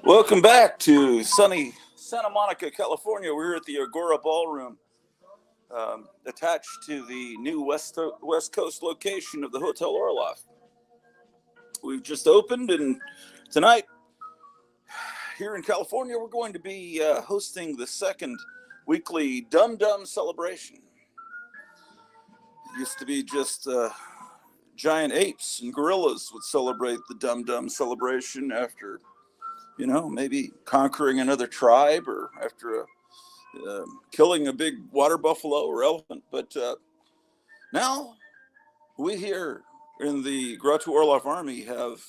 Welcome back to sunny Santa Monica, California. We're at the Agora Ballroom, attached to the new West Coast location of the Hotel Orloff. We've just opened, and tonight, here in California, we're going to be hosting the second weekly Dum-Dum celebration. It used to be just giant apes and gorillas would celebrate the Dum-Dum celebration after, maybe conquering another tribe or after killing a big water buffalo or elephant. But now we here in the Gratu Orloff Army have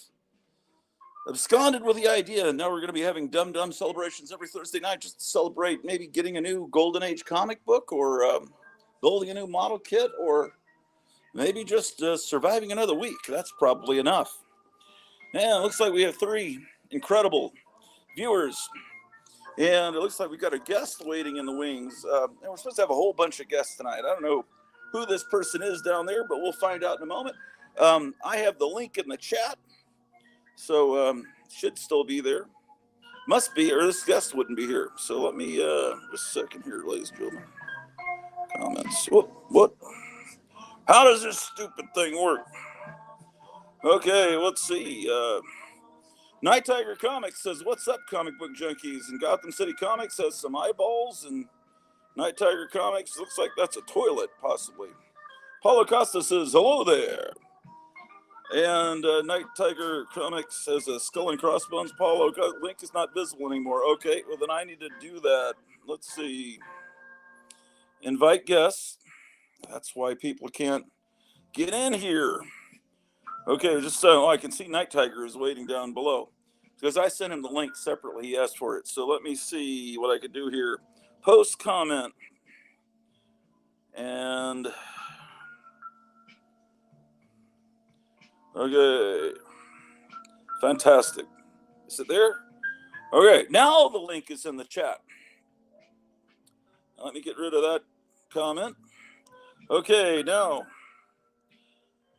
absconded with the idea. Now we're going to be having Dum-Dum celebrations every Thursday night just to celebrate maybe getting a new Golden Age comic book or building a new model kit or maybe just surviving another week. That's probably enough. And it looks like we have three incredible viewers, and it looks like we've got a guest waiting in the wings, and we're supposed to have a whole bunch of guests tonight. I don't know who this person is down there, but we'll find out in a moment. I have the link in the chat, so should still be there. Must be, or this guest wouldn't be here. So let me just a second here, ladies and gentlemen. Comments. What? How does this stupid thing work? Okay, let's see. Night Tiger Comics says, "What's up, comic book junkies?" And Gotham City Comics has some eyeballs, and Night Tiger Comics looks like that's a toilet, possibly. Paulo Costa says, "Hello there." And Night Tiger Comics has a skull and crossbones. Paulo, link is not visible anymore. Okay, well then I need to do that. Let's see. Invite guests. That's why people can't get in here. Okay, just so I can see Night Tiger is waiting down below because I sent him the link separately. He asked for it. So let me see what I could do here. Post comment. And okay. Fantastic. Is it there? Okay, now the link is in the chat. Let me get rid of that comment. Okay, now.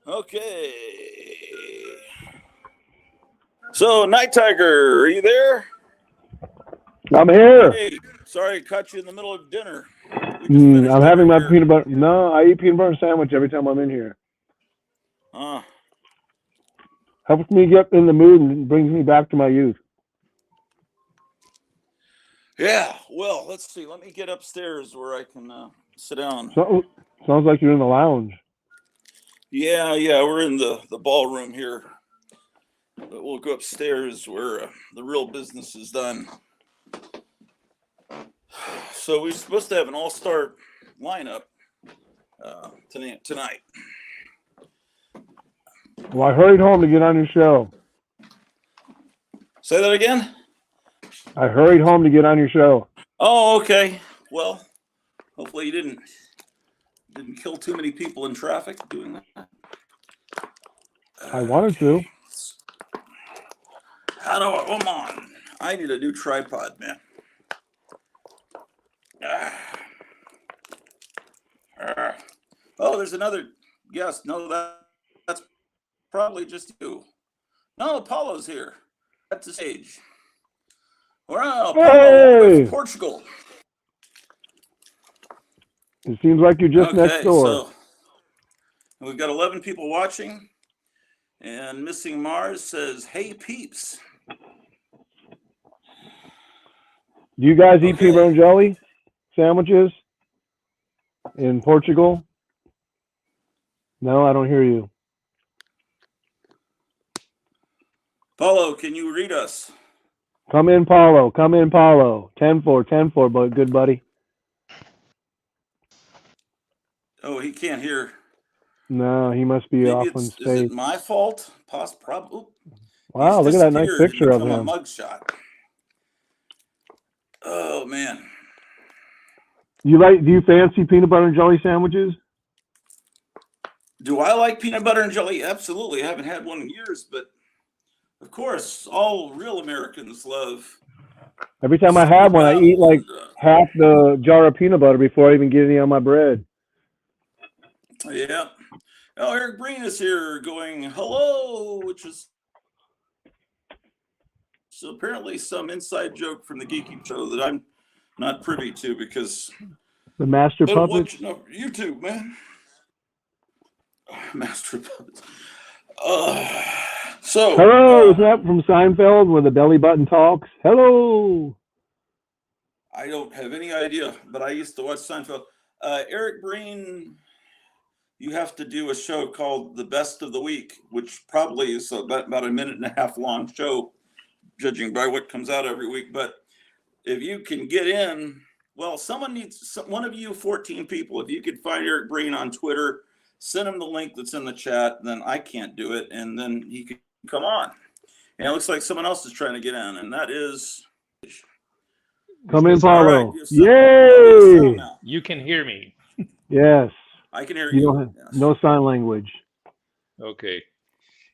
Okay. So, Night Tiger, are you there? I'm here. Hey, sorry I caught you in the middle of dinner. I'm having my peanut butter. No, I eat peanut butter sandwich every time I'm in here. Helps me get in the mood and brings me back to my youth. Yeah, well, let's see. Let me get upstairs where I can sit down. Sounds like you're in the lounge. Yeah, we're in the ballroom here. But we'll go upstairs where the real business is done. So we're supposed to have an all-star lineup tonight. Well, I hurried home to get on your show. Say that again? I hurried home to get on your show. Oh, okay. Well, hopefully you didn't kill too many people in traffic doing that. I wanted to. Come on. I need a new tripod, man. Oh, there's another guest. No, that's probably just you. No, Apollo's here at the stage. Wow, Apollo from Portugal. It seems like you're just next door. So we've got 11 people watching. And Missing Mars says, "Hey, peeps." Do you guys eat peanut butter and jelly sandwiches in Portugal? No, I don't hear you. Paulo, can you read us? Come in, Paulo. 10-4, but good buddy. Oh, he can't hear. No, he must be off on stage. Is it my fault? Probably. Wow, look at that nice picture of him. A mugshot. Oh man. Do you fancy peanut butter and jelly sandwiches? Do I like peanut butter and jelly? Absolutely. I haven't had one in years, but of course, all real Americans love. Every time I have one, I eat like half the jar of peanut butter before I even get any on my bread. Yeah. Oh, Eric Breen is here going, "Hello," which is So apparently some inside joke from the Geeky Show that I'm not privy to because The Master I don't Puppets. watch enough YouTube, man. Master Puppets. Hello, is that from Seinfeld where the belly button talks? Hello. I don't have any idea, but I used to watch Seinfeld. Eric Breen, you have to do a show called The Best of the Week, which probably is about a minute and a half long show, judging by what comes out every week. But if you can get in, well, someone needs, one of you 14 people, if you could find Eric Breen on Twitter, send him the link that's in the chat, then I can't do it, and then he can come on. And it looks like someone else is trying to get in, and that is... Come in, Paulo. Right, Yay! You can hear me. Yes. I can hear You you. don't have, Yes. no sign language. Okay.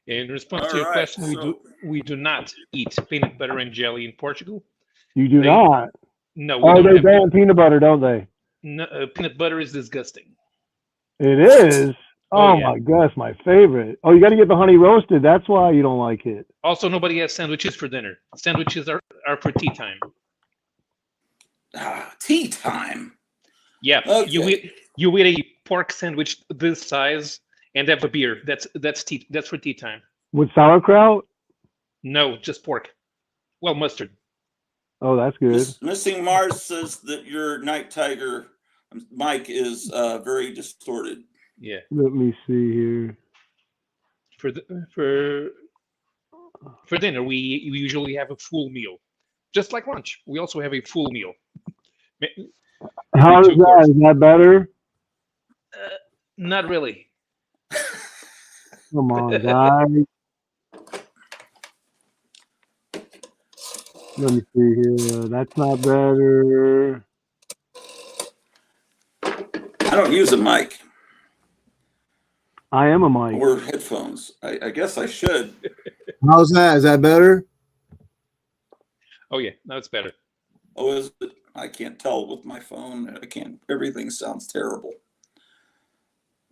In response to All your right, question, we do not eat peanut butter and jelly in Portugal. You do not. No, we Oh, don't they have ban peanut butter, don't they? no, peanut butter is disgusting. It is. Oh, Oh, yeah. my gosh, my favorite. Oh, you got to get the honey roasted. That's why you don't like it. Also, nobody has sandwiches for dinner. Sandwiches are for tea time. Tea time. Yeah, Okay. you eat a pork sandwich this size and have a beer. That's tea. That's for tea time. With sauerkraut? No, just pork. Well, mustard. Oh, that's good. Missing Mars says that your night tiger mic is very distorted. Yeah. Let me see here. For dinner, we usually have a full meal, just like lunch. We also have a full meal. How is Two that? course. Is that better? Not really. Come on, guys. Let me see here. That's not better. I don't use a mic I am a mic. or headphones. I guess I should. How's that? Is that better? Oh yeah, now it's better. Oh, is it? I can't tell with my phone. I can't. Everything sounds terrible.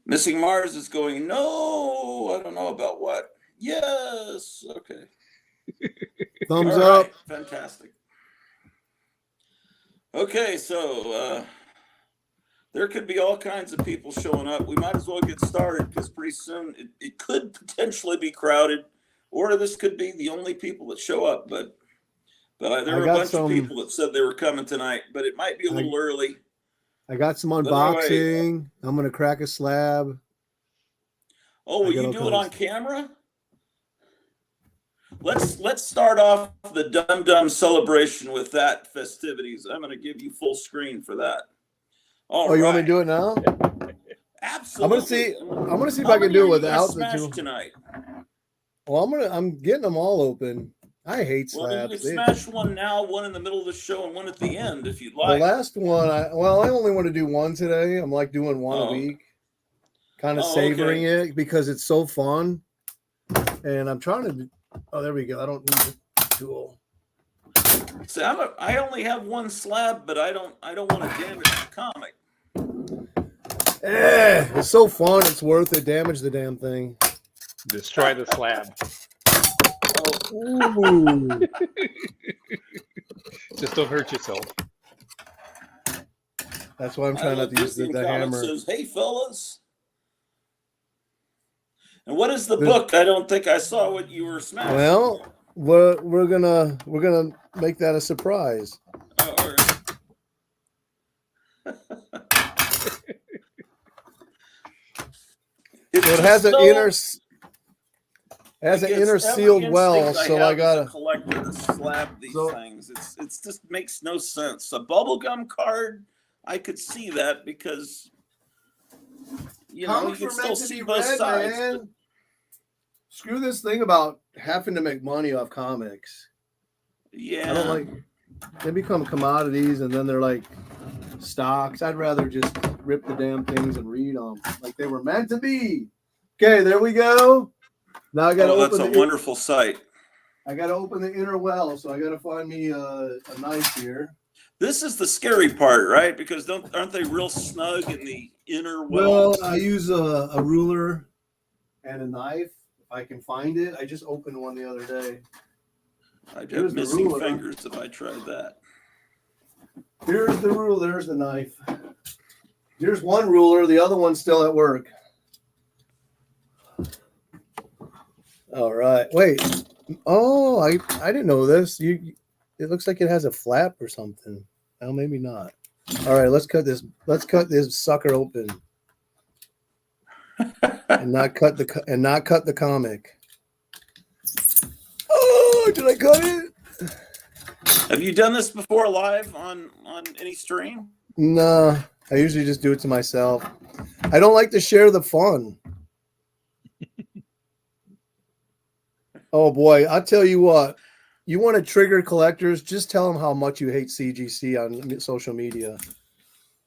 Missing Mars is going, no, I don't know about what. Yes. Okay. Thumbs All up. right, fantastic. Okay, so there could be all kinds of people showing up. We might as well get started because pretty soon it could potentially be crowded, or this could be the only people that show up. But there were a bunch of people that said they were coming tonight, but it might be a little early. I got some But unboxing. I'm gonna crack a slab. Oh, will you do it on camera? Let's start off the Dum-Dum celebration with that festivities. I'm going to give you full screen for that. All Oh, you want me right. to do it now? Absolutely. I'm gonna see if I can do it without the two. Tonight. Well, I'm getting them all open. I hate Well, then you slabs. can smash one now, one in the middle of the show, and one at the end if you'd The like. last one, I only want to do one today. I'm like doing one a week, kind of savoring it because it's so fun. And I'm trying to. Oh, there we go. I don't need the tool. See, I only have one slab, but I don't want to damage the comic. It's so fun. It's worth it. Damage the damn thing. Destroy the slab. Ooh. Just don't hurt yourself. That's why I'm trying not to use the hammer. Says, hey, fellas. And what is the book? I don't think I saw what you were smashing. Well, we're gonna make that a surprise. Oh, all right. It has an inner sealed well, so I gotta collect to slab these things. It's just makes no sense. A bubblegum card, I could see that because you can still see both sides. Man. Screw this thing about having to make money off comics. Yeah, I don't like. They become commodities, and then they're like stocks. I'd rather just rip the damn things and read them like they were meant to be. Okay, there we go. Now I got to open. That's a wonderful sight. I got to open the inner well, so I got to find me a knife here. This is the scary part, right? Because aren't they real snug in the inner well? Well, I use a ruler and a knife if I can find it. I just opened one the other day. I'd Here's have the missing ruler. fingers if I tried that. Here's the ruler. There's the knife. Here's one ruler. The other one's still at work. All right. Wait. Oh, I didn't know this. It looks like it has a flap or something. Oh, maybe not. All right, let's cut this. Let's cut this sucker open, and not cut the comic. Oh, did I cut it? Have you done this before live on any stream? No, I usually just do it to myself. I don't like to share the fun. Oh boy, I'll tell you what. You want to trigger collectors? Just tell them how much you hate CGC on social media.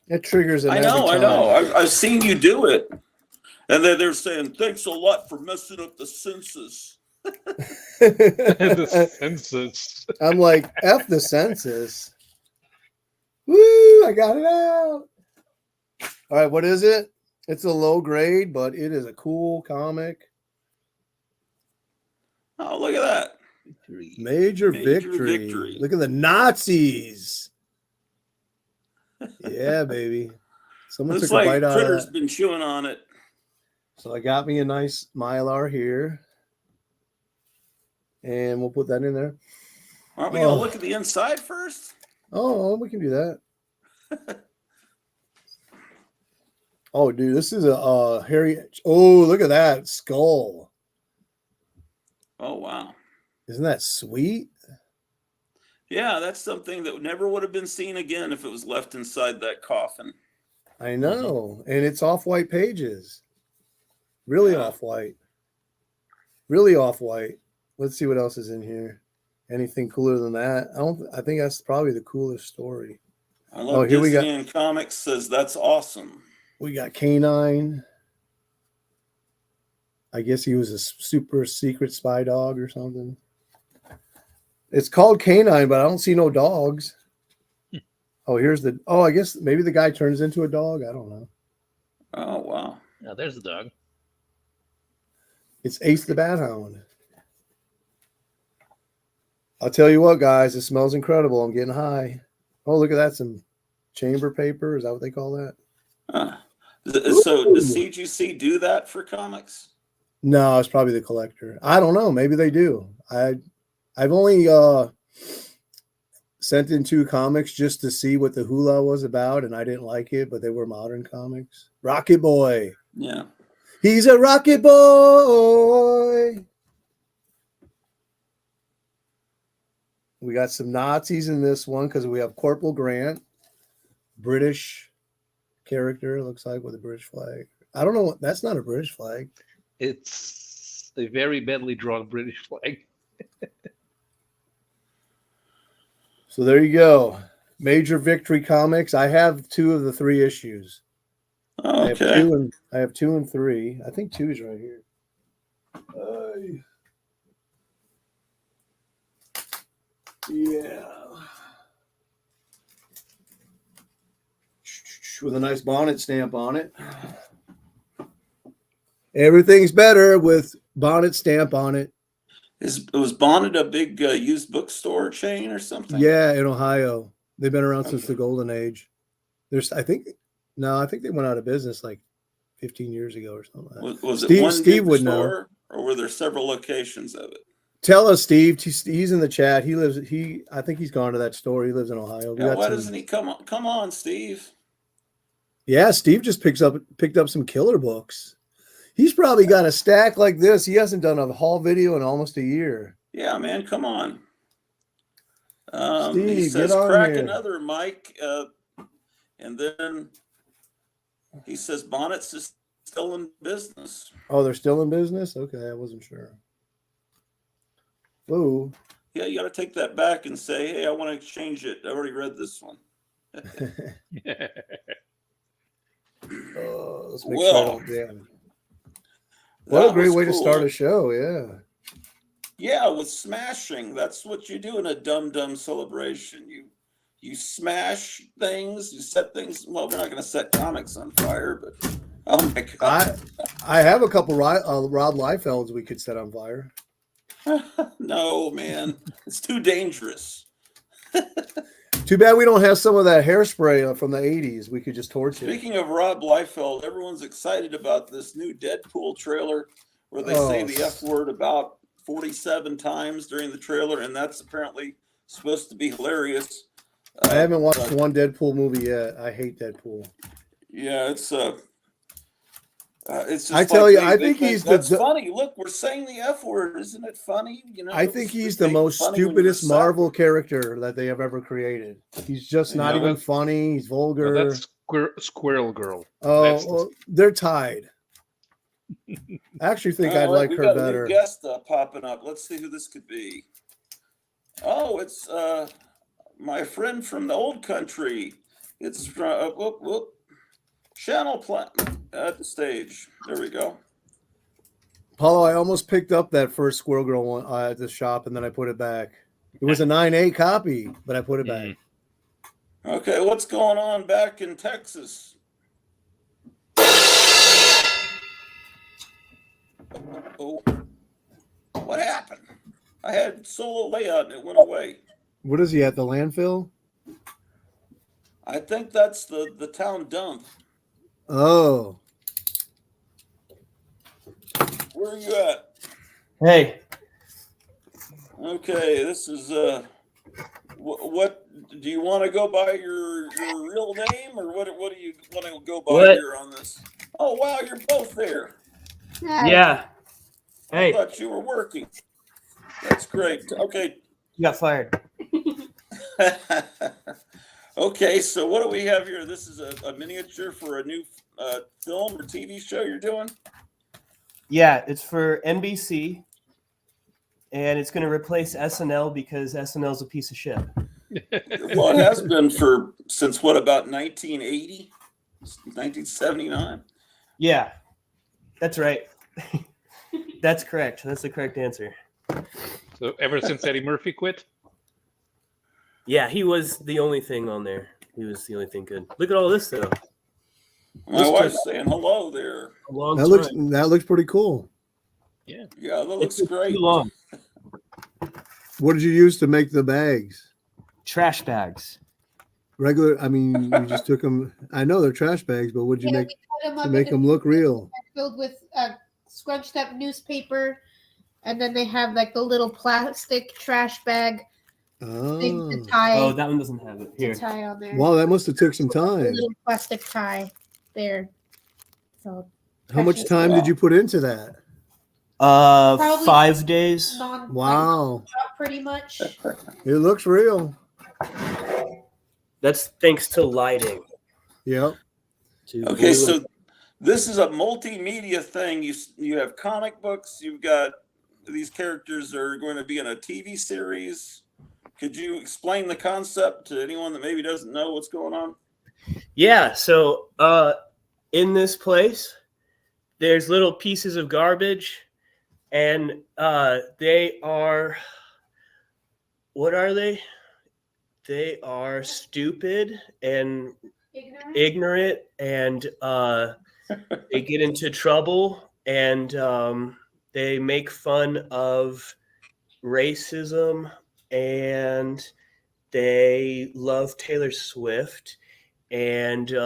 It triggers them. I know. every time. I've seen you do it, and then they're saying thanks a lot for messing up the census. The census. I'm like, F the census. Woo, I got it out. All right, what is it? It's a low grade, but it is a cool comic. Oh, look at that. Major victory. Look at the Nazis. Yeah, baby. Someone Looks took a like bite out of Critter's that. been chewing on it. So I got me a nice Mylar here. And we'll put that in there. Aren't we going to look at the inside first? Oh, we can do that. Oh, dude, this is a Harry. Oh, look at that skull. Oh, wow. Isn't that sweet? Yeah, that's something that never would have been seen again if it was left inside that coffin. I know. And it's off-white pages. Really off-white. Really off-white. Let's see what else is in here. Anything cooler than that? I think that's probably the coolest story. I love here we Disney got- and Comics says that's awesome. We got Canine. I guess he was a super secret spy dog or something. It's called Canine, but I don't see no dogs. Oh, I guess maybe the guy turns into a dog. I don't know. Oh, wow. Yeah, there's the dog. It's Ace the Bat Hound. I'll tell you what, guys, it smells incredible. I'm getting high. Oh, look at that. Some chamber paper. Is that what they call that? Huh. So does CGC do that for comics? No, it's probably the collector. I don't know. Maybe they do. I've only sent in 2 comics just to see what the hula was about, and I didn't like it, but they were modern comics. Rocket Boy. Yeah. He's a rocket boy. We got some Nazis in this one because we have Corporal Grant, British character, looks like, with a British flag. I don't know. That's not a British flag. It's a very badly drawn British flag. So there you go. Major Victory Comics. I have 2 of the 3 issues. Okay. I have 2 and 3. I think 2 is right here. Yeah. With a nice bonnet stamp on it. Everything's better with bonnet stamp on it. Was Bonnet a big used bookstore chain or something? Yeah, in Ohio. They've been around since the golden age. I think they went out of business like 15 years ago or something like that. Was it one Steve big would store, or were there several locations of it? Tell us, Steve. He's in the chat. I think he's gone to that store. He lives in Ohio. Yeah, why doesn't he come on? Come on, Steve. Yeah, Steve just picked up some killer books. He's probably got a stack like this. He hasn't done a haul video in almost a year. Yeah, man, come on. Steve, he says, get on crack here. another, Mike. And then he says, Bonnet's is still in business. Oh, they're still in business? Okay, I wasn't sure. Whoa. Yeah, you got to take that back and say, hey, I want to exchange it. I already read this one. Oh, let's make Well, sure. Yeah. What a that great was way to cool. start a show. Yeah. Yeah, with smashing. That's what you do in a Dum-Dum celebration. You smash things, you set things. Well, we're not going to set comics on fire, but oh my God. I have a couple Rod Liefelds we could set on fire. No, man, it's too dangerous. Too bad we don't have some of that hairspray from the 80s. We could just torch it. Speaking of Rob Liefeld, everyone's excited about this new Deadpool trailer where they say the F word about 47 times during the trailer, and that's apparently supposed to be hilarious. I haven't watched one Deadpool movie yet. I hate Deadpool. Yeah, it's just I tell like you, I think he's that's funny. Look, we're saying the F word, isn't it funny? You know, I think he's the most stupidest Marvel character that they have ever created. He's just not even funny. He's vulgar. No, that's Squirrel Girl. Oh, well, they're tied. I actually think I'd like her better. A new guest popping up. Let's see who this could be. Oh, it's my friend from the old country. It's from Channel Plant at the stage. There we go. Paulo, I almost picked up that first Squirrel Girl one at the shop, and then I put it back. It was a 9.8 copy, but I put it back. Okay, what's going on back in Texas? Oh, what happened? I had solo layout and it went away. What is he at the landfill? I think that's the town dump. Oh. Where are you at? Hey. Okay, this is what do you want to go by your real name, or what do you want to go by here on this? Oh wow, you're both there. Yeah. Hey. I thought you were working. That's great. Okay. You got fired. Okay, so what do we have here? This is a miniature for a new film or TV show you're doing? Yeah, it's for NBC, and it's going to replace SNL because SNL is a piece of shit. Well, it has been since what, about 1980? 1979? Yeah, that's right. That's correct. That's the correct answer. So ever since Eddie Murphy quit? Yeah, he was the only thing on there. He was the only thing good. Look at all this, though. My wife's saying hello there. That looks pretty cool. Yeah. Yeah, that looks great. Too long. What did you use to make the bags? Trash bags. Regular, I mean, you just took them. I know they're trash bags, but what did you make to make them look real? Filled with scrunched up newspaper, and then they have like the little plastic trash bag thing to tie. Oh, that one doesn't have it. Here. Tie on there. Wow, that must have took some A time. little plastic tie there. So how much time did you put into that? Probably 5 days. Wow. Pretty much. It looks real. That's thanks to lighting. Yep. Okay, so this is a multimedia thing. You have comic books. You've got these characters are going to be in a TV series. Could you explain the concept to anyone that maybe doesn't know what's going on? Yeah, so in this place, there's little pieces of garbage, and they are, what are they? They are stupid and ignorant, and they get into trouble, and they make fun of racism, and they love Taylor Swift, and that's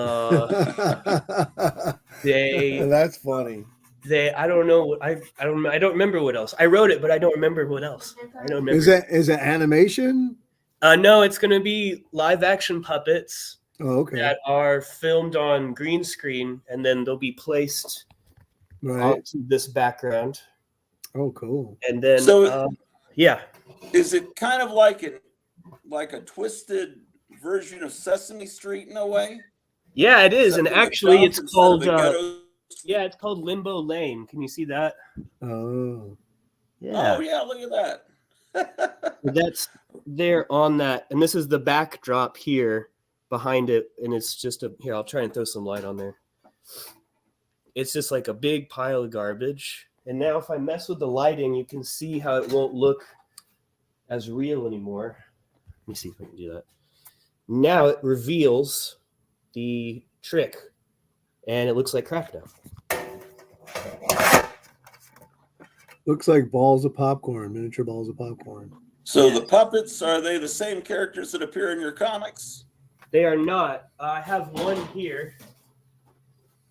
funny. I don't know what I don't remember what else. I wrote it, but I don't remember what else. I don't remember. Is it animation? No, it's going to be live action puppets. Oh, okay. That are filmed on green screen, and then they'll be placed onto this background. Oh, cool. And then, yeah. Is it kind of like a twisted version of Sesame Street in a way? Yeah, it is. And actually, it's called it's called Limbo Lane. Can you see that? Oh. Yeah. Oh, yeah, look at that. That's there on that. And this is the backdrop here behind it. And it's just here, I'll try and throw some light on there. It's just like a big pile of garbage. And now if I mess with the lighting, you can see how it won't look as real anymore. Let me see if I can do that. Now it reveals the trick, and it looks like crap now. Looks like balls of popcorn, miniature balls of popcorn. So the puppets, are they the same characters that appear in your comics? They are not. I have one here,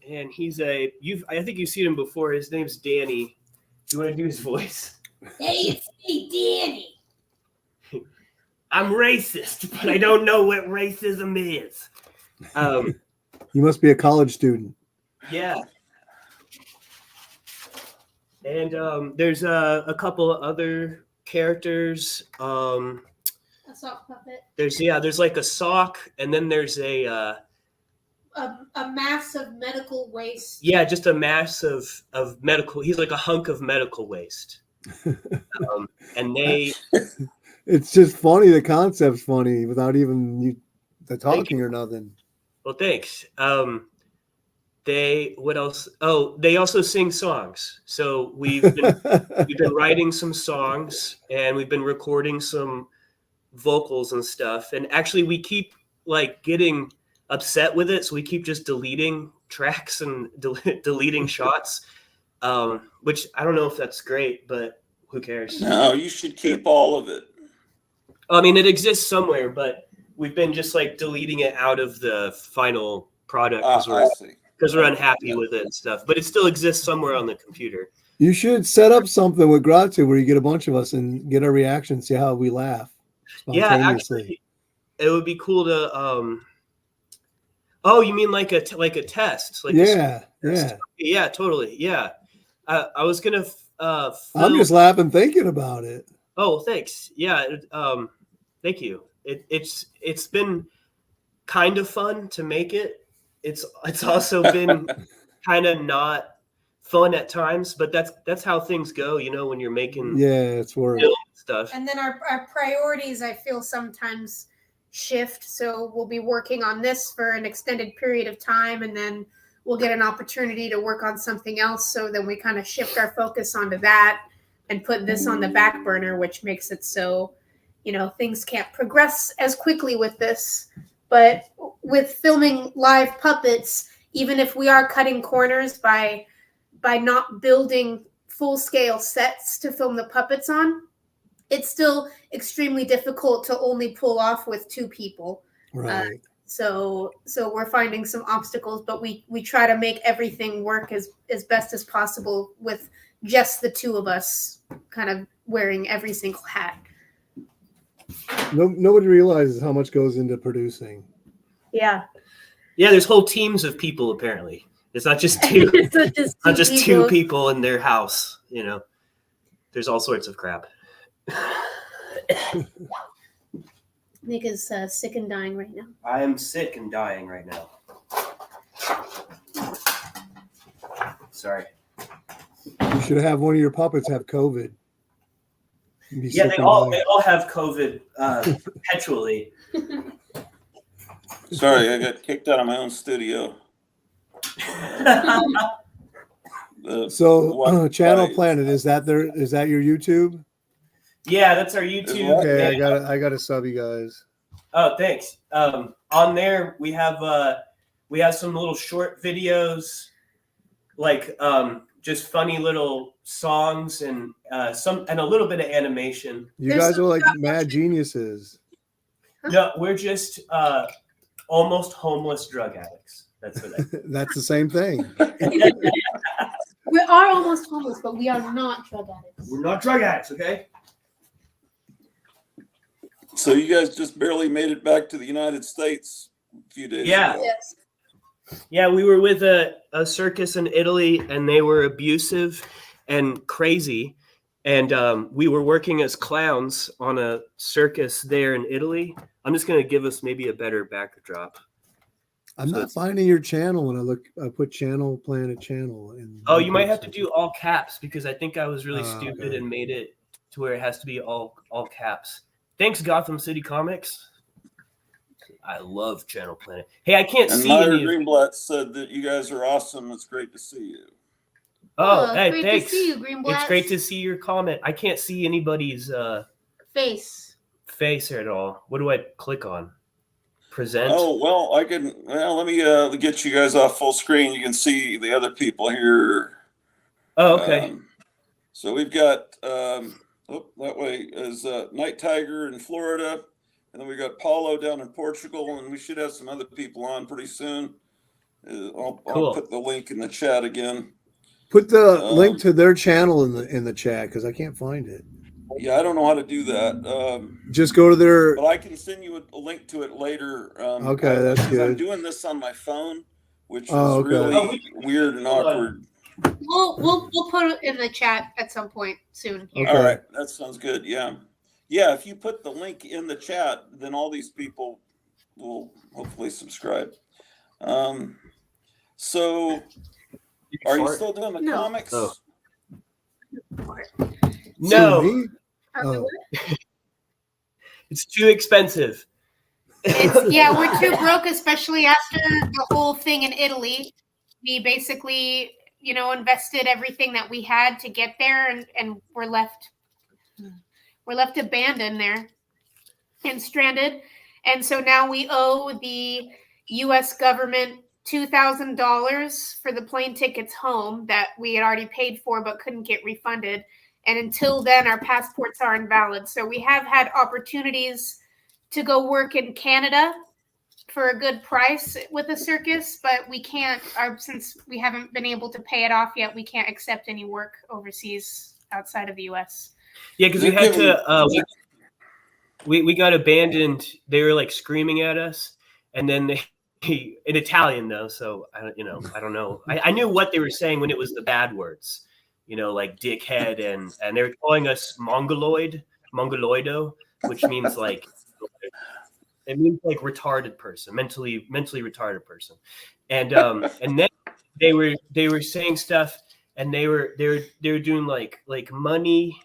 and I think you've seen him before. His name's Danny. Do you want to do his voice? Hey, it's me, Danny. I'm racist, but I don't know what racism is. You must be a college student. Yeah. And there's a couple of other characters. A sock puppet. There's like a sock, and then there's a mass of medical waste. yeah, just a mass of medical. He's like a hunk of medical waste. And It's just funny. The concept's funny without even the talking or nothing. well, thanks. What else? Oh, they also sing songs. So we've been writing some songs, and we've been recording some vocals and stuff. And actually, we keep like getting upset with it, so we keep just deleting tracks and deleting shots. Which I don't know if that's great, but who cares? No, you should keep all of it. I mean, it exists somewhere, but we've been just like deleting it out of the final product I see. because we're unhappy with it and stuff. But it still exists somewhere on the computer. You should set up something with Gratu where you get a bunch of us and get our reaction, see how we laugh. Yeah, actually, it would be cool to. Oh, you mean like a test? Like yeah. Yeah, totally. Yeah, I was gonna. I'm just laughing thinking about it. Oh, thanks. Yeah. Thank you. It's been kind of fun to make it. It's also been kind of not fun at times, but that's how things go, when you're making it's work stuff. And then our priorities, I feel, sometimes shift. So we'll be working on this for an extended period of time, and then we'll get an opportunity to work on something else. So then we kind of shift our focus onto that and put this on the back burner, which makes it so, things can't progress as quickly with this. But with filming live puppets, even if we are cutting corners by not building full-scale sets to film the puppets on, it's still extremely difficult to only pull off with 2 people. Right. So we're finding some obstacles, but we try to make everything work as best as possible with just the 2 of us kind of wearing every single hat. Nobody realizes how much goes into producing. Yeah. Yeah, there's whole teams of people apparently. It's not just 2. It's not just 2 people in their house, There's all sorts of crap. Nick is sick and dying right now. I am sick and dying right now. Sorry. You should have one of your puppets have COVID. Yeah, they all have COVID perpetually. Sorry, I got kicked out of my own studio. Channel Planet, is that your YouTube? Yeah, that's our YouTube. Okay, I got to sub you guys. Oh, thanks. On there we have some little short videos, like just funny little songs and a little bit of animation. You guys are like mad geniuses. No, we're just almost homeless drug addicts. That's what That's the same thing. We are almost homeless, but we are not drug addicts. We're not drug addicts, okay? So you guys just barely made it back to the United States a few days ago. Yes. Yeah, we were with a circus in Italy, and they were abusive and crazy. And we were working as clowns on a circus there in Italy. I'm just going to give us maybe a better backdrop. I'm not finding your channel when I put Channel Planet channel. You might have to do all caps because I think I was really stupid and made it to where it has to be all caps. Thanks, Gotham City Comics. I love Channel Planet. Hey, I can't see Myra any. Greenblatt said that you guys are awesome. It's great to see you. Oh, hey, great thanks. to see you, Greenblatt. It's great to see your comment. I can't see anybody's face at all. What do I click on? Present. Oh, well, let me get you guys off full screen. You can see the other people here. Oh, okay. So we've got that way is Night Tiger in Florida, and then we got Paulo down in Portugal, and we should have some other people on pretty soon. I'll put the link in the chat again. Put the link to their channel in the chat because I can't find it. Yeah, I don't know how to do that. Just go to their. But I can send you a link to it later. Okay, that's good. I'm doing this on my phone, which is really weird and awkward. We'll put it in the chat at some point soon. Here. All right, that sounds good. Yeah. If you put the link in the chat, then all these people will hopefully subscribe. So, are you still doing the comics? Oh. No. Oh. It's too expensive. We're too broke, especially after the whole thing in Italy. We basically, invested everything that we had to get there, and we're left abandoned there and stranded. And so now we owe the U.S. government $2,000 for the plane tickets home that we had already paid for but couldn't get refunded. And until then, our passports are invalid. So we have had opportunities to go work in Canada for a good price with a circus, but we can't, since we haven't been able to pay it off yet, we can't accept any work overseas outside of the U.S. Yeah, because we had to, we got abandoned. They were like screaming at us, and then they, in Italian though, so I don't know. I knew what they were saying when it was the bad words, like dickhead, and they were calling us mongoloido, which means like, it means like retarded person, mentally retarded person, and then they were saying stuff, and they were doing like money,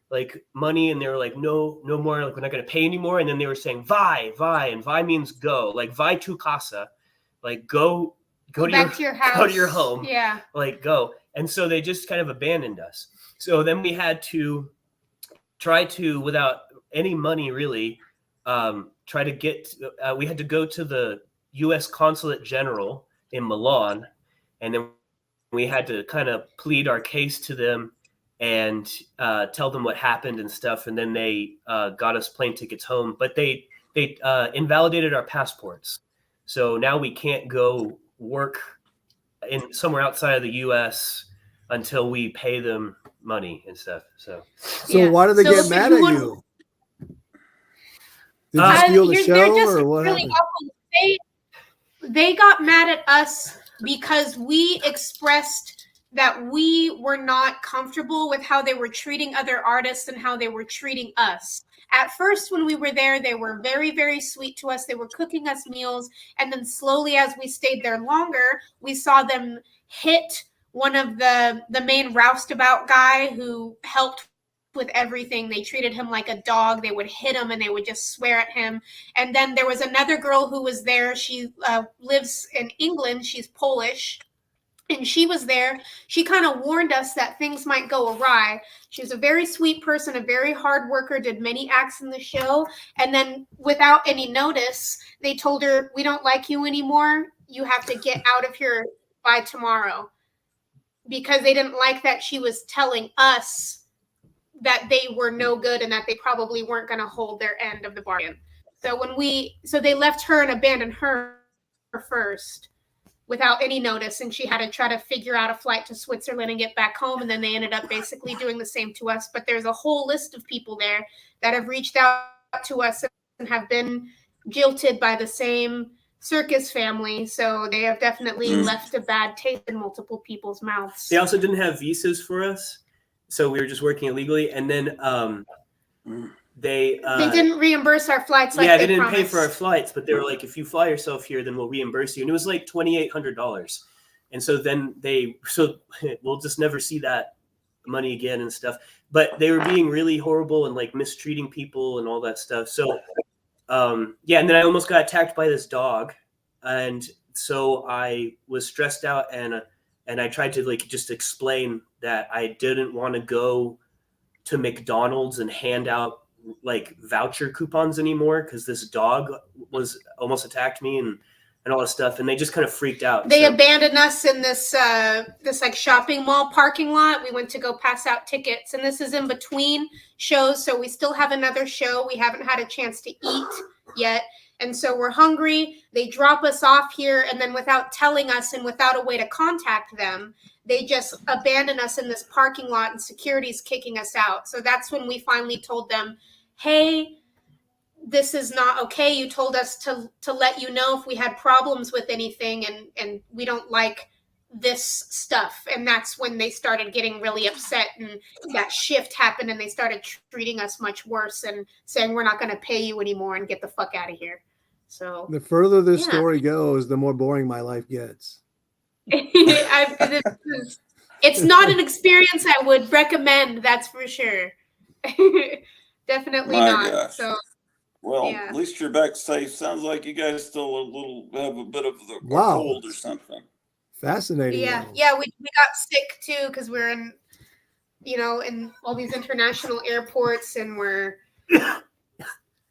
and they were like no more, like we're not gonna pay anymore, and then they were saying vai, and vai means go, like vai tu casa, like go back to your house, go to your home, yeah, like go. And so they just kind of abandoned us. So then we had to try to, without any money really, try to get. We had to go to the U.S. Consulate General in Milan, and then we had to kind of plead our case to them and tell them what happened and stuff. And then they got us plane tickets home, but they invalidated our passports. So now we can't go work in somewhere outside of the U.S. until we pay them money and stuff. So why did they get mad at you? Did you steal the show or what happened? They got mad at us because we expressed that we were not comfortable with how they were treating other artists and how they were treating us. At first, when we were there, they were very, very sweet to us. They were cooking us meals. And then slowly, as we stayed there longer, we saw them hit one of the main roustabout guy who helped with everything. They treated him like a dog. They would hit him and they would just swear at him. And then there was another girl who was there. She lives in England. She's Polish. And she was there. She kind of warned us that things might go awry. She was a very sweet person, a very hard worker, did many acts in the show. And then without any notice, they told her, we don't like you anymore. You have to get out of here by tomorrow. Because they didn't like that she was telling us that they were no good and that they probably weren't going to hold their end of the bargain. So they left her and abandoned her first without any notice, and she had to try to figure out a flight to Switzerland and get back home, and then they ended up basically doing the same to us. But there's a whole list of people there that have reached out to us and have been jilted by the same circus family, so they have definitely left a bad taste in multiple people's mouths. They also didn't have visas for us, so we were just working illegally, and then they didn't reimburse our flights. Like they didn't pay for our flights, but they were like, if you fly yourself here, then we'll reimburse you. And it was like $2,800. And so then we'll just never see that money again and stuff. But they were being really horrible and like mistreating people and all that stuff. So and then I almost got attacked by this dog. And so I was stressed out, and I tried to like just explain that I didn't want to go to McDonald's and hand out like voucher coupons anymore because this dog was almost attacked me, and and all this stuff, and they just kind of freaked out. They So- abandoned us in this this like shopping mall parking lot. We went to go pass out tickets, and this is in between shows, so we still have another show. We haven't had a chance to eat yet, and so we're hungry. They drop us off here, and then without telling us and without a way to contact them, they just abandon us in this parking lot, and security's kicking us out. So that's when we finally told them, "Hey, this is not okay. You told us to let you know if we had problems with anything, and we don't like this stuff." And that's when they started getting really upset, and that shift happened, and they started treating us much worse and saying, "We're not going to pay you anymore and get the fuck out of here." So The further this Yeah. story goes, the more boring my life gets. it's not an experience I would recommend, that's for sure. Definitely My not. gosh. So Well, Yeah. at least you're back safe. Sounds like you guys still have a bit of the Wow. cold or something. Fascinating. yeah, though. yeah, we got sick too because we're in, in all these international airports, and we're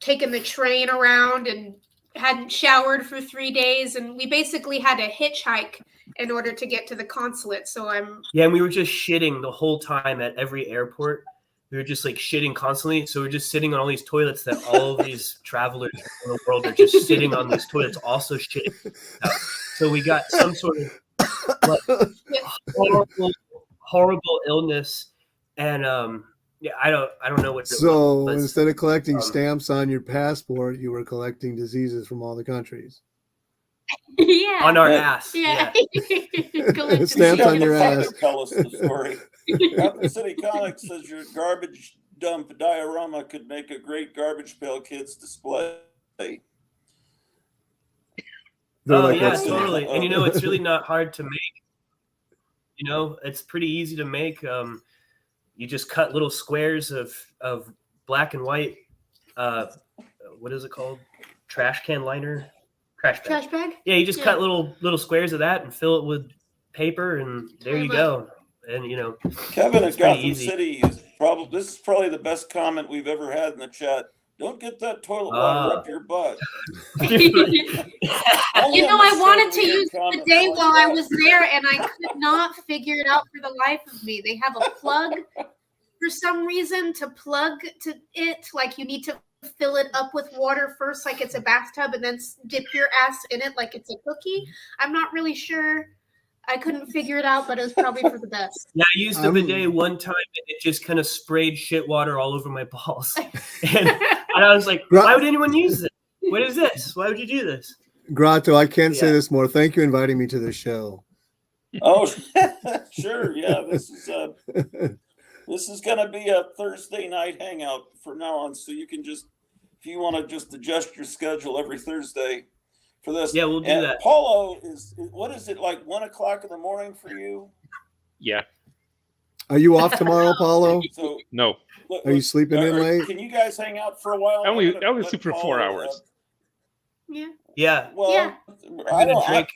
taking the train around and hadn't showered for 3 days, and we basically had to hitchhike in order to get to the consulate. So Yeah, and we were just shitting the whole time at every airport. We were just like shitting constantly. So we're just sitting on all these toilets that all of these travelers in the world are just sitting on these toilets, also shitting out. So we got some sort of horrible illness, and I don't know what. It So was, but- instead of collecting stamps on your passport, you were collecting diseases from all the countries. yeah, on our Yeah. ass. yeah. Stamps You on your gotta ass. Tell us the story. Rapid City Comics says your garbage dump diorama could make a great Garbage Pail Kids display. They're Oh like, yeah, what's the- totally. And it's really not hard to make. It's pretty easy to make. You just cut little squares of black and white. What is it called? Trash can liner. Trash bag. Trash bag. Yeah, you just Yeah. cut little squares of that and fill it with paper, and there you go. And Kevin at It's pretty Gotham easy. City is this is probably the best comment we've ever had in the chat. Don't get that toilet water up your butt. I wanted to use the comments day like while I that. was there, and I could not figure it out for the life of me. They have a plug for some reason to plug to it. Like you need to fill it up with water first, like it's a bathtub, and then dip your ass in it like it's a cookie. I'm not really sure. I couldn't figure it out, but it was probably for the best. Yeah, I used the bidet one time, and it just kind of sprayed shit water all over my balls. And I was like, why would anyone use this? What is this? Why would you do this? Grotto, I can't say Yeah. this more. Thank you for inviting me to the show. Oh, sure. Yeah, this is gonna be a Thursday night hangout from now on. So you can just, if you want to just adjust your schedule every Thursday for this. Yeah, we'll do And that. Paulo what is it, like 1 o'clock in the morning for you? Yeah. Are you off tomorrow, Paulo? So No. Are you sleeping in late? Can you guys hang out for a while? I only I'm gonna sleep let for 4 Paulo, hours. Yeah. Yeah. Well, Yeah. I I'm gonna don't. drink.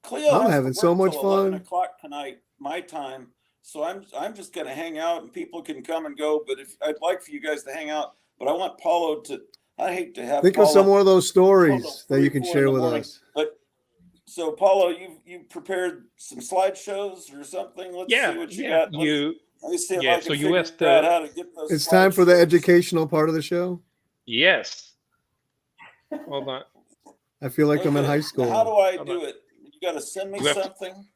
Cleo I'm has to having so work much till 11 fun. o'clock tonight, my time. So I'm just gonna hang out, and people can come and go. But if I'd like for you guys to hang out, but I want Paulo to. I hate to have. Think of Paulo, some more of those stories Paulo that you 3, can 4 in share the with morning. us. But so Paulo, you prepared some slideshows or something? Let's see what you got. Let me see if I can so you figure asked, out how to get those. It's time for the slideshows. educational part of the show. Yes. Hold on. I feel like I'm in Okay, high now school. How do I Hold do on. it? You got to send me You have to- something.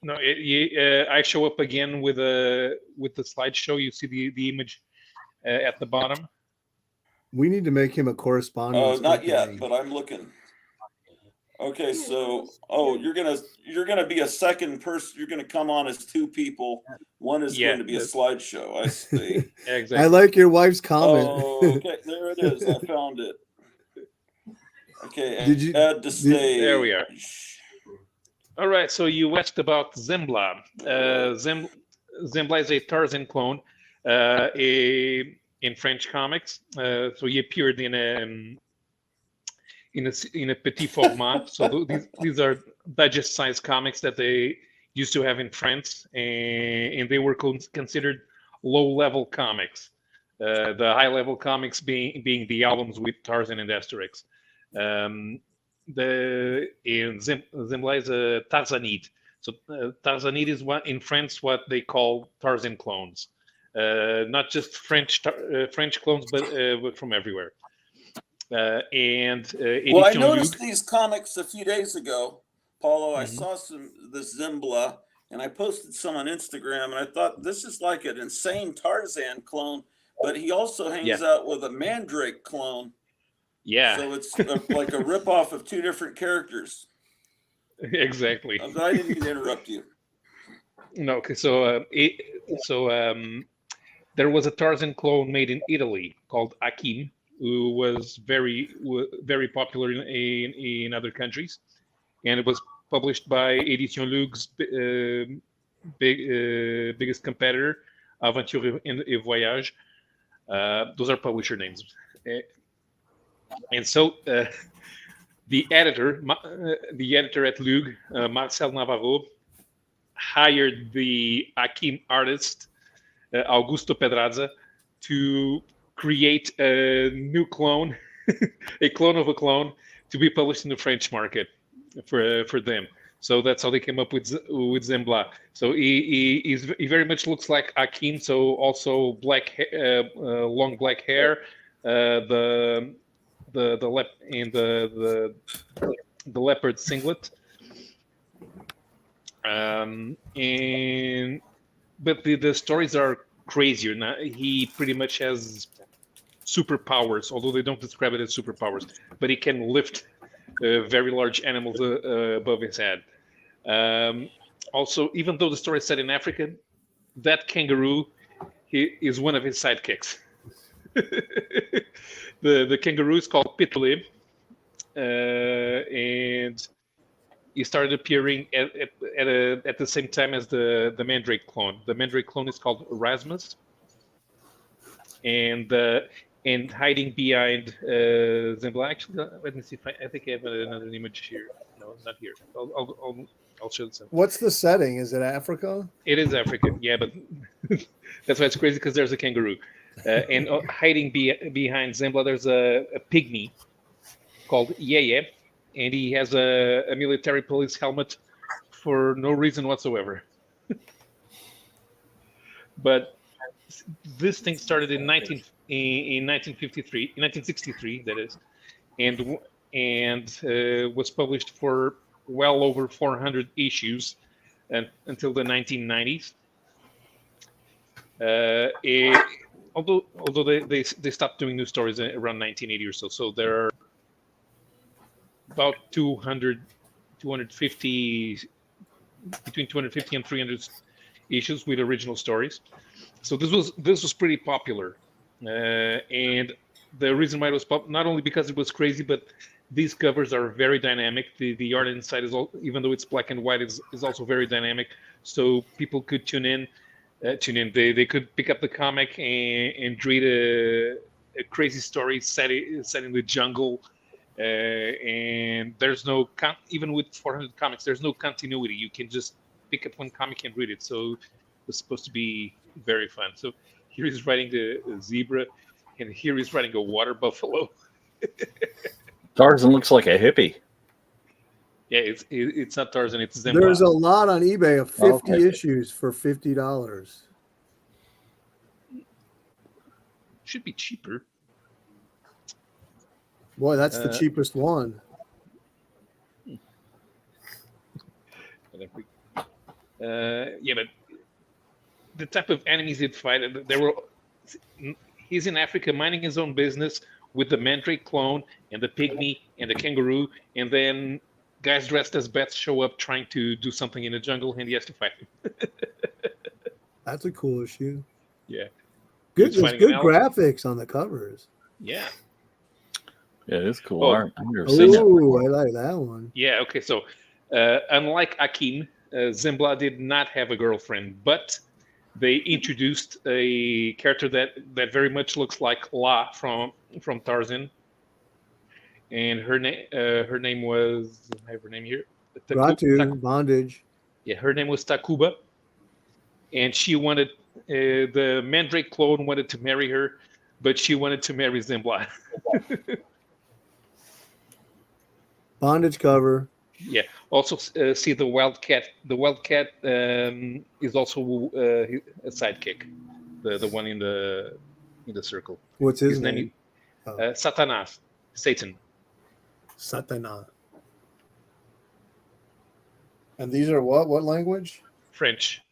No, I show up again with the slideshow. You see the image at the bottom. We need to make him a correspondent. Oh, not yet, but I'm looking. Okay, so you're gonna be a second person. You're gonna come on as two people. One is Yeah, going to be a that's- slideshow. I see. Exactly. I like your wife's comment. Oh, okay, there it is. I found it. Okay, Did you- add to stage. There we are. All right. So you asked about Zimbla. Zimbla is a Tarzan clone in French comics. So he appeared in a petit format. So these are digest-sized comics that they used to have in France, and they were considered low-level comics. The high-level comics being the albums with Tarzan and Asterix. Zembla is a Tarzanide. So Tarzanide is what in France what they call Tarzan clones, not just French clones, but from everywhere. Well, I Edition noticed Lug. these comics a few days ago, Paulo. I Mhm. saw this Zembla, and I posted some on Instagram, and I thought this is like an insane Tarzan clone, but he also hangs out with a Mandrake clone. Yeah. So it's like a ripoff of two different characters. Exactly. But I didn't mean to interrupt you. No, okay. So there was a Tarzan clone made in Italy called Akim, who was very popular in other countries, and it was published by Edition Lug's biggest competitor, Aventure et Voyage. Those are publisher names. And so the editor at Lug, Marcel Navarro, hired the Akim artist, Augusto Pedraza, to create a new clone, a clone of a clone, to be published in the French market for them. So that's how they came up with Zembla. So he very much looks like Akim. So also long black hair, the leopard singlet, but the stories are crazier. Now he pretty much has superpowers, although they don't describe it as superpowers. But he can lift very large animals above his head. Also, even though the story is set in Africa, that kangaroo is one of his sidekicks. The kangaroo is called Pitole, and he started appearing at the same time as the Mandrake clone. The Mandrake clone is called Erasmus, and hiding behind Zembla. Actually, let me see if I think I have another image here. No, not here. I'll show this. What's the setting? Is it Africa? It is African, yeah, but that's why it's crazy because there's a kangaroo. And hiding behind Zembla, there's a pygmy called Yeye, and he has a military police helmet for no reason whatsoever. But this thing started in 1963, that is, and was published for well over 400 issues until the 1990s. Although they stopped doing new stories around 1980 or so. So there are about 250, between 250 and 300 issues with original stories. So this was pretty popular, and the reason why it was not only because it was crazy, but these covers are very dynamic. The art inside is even though it's black and white, is also very dynamic. So people could tune in. They could pick up the comic and read a crazy story set in the jungle. And there's no even with 400 comics, there's no continuity. You can just pick up one comic and read it. So it's supposed to be very fun. So here he's riding a zebra, and here he's riding a water buffalo. Tarzan looks like a hippie. Yeah, it's not Tarzan. It's Zembla. There's a lot on eBay of 50 Okay. issues for $50. Should be cheaper. Boy, that's the cheapest one. Yeah, but the type of enemies he'd fight, he's in Africa minding his own business with the Mandrake clone and the pygmy and the kangaroo, and then guys dressed as bats show up trying to do something in the jungle, and he has to fight them. That's a cool issue. Yeah. Good, He's there's fighting good an graphics on the covers. Yeah. Yeah, it's cool Oh. art. I've never seen that. Ooh, I like that one. Yeah, okay, so unlike Akim, Zembla did not have a girlfriend, but they introduced a character that very much looks like La from Tarzan, and her name was, I have her name here. Ratu, Bondage. Yeah, her name was Takuba, and she wanted the Mandrake clone wanted to marry her, but she wanted to marry Zembla. Bondage cover. Yeah. Also, see the Wildcat. The Wildcat is also a sidekick. The one in the circle. What's his name? name? Satanas, Satan. Satana. And these are what? What language? French.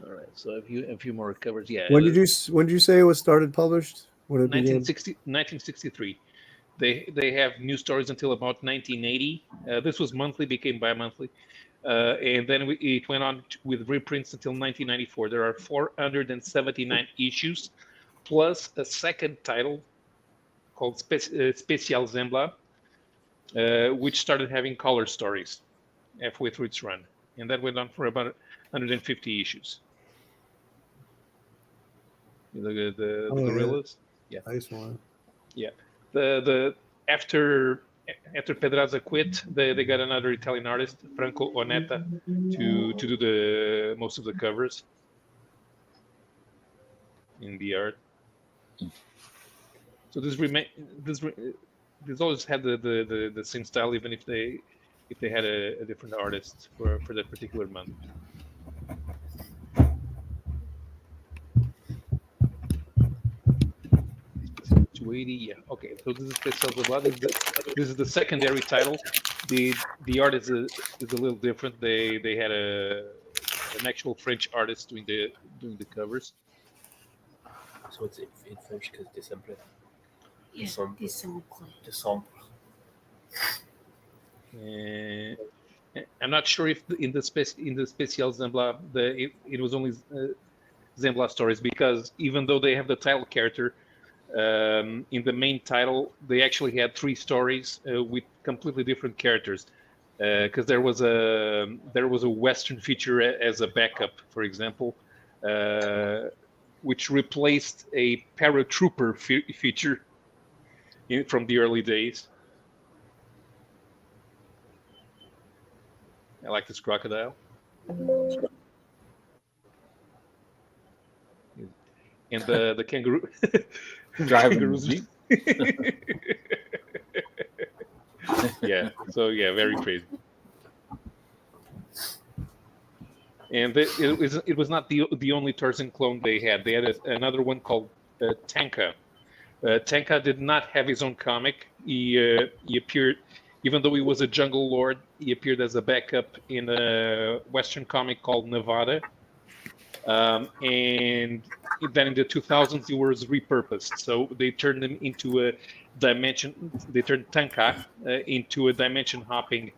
All right. So a few more covers. Yeah. When did you say it was started published? When it 1963. They have new stories until about 1980. This was monthly, became bi-monthly. And then it went on with reprints until 1994. There are 479 issues, plus a second title called Special Zembla, which started having color stories halfway through its run. And that went on for about 150 issues. The gorillas? Yeah. Nice one. Yeah. The after Pedraza quit, they got another Italian artist, Franco Onetta, to do the most of the covers in the art. So this always had the same style, even if they had a different artist for that particular month. Yeah. Okay. So this is Special Zembla. This is the secondary title. The art is a little different. They had an actual French artist doing the covers. So it's in French because December. Yeah, December. I'm not sure if in the Special Zembla it was only Zembla stories, because even though they have the title character. In the main title, they actually had 3 stories with completely different characters, because there was a Western feature as a backup, for example, which replaced a paratrooper feature from the early days. I like this crocodile. And the kangaroo. Driving. Yeah. So yeah, very crazy. And it was not the only Tarzan clone they had. They had another one called Tanka. Tanka did not have his own comic. He appeared, even though he was a jungle lord, he appeared as a backup in a Western comic called Nevada. And then in the 2000s, he was repurposed. So they turned him into a dimension. They turned Tanka into a dimension-hopping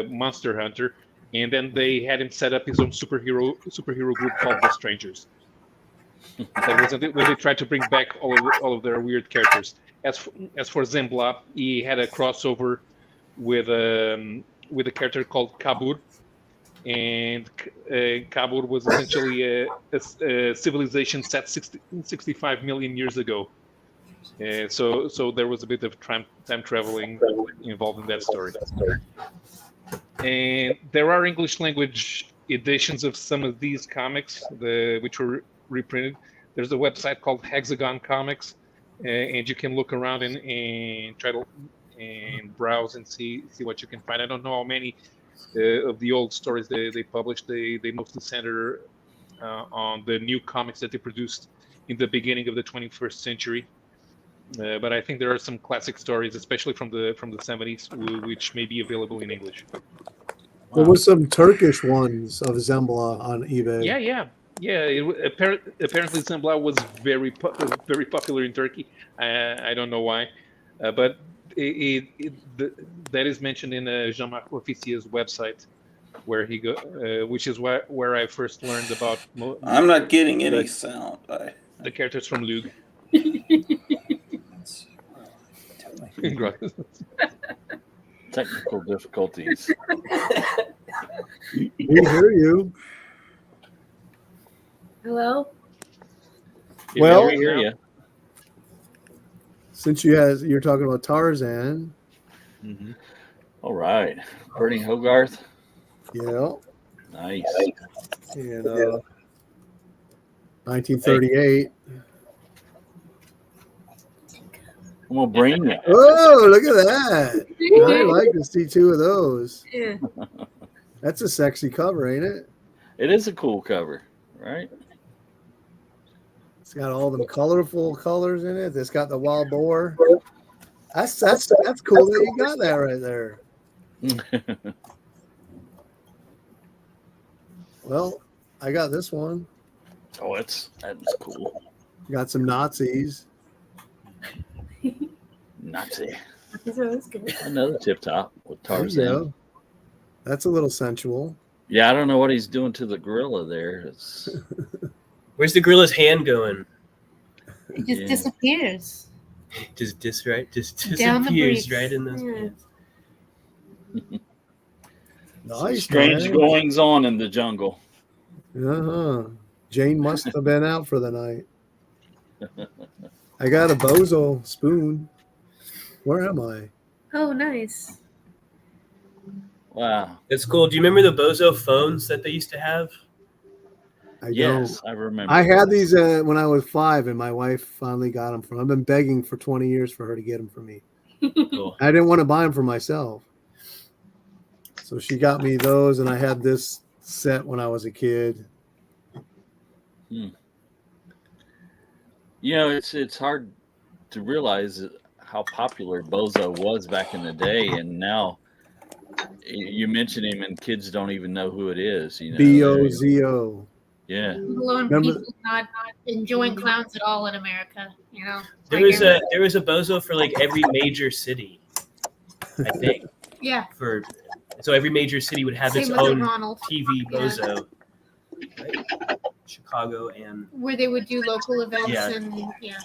monster hunter, and then they had him set up his own superhero group called the Strangers. That was when they tried to bring back all of their weird characters. As for Zembla, he had a crossover with a character called Kabur. And Kabul was essentially a civilization set 65 million years ago. So there was a bit of time traveling involved in that story. And there are English language editions of some of these comics, which were reprinted. There's a website called Hexagon Comics, and you can look around and try to browse and see what you can find. I don't know how many of the old stories they published. They mostly center on the new comics that they produced in the beginning of the 21st century. But I think there are some classic stories, especially from the 70s, which may be available in English. There was some Turkish ones of Zembla on eBay. Yeah. Apparently Zembla was very popular in Turkey. I don't know why, but that is mentioned in Jean-Marc Officier's website, where he which is where I first learned about. I'm not getting any sound. The characters from Lug. Technical difficulties. We hear you. Hello? Well, we hear you. Since you're talking about Tarzan. Mm-hmm. All right. Bernie Hogarth. Yeah. Nice. And 1938. I'm gonna bring you. Oh, look at that. I'd like to see two of those. Yeah. That's a sexy cover, ain't it? It is a cool cover, right? It's got all them colorful colors in it. It's got the wild boar. That's cool that you got that right there. Well, I got this one. Oh, that's cool. Got some Nazis. Nazi. That's good. Another tip top with There you Tarzan. go. That's a little sensual. Yeah, I don't know what he's doing to the gorilla there. It's Where's the gorilla's hand going? It just Yeah. disappears. Just Down the disappears breeze. right in those Yeah. pants. some Nice, strange man. goings on in the jungle. Uh-huh. Jane must have been out for the night. I got a bozo spoon. Where am I? Oh, nice. Wow. That's cool. Do you remember the Bozo phones that they used to have? I Yes, don't. I remember. I had these when I was 5, and my wife finally got them from. I've been begging for 20 years for her to get them for me. Cool. I didn't want to buy them for myself, so she got me those, and I had this set when I was a kid. You know, it's hard to realize how popular Bozo was back in the day, and now you mention him and kids don't even know who it is. You know, B-O-Z-O. yeah. Alone Remember- people not enjoying clowns at all in America. You know. There was a Bozo for like every major city, I think. Yeah. So every major city would have Same its with the own Ronald, TV Yeah. Bozo. Right? Chicago and where they would do local events Yeah. and yeah.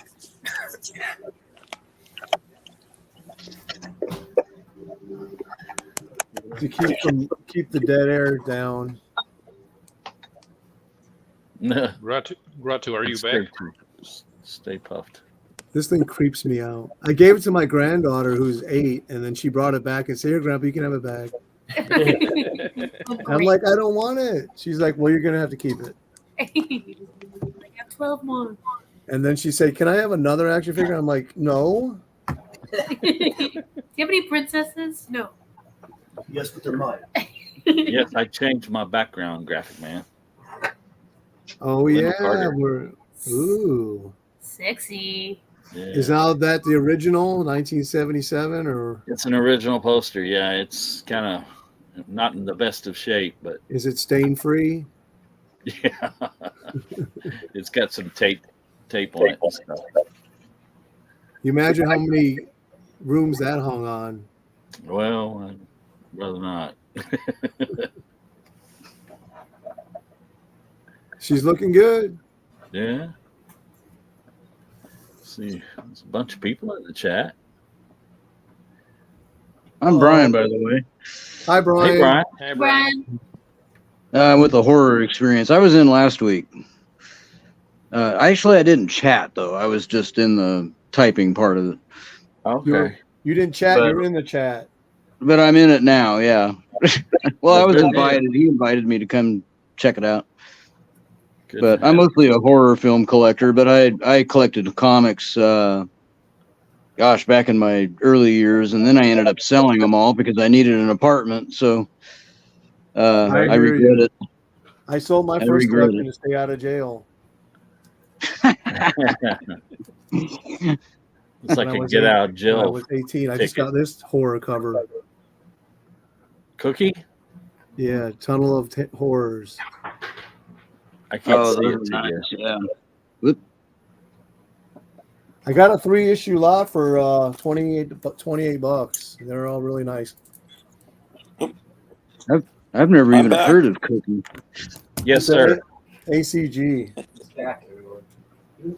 To keep the dead air down. Gratu, are you back? Stay puffed. This thing creeps me out. I gave it to my granddaughter who's 8, and then she brought it back and said, "Here, Grandpa, you can have it back." And I'm like, "I don't want it." She's like, "Well, you're gonna have to keep it." I got 12 more. And then she said, "Can I have another action figure?" I'm like, "No." Do you have any princesses? No. yes, but they're mine. Yes, I changed my background graphic, man. Oh Linda yeah, Carter. ooh. Sexy. Yeah. Is now that the original 1977 or It's an original poster. Yeah, it's kind of not in the best of shape, but is it stain free? yeah, it's got some tape on it and stuff. You imagine how many rooms that hung on. Well, I'd rather not. She's looking good. Yeah. Let's see, there's a bunch of people in the chat. I'm Brian, by the way. Hi, Brian. Hey, Brian. Hey, Brian. Brian. With the horror experience. I was in last week. Actually, I didn't chat, though. I was just in the typing part of it. Okay. You didn't chat. But- You were in the chat. But I'm in it now, yeah. Well, I was good invited. He invited me to come check it out. Good But to I'm have mostly a horror film collector, but I collected comics, gosh, back in my early years, and then I ended up selling them all because I needed an apartment, so I hear regret you. it. I sold my I first regret collection it. to stay out of jail. It's like When I a was get eight- out of When I jail was 18, I just ticket. got this horror cover. cookie. Yeah, Tunnel of Horrors. I can't see those it are to nice, you. yeah. I got a 3-issue lot for $28 bucks. They're all really nice. I've never I'm even back. heard of cooking. Yes, It's a sir. ACG.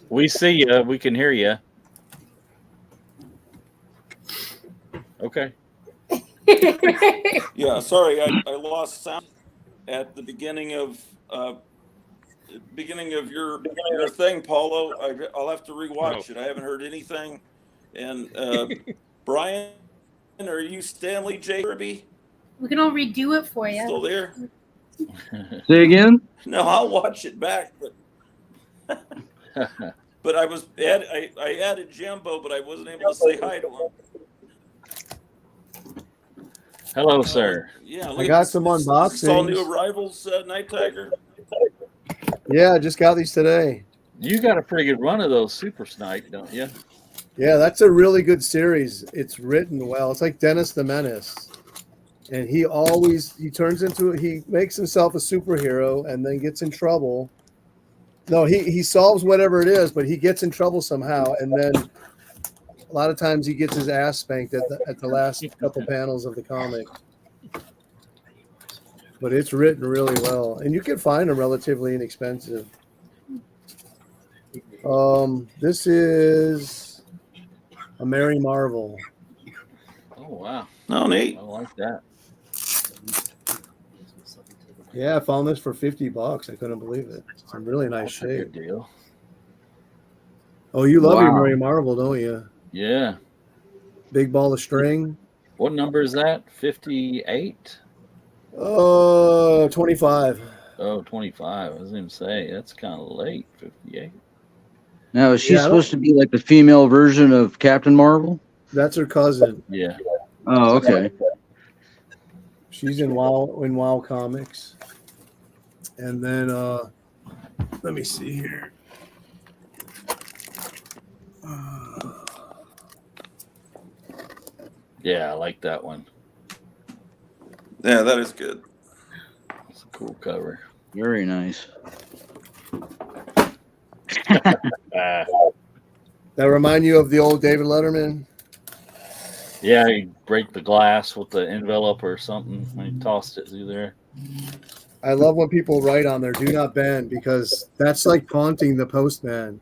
We see you. We can hear you. Okay. Yeah, sorry, I lost sound at the beginning of your thing, Paulo. I'll have to rewatch it. I haven't heard anything. And Brian, are you Stanley J. Kirby We can all redo it for you. still there? Say again? No, I'll watch it back. But But I added Jimbo, but I wasn't able to say hi to him. Hello, sir. Yeah, I got some This is all new unboxings. arrivals, Night Tiger. Yeah, I just got these today. You got a pretty good run of those Super Snipe, don't you? Yeah, that's a really good series. It's written well. It's like Dennis the Menace. And he makes himself a superhero and then gets in trouble. No, he solves whatever it is, but he gets in trouble somehow. And then a lot of times he gets his ass spanked at the last couple panels of the comic. But it's written really well. And you can find them relatively inexpensive. This is a Mary Marvel. Oh, wow. Oh, neat. I like that. Yeah, I found this for $50. I couldn't believe it. It's in really nice That's a shape. good deal. Oh, you love your Wow. Mary Marvel, don't you? Yeah. Big ball of string. What number is that? 58? 25. Oh, 25. I was going to say, that's kind of late. 58. Now, is she Yeah, I don't- supposed to be like the female version of Captain Marvel? That's her cousin. Yeah. Oh, okay. She's in WoW Comics. And then let me see here. Yeah, I like that one. Yeah, that is good. It's a cool cover. Very nice. That remind you of the old David Letterman? Yeah, you break the glass with the envelope or something when you tossed it through there. I love when people write on there, "Do not bend," because that's like taunting the postman.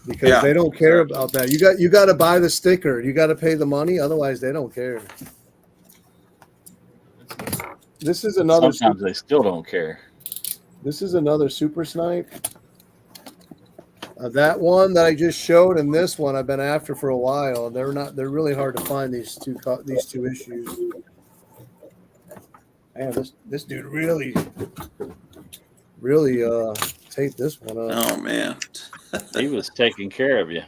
Because Yeah, they don't care about that. You got to buy the sticker. You got to pay the money. Otherwise, they don't care. This is another. Sometimes they still don't care. This is another Super Snipe. That one that I just showed and this one I've been after for a while. They're really hard to find, these two issues. Man, this dude really taped this one up. Oh man. He was taking care of you.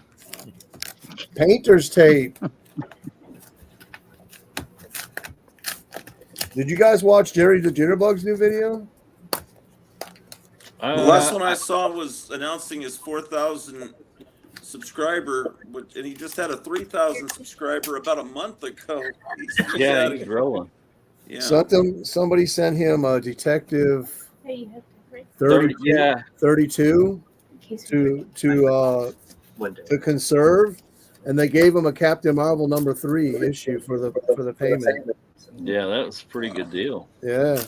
Painter's tape. Did you guys watch Jerry the Jitterbug's new video? The last one I saw was announcing his 4,000 subscriber, and he just had a 3,000 subscriber about a month ago. Yeah, he's rolling. Yeah. Somebody sent him a Detective Hey, you have to break 32 to conserve, and they gave him a Captain Marvel #3 issue for the payment. Yeah, that was a pretty good deal. Yeah.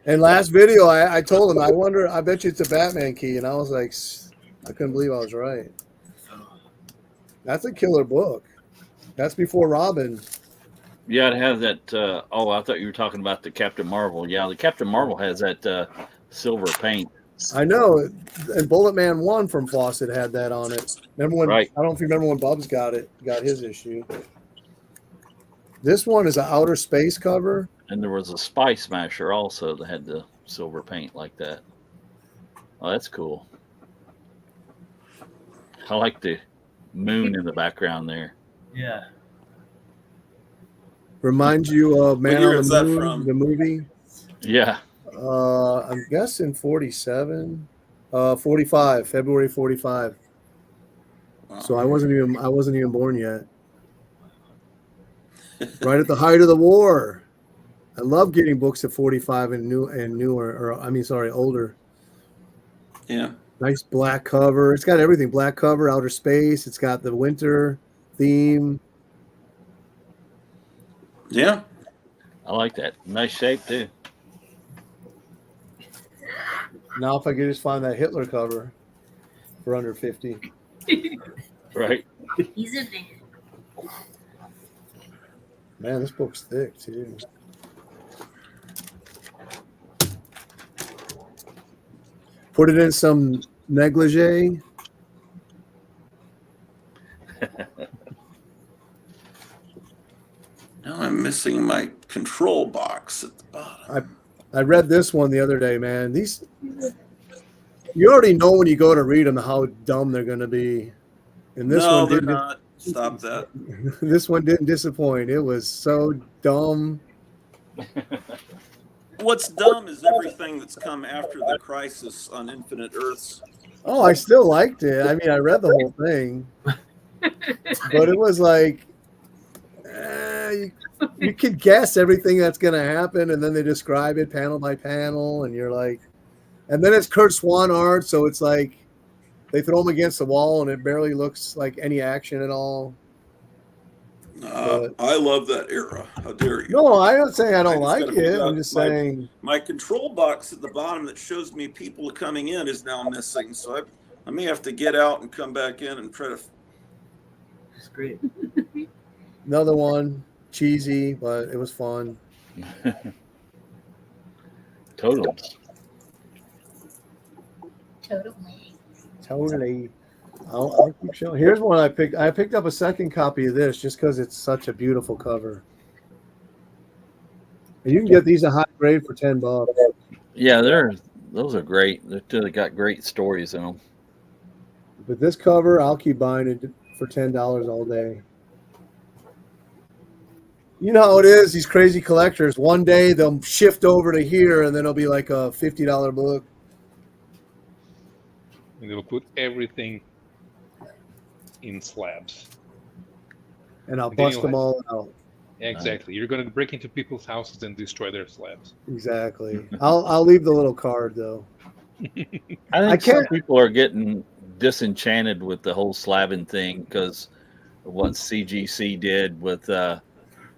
And last video, I told him, I bet you it's a Batman key, and I was like, I couldn't believe I was right. That's a killer book. That's before Robin. Yeah, it has that. I thought you were talking about the Captain Marvel. Yeah, the Captain Marvel has that silver paint. I know, and Bullet Man 1 from Fawcett had that on it. Remember when? Right. I don't know if you remember when Bubs got his issue. This one is an outer space cover. And there was a Spy Smasher also that had the silver paint like that. Oh, that's cool. I like the moon in the background there. Yeah. Reminds you of Man year on is the that Moon, from? the movie. Yeah. I'm guessing 47, 45, February 45. Wow. So I wasn't even born yet. Right at the height of the war. I love getting books at 45 and older. Yeah. Nice black cover. It's got everything. Black cover, outer space. It's got the winter theme. Yeah. I like that. Nice shape too. Now if I could just find that Hitler cover for under 50. Right. He's in there. Man, this book's thick too. Put it in some negligee. Now I'm missing my control box at the bottom. I read this one the other day, man. You already know when you go to read them how dumb they're going to be. And this No, one they're didn't. not. Stop that. This one didn't disappoint. It was so dumb. What's dumb is everything that's come after the Crisis on Infinite Earths. Oh, I still liked it. I mean, I read the whole thing, but it was like you could guess everything that's going to happen, and then they describe it panel by panel, and you're like, and then it's Kurt Swan art, so it's like they throw him against the wall, and it barely looks like any action at all. I love that era. How dare you? No, I'm not saying I don't just like gotta figure it. out I'm just saying my control box at the bottom that shows me people coming in is now missing. So I may have to get out and come back in and try to. It's great. another one, cheesy, but it was fun. Totally. Totally. I'll keep showing. Here's one I picked. I picked up a second copy of this just because it's such a beautiful cover. And you can get these a high grade for $10. Yeah, those are great. They got great stories in them. But this cover, I'll keep buying it for $10 all day. You know how it is, these crazy collectors. One day they'll shift over to here, and then it'll be like a $50 book. And they will put everything in slabs. And I'll And then bust you'll them have- all out. Exactly. You're going to break into people's houses and destroy their slabs. Exactly. I'll leave the little card though. I think some can't- people are getting disenchanted with the whole slabbing thing because of what CGC did with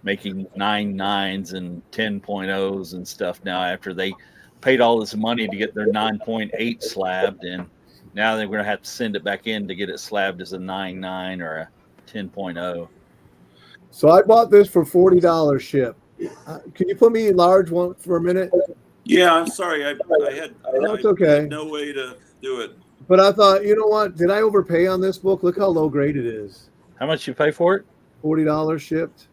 making 9.9s and 10.0s and stuff now after they paid all this money to get their 9.8 slabbed, and now they're going to have to send it back in to get it slabbed as a 9.9 or a 10.0. So I bought this for $40 ship. Can you put me in large one for a minute? Yeah, I'm sorry. I That's okay. had no way to do it. But I thought, you know what? Did I overpay on this book? Look how low grade it is. How much you pay for it? $40 shipped.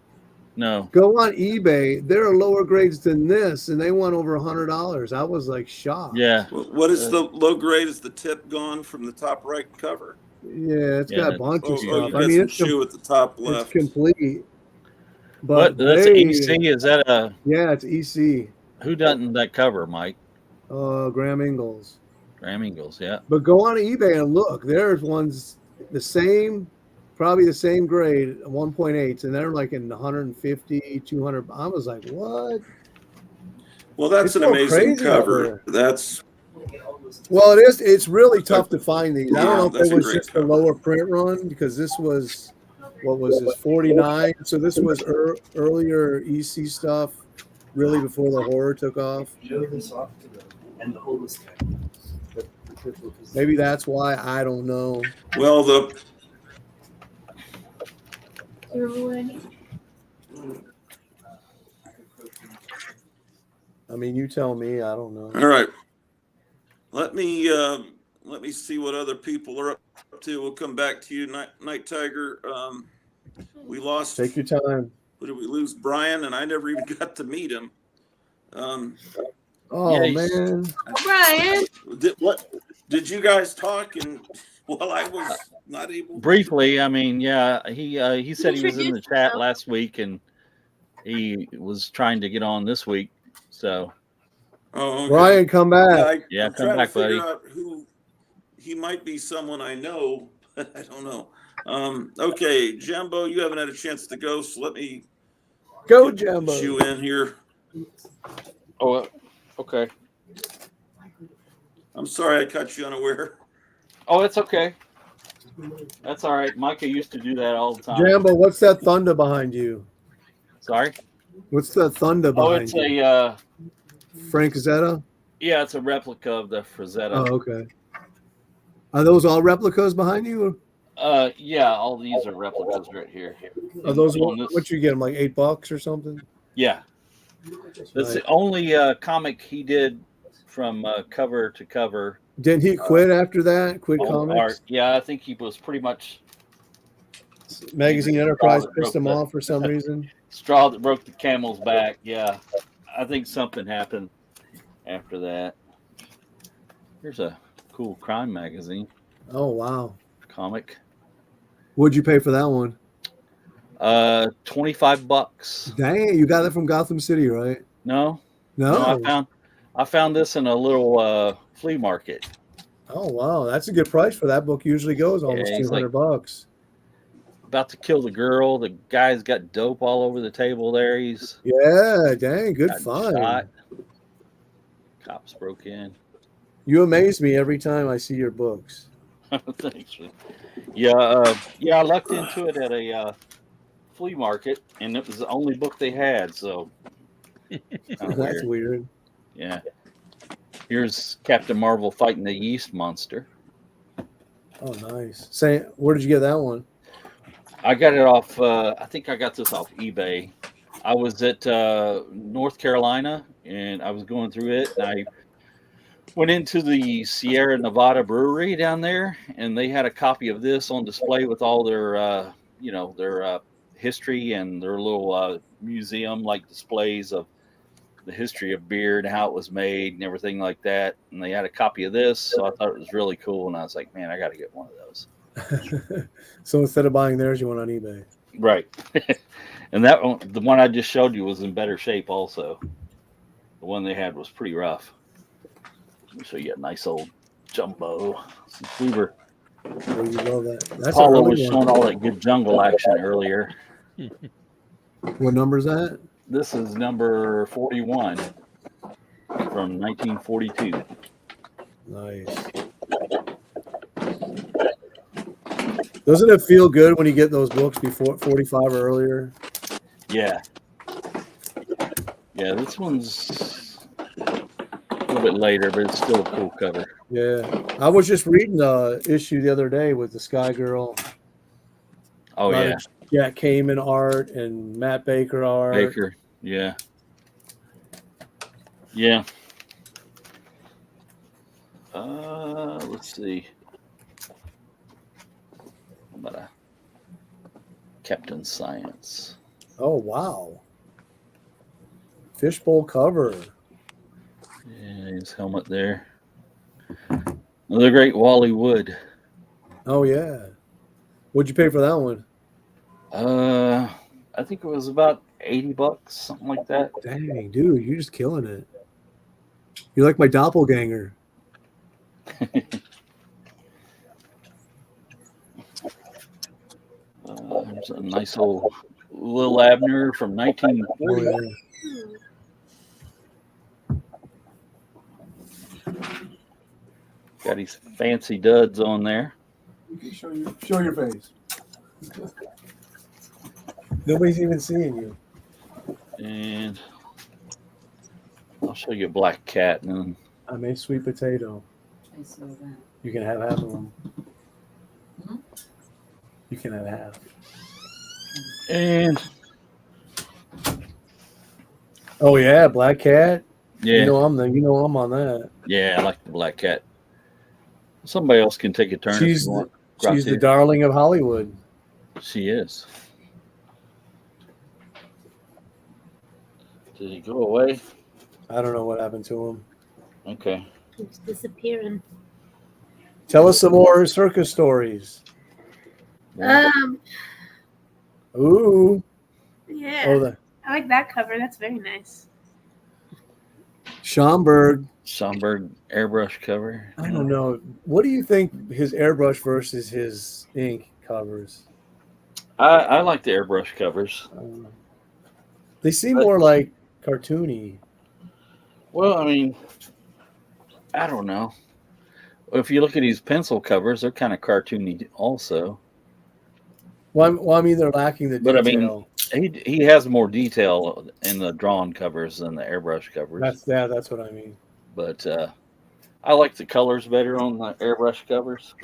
No. Go on eBay. There are lower grades than this, and they want over $100. I was like shocked. Yeah. What is the low grade? Is the tip gone from the top right cover? Yeah, it's got a bunch of Oh, stuff. you got I mean, some it's shoe at the top it's left. complete. But But that's they- EC. Is that a Yeah, it's EC. who done that cover, Mike? Graham Ingalls. Graham Ingalls, yeah. But go on eBay and look. There's ones the same, probably the same grade, 1.8s, and they're like in 150, 200. I was like, what? Well, that's It's an so amazing crazy out cover. there. That's Well, it is. It's really tough to find these. I don't know if that's it a was great just the cover. lower print run because this was, what was this, 49? So this was earlier EC stuff, really before the horror took off. And the homeless guy. Maybe that's why. I don't know. well the I mean, you tell me. I don't know. all right. Let me see what other people are up to. We'll come back to you, Night Tiger. We lost. Take your time. What did we lose? Brian, and I never even got to meet him. Oh, Yikes. man. Brian. Did you guys talk? And well, I was not able. Briefly, I mean, yeah, he said he was in the Introduce chat yourself. last week and he was trying to get on this week. So Oh, okay. Brian, come back. Yeah, I'm come trying back, to figure buddy. out who he might be. Someone I know, but I don't know. Okay, Jambo, you haven't had a chance to go, so let me Go, get Jumbo. you in here. oh, okay. I'm sorry I caught you unaware. Oh, it's okay. That's all right. Micah used to do that all the time. Jambo, what's that thunder behind you? Sorry. What's that thunder Oh, behind it's you? a Frank Zetta? yeah, it's a replica of the Frazetta. Oh, okay. Are those all replicas behind you? Yeah, all these are replicas right here. Are those On this- what you get them like $8 or something? Yeah, that's the only comic he did from cover to cover. Didn't he quit after that? Quit all comics? art. Yeah, I think he was pretty much Magazine Enterprise broke pissed him the- off for some reason. straw that broke the camel's back. Yeah, I think something happened after that. Here's a cool cool crime magazine Oh wow. comic. What'd you pay for that one? $25. Dang, you got that from Gotham City, right? No, No. I found this in a little flea market. Oh wow, that's a good price for that book. Usually goes almost Yeah, he's $200. About to kill the girl. The guy's got dope all over the table there. He's Yeah, dang, good got find. shot. Cops broke in. You amaze me every time I see your books. Thanks. Yeah, I lucked into it at a flea market, and it was the only book they had. So kind of That's weird. weird. Yeah. Here's Captain Marvel fighting the yeast monster. Oh, nice. Say, where did you get that one? I got it off. I think I got this off eBay. I was at North Carolina, and I was going through it, and I went into the Sierra Nevada brewery down there, and they had a copy of this on display with all their, their history and their little museum like displays of the history of beer and how it was made and everything like that. And they had a copy of this, so I thought it was really cool. And I was like, man, I got to get one of those. So instead of buying theirs, you went on eBay. Right. And that one, the one I just showed you, was in better shape also. The one they had was pretty rough. Let me show you a nice old jumbo. Since we were, Oh, you love that. That's Paula a was really showing all that good jungle action earlier. What number is that? This is number 41 from 1942. Nice. Doesn't it feel good when you get those books before 45 or earlier? Yeah. Yeah, this one's a little bit later, but it's still a cool cover. Yeah. I was just reading the issue the other day with the Sky Girl. Oh, yeah. Jack Kamen art and Matt Baker art. Baker. Yeah. Yeah. Let's see. How about a Captain Science? Oh, wow. Fishbowl cover. Yeah, his helmet there. Another great Wally Wood. Oh, yeah. What'd you pay for that one? I think it was about $80, something like that. Dang, dude, you're just killing it. You're like my doppelganger. There's a nice old Lil Abner from 1940. Oh, yeah. Got his fancy duds on there. Show your face. Nobody's even seeing you. And I'll show you a black cat. And I made sweet potato. I saw that. You can have half of them. You can have half. And Oh yeah, black cat. yeah, You know I'm on that. yeah, I like the black cat. Somebody else can take a turn if She's you want. She's the darling of Hollywood. She is. Did he go away? I don't know what happened to him. Okay. Keeps disappearing. Tell us some more circus stories. Ooh. Yeah. Oh, I like that cover. That's very nice. Schomburg. Schomburg airbrush cover. I don't know. What do you think his airbrush versus his ink covers? I like the airbrush covers. They seem more like cartoony. Well, I mean, I don't know. If you look at his pencil covers, they're kind of cartoony also. Well, I mean, they're lacking the detail. But I mean, he has more detail in the drawn covers than the airbrush covers. That's what I mean. But I like the colors better on the airbrush covers.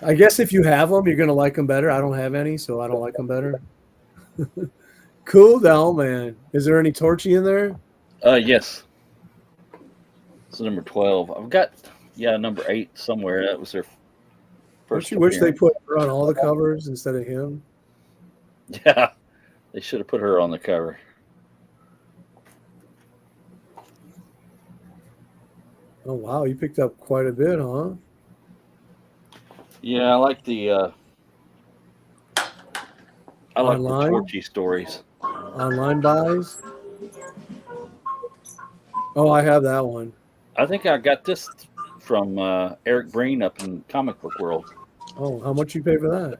I guess if you have them, you're going to like them better. I don't have any, so I don't like them better. Cool down, man. Is there any Torchy in there? Yes. It's number 12. I've got number 8 somewhere. That was their first. Don't you wish they appearance. put her on all the covers instead of him? Yeah, they should have put her on the cover. Oh wow, you picked up quite a bit, huh? Yeah, I like the Online? Torchy stories. Online buys? Oh, I have that one. I think I got this from Eric Breen up in Comic Book World. Oh, how much you pay for that?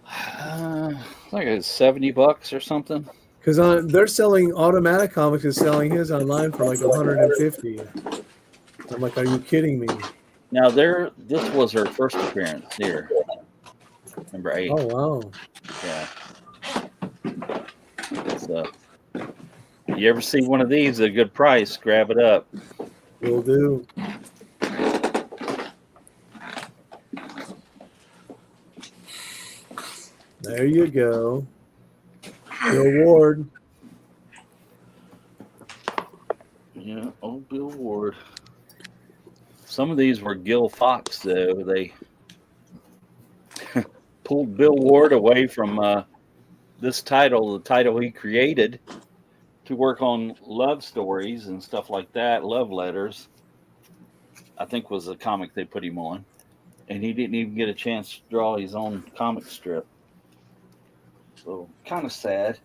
I think it's $70 or something. Because they're selling Automatic Comics is selling his online for like 150. I'm like, are you kidding me? Now this was her first appearance here. Number 8. Oh wow. Yeah. So you ever see one of these at a good price, grab it up. Will do. There you go. Bill Ward. Yeah, old Bill Ward. Some of these were Gil Fox, though. They pulled Bill Ward away from this title, the title he created, to work on love stories and stuff like that, love letters. I think was the comic they put him on. And he didn't even get a chance to draw his own comic strip. So, kind of sad.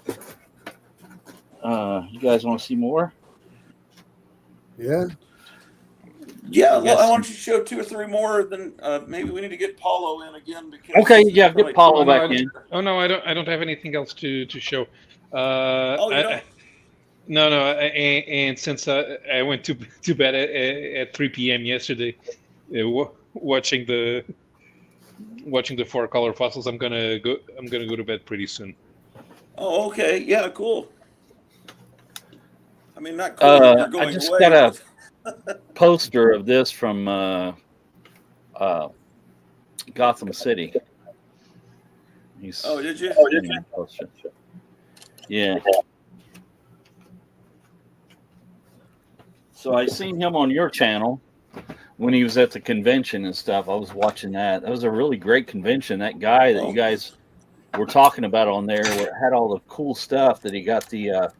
You guys want to see more? Yeah. Yeah, Yes. I want you to show 2 or 3 more. Then maybe we need to get Paulo in again. Because Okay, yeah, get Paulo Oh, no, back in. Oh no, I don't have anything else to show. Oh, you don't? No, and since I went to bed at 3 p.m. yesterday, watching the 4-color fossils, I'm gonna go to bed pretty soon. Oh, okay. Yeah, cool. I mean, not cool. That you're going I just away, got a but- poster of this from Gotham City. Oh, did you? Yeah. So I seen him on your channel when he was at the convention and stuff. I was watching that. That was a really great convention. That guy that you guys were talking about on there had all the cool stuff that he got the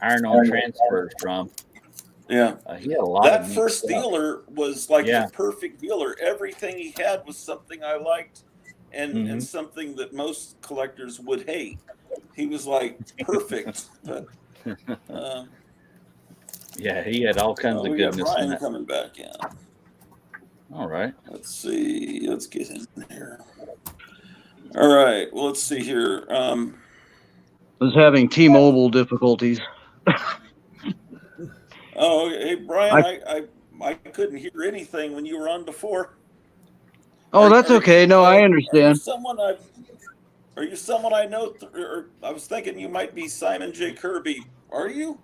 iron-on transfers from. Yeah. He had a lot That of neat first stuff. dealer was like Yeah. the perfect dealer. Everything he had was something I liked and Mhm. something that most collectors would hate. He was like perfect. But Yeah, he had all kinds of we got goodness in Brian that. coming back in. All right. Let's see. Let's get in here. All right. Well, let's see here. Was having T-Mobile difficulties. Oh, hey, Brian, I couldn't hear anything when you were on before. Oh, that's okay. No, I Are you understand. someone I know? Or I was thinking you might be Simon J. Kirby. Are you?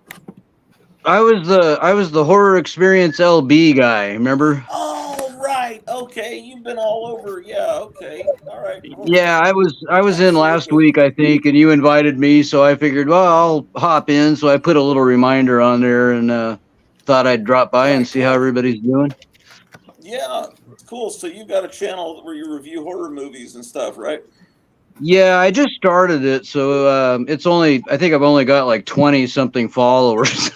I was the horror experience LB guy. Remember? Oh, right. Okay, you've been all over. Yeah. Okay. All right. Yeah, I was in last week, I think, and you invited me, so I figured, well, I'll hop in. So I put a little reminder on there and thought I'd drop by and see how everybody's doing. Yeah. Cool. So you've got a channel where you review horror movies and stuff, right? Yeah, I just started it, so I think I've only got like 20 something followers.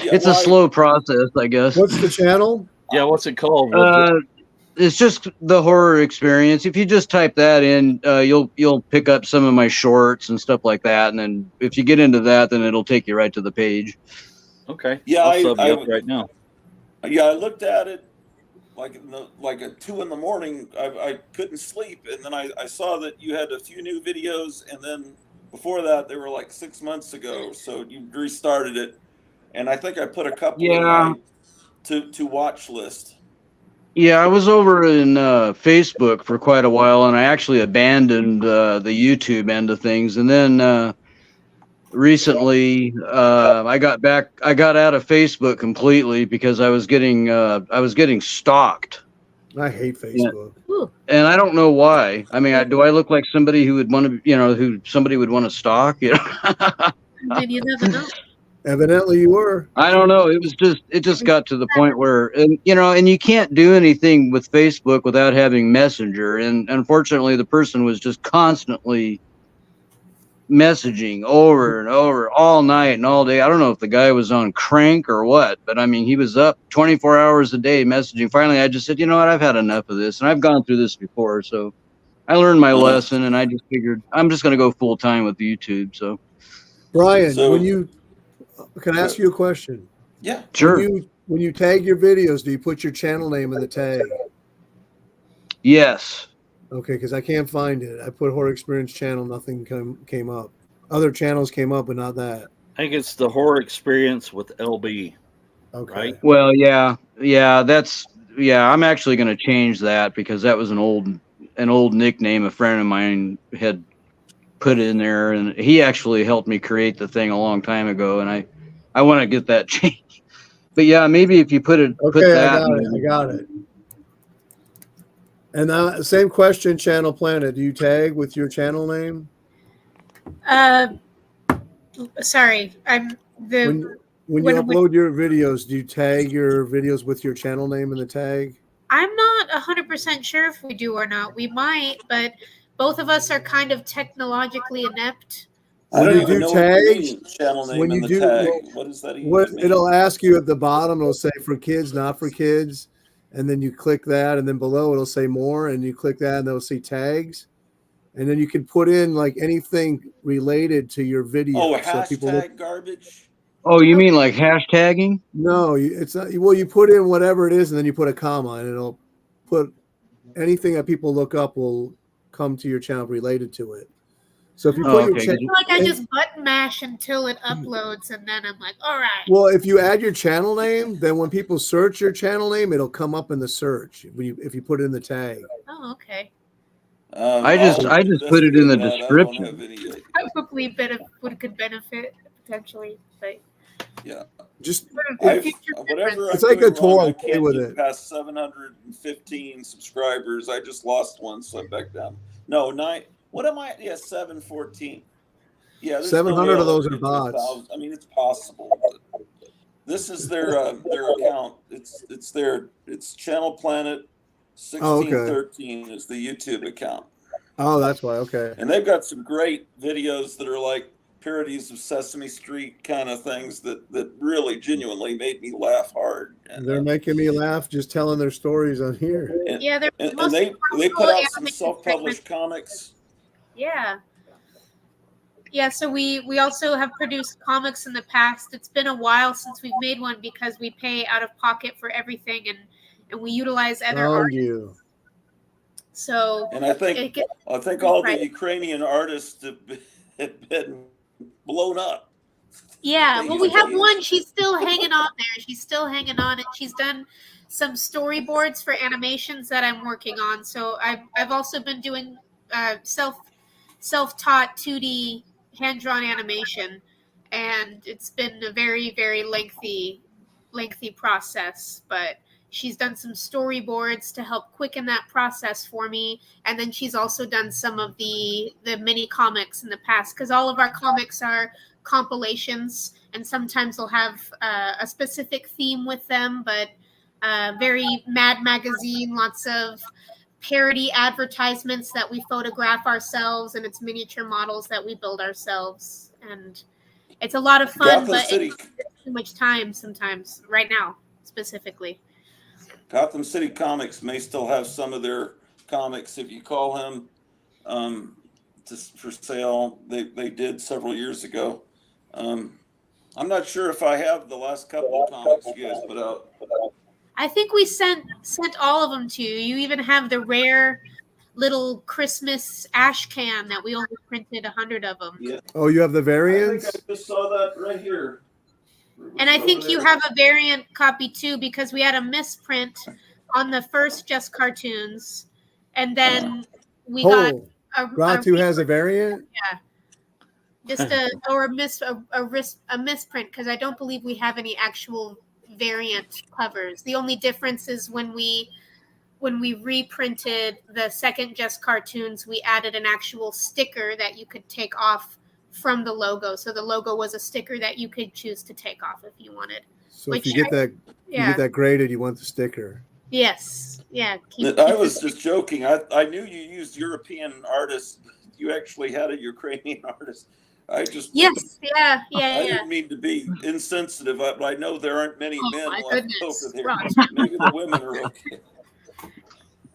It's a slow process, I guess. What's the channel? Yeah, what's it called? It's just the horror experience. If you just type that in, you'll pick up some of my shorts and stuff like that, and then if you get into that, then it'll take you right to the page. Okay. Yeah, I'll sub you up right now. Yeah, I looked at it like at 2 in the morning. I couldn't sleep, and then I saw that you had a few new videos, and then before that they were like 6 months ago. So you restarted it, and I think I put a couple in my to watch list. Yeah, I was over in Facebook for quite a while, and I actually abandoned the YouTube end of things, and then recently I got out of Facebook completely because I was getting stalked. I hate Facebook. And I don't know why. I mean, do I look like somebody who would want to, who somebody would want to stalk? You know? You never know. Evidently, you were. I don't know. It just got to the point where, and you can't do anything with Facebook without having Messenger. And unfortunately, the person was just constantly messaging over and over all night and all day. I don't know if the guy was on crank or what, but I mean, he was up 24 hours a day messaging. Finally, I just said, you know what? I've had enough of this, and I've gone through this before. So I learned my lesson, and I just figured I'm just going to go full time with YouTube. So, Brian, So- when you can I ask you a question? Yeah. sure. When you tag your videos, do you put your channel name in the tag? Yes. Okay, because I can't find it. I put Horror Experience channel, nothing came up. Other channels came up, but not that. I think it's the horror experience with LB. Okay. Right. Well, yeah. I'm actually going to change that because that was an old nickname a friend of mine had put in there, and he actually helped me create the thing a long time ago, and I want to get that changed. But yeah, maybe if you put Okay, that. I got it. And now, same question, Channel Planet. Do you tag with your channel name? Sorry, I'm the. When you upload your videos, do you tag your videos with your channel name in the tag? I'm not 100% sure if we do or not. We might, but both of us are kind of technologically inept. I don't When you even do know what you tags, mean, channel name when in you the do- tag. well, What does that even What mean? it'll ask you at the bottom, it'll say for kids, not for kids, and then you click that, and then below it'll say more, and you click that, and it'll say tags, and then you can put in like anything related to your video. Oh, a So people look. hashtag garbage? Oh, you mean like hashtagging? No, it's not. Well, you put in whatever it is, and then you put a comma, and it'll put anything that people look up will come to your channel related to it. So if you put your I channel, feel like I just button mash until it uploads, and then I'm like, all right. well, if you add your channel name, then when people search your channel name, it'll come up in the search if you put it in the tag. Oh, okay. I just put it in the description. I don't have any, Probably could benefit potentially, but yeah. Just for I've, future whatever reference. It's I'm like doing a toy. wrong, I Play can't with get it. past 715 subscribers. I just lost one, so I'm back down. No, 9. What am I? Yeah, 714. Yeah, there's 700 no of way those I'll are get to 1,000. bots. I mean, it's possible. But this is their account. It's Channel Planet 1613 is the YouTube account. Oh, that's why. Okay. And they've got some great videos that are like parodies of Sesame Street kind of things that really genuinely made me laugh hard. And, They're making me laugh just telling their stories on here. and, Yeah, they're and mostly they put personal out some animated self-published segments. comics. Yeah. Yeah, so we also have produced comics in the past. It's been a while since we've made one because we pay out of pocket for everything and we utilize other Found art. you. So And I think all the Ukrainian artists have been blown up. yeah, They well, we use have these. one. She's still hanging on there. She's still hanging on, and she's done some storyboards for animations that I'm working on. So I've also been doing self-taught 2D hand-drawn animation, and it's been a very, very lengthy process. But she's done some storyboards to help quicken that process for me, and then she's also done some of the mini comics in the past because all of our comics are compilations, and sometimes they'll have a specific theme with them, but very Mad Magazine, lots of parody advertisements that we photograph ourselves, and it's miniature models that we build ourselves, and it's a lot of fun. Gotham but City. it takes too much time sometimes. Right now, specifically. Gotham City Comics may still have some of their comics. If you call him for sale, they did several years ago. I'm not sure if I have the last couple of comics you guys put out. I think we sent all of them to you. You even have the rare little Christmas ash can that we only printed 100 of them. Yeah. Oh, you have the I think variants? I just saw that right here. And I think you have a variant copy too, because we had a misprint on the first Just Cartoons, and then we got Ratu has a variant? just a misprint because I don't believe we have any actual variant covers. The only difference is when we reprinted the second Just Cartoons, we added an actual sticker that you could take off from the logo. So the logo was a sticker that you could choose to take off if you wanted. So if you get that graded, you want the sticker. Yes. Yeah. I was just joking. I knew you used European artists you actually had a Ukrainian artist. I just Yes, yeah. I didn't mean to be insensitive, but I know there aren't many Oh, men my left goodness, over there. Roger. Maybe the women are okay.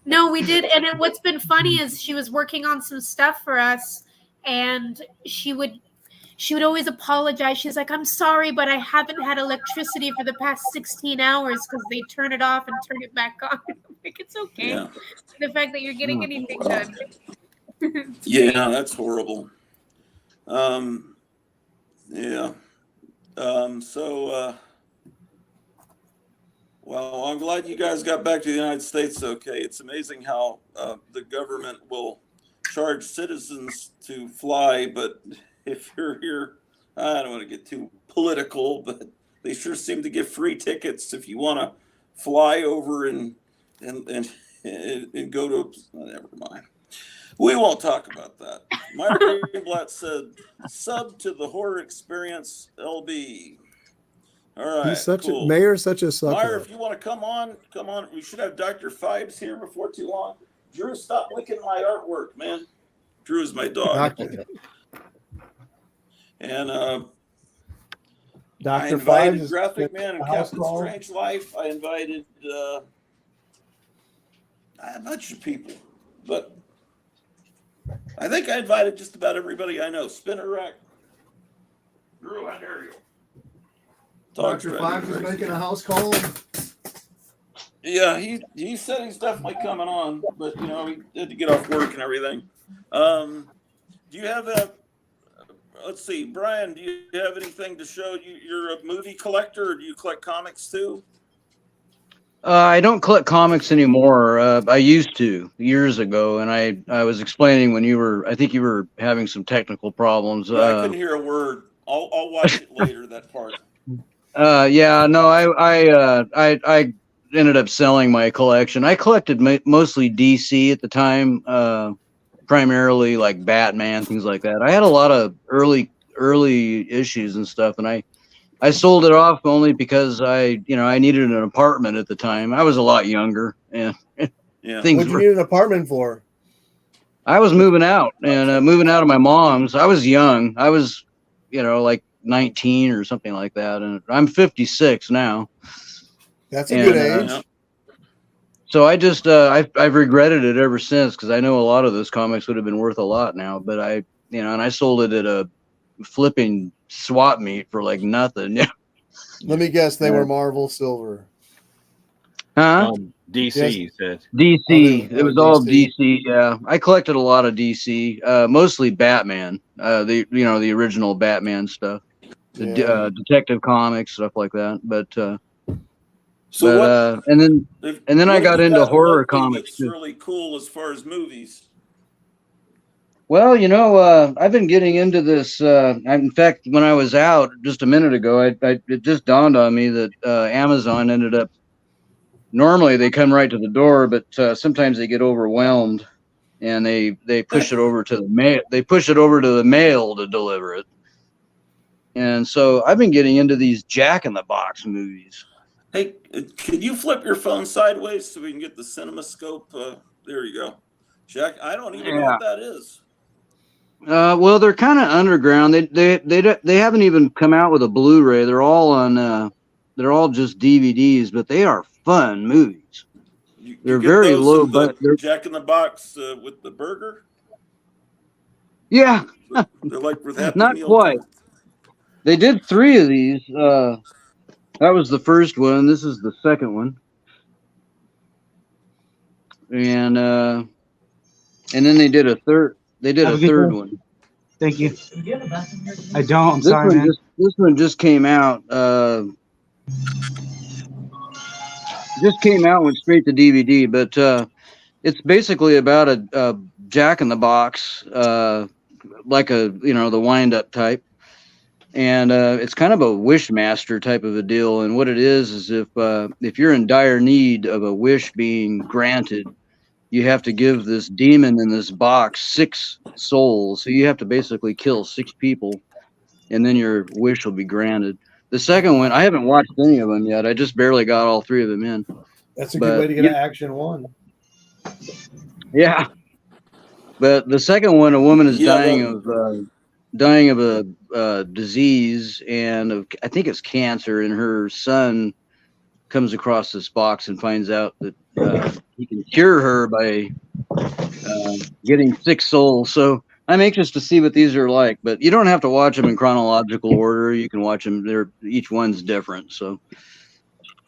No, we did. And what's been funny is she was working on some stuff for us, and she would always apologize. She's like, "I'm sorry, but I haven't had electricity for the past 16 hours because they turn it off and turn it back on." I'm like, it's okay. Yeah. The fact that you're getting anything done. Yeah, that's horrible. Yeah. Well, I'm glad you guys got back to the United States okay. It's amazing how the government will charge citizens to fly, but if you're here, I don't want to get too political, but they sure seem to give free tickets if you want to fly over and go to. Never mind. We won't talk about that. Myra Greenblatt said, "Sub to the horror experience, LB." All right, He's such cool. a mayor's such a sucker. Myra, if you want to come on. We should have Dr. Fibes here before too long. Drew, stop licking my artwork, man. Drew is my dog. And I Dr. invited Fives Graphic Man and house Captain call. Strange Life. I invited a bunch of people, but I think I invited just about everybody I know. Spinner Rack. Drew, I dare you. Dr. Fives is making a house call. Yeah, he said he's definitely coming on, but he had to get off work and everything. Do you have let's see, Brian, do you have anything to show? You're a movie collector, or do you collect comics too? I don't collect comics anymore. I used to years ago, and I was explaining when I think you were having some technical problems. Yeah, I couldn't hear a word. I'll watch it later, that part. Yeah, no, I ended up selling my collection. I collected mostly DC at the time, primarily like Batman, things like that. I had a lot of early issues and stuff, and I sold it off only because I needed an apartment at the time. I was a lot younger, and Yeah. What'd you need an apartment for? I was moving out moving out of my mom's. I was young. I was, like 19 or something like that, and I'm 56 now. That's a good age. So I just I've regretted it ever since, because I know a lot of those comics would have been worth a lot now, but and I sold it at a flipping swap meet for like nothing. Let me guess, they were Marvel Silver. Huh? DC, Yes. you said. DC. Oh, It was all DC. Yeah, I collected a lot of DC, mostly Batman. The original Batman stuff, Detective Comics, stuff like that. But and then I got into horror comics. It's really cool as far as movies. Well, I've been getting into this. In fact, when I was out just a minute ago, it just dawned on me that Amazon ended up. Normally, they come right to the door, but sometimes they get overwhelmed, and they push it over to the mail. They push it over to the mail to deliver it. And so I've been getting into these Jack in the Box movies. Hey, can you flip your phone sideways so we can get the CinemaScope? There you go, Jack. I don't even know what that is. Well, they're kind of underground. They haven't even come out with a Blu-ray. They're all on. They're all just DVDs, but they are fun movies. They're very low, but Jack in the Box with the burger. Yeah, they're like with Happy not Meal quite. too. They did 3 of these. That was the first one. This is the second one, and then they did a third. They did a third one. Thank you. I don't. I'm sorry, man. This one just came out. Just came out, went straight to DVD, but it's basically about a Jack in the Box, like the wind-up type, and it's kind of a Wishmaster type of a deal. And what it is if you're in dire need of a wish being granted, you have to give this demon in this box 6 souls. So you have to basically kill 6 people, and then your wish will be granted. The second one, I haven't watched any of them yet. I just barely got all 3 of them in. That's a good way to get an action one. Yeah. But the second one, a woman is Yeah, dying of a disease, and I think it's cancer, and her son comes across this box and finds out that he can cure her by getting 6 souls. So I'm anxious to see what these are like, but you don't have to watch them in chronological order. You can watch them; each one's different. So,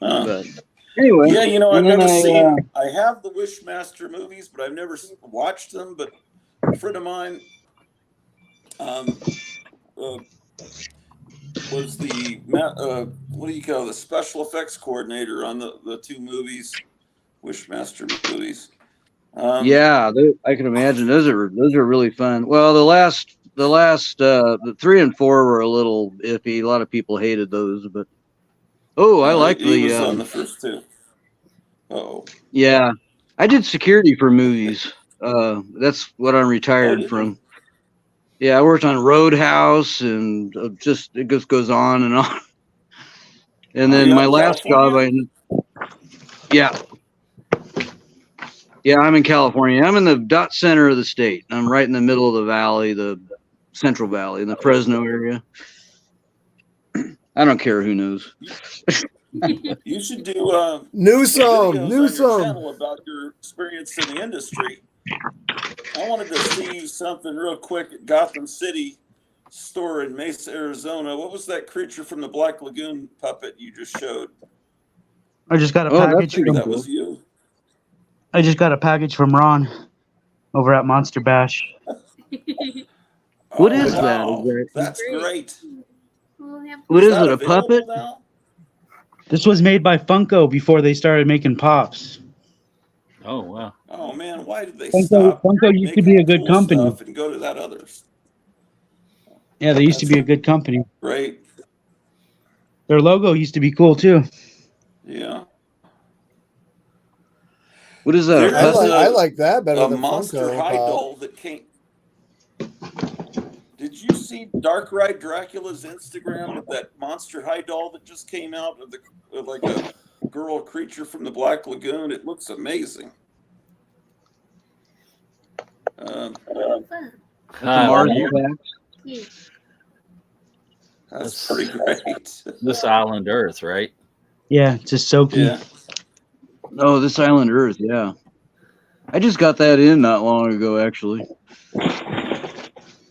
but anyway, yeah, you know, I've and then never seen. I have the Wishmaster movies, but I've never watched them. But a friend of mine was the what do you call the special effects coordinator on the 2 movies, Wishmaster movies. Yeah, I can imagine those are really fun. Well, the 3 and 4 were a little iffy. A lot of people hated those, but I like he was the on the first 2. yeah. I did security for movies. That's what I'm retired did from. Yeah, I worked on Roadhouse, and it just goes on and on. And Are then you out my in last job, yeah, I'm in California. I'm in the dot center of the state. I'm right in the middle of the valley, the Central Valley, in the Fresno area. I don't care who knows. You should do Newsome, videos on your Newsome. channel about your experience in the industry. I wanted to see something real quick at Gotham City store in Mesa, Arizona. What was that creature from the Black Lagoon puppet you just showed? I just got a That's package pretty from. That was you. I just got a package from Ron over at Monster Bash. What is that? Wow. That's great. What is that it? A puppet? available now? This was made by Funko before they started making pops. Oh wow. Oh man, why did they Funko stop used to be making a good cool company. stuff and go to that others? Yeah, they used to be a good company. Great. Their logo used to be cool too. Yeah. What is that? I like that better a than Monster Funko High Pop. doll that came. Did you see Dark Ride Dracula's Instagram with that Monster High doll that just came out of like a girl creature from the Black Lagoon? It looks amazing. That's pretty great. This Island Earth, right? Yeah, it's a Soaky. Yeah. Oh, This Island Earth, yeah. I just got that in not long ago, actually.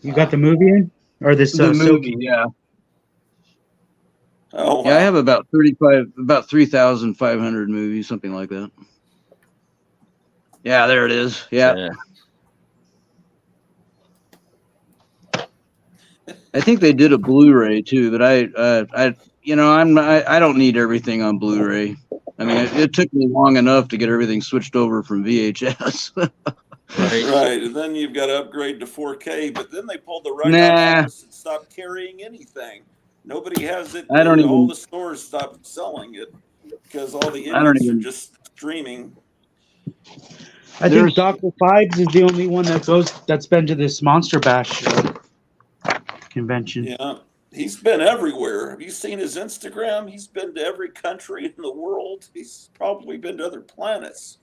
You got the movie in? Or this The movie, Soaky? yeah. Oh, wow. Yeah, I have about 3,500 movies, something like that. Yeah, there it is. Yeah. I think they did a Blu-ray too, but I don't need everything on Blu-ray. I mean, it took me long enough to get everything switched over from VHS. Right, and then you've got to upgrade to 4K, but then they pulled the right on us and stopped carrying anything. Nobody has it. All the stores stopped selling it because all the idiots are just streaming. I think Dr. Fibes is the only one that's been to this Monster Bash convention. Yeah, he's been everywhere. Have you seen his Instagram? He's been to every country in the world. He's probably been to other planets.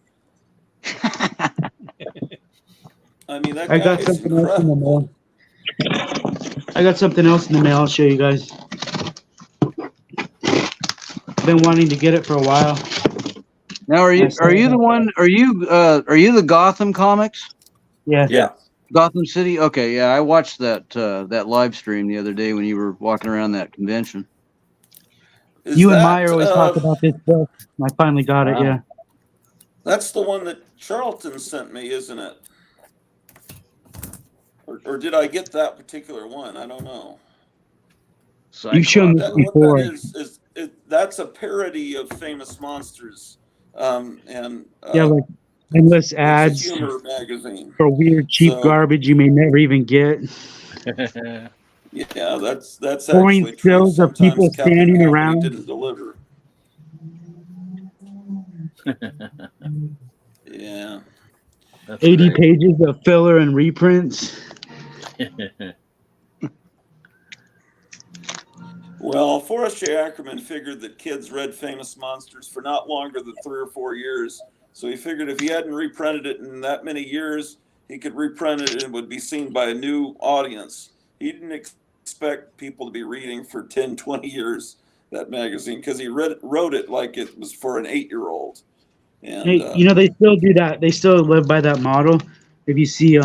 I mean, that guy is incredible. I got something else in the mail. I'll show you guys. Been wanting to get it for a while. Now, are you the one? Are you the Gotham comics? Yeah. Yeah. Gotham City. Okay, yeah, I watched that live stream the other day when you were walking around that convention. You and Meyer always talk about this book. I finally got it. Yeah. That's the one that Charlton sent me, isn't it? Or did I get that particular one? I don't know. You've shown this before. That's a parody of Famous Monsters. Like endless ads humor magazine for weird, cheap garbage you may never even get. Yeah, that's Boring actually true. stills of people standing around. Didn't deliver. Yeah. That's 80 pages of filler and reprints. Well, Forrest J. Ackerman figured that kids read Famous Monsters for not longer than 3 or 4 years. So he figured if he hadn't reprinted it in that many years, he could reprint it and it would be seen by a new audience. He didn't expect people to be reading for 10, 20 years that magazine because he wrote it like it was for an 8-year-old. And Hey, they still do that. They still live by that model. If you see,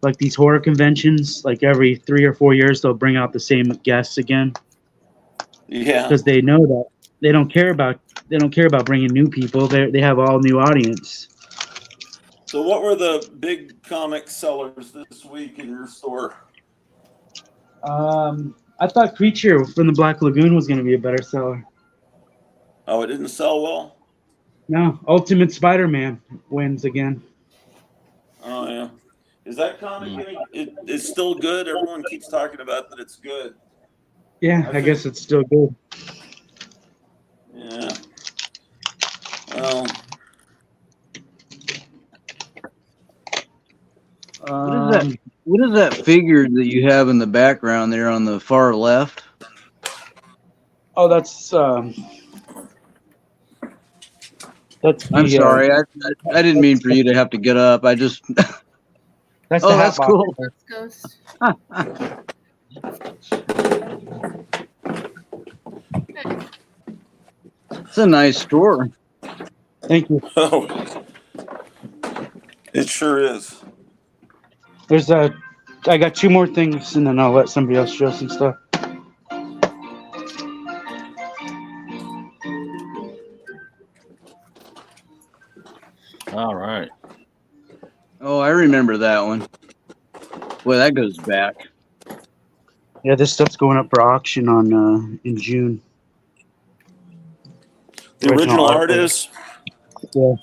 like these horror conventions, like every 3 or 4 years, they'll bring out the same guests again yeah. because they know that they don't care about bringing new people. They have all new audience. So what were the big comic sellers this week in your store? I thought Creature from the Black Lagoon was going to be a better seller. Oh, it didn't sell well? No, Ultimate Spider-Man wins again. Oh, yeah. Is that comic it's still good? Everyone keeps talking about that it's good. Yeah, I guess it's still good. Yeah. Well, What is that figure that you have in the background there on the far left? Oh, that's I'm sorry, I didn't mean for you to have to get up. I just that's oh, the that's hat cool. Ghost. It's a nice store. Thank you. oh, it sure is. There's I got 2 more things, and then I'll let somebody else show some stuff. All right. Oh, I remember that one. Boy, that goes back. Yeah, this stuff's going up for auction on in June. The original art artwork. is? Yeah.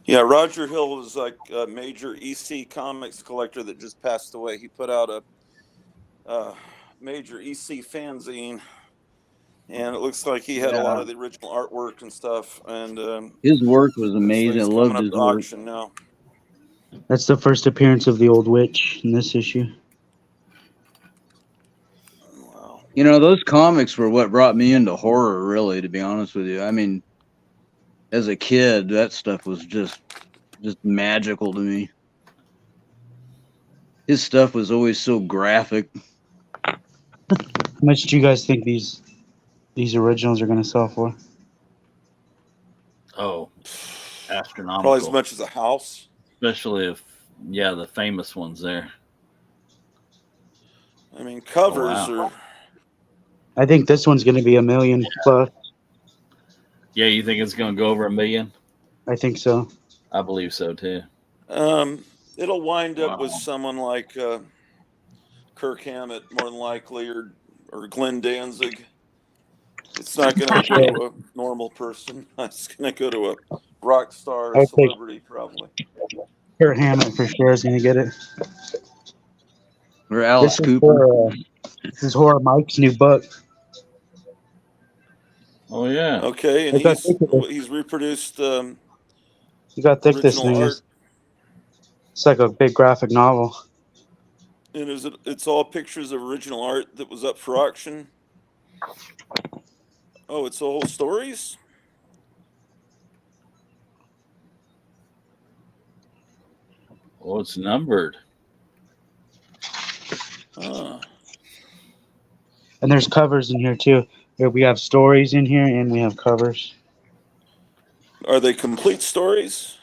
Yeah, Roger Hill was like a major EC Comics collector that just passed away. He put out a major EC fanzine, and it looks like he had a lot of the original artwork and stuff. And His work was looks like amazing. I it's loved coming up his to work. auction now. That's the first appearance of the Old Witch in this issue. Wow. Those comics were what brought me into horror, really, to be honest with you. I mean, as a kid, that stuff was just magical to me. His stuff was always so graphic. How much do you guys think these originals are going to sell for? Oh, astronomical. Probably as much as a house. Especially if, the famous ones there. I mean, covers wow. are. I think this one's going to be $1 million plus. Yeah, you think it's going to go over $1 million? I think so. I believe so too. It'll wind up with Wow. someone like Kirk Hammett, more than likely, or Glenn Danzig. It's not going to go to a normal person. It's going to go to a rock star I think celebrity, probably. Kurt Hammett for sure is going to get it. Or Alice This Cooper. This is Horror Mike's new book. Oh yeah. Okay, and he's reproduced You got thick this original thing art. is. It's like a big graphic novel. And it's all pictures of original art that was up for auction? Oh, it's all stories? Oh, it's numbered. Ah. And there's covers in here too. We have stories in here and we have covers. Are they complete stories?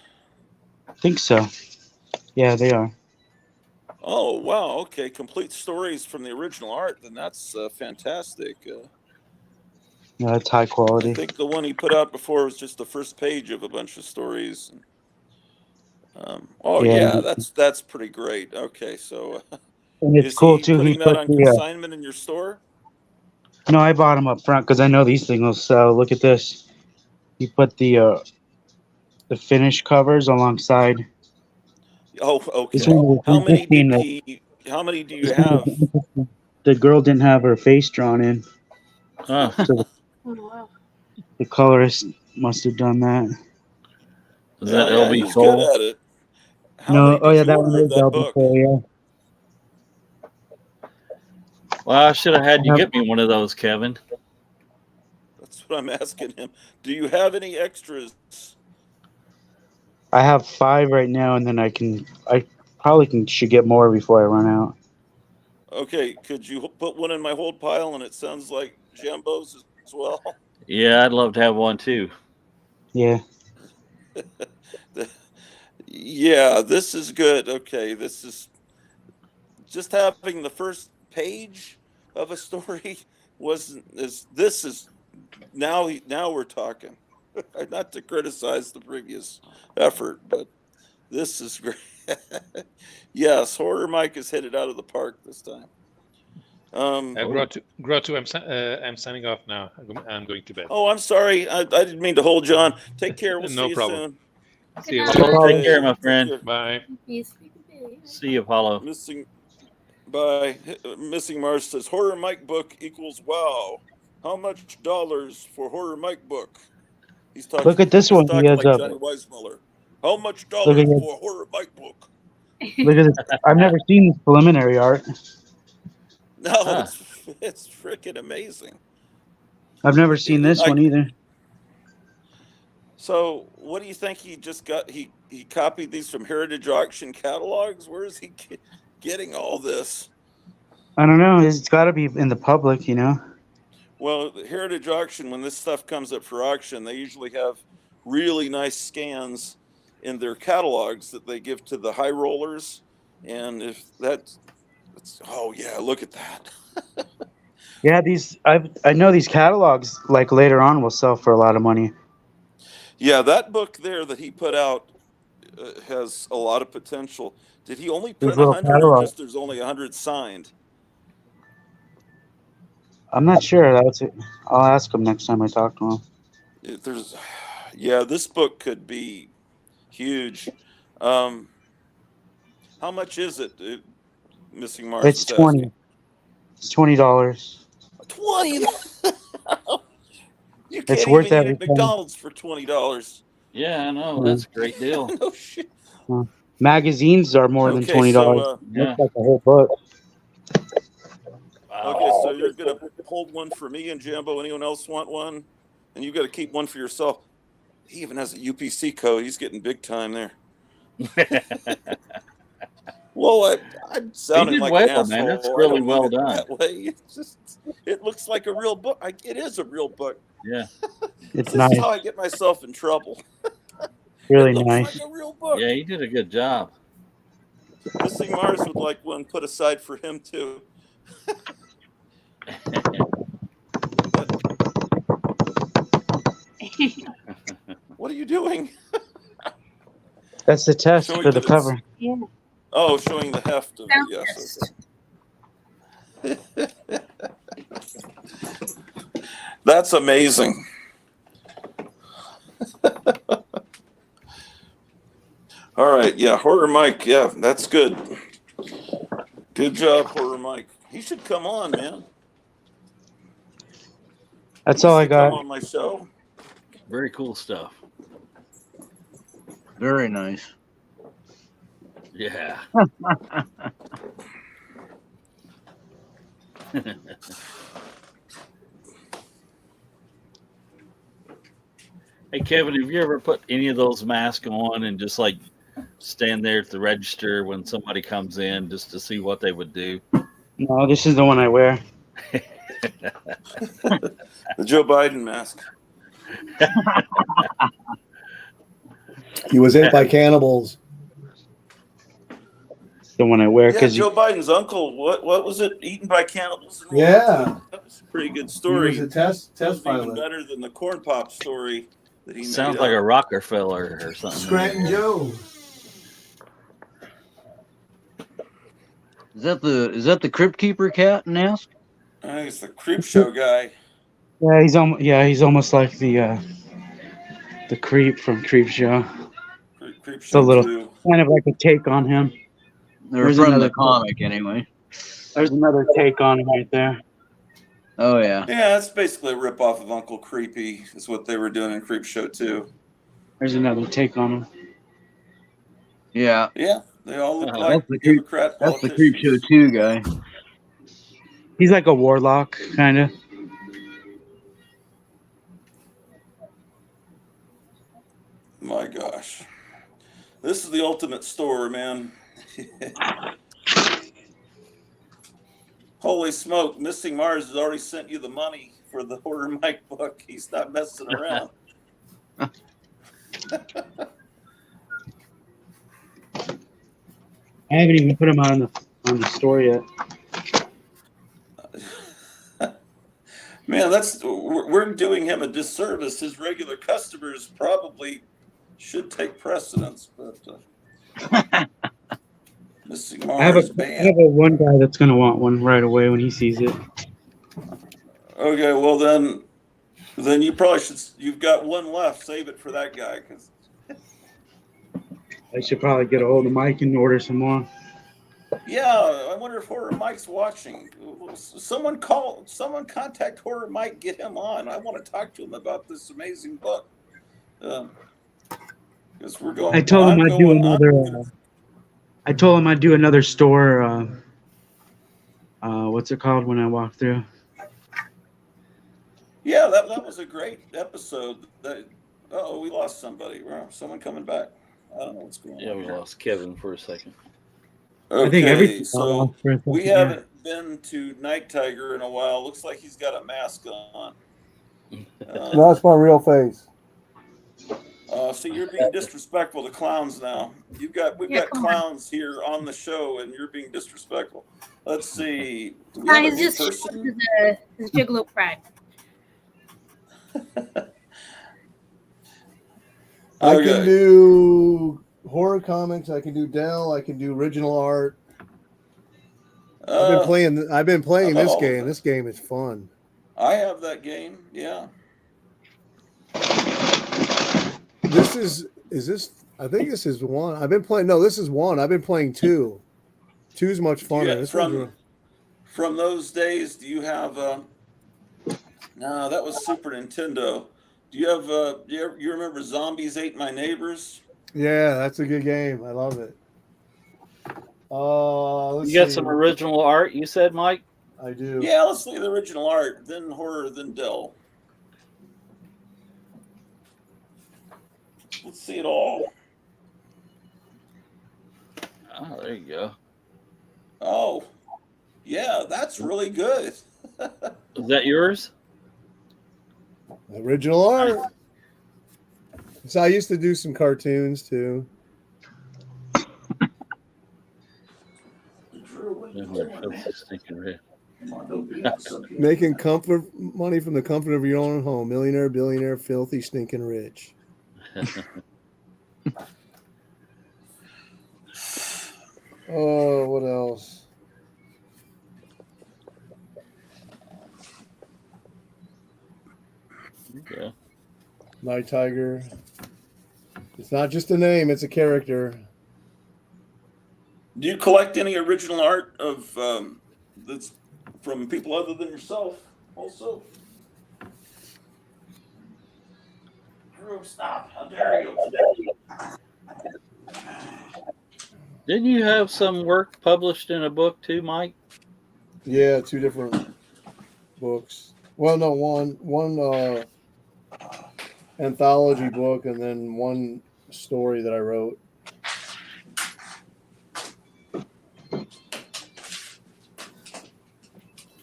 I think so. Yeah, they are. Oh, wow. Okay. Complete stories from the original art. Then that's fantastic. Yeah, it's high quality. I think the one he put out before was just the first page of a bunch of stories. Yeah, that's pretty great. Okay, so and it's cool too. Putting He that put on consignment in your store? No, I bought them up front because I know these things will sell. Look at this. He put the finished covers alongside. Oh, okay. How many do you have? The girl didn't have her face drawn in. Huh. So Oh, wow. the colorist must have done that. Is that Yeah, LB he's Cole? good at it. How No, many oh did yeah, you that order one of is that LB book? Cole, yeah. Well, I should have had you I have, get me one of those, Kevin. That's what I'm asking him. Do you have any extras? I have 5 right now, and then I probably should get more before I run out. Okay, could you put one in my hold pile? And it sounds like Jumbo's as well. Yeah, I'd love to have one too. Yeah. Yeah, this is good. Okay, this is just having the first page of a story wasn't as this is now we're talking. Not to criticize the previous effort, but this is great. Yes, Horror Mike has hit it out of the park this time. Grotto, I'm signing off now. I'm going to bed. Oh, I'm sorry. I didn't mean to hold you on. Take care. We'll No see problem. you soon. See you. Good Apollo, night. take care, my friend. Take care. Bye. See you, Apollo. Missing by Missing Mars says Horror Mike book equals wow. How much dollars for Horror Mike book? He's talking. Look at this he's one. He talking has like a Johnny Weissmuller. How much look dollars at his, for a Horror Mike book? look at this. I've never seen this preliminary art. No, Huh. it's freaking amazing. I've never seen this one either. So, what do you think he just got? He copied these from Heritage Auction catalogs. Where is he getting all this? I don't know. It's got to be in the public, you know. Well, the Heritage Auction, when this stuff comes up for auction, they usually have really nice scans in their catalogs that they give to the high rollers. And if oh yeah, look at that. Yeah, I know these catalogs like later on will sell for a lot of money. Yeah, that book there that he put out has a lot of potential. Did he only These print little 100 or catalogs. just there's only 100 signed? I'm not sure. I'll ask him next time I talk to him. Yeah, this book could be huge. How much is it? Missing Mars It's is asking. It's $20. 20. You can't It's even worth eat every at penny. McDonald's for $20. Yeah, I know. That's a great deal. No shit. Magazines are more than Okay, $20. so Yeah. Looks like a whole book. okay, so you're gonna hold one for me and Jambo. Anyone else want one? And you got to keep one for yourself. He even has a UPC code. He's getting big time there. Well, I'm sounding did like well, an asshole. man. That's I really don't well mean it done. that way. It looks like a real book. It is a real book. Yeah. It's This nice. is how I get myself in trouble. Really It looks nice. like a real book. Yeah, he did a good job. Missing Mars would like one put aside for him too. What are you doing? That's the test Showing for the that it's- cover. Yeah. Oh, showing the heft of Sound yes. test. Okay. That's amazing. All right, yeah, Horror Mike, yeah, that's good. Good job, Horror Mike. He should come on, man. That's He all I needs to come got. on my show. Very cool stuff. Very nice. Yeah. Hey, Kevin, have you ever put any of those masks on and just like stand there at the register when somebody comes in just to see what they would do? No, this is the one I wear. The Joe Biden mask. He was ate by cannibals. The one I wear Yeah, because Joe Biden's uncle. What was it? Eaten by cannibals? in World War Yeah. II? That was a pretty good He story. was a test That was even pilot. better than the corn pop story that he Sounds made like a up. Rockefeller or something. Scranton Joe. Is that the Crypt Keeper cat Nask? I think it's the creep show guy. yeah, he's almost like the creep from Creep Show. Creep It's a show little 2. kind of like a take on him. They're There's from another the comic anyway. There's another take on him right there. Oh yeah. Yeah, that's basically a ripoff of Uncle Creepy, is what they were doing in Creep Show 2. There's another take on him. Yeah. Yeah, they all look Uh-huh. like Democrat That's the Creep Show politicians. 2 guy. He's like a warlock, kind of. My gosh. This is the ultimate store, man. Holy smoke, Missing Mars has already sent you the money for the Horror Mike book. He's not messing around. I haven't even put him on the store yet. Man, we're doing him a disservice. His regular customers probably should take precedence, but Missing I have Mars a banned. one guy that's gonna want one right away when he sees it. Okay, well then you probably should. You've got one left. Save it for that guy, because I should probably get a hold of Mike and order some more. yeah, I wonder if Horror Mike's watching. Someone contact Horror Mike, get him on. I want to talk to him about this amazing book. Because we're going. I told him I'd do another. I told him I'd do another store. What's it called when I walk through? Yeah, that was a great episode. We lost somebody. Someone coming back. I don't know what's going on. Yeah, we lost Kevin for a second. Okay, I think everything. so we haven't been to Night Tiger in a while. Looks like he's got a mask on. That's my real face. So you're being disrespectful to clowns now. We've got clowns here on the show, and you're being disrespectful. Let's see. Do we have a He's new just person? his gigolo pride. I Okay. can do horror comics. I can do Dell. I can do original art. I've been playing this all of game. it. This game is fun. I have that game. Yeah. This is this? I think this is one. I've been playing. No, this is one. I've been playing two. Two's much funner. Yeah, This one's from those days, do you have? No, that was Super Nintendo. Do you have? You remember Zombies Ate My Neighbors? yeah, that's a good game. I love it. You got some original art, you said, Mike? I do. Yeah, let's see the original art, then horror, then Dell. Let's see it all. Oh, there you go. Oh, yeah, that's really good. Is that yours? Original art. So I used to do some cartoons too. Making comfort money from the comfort of your own home. Millionaire, billionaire, filthy, stinking rich. Oh, what else? Yeah. Night Tiger. It's not just a name, it's a character. Do you collect any original art of that's from people other than yourself? Also, Drew, stop! How dare you? Didn't you have some work published in a book too, Mike? Yeah, two different books. Well, no, one anthology book and then one story that I wrote.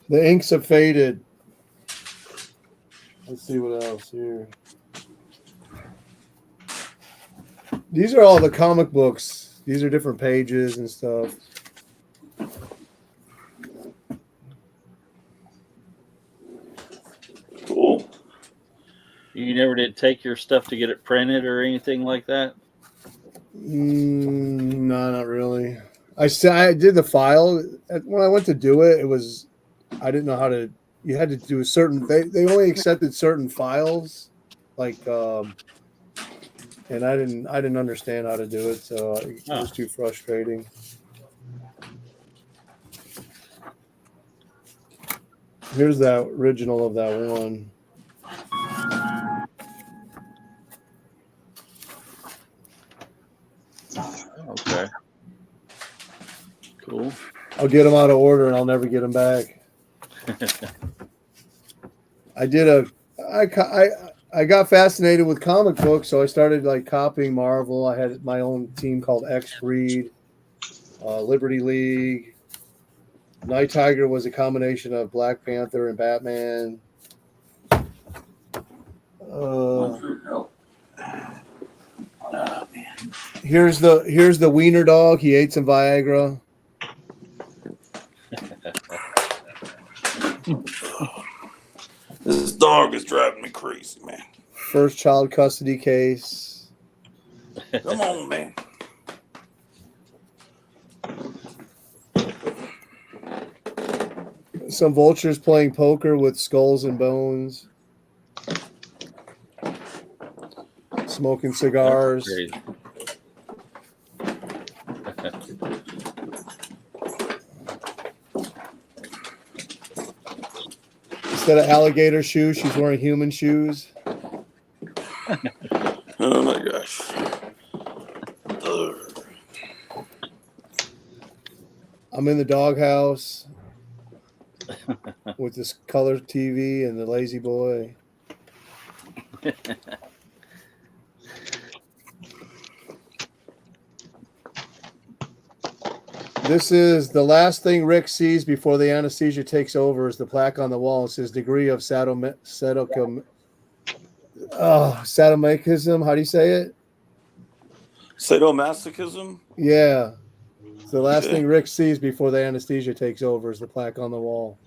The inks have faded. Let's see what else here. These are all the comic books. These are different pages and stuff. Cool. You never did take your stuff to get it printed or anything like that? No, not really. I did the file. When I went to do it, I didn't know how to. You had to do a certain. They only accepted certain files, like, and I didn't understand how to do it, so it was too frustrating. Here's that original of that one. Okay. Cool. I'll get them out of order and I'll never get them back. I got fascinated with comic books, so I started like copying Marvel. I had my own team called X Breed, Liberty League. Night Tiger was a combination of Black Panther and Batman. Here's the wiener dog. He ate some Viagra. This dog is driving me crazy, man. First child custody case. Come on, man. Some vultures playing poker with skulls and bones. Smoking cigars. Great. Instead of alligator shoes, she's wearing human shoes. Oh my gosh. Ugh. I'm in the doghouse with this color TV and the lazy boy. This is the last thing Rick sees before the anesthesia takes over. Is the plaque on the wall. It says degree of sadomasochism. How do you say it? Sadomasochism? Yeah. It's the last Okay. thing Rick sees before the anesthesia takes over is the plaque on the wall.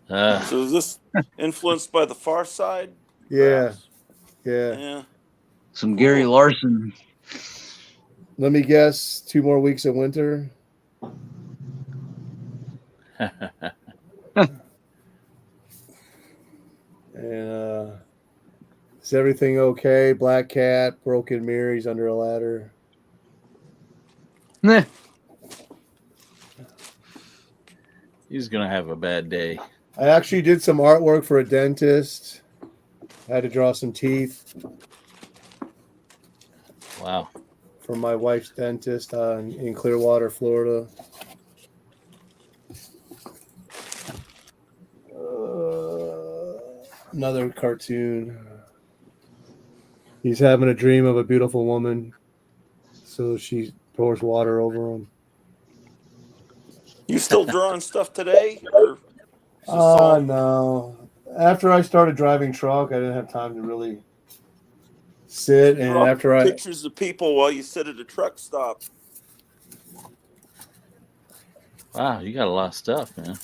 So is this influenced by the Far Side? Yeah. perhaps? Yeah. Yeah. Some Gary Larson. Let me guess. 2 more weeks of winter. And is everything okay? Black cat, broken mirror, he's under a ladder. Nah. He's gonna have a bad day. I actually did some artwork for a dentist. I had to draw some teeth Wow. for my wife's dentist in Clearwater, Florida. Another cartoon. He's having a dream of a beautiful woman, so she pours water over him. You still drawing stuff today? Or is this all- No. After I started driving truck, I didn't have time to really sit. And draw after I, pictures of people while you sit at a truck stop. Wow, you got a lot of stuff, man.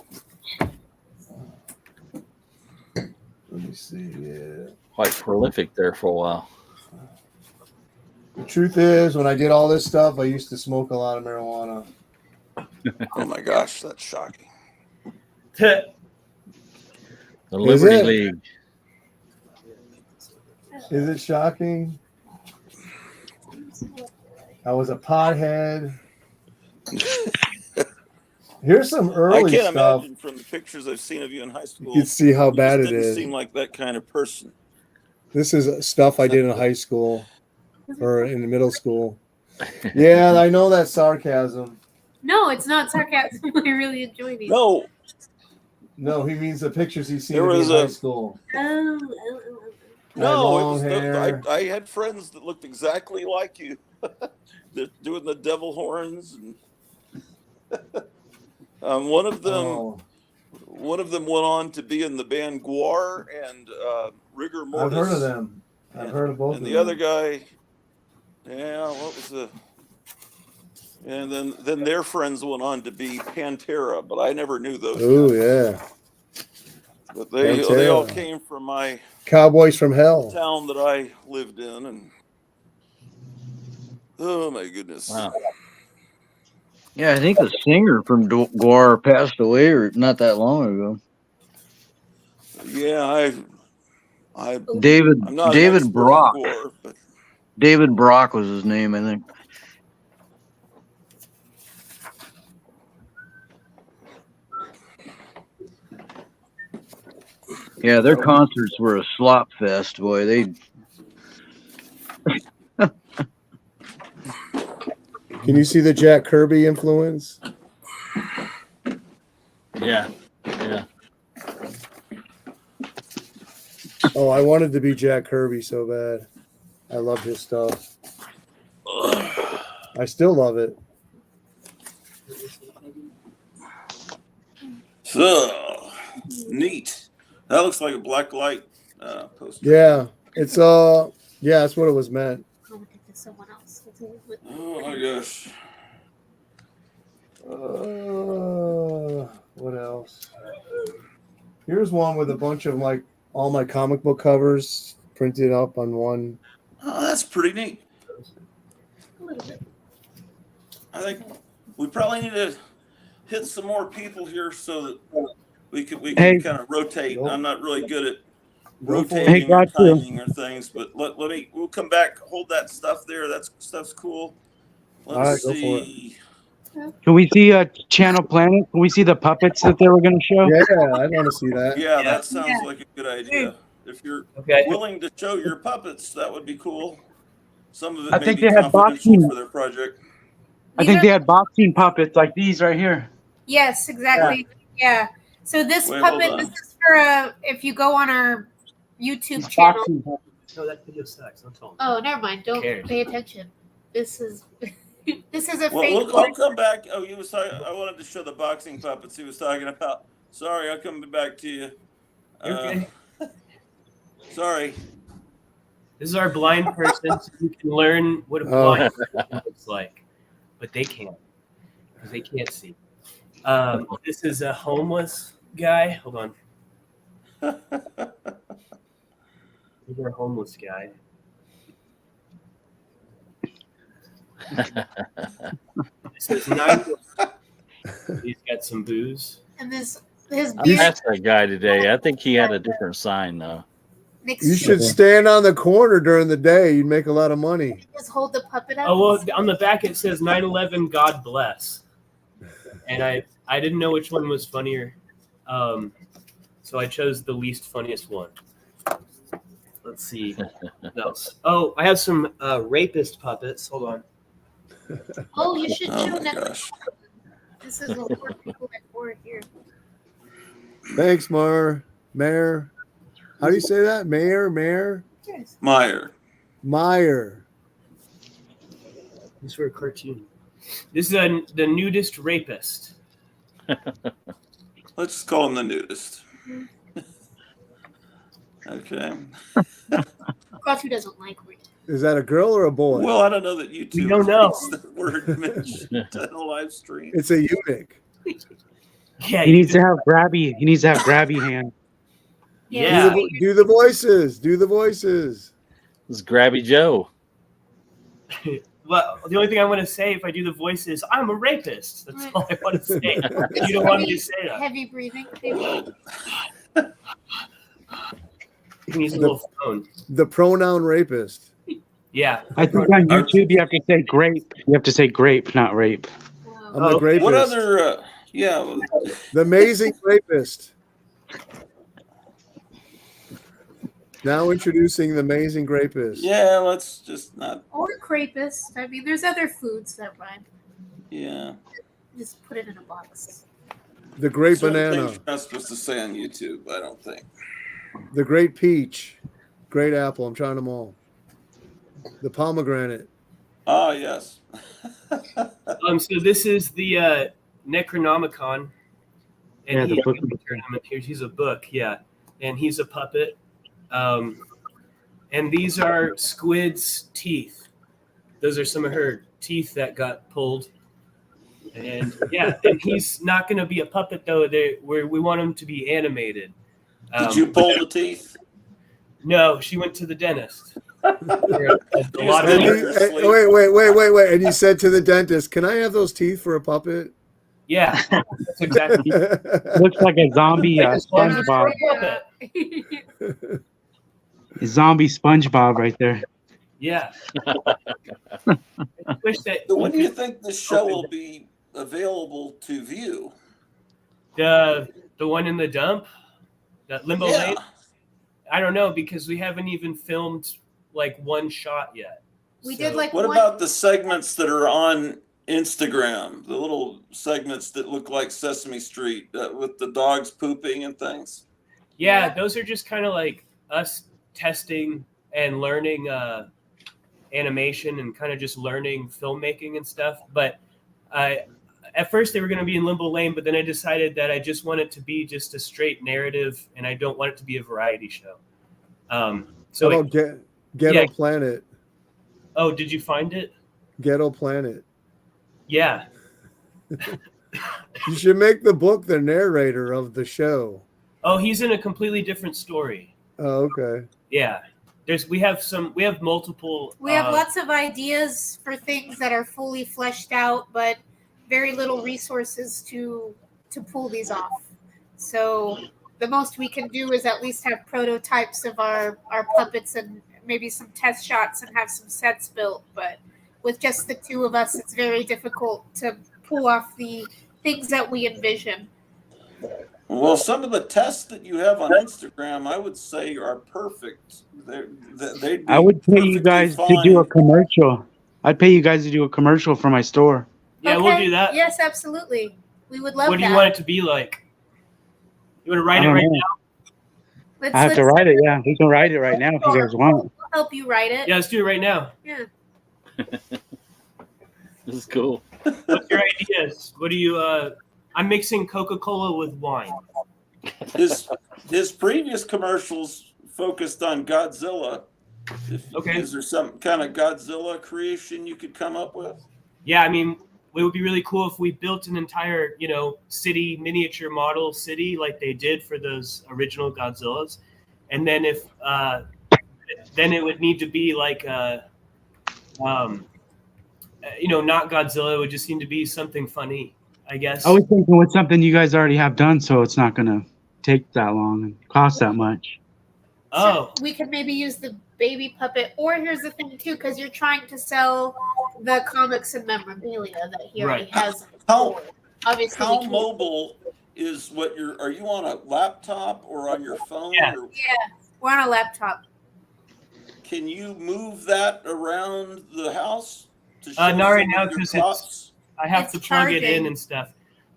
let me see. Yeah. Quite prolific there for a while. The truth is, when I did all this stuff, I used to smoke a lot of marijuana. Oh my gosh, that's shocking. The Is Liberty it? League. Is it shocking? I was a pothead. Here's some I early can't stuff. imagine from the pictures I've seen of you in high You school. can see how You bad just it didn't is. seem like that kind of person. This is stuff I did in high school or in middle school. Yeah, I know that's sarcasm. No, it's not sarcasm. I really enjoy these. No, No, he means the pictures he's seen There of me was in high a- school. Oh. I had no, it long was hair. I had friends that looked exactly like you. They're doing the devil horns, and one of them Oh, went on to be in the band Guar and Rigor I've Mortis. heard of them. I've heard of both And of the them. other guy, what was the? And then their friends went on to be Pantera, but I never knew those Oh, guys. yeah. But they all Pantera. came from my Cowboys from Hell. town that I lived in, and oh my goodness. Wow. Yeah, I think the singer from Guar passed away or not that long ago. Yeah, I'm not an David expert Brock. on Guar, but David Brock was his name, I think. Yeah, their concerts were a slop fest, boy. They Can you see the Jack Kirby influence? Yeah. Yeah. Oh, I wanted to be Jack Kirby so bad. I love his stuff. I still love it. So neat. That looks like a black light poster. Yeah, it's yeah, that's what it was meant. I'm gonna get to someone else. Oh my gosh. What else? Here's one with a bunch of like all my comic book covers printed up on one. Oh, that's pretty neat. A little bit. I think we probably need to hit some more people here so that we can Hey. kind of rotate. I'm not really good at Go for it. Hey, rotating or got you. timing or things, but we'll come back. Hold that stuff there. Stuff's cool. All right, Let's go for it. see. Can we see Channel Planet? Can we see the puppets that they were going to show? Yeah, I want to see that. Yeah, that sounds like a good idea. If you're Okay. willing to show your puppets, that would be cool. Some of it I may think be they had confidential boxing. for their project. I These think are- they had boxing puppets like these right here. Yes, exactly. Yeah. So this Wait, hold puppet, on. this is for if you go on our YouTube These channel. boxing puppets. No, that video sucks. Don't tell me. Oh, never mind. Don't cares? pay attention. This is this is a Well, fake I'll horse. come back. Oh, he was talking. I wanted to show the boxing puppets he was talking about. Sorry, I'll come back to you. Okay. Sorry. This is our blind person, so you can learn what a blind person looks like, but they can't because they can't see. This is a homeless guy. Hold on. Here's our homeless guy. This is 9. He's got some booze. And this his I beard passed that guy today. I think he had a different sign though. makes You should stand on the corner during the day. You'd make a lot of money. just hold the puppet up. Oh well, on the back it says 9/11, God bless, and I didn't know which one was funnier, so I chose the least funniest one. Let's see what else. Oh, I have some rapist puppets. Hold on. Oh, you should Oh show my that. gosh. This is a four people at four here. Thanks, Mayor. How do you say that? Mayor? Yes. Meyer. Meyer. This is for a cartoon. This is the nudist rapist. Let's just call him the nudist. Okay. Crotchy doesn't like reading. Is that a girl or a boy? Well, I don't know that YouTube We don't know. reads the word mentioned in a live stream. It's a eunuch. Yeah, He needs to have grabby. He needs to have grabby hand. Yeah. Do the voices. Do the voices. This is Grabby Joe. Well, the only thing I want to say if I do the voice is I'm a rapist. That's all I want to say. You don't want me to say that. Heavy breathing. Maybe. You can use a little phone. The pronoun rapist. Yeah. I think on YouTube you have to say grape. You have to say grape, not rape. Wow. I'm the rapist. What other? Yeah. The amazing rapist. Now introducing the amazing rapist. Yeah. Let's just not. Or crepus. I mean, there's other foods that rhyme. Yeah. Just put it in a box. The great Certain banana. things you're not supposed to say on YouTube. I don't think. The great peach. Great apple. I'm trying them all. The pomegranate. Ah, yes. So this is the Necronomicon. Yeah, And the book. he's a book, yeah. And he's a puppet. And these are Squid's teeth. Those are some of her teeth that got pulled. And yeah, and he's not going to be a puppet though. We want him to be animated. Did you pull the teeth? No, she went to the dentist. A lot And of wait. And you said to the dentist, "Can I have those teeth for a puppet?" yeah, that's exactly. Looks like a zombie Like a SpongeBob. puppet. A zombie SpongeBob right there. Yeah. I wish that So when do you think the show will be available to view? the one in the dump. That Limbo Yeah. Lane? I don't know, because we haven't even filmed like one shot yet. We did like What one. about the segments that are on Instagram? The little segments that look like Sesame Street with the dogs pooping and things? Yeah, those are just kind of like us testing and learning animation and kind of just learning filmmaking and stuff. But at first they were going to be in Limbo Lane, but then I decided that I just want it to be just a straight narrative, and I don't want it to be a variety show. So How about Ghetto yeah. Planet? Oh, did you find it? Ghetto Planet. Yeah. You should make the book the narrator of the show. Oh, he's in a completely different story. Oh, okay. Yeah. We have multiple. We have lots of ideas for things that are fully fleshed out, but very little resources to pull these off. So the most we can do is at least have prototypes of our puppets and maybe some test shots and have some sets built. But with just the two of us, it's very difficult to pull off the things that we envision. Well, some of the tests that you have on Instagram, I would say, are perfect. They'd be I would pay you guys to do a commercial. I'd pay you guys to do a commercial for my store. Yeah, we'll do that. Yes, absolutely. We would love that. What do you want it to be like? You want to write it right now? I have to write it. Yeah, we can write it right now if you guys want it. We'll help you write it. Yeah, let's do it right now. Yeah. This is cool. What's your ideas? What do you? I'm mixing Coca-Cola with wine. His previous commercials focused on Godzilla. Okay. Is there some kind of Godzilla creation you could come up with? Yeah, I mean, it would be really cool if we built an entire, city miniature model city like they did for those original Godzillas, and then then it would need to be like not Godzilla. It would just need to be something funny, I guess. I was thinking with something you guys already have done, so it's not gonna take that long and cost that much. Oh, we could maybe use the baby puppet, or here's the thing too, because you're trying to sell the comics and memorabilia that he already has. Obviously, how mobile is what are you on a laptop or on your phone? Yeah, we're on a laptop. Can you move that around the house? To show not right now because I have to plug it in charging. and stuff.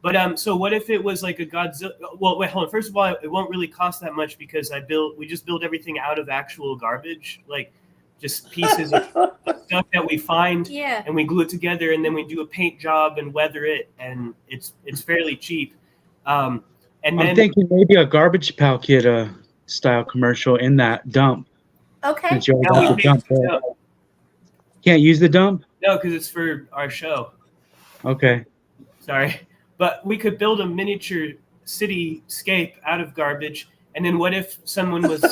But so what if it was like a Godzilla? Well, wait, hold on. First of all, it won't really cost that much because we just build everything out of actual garbage, like just pieces of stuff that we find, and we glue it together, and then we do a paint job and weather it, and it's fairly cheap. And I'm then thinking maybe a Garbage Pail Kid style commercial in that dump. Okay. Since you already have the dump there. Can't use the dump? No, because it's for our show. Okay. Sorry. But we could build a miniature cityscape out of garbage. And then what if someone was,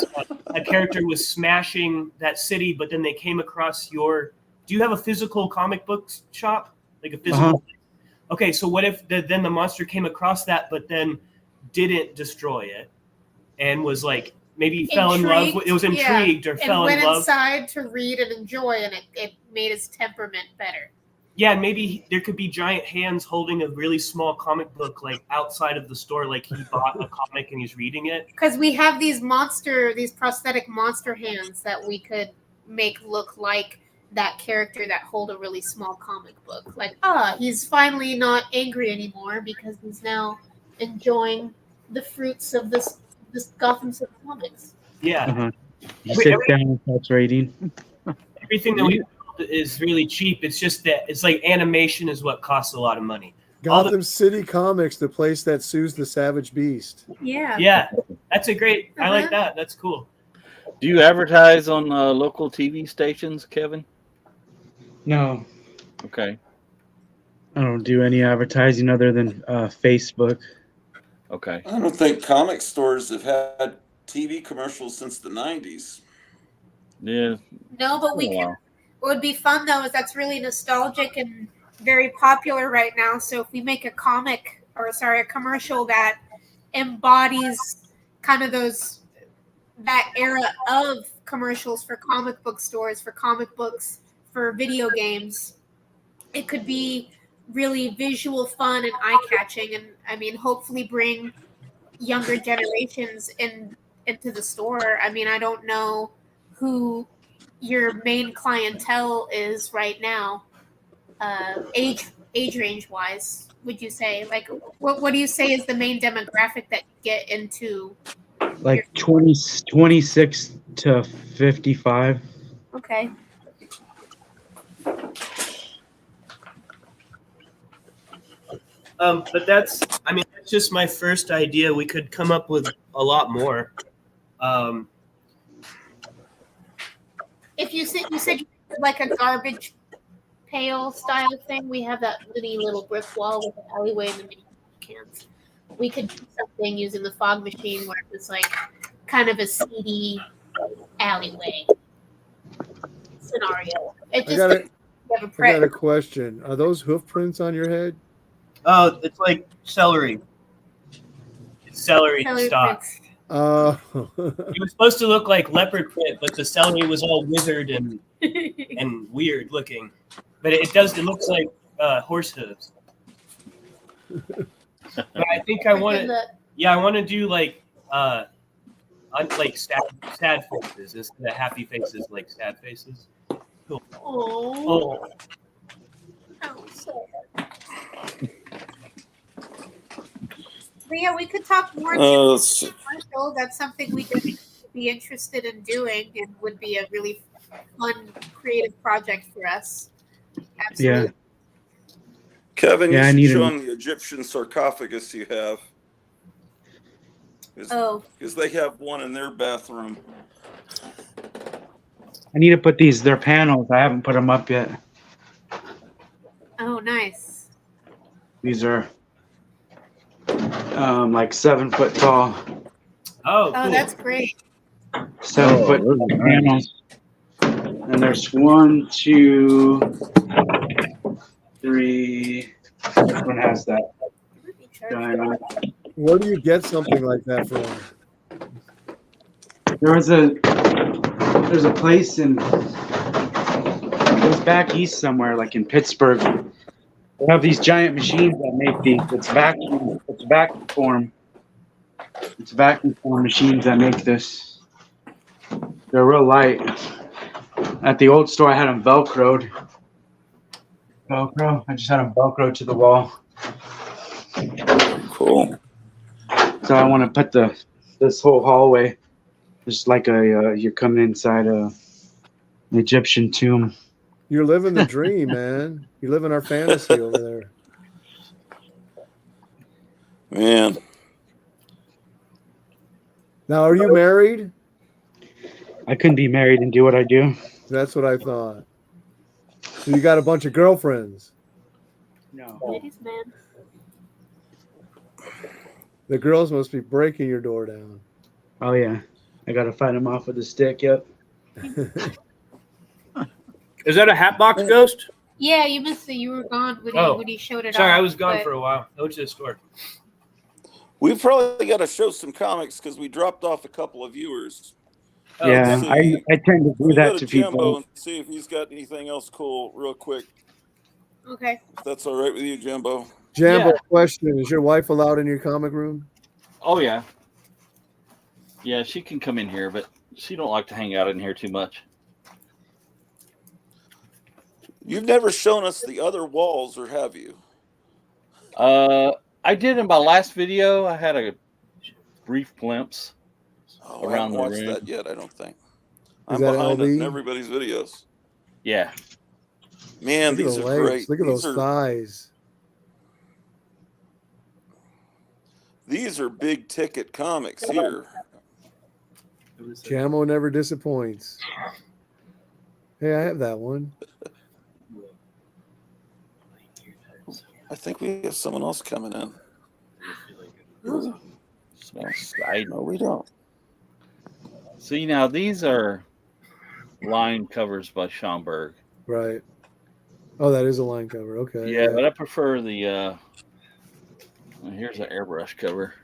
a character was smashing that city, but then they came across do you have a physical comic book shop? Like a physical? Okay, so what if then the monster came across that, but then didn't destroy it and was like, maybe fell in love. It was intrigued or fell in love. And went inside to read and enjoy, and it made his temperament better. Yeah, and maybe there could be giant hands holding a really small comic book, like outside of the store, like he bought a comic and he's reading it. Because we have these prosthetic monster hands that we could make look like that character that hold a really small comic book. Like, he's finally not angry anymore because he's now enjoying the fruits of this Gotham City comics. Yeah. You sit down and starts reading. Everything that we build is really cheap. It's just that it's like animation is what costs a lot of money. Gotham City Comics, the place that sues the Savage Beast. Yeah. Yeah, that's a great. I like that. That's cool. Do you advertise on local TV stations, Kevin? No. Okay. I don't do any advertising other than Facebook. Okay. I don't think comic stores have had TV commercials since the 90s. Yeah. No, but we can. What would be fun though is that's really nostalgic and very popular right now. So if we make a commercial that embodies kind of that era of commercials for comic book stores, for comic books, for video games, it could be really visual fun and eye-catching, and I mean hopefully bring younger generations into the store. I mean, I don't know who your main clientele is right now, age range wise. Would you say, like, what do you say is the main demographic that you get into? Like 26 to 55. Okay. But that's just my first idea. We could come up with a lot more. If you said like a garbage pail style thing, we have that little brick wall with an alleyway in the middle of cans. We could do something using the fog machine where it's like kind of a seedy alleyway scenario. It just I got a question. Are those hoof prints on your head? Oh, it's like celery. It's celery stock. prints. It was supposed to look like leopard print, but the celery was all withered and weird looking. But it looks like horse hooves. But I think I want to. Yeah, I want to do like sad faces instead of happy faces, like sad faces. Cool. Oh. But yeah, we could talk more. Commercial. That's something we would be interested in doing, and would be a really fun, creative project for us. Absolutely. Yeah. Kevin, you should show them the Egyptian sarcophagus you have. Because they have one in their bathroom. I need to put their panels. I haven't put them up yet. Oh, nice. These are like 7 foot tall. Oh, cool. That's great. 7 foot panels. And there's 1, 2, 3. This one has that. Where do you get something like that from? There's a place it was back east somewhere, like in Pittsburgh. They have these giant machines that make these. It's vacuum form. It's vacuum form machines that make this. They're real light. At the old store, I had them Velcroed. I just had them Velcroed to the wall. Cool. So I want to put this whole hallway, just like you're coming inside an Egyptian tomb. You're living the dream, man. You're living our fantasy over there. Man. Now, are you married? I couldn't be married and do what I do. That's what I thought. So you got a bunch of girlfriends? No. Ladies, man. The girls must be breaking your door down. Oh, yeah. I got to fight them off with a stick, yep. Is that a Hatbox Ghost? Yeah, you missed it. You were gone when he showed it off. Sorry, I was gone for a while. I went to the store. We've probably got to show some comics because we dropped off a couple of viewers. Yeah, I tend to do that to Jambo people. and see if he's got anything else cool real quick. Okay. If that's all right with you, Jambo. Jambo, question. Is your wife allowed in your comic room? Oh, yeah. Yeah, she can come in here, but she don't like to hang out in here too much. You've never shown us the other walls, or have you? I did in my last video. I had a brief glimpse I around haven't the watched room. that yet, I don't think. Is I'm that behind LD? on everybody's videos. Yeah. Man, Look at these the are legs. great. Look at those thighs. These are big ticket comics here. Jamo never disappoints. Hey, I have that one. I think we have someone else coming in. No, we don't. See, now these are line covers by Schomburg. Right. Oh, that is a line cover. Okay. Yeah, but I prefer the. Here's an airbrush cover.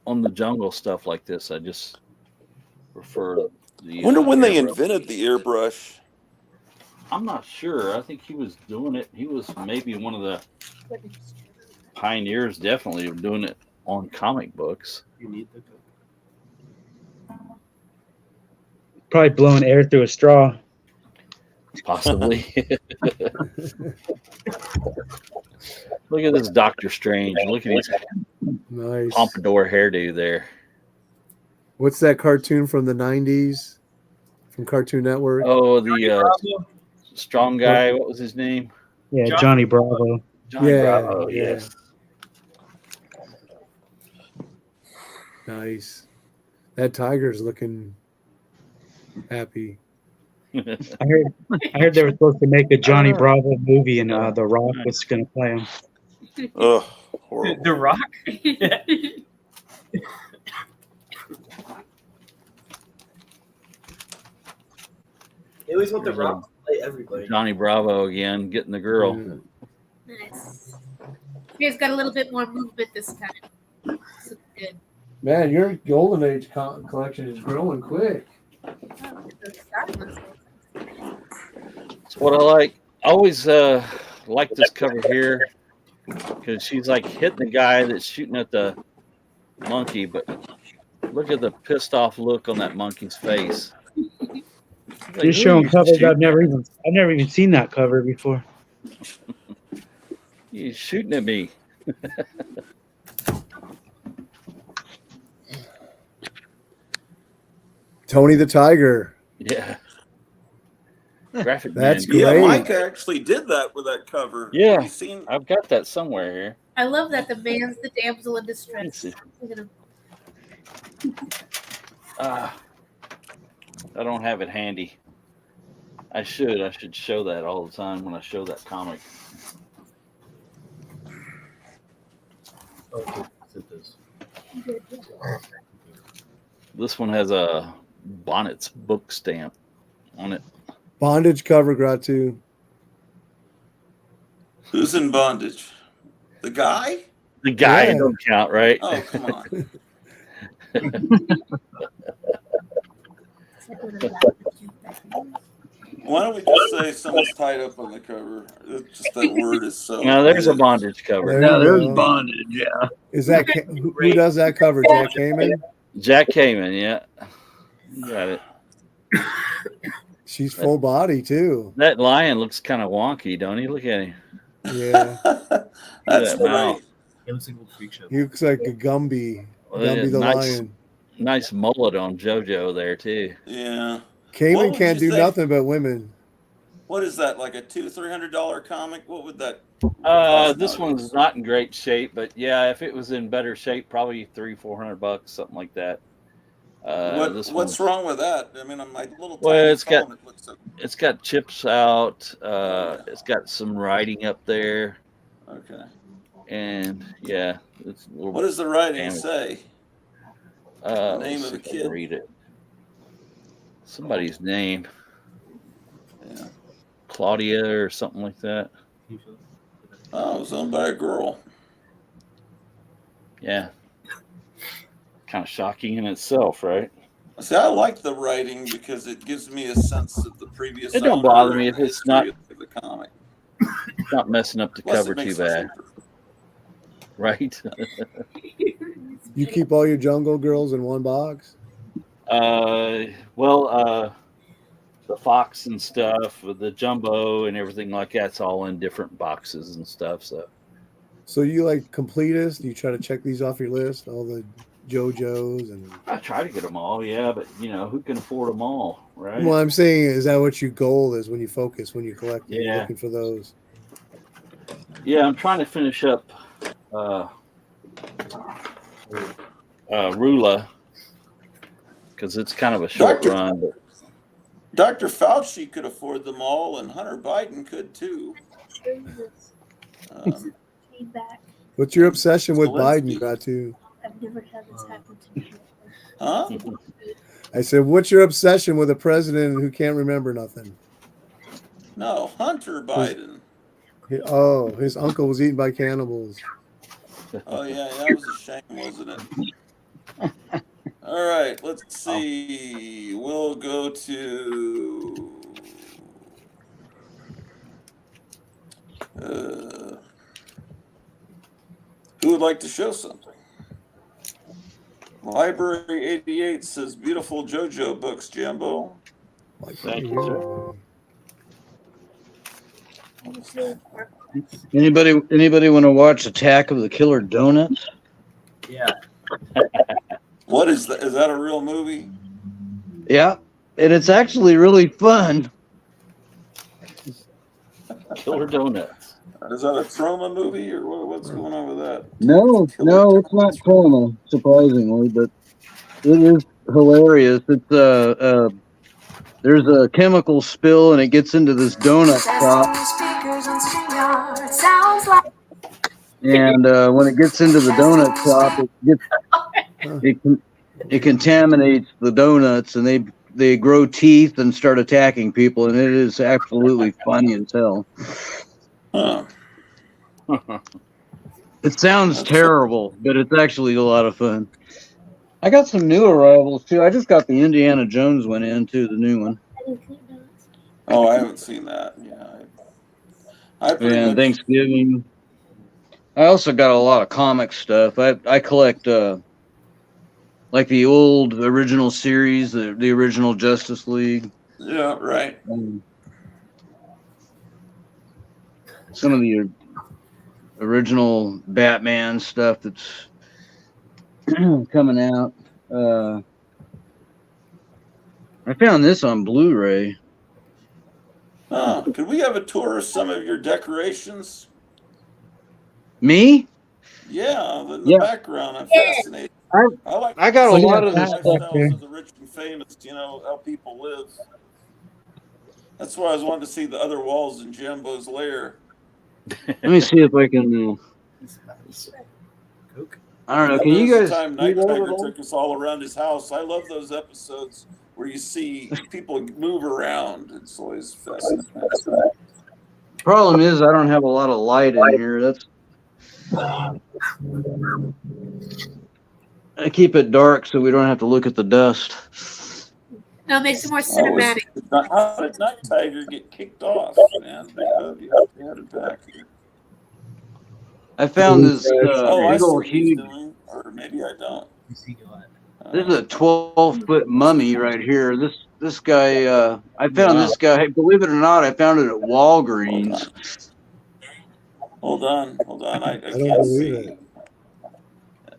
On the jungle stuff like this, I just prefer the. I wonder when they airbrush. invented the airbrush. I'm not sure. I think he was doing it. He was maybe one of the pioneers definitely of doing it on comic books. You need the Probably blowing air through a straw. Possibly. Look at this Doctor Strange. Look at his Nice. pompadour hairdo there. What's that cartoon from the 90s from Cartoon Network? Oh, the strong guy. What was his name? Yeah, Johnny Bravo. Johnny Yeah, Bravo. yeah. Yes. Nice. That tiger's looking happy. I heard they were supposed to make a Johnny Bravo movie, and The Rock was going to play him. Ugh, horrible. The Rock. They always want the Rock to play everybody. Johnny Bravo again, getting the girl. Nice. You guys got a little bit more movement this time. So good. Man, your Golden Age collection is growing quick. That's what I like. I always like this cover here because she's like hitting the guy that's shooting at the monkey, but look at the pissed off look on that monkey's face. Like, You're showing covers I've never even seen that cover before. He's shooting at me. Tony the Tiger. Yeah. Graphic That's man. Yeah, great. Mike actually did that with that cover. Yeah. Have you seen? I've got that somewhere here. I love that the man's the damsel in distress. Let's Look at him. I don't have it handy. I should show that all the time when I show that comic. This one has a Bonnet's book stamp on it. Bondage cover, Gratu. Who's in bondage? The guy? The guy Yeah. don't count, right? Oh, come on. Why don't we just say someone's tied up on the cover? It's just that word is so. Now there's a bondage cover. There Now you there's go. bondage. Yeah. Is that who does that cover? Jack Heyman? Jack Kamen, yeah. You got it. She's full body too. That lion looks kind of wonky, don't he? Look at him. Yeah, That's that the mouth. right. He looks like a freak show. he looks like a Gumby. Well, yeah, Gumby the nice. lion. Nice mullet on JoJo there too. Yeah. What Cayman would can't you do say? nothing but women. What is that? Like a $200-$300 comic? What would that? This one's not in great shape, but yeah, if it was in better shape, probably $300-$400, something like that. This What's one, wrong with that? I mean, on my little Well, tiny it's got- phone, it looks so, it's got chips out. It's got some writing up there, okay. and yeah, it's. What does the writing Damage. say? The name of the kid? Read it. Somebody's name, Yeah. Claudia or something like that. Oh, it was owned by a girl. Yeah. Kind of shocking in itself, right? See, I like the writing because it gives me a sense of the previous. It don't owner bother me and if it's history not- of the comic. It's not messing up the Plus, cover it makes too it bad, cheaper. right? You keep all your Jungle Girls in one box. The Fox and stuff, with the Jumbo and everything like that's all in different boxes and stuff. So So you like completist? You try to check these off your list, all the JoJos and. I try to get them all, yeah, but you know who can afford them all, right? Well, I'm saying, is that what your goal is when you focus, when you collect? You're Yeah. looking for those. Yeah, I'm trying to finish up Rula because it's kind of a short Doctor- run. But Dr. Fauci could afford them all, and Hunter Biden could too. Um, Feedback. What's your obsession with Zelensky. Biden, Gratu? I've never had this happen to me. huh? I said, what's your obsession with a president who can't remember nothing? No, Hunter Biden. Oh, his uncle was eaten by cannibals. Oh yeah, that was a shame, wasn't it? All right, let's see. We'll go to would like to show something? Library 88 says beautiful JoJo books, Jambo. Thank you, sir. Anybody want to watch Attack of the Killer Donuts? Yeah. What is that? Is that a real movie? Yeah, and it's actually really fun. Killer Donuts. Is that a trauma movie or what's going on with that? No, it's not trauma, surprisingly, but it is hilarious. It's there's a chemical spill and it gets into this donut shop. And when it gets into the donut shop, it contaminates the donuts, and they grow teeth and start attacking people, and it is absolutely funny as hell. Huh. It sounds terrible, but it's actually a lot of fun. I got some new arrivals too. I just got the Indiana Jones one in too, the new one. Oh, I haven't seen that. Yeah. I pretty much, Thanksgiving. I also got a lot of comic stuff. I collect like the old original series, the original Justice League. Yeah, right. Some of the original Batman stuff that's coming out. I found this on Blu-ray. Could we have a tour of some of your decorations? Me? Yeah, the background. I'm fascinated. I got a lot of this stuff lifestyles of the rich and famous. You know how people live. That's why I was wanting to see the other walls in Jambo's lair. Let me see if I can. I don't know. Can you guys? Time Night Tiger took us all around his house. I love those episodes where you see people move around. It's always fascinating. Problem is, I don't have a lot of light in here. That's. I keep it dark so we don't have to look at the dust. No, it makes it more cinematic. How did Night Tiger get kicked off, man? You had it back here. I found this I big see old what he's huge. doing, or maybe I don't. This is a 12-foot mummy right here. This guy. I found this guy. Believe it or not, I found it at Walgreens. Hold on. I don't can't believe see.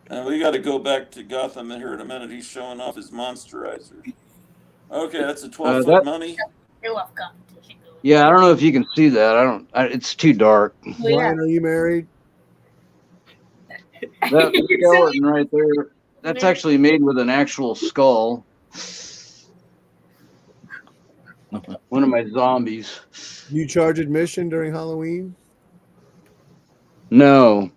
And we got to go back to Gotham here in a minute. He's showing off his Monsterizer. Okay, that's a 12-foot mummy. You're welcome. Yeah, I don't know if you can see that. It's too dark. Brian, are you married? That skeleton right there. That's actually made with an actual skull. One of my zombies. Do you charge admission during Halloween? No.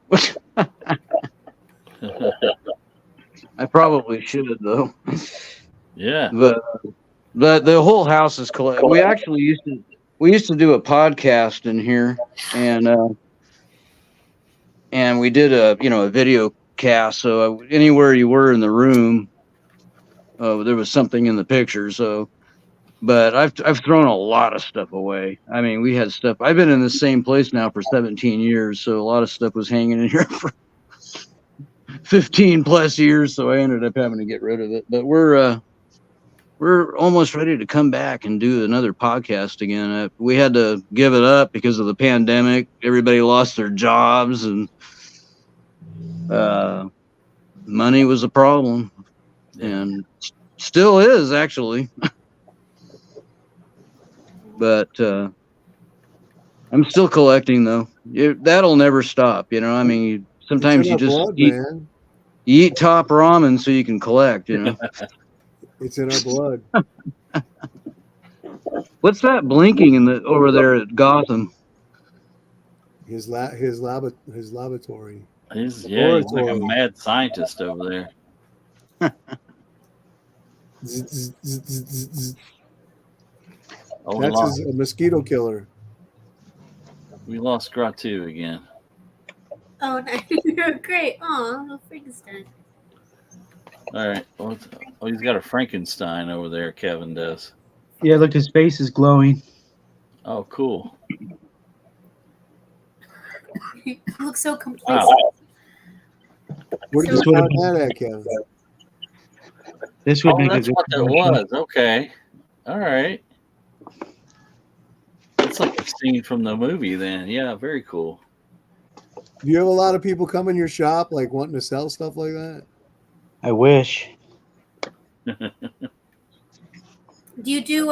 I probably should though. Yeah. But the whole house is collected. We actually used to do a podcast in here, and we did a video cast. So anywhere you were in the room, there was something in the picture. So, but I've thrown a lot of stuff away. I mean, we had stuff. I've been in the same place now for 17 years, so a lot of stuff was hanging in here for 15 plus years. So I ended up having to get rid of it. But we're almost ready to come back and do another podcast again. We had to give it up because of the pandemic. Everybody lost their jobs, and money was a problem, and still is actually. But I'm still collecting though. That'll never stop. I mean, sometimes you just man. You eat top ramen so you can collect. It's in our blood. What's that blinking over there at Gotham? His laboratory. He's like a mad scientist over there. That's a mosquito killer. We lost Gratu again. Oh, nice. Great. Oh, Frankenstein. All right. Oh, he's got a Frankenstein over there, Kevin does. Yeah, look, his face is glowing. Oh, cool. He looks so complacent. Wow. Where did So- you find that at, Kevin? This would Oh, make a that's good what that was. Okay. All right. It's like a scene from the movie then. Yeah, very cool. Do you have a lot of people come in your shop like wanting to sell stuff like that? I wish. Do you do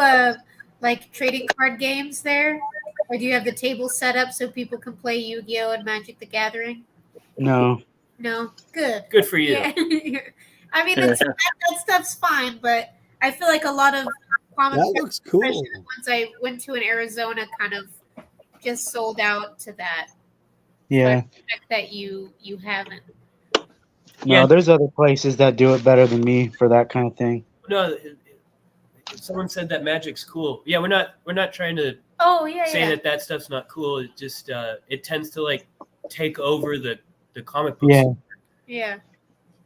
like trading card games there? Or do you have the table set up so people can play Yu-Gi-Oh and Magic the Gathering? No. No? Good. Good for you. Yeah. I mean that stuff's fine, but I feel like a lot of comic That book looks cool. especially the ones I went to in Arizona kind of just sold out to that. Yeah. I expect that you haven't. No, Yeah. there's other places that do it better than me for that kind of thing. No, someone said that Magic's cool. Yeah, we're not trying to Oh yeah, say yeah. that stuff's not cool. It just it tends to like take over the comic books. Yeah. Yeah.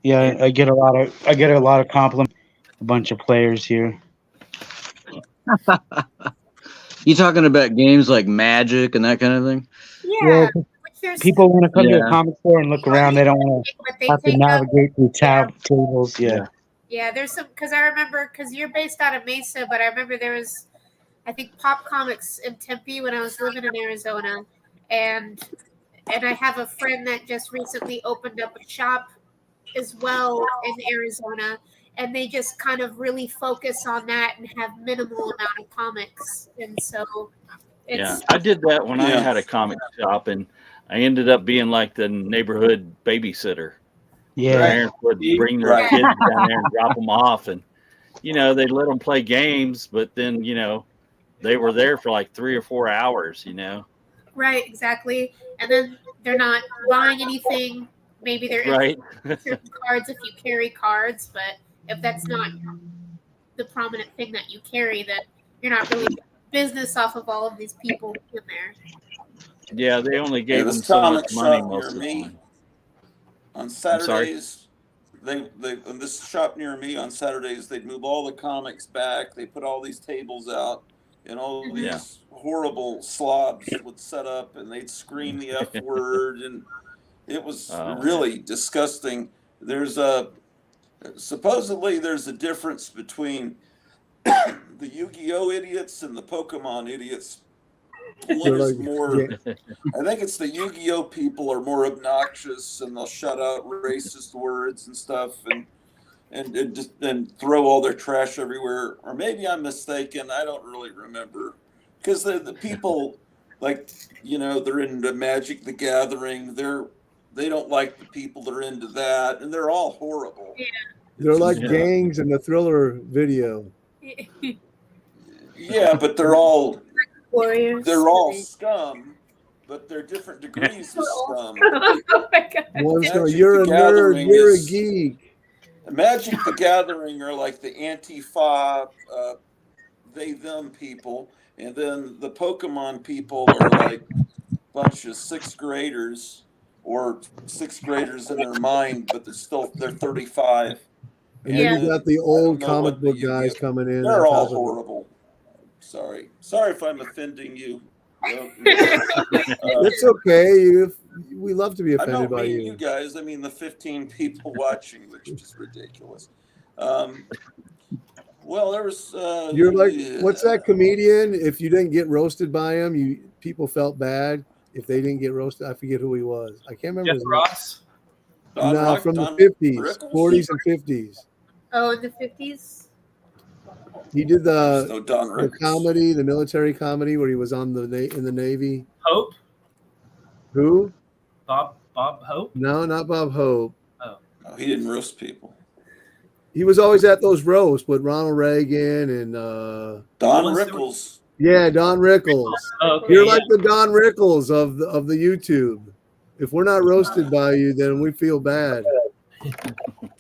Yeah, I get a lot of compliments. A bunch of players here. You talking about games like Magic and that kind of thing? Yeah. Yeah, Which there's people want to come to Yeah. a comic store and look around. They don't want but to they have to take up navigate through tables. Yeah. yeah, there's some because I remember because you're based out of Mesa, but I remember there was I think Pop Comics in Tempe when I was living in Arizona, and I have a friend that just recently opened up a shop as well in Arizona, and they just kind of really focus on that and have minimal amount of comics, and so Yeah, it's I did that when I Yeah. had a comic shop, and I ended up being like the neighborhood babysitter. Yeah. Parents would bring their Right. kids down there and drop them off, and they'd let them play games, but then they were there for like 3 or 4 hours. right exactly, and then they're not buying anything. Maybe they're Right? interested in cards if you carry cards, but if that's not the prominent thing that you carry, then you're not really doing business off of all of these people in there. Yeah, they only gave them this so comic much money shop most near of the me time. on sorry? Saturdays, they in this shop near me on Saturdays they'd move all the comics back. They put all these tables out, and all these Yeah. horrible slobs would set up, and they'd scream the F word, and it was Oh, really disgusting. Supposedly there's a difference between the Yu-Gi-Oh idiots and the Pokemon idiots. One is more. yeah, I think it's the Yu-Gi-Oh people are more obnoxious, and they'll shut out racist words and stuff, and just and throw all their trash everywhere. Or maybe I'm mistaken. I don't really remember, because the people like they're into Magic the Gathering. They don't like the people that are into that, and they're all horrible. they're like Yeah. gangs in the Thriller video. Yeah, but they're all Warriors. scum, but they're different degrees of scum. Oh my god. One's going, Magic you're the a nerd, Gathering you're a is- geek. Magic the Gathering are like the Antifa, they them people, and then the Pokemon people are like a bunch of sixth graders or sixth graders in their mind, but they're 35. And then you got the old know comic what the book guys Yu-Gi-Oh- coming in. They're on all top of it. horrible. Sorry if I'm offending you. It's okay. We love to be I offended don't by mean you. you guys. I mean the 15 people watching, which is ridiculous. Well, there was. You're like, what's that comedian? If you didn't get roasted by him, people felt bad if they didn't get roasted. I forget who he was. I can't remember Jeff his name. Ross. No, from the Don 50s, Rickles? 40s, and 50s. Oh, in the 50s? He did There's the no Don Rickles. comedy, the military comedy, where he was on in the Navy. Hope. Who? Bob Hope. No, not Bob Hope. No, he didn't roast people. He was always at those roasts with Ronald Reagan and Don was- Rickles. yeah, Don Rickles. Oh, okay. You're yeah. like the Don Rickles of the YouTube. If we're not roasted by you, then we feel bad.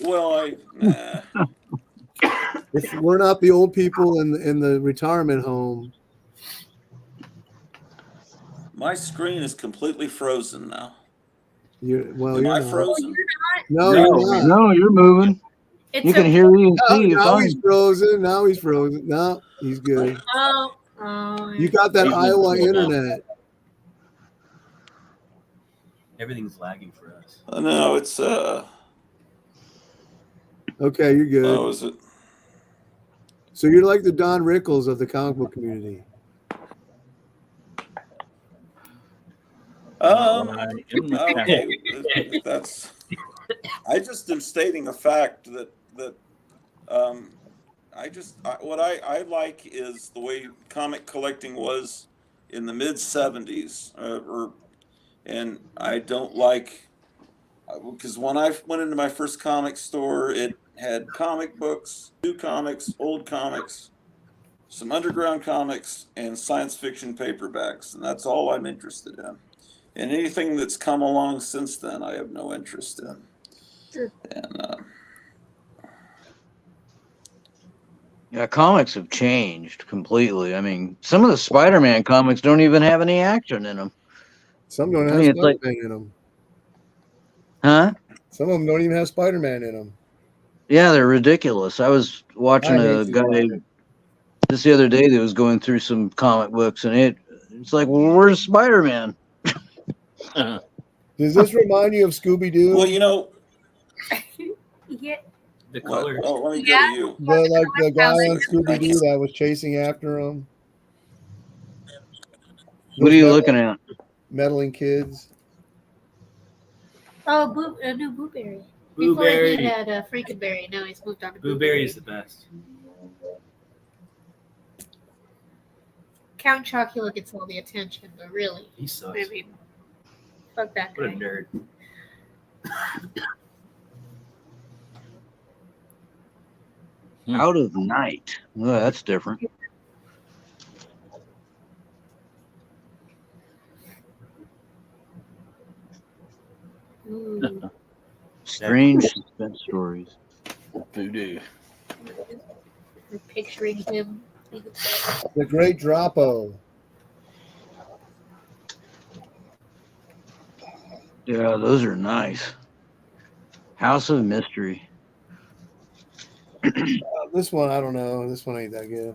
Well, If we're not the old people in the retirement home, my screen is completely frozen now. you're Am I not. frozen? No, you're not. No, you're moving. It's You can a- hear me and Oh, see you now he's fine. frozen. Now he's frozen. No, he's good. Oh, You got that He's Iowa moving along. internet. Everything's lagging for us. No, it's Okay, you're good. Oh, is it? So you're like the Don Rickles of the comic book community. Okay, if that's. I just am stating a fact that what I like is the way comic collecting was in the mid '70s, and I don't like, because when I went into my first comic store, it had comic books, new comics, old comics, some underground comics, and science fiction paperbacks, and that's all I'm interested in. And anything that's come along since then, I have no interest in. And Yeah, comics have changed completely. I mean, some of the Spider-Man comics don't even have any action in them. Some don't I have mean, it's like, Spider-Man in them. huh? Some of them don't even have Spider-Man in them. Yeah, they're ridiculous. I was watching I a hate guy you. just the other day that was going through some comic books, and it's like, well, where's Spider-Man? Does this remind you of Scooby-Doo? well, you know, Yeah. The what? colors. Oh, let me go to you. The guy on Thank Scooby-Doo you. that was chasing after him. What are you looking at? Meddling kids. Oh, new Blueberry. Blueberry. Before he had Frankenberry. Now he's moved on to Blueberry is the best. Count Chocula gets all the attention, but really, He sucks. I mean, fuck that What a guy. nerd. Out of Night. Well, that's different. Ooh. Strange suspense stories. Voodoo. We're picturing him. The Great Dropo. Yeah, those are nice. House of Mystery. This one, I don't know. This one ain't that good.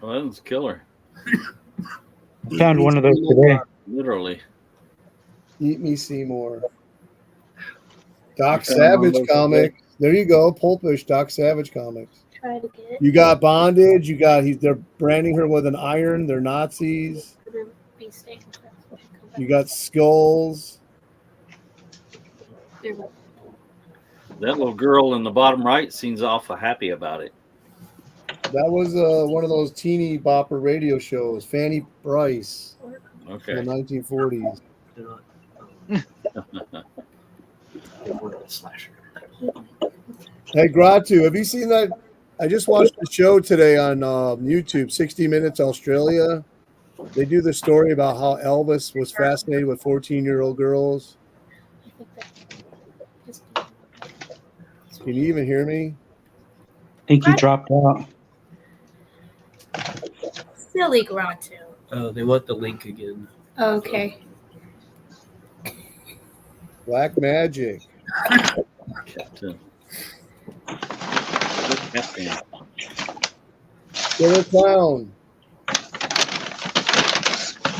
Well, that was killer. I found one of those today. Literally. Eat Me Seymour. Doc Savage comic. There you go. Pulpish Doc Savage comics. Try to get. You got Bondage. You got they're branding her with an iron. They're Nazis. Be staying. You got Skulls. That little girl in the bottom right seems awful happy about it. That was one of those teeny bopper radio shows. Fanny Bryce Okay. in the 1940s. Hey, Gratu, have you seen that? I just watched the show today on YouTube, 60 Minutes Australia. They do the story about how Elvis was fascinated with 14-year-old girls. Can you even hear me? I think he dropped out. Silly Gratu. Oh, they want the link again. Okay. Black Magic. Killer Clown.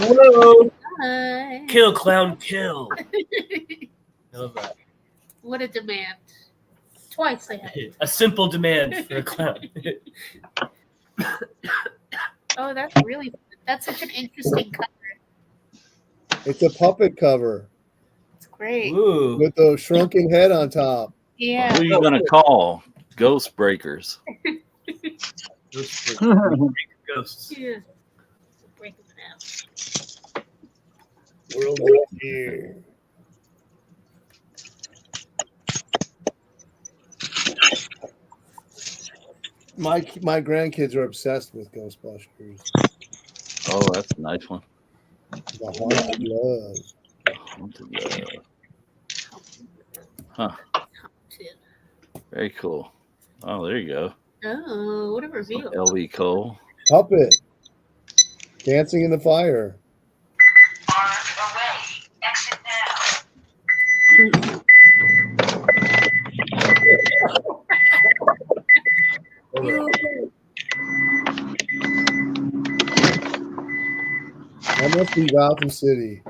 Hello. Hi. Kill, clown, kill. I love that. What a demand. Twice they had. A simple demand for a clown. Oh, that's such an interesting cover. It's a puppet cover It's great. Ooh. with the shrunken head on top. Yeah. Who are you going to call? Ghost Breakers. Ghosts. Yeah. Break them down. World here. My grandkids are obsessed with Ghostbusters. Oh, that's a nice one. The Haunted Love. Haunted Love. Huh. Very cool. Oh, there you go. Oh, what a reveal. LV Cole. Puppet. Dancing in the Fire. Exit That must be Gotham City.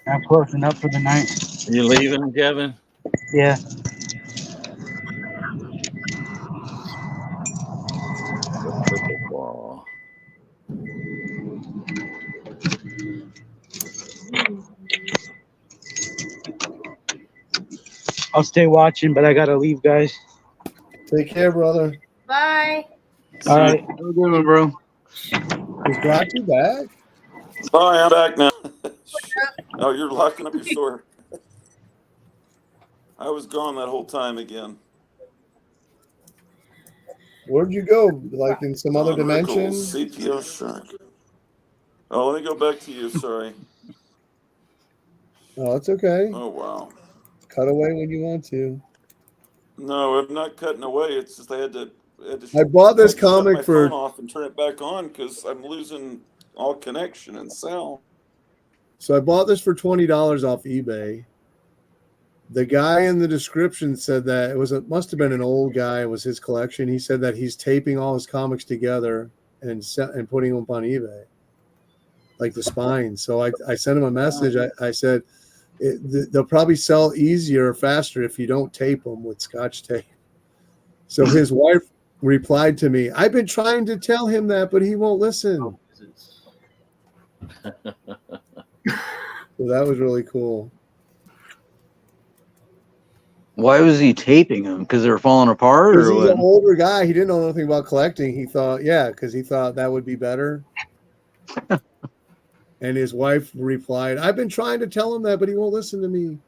I'm closing up for the night. You leaving, Kevin? Yeah. Ball. I'll stay watching, but I gotta leave, guys. Take care, brother. Bye. All right. Have a good one, bro. Is Rocky back? Bye, I'm back now. Oh, you're locking up your store. I was gone that whole time again. Where'd you go? Like in some other Don dimension? Rickles, CPO Shark. Oh, let me go back to you. Sorry. Oh, it's okay. Oh, wow. Cut away when you want to. No, I'm not cutting away. It's just I had to I bought this shut my comic for. phone off and turn it back on because I'm losing all connection and sound. So I bought this for $20 off eBay. The guy in the description said that it must have been an old guy. It was his collection. He said that he's taping all his comics together and putting them up on eBay, like the spines. So I sent him a message. I said they'll probably sell easier or faster if you don't tape them with Scotch tape. So his wife replied to me, "I've been trying to tell him that, but he won't listen." So that was really cool. Why was he taping them? Because they were falling apart, Because or he's what? an older guy. He didn't know nothing about collecting. He thought, because he thought that would be better. And his wife replied, "I've been trying to tell him that, but he won't listen to me."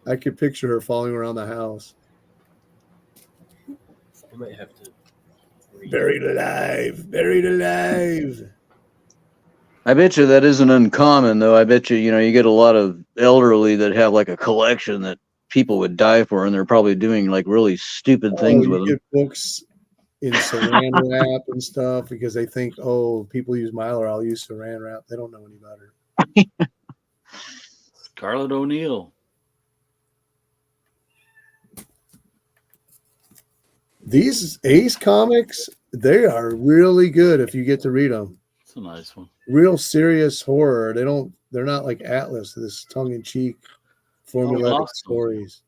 I could picture her following around the house. I might have to. Buried alive. Buried alive. I bet you that isn't uncommon, though. I bet you get a lot of elderly that have like a collection that people would die for, and they're probably doing like really stupid things with You them. get books in saran wrap and stuff because they think, people use Mylar, I'll use saran wrap. They don't know any better. Scarlett O'Neal. These Ace comics, they are really good if you get to read them. It's a nice one. Real serious horror. They're not like Atlas, this tongue-in-cheek formulaic stories.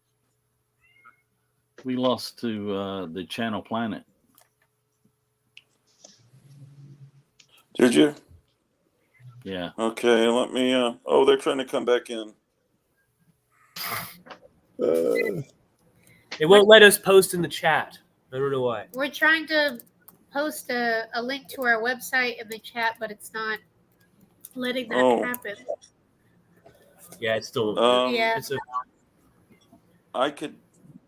We lost to the Channel Planet. Did you? Yeah. Okay, let me. They're trying to come back in. It won't let us post in the chat. I don't know why. We're trying to post a link to our website in the chat, but it's not letting that happen. Yeah, it's still. Yeah. I could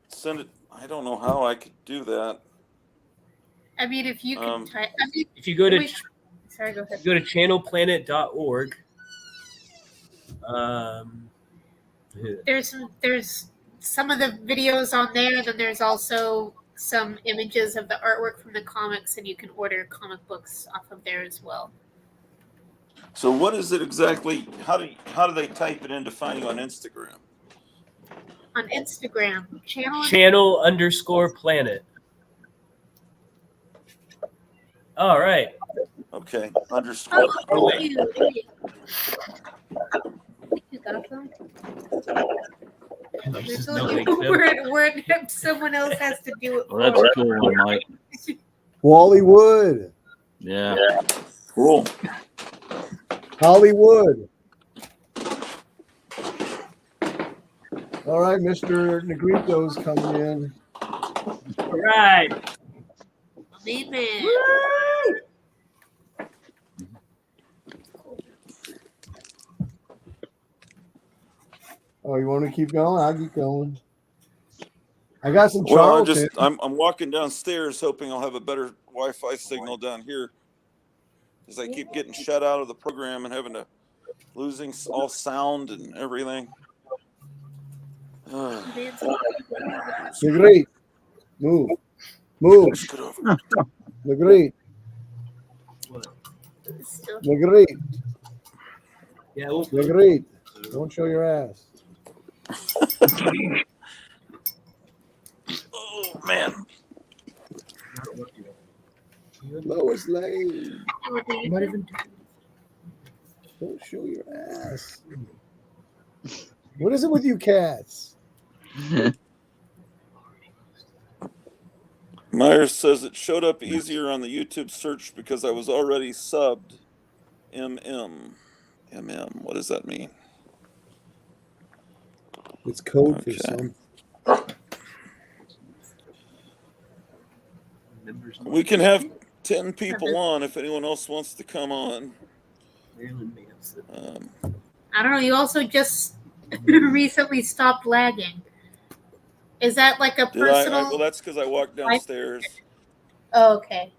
send it. I don't know how I could do that. I mean, if you can type. If you go to sorry, go ahead. Go to channelplanet.org. There's some of the videos on there, and then there's also some images of the artwork from the comics, and you can order comic books off of there as well. So what is it exactly? How do they type it into finding on Instagram? On Instagram, channel_planet. All right. Okay. Underscore. Oh, thank you. You got them? Someone else has to do it. Well, that's a cool one, Mike. Wally Wood. Yeah. Cool. Hollywood. All right, Mr. Negrito's coming in. All right. Amen. Oh, you want me to keep going? I'll keep going. I got some Well, Charlton. I'm walking downstairs hoping I'll have a better Wi-Fi signal down here because I keep getting shut out of the program and losing all sound and everything. Negrito. Move. Negrito. Negrito. Yeah, Negrito. Don't show your ass. Oh man. Lois Lane. Don't show your ass. What is it with you cats? Myers says it showed up easier on the YouTube search because I was already subbed. MM. What does that mean? It's code for Okay. something. We can have 10 people on if anyone else wants to come on. I don't know. You also just recently stopped lagging. Is that like a Did I? personal? Well, that's because I walked downstairs. Oh, okay.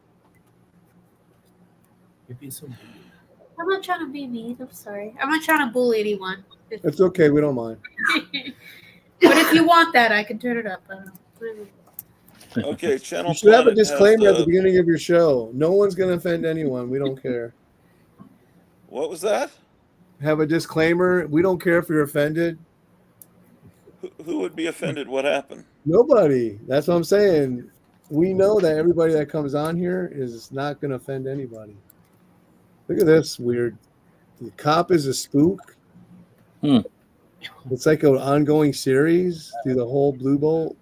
I'm not trying to be mean. I'm sorry. I'm not trying to bully anyone. It's okay. We don't mind. But if you want that, I can turn it up. Okay, Channel You should have a Planet has, disclaimer at the beginning of your show. No one's going to offend anyone. We don't care. What was that? Have a disclaimer. We don't care if you're offended. Who would be offended? What happened? Nobody. That's what I'm saying. We know that everybody that comes on here is not going to offend anybody. Look at this weird. The cop is a spook. It's like an ongoing series through the whole Blue Bolt.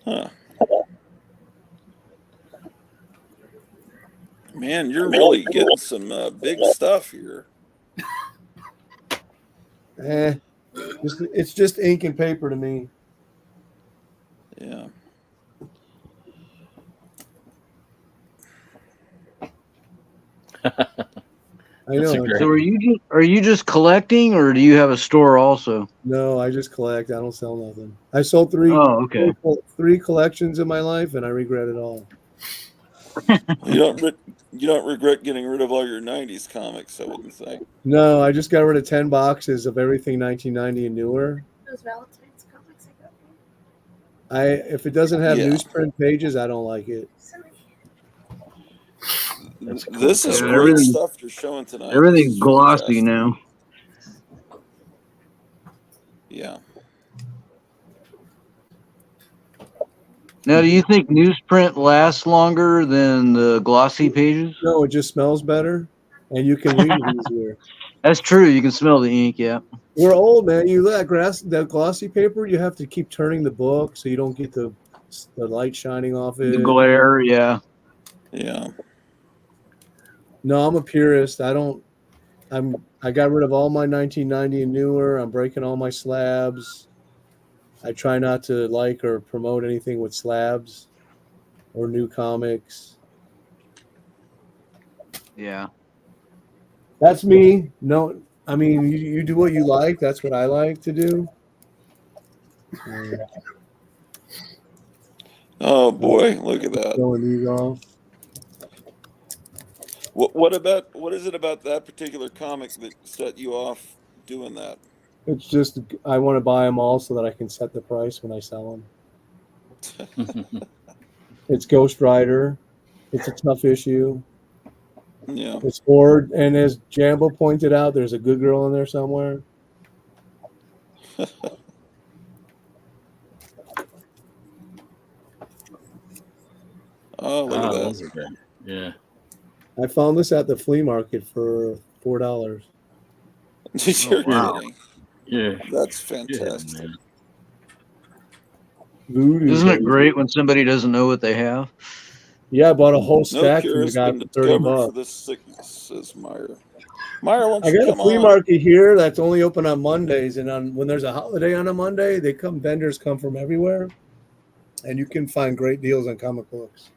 Huh. Man, you're really getting some big stuff here. It's just ink and paper to me. Yeah. I know. So are you just collecting, or do you have a store also? No, I just collect. I don't sell nothing. I sold three collections in my life, and I regret it all. You don't regret getting rid of all your 90s comics, I wouldn't say. No, I just got rid of 10 boxes of everything 1990 and newer. Those Valentine's comics I got. If it doesn't have newsprint pages, I don't like it. This is great stuff you're showing tonight. Everything's glossy now. Yeah. Now, do you think newsprint lasts longer than the glossy pages? No, it just smells better, and you can read it easier. That's true. You can smell the ink, yeah. We're old, man. You look at that glossy paper, you have to keep turning the book so you don't get the light shining off it. The glare, yeah. Yeah. No, I'm a purist. I got rid of all my 1990 and newer. I'm breaking all my slabs. I try not to like or promote anything with slabs or new comics. Yeah. That's me. No, I mean, you do what you like. That's what I like to do. Oh boy, look at that. Throwing these off. What is it about that particular comic that set you off doing that? It's just I want to buy them all so that I can set the price when I sell them. It's Ghost Rider. It's a tough issue. Yeah. It's Ford, and as Jambo pointed out, there's a good girl in there somewhere. Oh, look at that. Those are good. Yeah. I found this at the flea market for $4. You're wow. kidding. Yeah. That's fantastic. Yeah, Voodoo, Isn't it baby. great when somebody doesn't know what they have? Yeah, I bought a whole No stack cure from the has guy been for $30. discovered for this sickness, says Meyer. Meyer, why don't I you got a come flea on? market here that's only open on Mondays, and when there's a holiday on a Monday, vendors come from everywhere, and you can find great deals on comic books.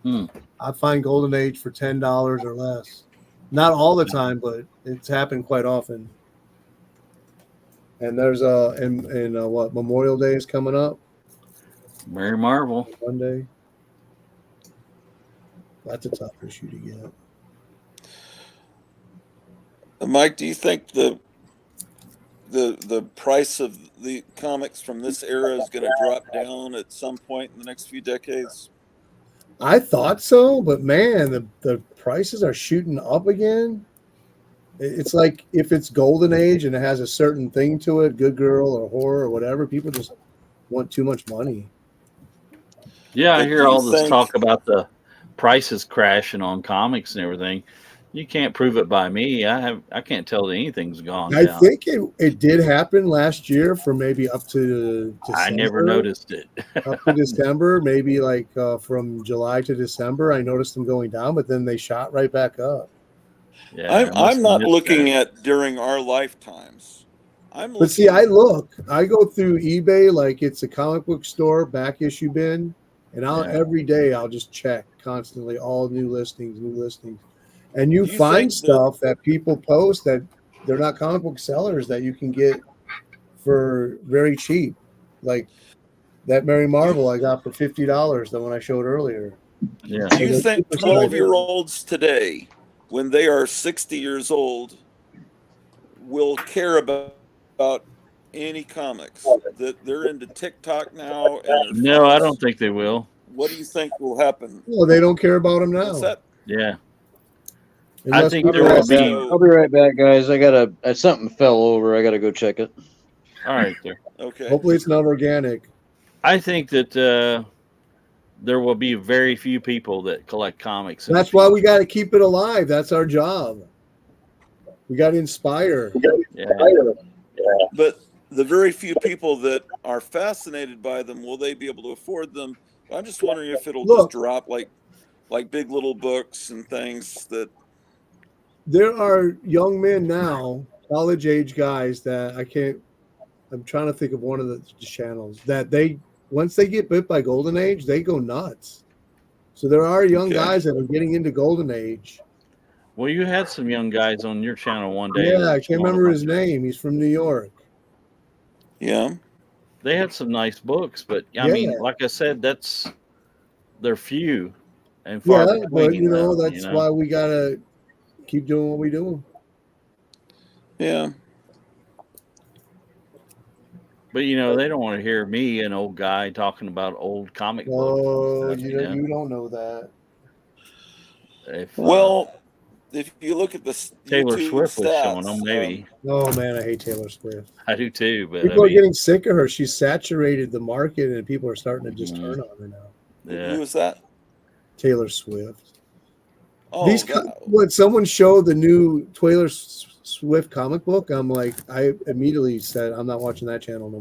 I find Golden Age for $10 or less. Not all the time, but it's happened quite often. And there's what Memorial Day is coming up. Mary Marvel. Monday. That's a tough issue to get. Mike, do you think the price of the comics from this era is going to drop down at some point in the next few decades? I thought so, but man, the prices are shooting up again. It's like if it's Golden Age and it has a certain thing to it, good girl or horror or whatever, people just want too much money. Yeah, I But hear do you all this think- talk about the prices crashing on comics and everything. You can't prove it by me. I can't tell that anything's gone I down. think it did happen last year for maybe up to December. I never noticed it. Up to December, maybe like from July to December, I noticed them going down, but then they shot right back up. Yeah, I must I'm have not missed looking that. at during our lifetimes. I'm But see, looking. I go through eBay like it's a comic book store back issue bin, and Yeah. every day I'll just check constantly all new listings. And you Do you find think that? stuff that people post that they're not comic book sellers that you can get for very cheap. Like that Mary Marvel I got for $50, the one I showed earlier. Yeah. Do you And they're think super signed. 12-year-olds today, when they are 60 years old, will care about any comics? That they're into TikTok now and their No, I phones. don't think they will. What do you think will happen? Well, they don't care about them What's now. that? Yeah. Unless think I'll be there will right back. be. So- I'll be right back, guys. I gotta. Something fell over. I gotta go check it. All right, there. Okay. hopefully it's not organic. I think that there will be very few people that collect comics. in the That's why we future. got to keep it alive. That's our job. We got to inspire. Yeah. But the very few people that are fascinated by them, will they be able to afford them? I'm just wondering if it'll Look. just drop like Big Little Books and things that. There are young men now, college age guys that I'm trying to think of one of the channels that once they get bit by Golden Age, they go nuts. So there are young Okay. guys that are getting into Golden Age. Well, you had some young guys on your channel one day. Yeah, I can't remember his name. He's from New York. Yeah. They had some nice books, but I Yeah. mean, like I said, they're few and Yeah, far but between. that's why we gotta keep doing what we do. Yeah. But they don't want to hear me, an old guy, talking about old comic books. Oh, and stuff, you don't know that. If Well, if you look at the Taylor YouTube Swift was showing stats, them, maybe Oh man, I hate Taylor Swift. I do too. But People are getting sick of her. She's saturated the market, and people are starting to just turn on her now. yeah. who is that? Taylor Swift. Oh, When someone showed the new Taylor Swift comic book, I'm like, I immediately said, I'm not watching that channel no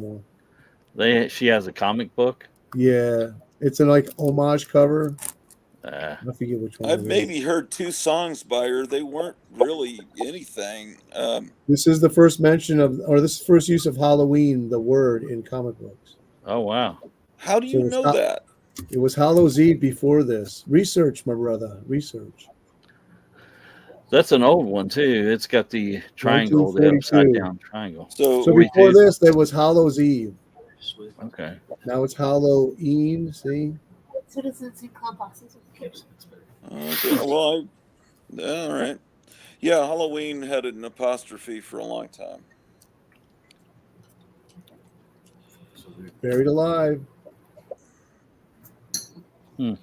more. She has a comic book. Yeah, it's an like homage cover. Uh, I forget which one. I've it is. maybe heard 2 songs by her. They weren't really anything. This is the first mention of, or this is the first use of Halloween, the word in comic books. oh wow. How do you know that? It was Hallows Eve before this. Research, my brother. Research. That's an old one too. It's got the triangle, the 1942. upside down triangle. So So before this, there was Hallows Eve. Okay. Now it's Halloween. See? Citizens and club bosses. okay, well, all right. Yeah, Halloween had an apostrophe for a long time. Buried alive. Hmm.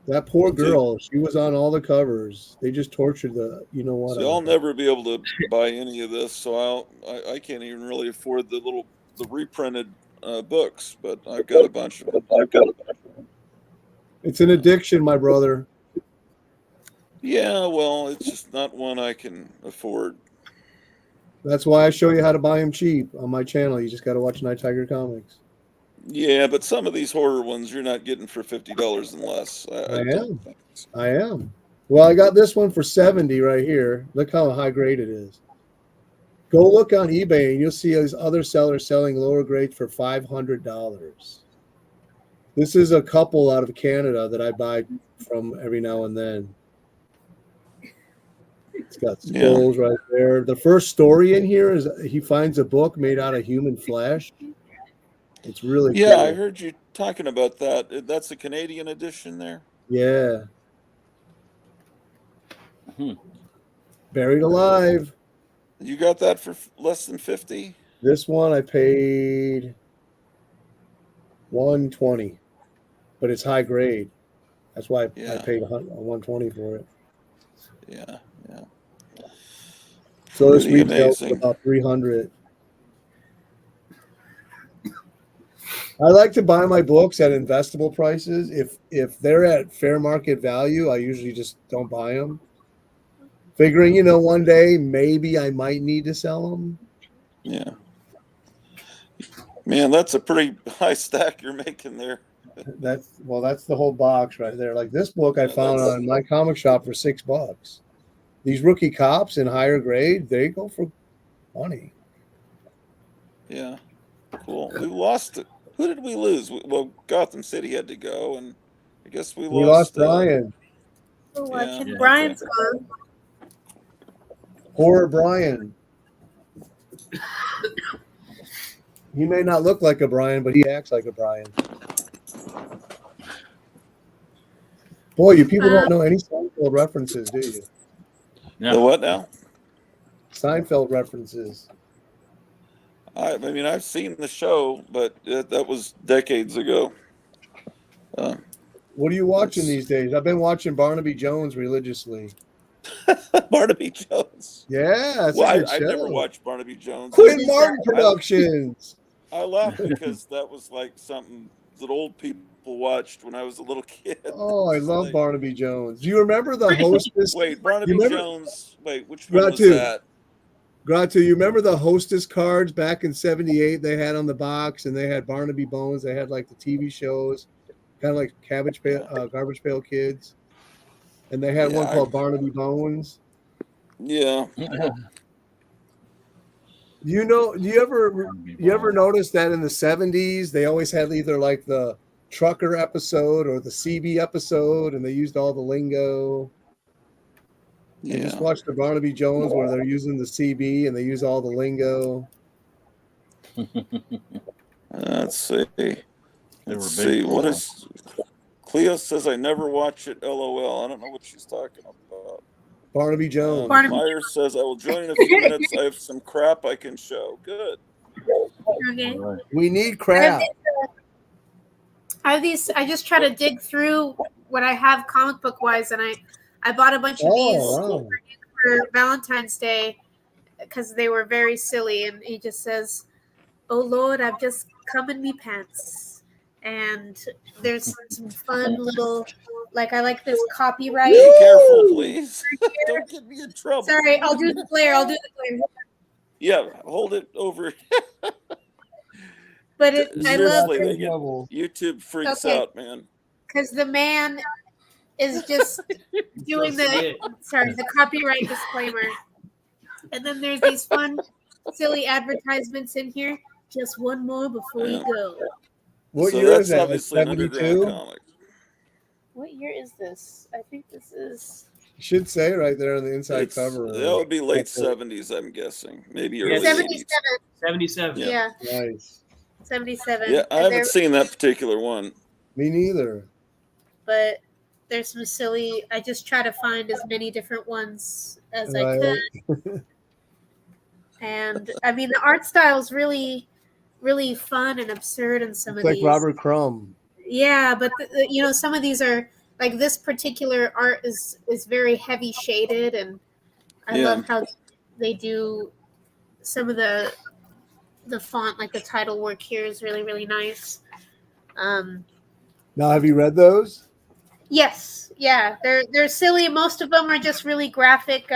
That poor girl. She was on all the covers. They just tortured the. You know what? So I'll never be able to buy any of this. So I can't even really afford the reprinted books. But I've got a bunch of them. It's an addiction, my brother. Yeah, well, it's just not one I can afford. That's why I show you how to buy them cheap on my channel. You just got to watch Night Tiger Comics. Yeah, but some of these horror ones you're not getting for $50 and less. I am. Well, I got this one for $70 right here. Look how high grade it is. Go look on eBay and you'll see these other sellers selling lower grades for $500. This is a couple out of Canada that I buy from every now and then. It's got skulls right there. The first story in here is he finds a book made out of human flesh. It's really cool. I heard you talking about that. That's a Canadian edition there. Yeah. Buried alive. You got that for less than 50? This one I paid $120, but it's high grade. That's why I paid $120 for it. Yeah. So this Pretty retails amazing. about $300. I like to buy my books at investable prices. If they're at fair market value, I usually just don't buy them. If Figuring, one day maybe I might need to sell them. Yeah. Man, that's a pretty high stack you're making there. That's the whole box right there. Like this book I found on my comic shop for $6. These rookie cops in higher grade, they go for money. Yeah. Cool. We lost it. Who did we lose? Well, Gotham City had to go, and I guess we lost Brian. We're watching. Yeah, Brian's okay. gone. Poor Brian. He may not look like a Brian, but he acts like a Brian. Boy, you people don't know any Seinfeld references, do you? The what now? Seinfeld references. I mean, I've seen the show, but that was decades ago. What are you watching these days? I've been watching Barnaby Jones religiously. Barnaby Jones. Yeah, that's Well, a good I've show. never watched Barnaby Jones. Quinn Martin Productions. I laugh because that was like something that old people watched when I was a little kid. Oh, I love Barnaby Jones. Do you remember the hostess? Wait, Barnaby Jones. Wait, which one was Gratu. that? Gratu, you remember the hostess cards back in '78 they had on the box, and they had Barnaby Bones. They had like the TV shows, kind of like Garbage Pail Kids, and they had one called Barnaby Bones. Yeah. Do you ever notice that in the '70s they always had either like the trucker episode or the CB episode, and they used all the lingo. Yeah. Just watch the Barnaby Jones where they're using the CB and they use all the lingo. Let's see. Let's see. What is Cleo says I never watch it, LOL. I don't know what she's talking about. Barnaby Jones. Myers says I will join in a few minutes. I have some crap I can show. Good. Okay. We need crap. I have these. I just try to dig through what I have comic book wise, and I bought a bunch of these for Valentine's Day because they were very silly. And he just says, "Oh Lord, I've just come in me pants." And there's some fun little, like I like this copyright. Be careful, please. Don't get me in trouble. Sorry, I'll do the glare. Yeah, hold it over. But I love YouTube freaks out, man. Because the man is just doing the copyright disclaimer. And then there's these fun, silly advertisements in here. Just one more before you go. What year is that? 72? What year is this? I think this is. You should say right there on the inside cover. That would be late 70s, I'm guessing. Maybe early 77. 77. Yeah. Nice. 77. Yeah, I haven't seen that particular one. Me neither. But there's some silly. I just try to find as many different ones as I could. And I mean, the art style is really, really fun and absurd in some of like these. Robert Crumb. Yeah, but some of these are like this particular art is very heavy shaded, and I love how they do some of the font, like the title work here is really, really nice. Now, have you read those? Yes, yeah, they're silly. Most of them are just really graphic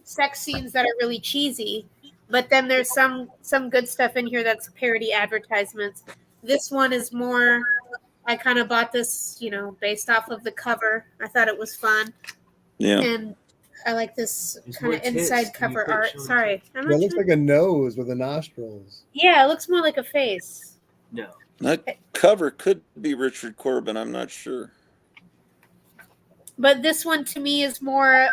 sex scenes that are really cheesy, but then there's some good stuff in here that's parody advertisements. This one is more. I kind of bought this, based off of the cover. I thought it was fun. Yeah. And I like this kind of inside cover art. Sorry. It looks like a nose with the nostrils. Yeah, it looks more like a face. No. That cover could be Richard Corbin. I'm not sure. But this one to me is more,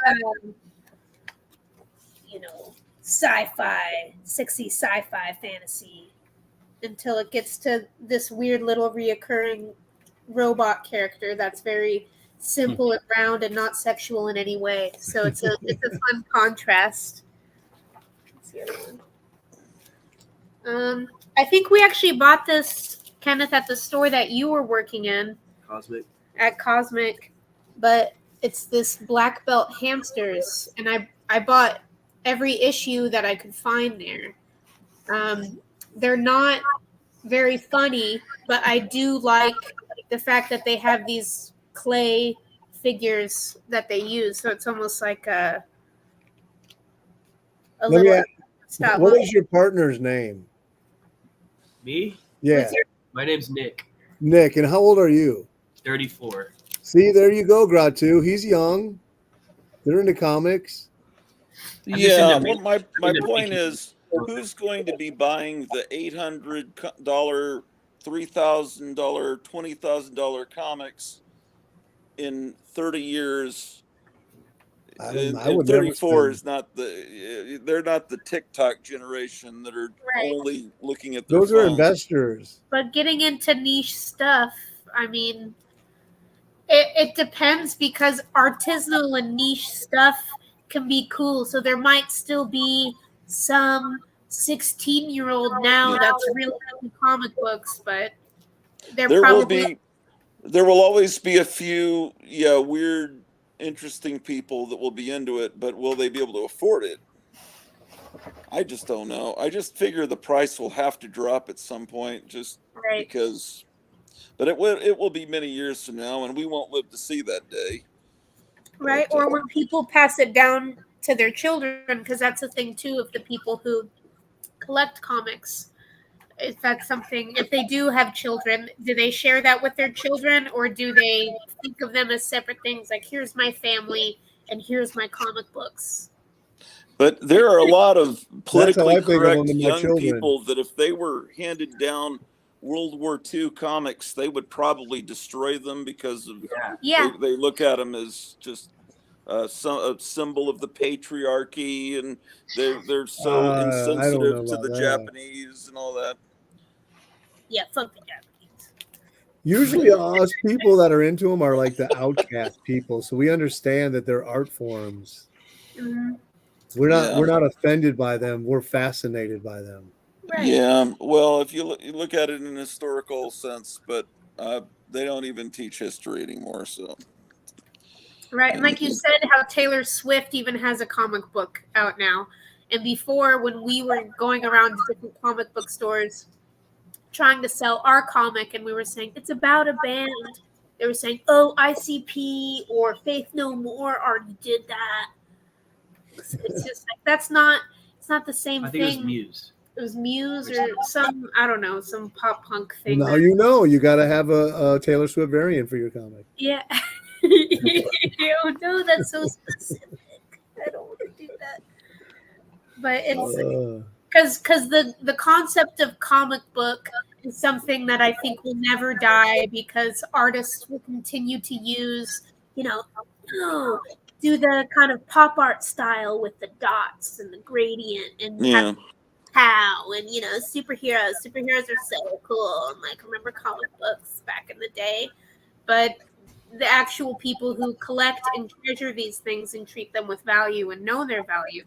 sci-fi, sexy sci-fi fantasy until it gets to this weird little reoccurring robot character that's very simple and round and not sexual in any way. So it's a fun contrast. What's the other one? I think we actually bought this, Kenneth, at the store that you were working in. At Cosmic. But it's this black belt hamsters, and I bought every issue that I could find there. They're not very funny, but I do like the fact that they have these clay figures that they use. So it's almost like a Let me little ask, stop what motion. is your partner's name? Me? Yeah, What's your- My name's Nick, Nick. And how old are you? 34. See, there you go, Gratu. He's young. They're into comics. I'm just Yeah. into Well, my into point making- is, who's going to be buying the $800, $3,000, $20,000 comics in 30 years? I don't. I And would never 34 spend. is not they're not the TikTok generation that are Right. only looking at their Those are phones. investors. But getting into niche stuff, I mean, it depends because artisanal and niche stuff can be cool. So there might still be some 16-year-old now that's really into comic books, but they're There will probably there will always be a few weird interesting people that will be into it, but will they be able to afford it? I just don't know. I just figure the price will have to drop at some point just right. because, but it will be many years from now and we won't live to see that day. Right. But, Or when people pass it down to their children, because that's the thing too of the people who collect comics. If that's something, if they do have children, do they share that with their children or do they think of them as separate things? Like, here's my family and here's my comic books. But there are a lot of That's how politically I think of correct them to my young children. people that if they were handed down World War II comics, they would probably destroy them because of Yeah. they look at them as just a symbol of the patriarchy, and they're so I don't know insensitive to about the that. Japanese and all that. Yeah. Fuck the Japanese. Usually, us people that are into them are like the outcast people, so we understand that they're art forms. Mhm. We're not offended by them. We're fascinated by them. Right. Yeah, well, if you look at it in an historical sense, but they don't even teach history anymore. So Right. And like you said, how Taylor Swift even has a comic book out now. And before, when we were going around to different comic book stores trying to sell our comic and we were saying it's about a band, they were saying, oh, ICP or Faith No More already did that. It's just like it's not the same I think it was thing. Muse. It was Muse or some, I don't know, some pop punk thing. Now you know you got to have a Taylor Swift variant for your comic. Yeah. Oh no, that's so specific. I don't want to do that. But it's because the concept of comic book is something that I think will never die because artists will continue to use, do the kind of pop art style with the dots and the gradient and have how and superheroes are so cool and like remember comic books back in the day, but the actual people who collect and treasure these things and treat them with value and know their value,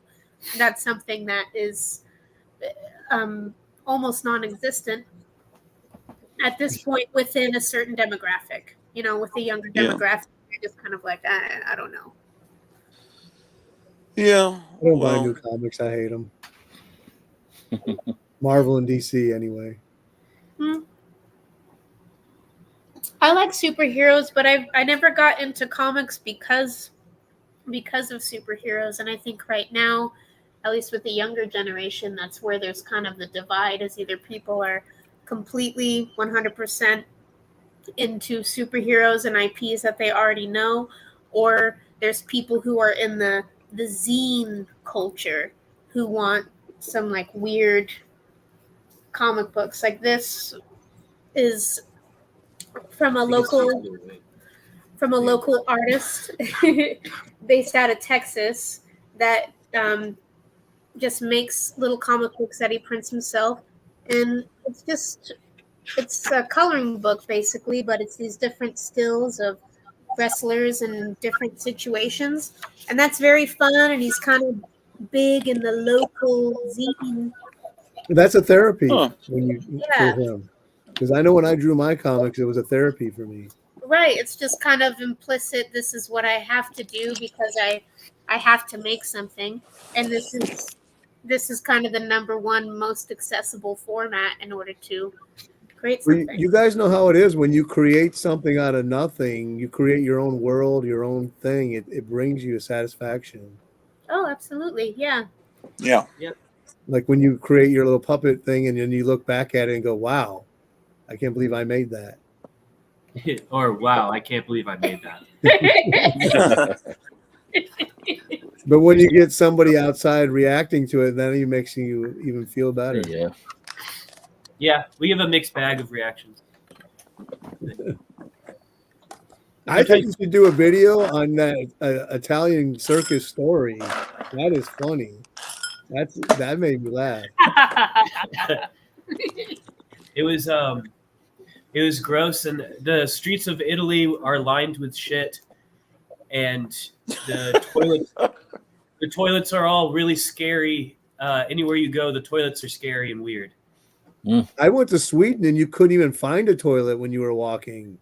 that's something that is almost non-existent at this point within a certain demographic. With the younger demographic, you're just kind of like, I don't know. Yeah, I don't buy new comics. I hate them. Marvel and DC anyway. I like superheroes, but I never got into comics because of superheroes. And I think right now, at least with the younger generation, that's where there's kind of the divide is either people are completely 100% into superheroes and IPs that they already know, or there's people who are in the zine culture who want some like weird comic books. Like this is from a local artist based out of Texas that just makes little comic books that he prints himself, and it's a coloring book basically, but it's these different stills of wrestlers in different situations, and that's very fun. And he's kind of big in the local zine. That's a therapy Huh. when you for him, because I know when I drew my comics, it was a therapy for me. Right, it's just kind of implicit. This is what I have to do because I have to make something, and this is kind of the number one most accessible format in order to create something. You guys know how it is when you create something out of nothing. You create your own world, your own thing. It brings you a satisfaction. Oh, absolutely, yeah. Yeah. Like when you create your little puppet thing and then you look back at it and go, wow, I can't believe I made that. Or wow, I can't believe I made that. But when you get somebody outside reacting to it, then it makes you even feel better. Yeah. Yeah, we have a mixed bag of reactions. I think you should do a video on that Italian circus story. That is funny. That made me laugh. It was gross, and the streets of Italy are lined with shit, and the toilets are all really scary. Anywhere you go, the toilets are scary and weird. I went to Sweden and you couldn't even find a toilet when you were walking.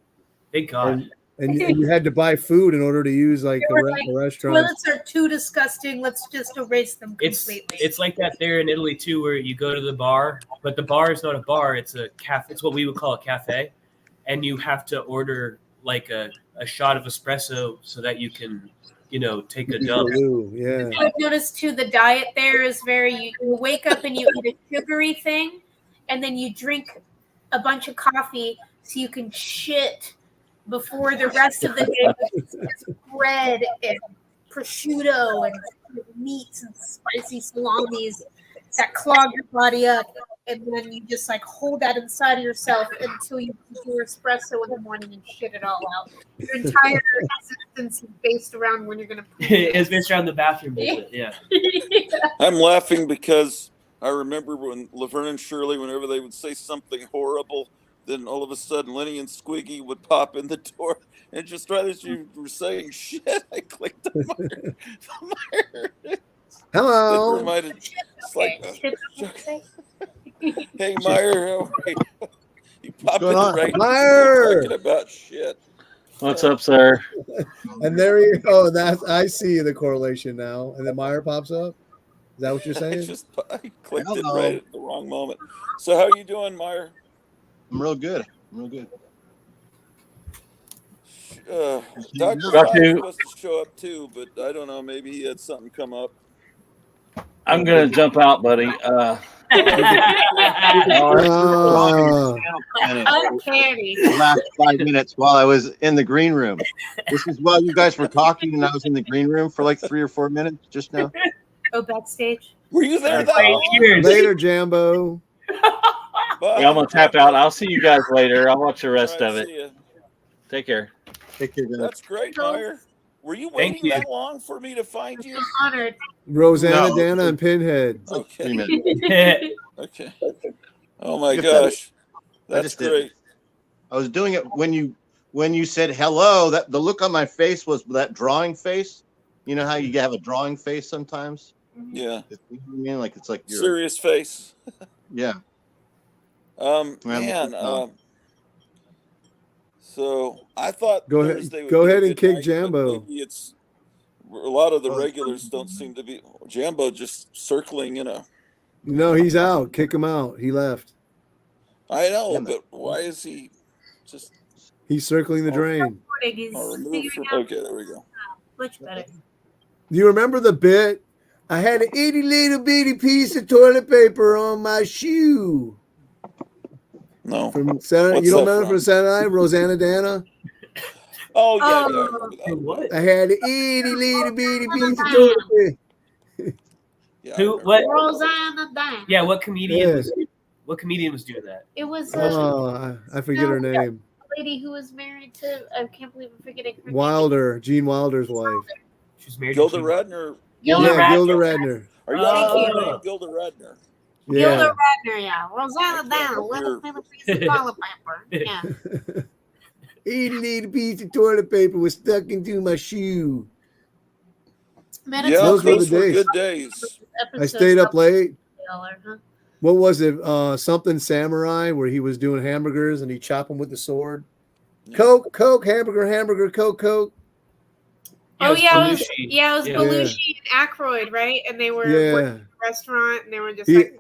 Thank God. And you had to buy food in order to use like the restaurant. Toilets are too disgusting. Let's just erase them completely. It's like that there in Italy too, where you go to the bar, but the bar is not a bar; it's a cafe. It's what we would call a cafe, and you have to order like a shot of espresso so that you can, take a dump. Yeah. I've noticed too. The diet there is you wake up and you eat a sugary thing, and then you drink a bunch of coffee so you can shit before the rest of the day with bread and prosciutto and meats and spicy salamis that clog your body up, and then you just like hold that inside of yourself until you drink your espresso in the morning and shit it all out. Your entire existence is based around when you're gonna poop. It's based around the bathroom visit, yeah. I'm laughing because I remember when Laverne and Shirley, whenever they would say something horrible, then all of a sudden Lenny and Squiggy would pop in the door, and just right as you were saying shit, I clicked on Meyer. Hello. It reminded, it's like, hey Meyer, how are you? You pop in right Meyer, talking about shit. What's up, sir? And there you go. I see the correlation now. And then Meyer pops up. Is that what you're saying? I clicked it right at the wrong moment. So how you doing, Meyer? I'm real good. Dr. Fox was supposed to show up too, but I don't know. Maybe he had something come up. I'm gonna jump out, buddy. Uncanny. The last 5 minutes while I was in the green room. This is while you guys were talking, and I was in the green room for like 3 or 4 minutes just now. Oh, backstage. Were you there that long? Later, Jambo. Yeah, I'm gonna tap out. I'll see you guys later. I'll watch the rest of it. You. Take care. Take care, guys. That's great, Meyer. Were you waiting that long for me to find you? I'm honored. Rosanna, No. Dana, and Pinhead. Okay. 3 minutes. Okay. Oh my gosh, that's just did great. I was doing it when you said hello. That the look on my face was that drawing face. You know how you have a drawing face sometimes? Yeah. You know what I mean, like it's like you're, Serious face. yeah. Man. So I thought Go Thursday ahead. would Go be a ahead and good kick night, but Jambo. maybe it's a lot of the regulars don't seem to be. Jambo just circling in a. No, he's out. Kick him out. He left. I know, but why is he just? He's circling the drain. Removed from, okay, there we go. Much better. Do you remember the bit? I had an itty little bitty piece of toilet paper on my shoe. No. From Saturday, What's you don't that remember from Saturday Night, Rosanna Dana? Oh yeah, yeah. I remember that. What? I had an itty little bitty piece of toilet paper. Yeah, I Who? remember. What? Rosanna Dime. Yeah, what comedian? Yeah. What comedian was doing that? It was Oh, I forget her name. a lady who was married to. I can't believe I'm forgetting her name. Wilder, Gene Wilder's wife. She's married Gilda to Radner. Gilda Yeah, Gilda Radner. Are you Oh. her name? Gilda Radner? Yeah. Gilda Radner, yeah. Rosanna Down, little piece of toilet paper. Yeah. Itty little piece of toilet paper was stuck into my shoe. Man, Yeah, Those those were were the days. good days. I stayed up late. Huh? What was it? Something samurai where he was doing hamburgers and he chopped them with the sword. Yeah. Coke, hamburger, Coke. Oh yeah, it was Yeah. Belushi and Aykroyd, right? And they were Yeah. working at a restaurant, and they were just He- like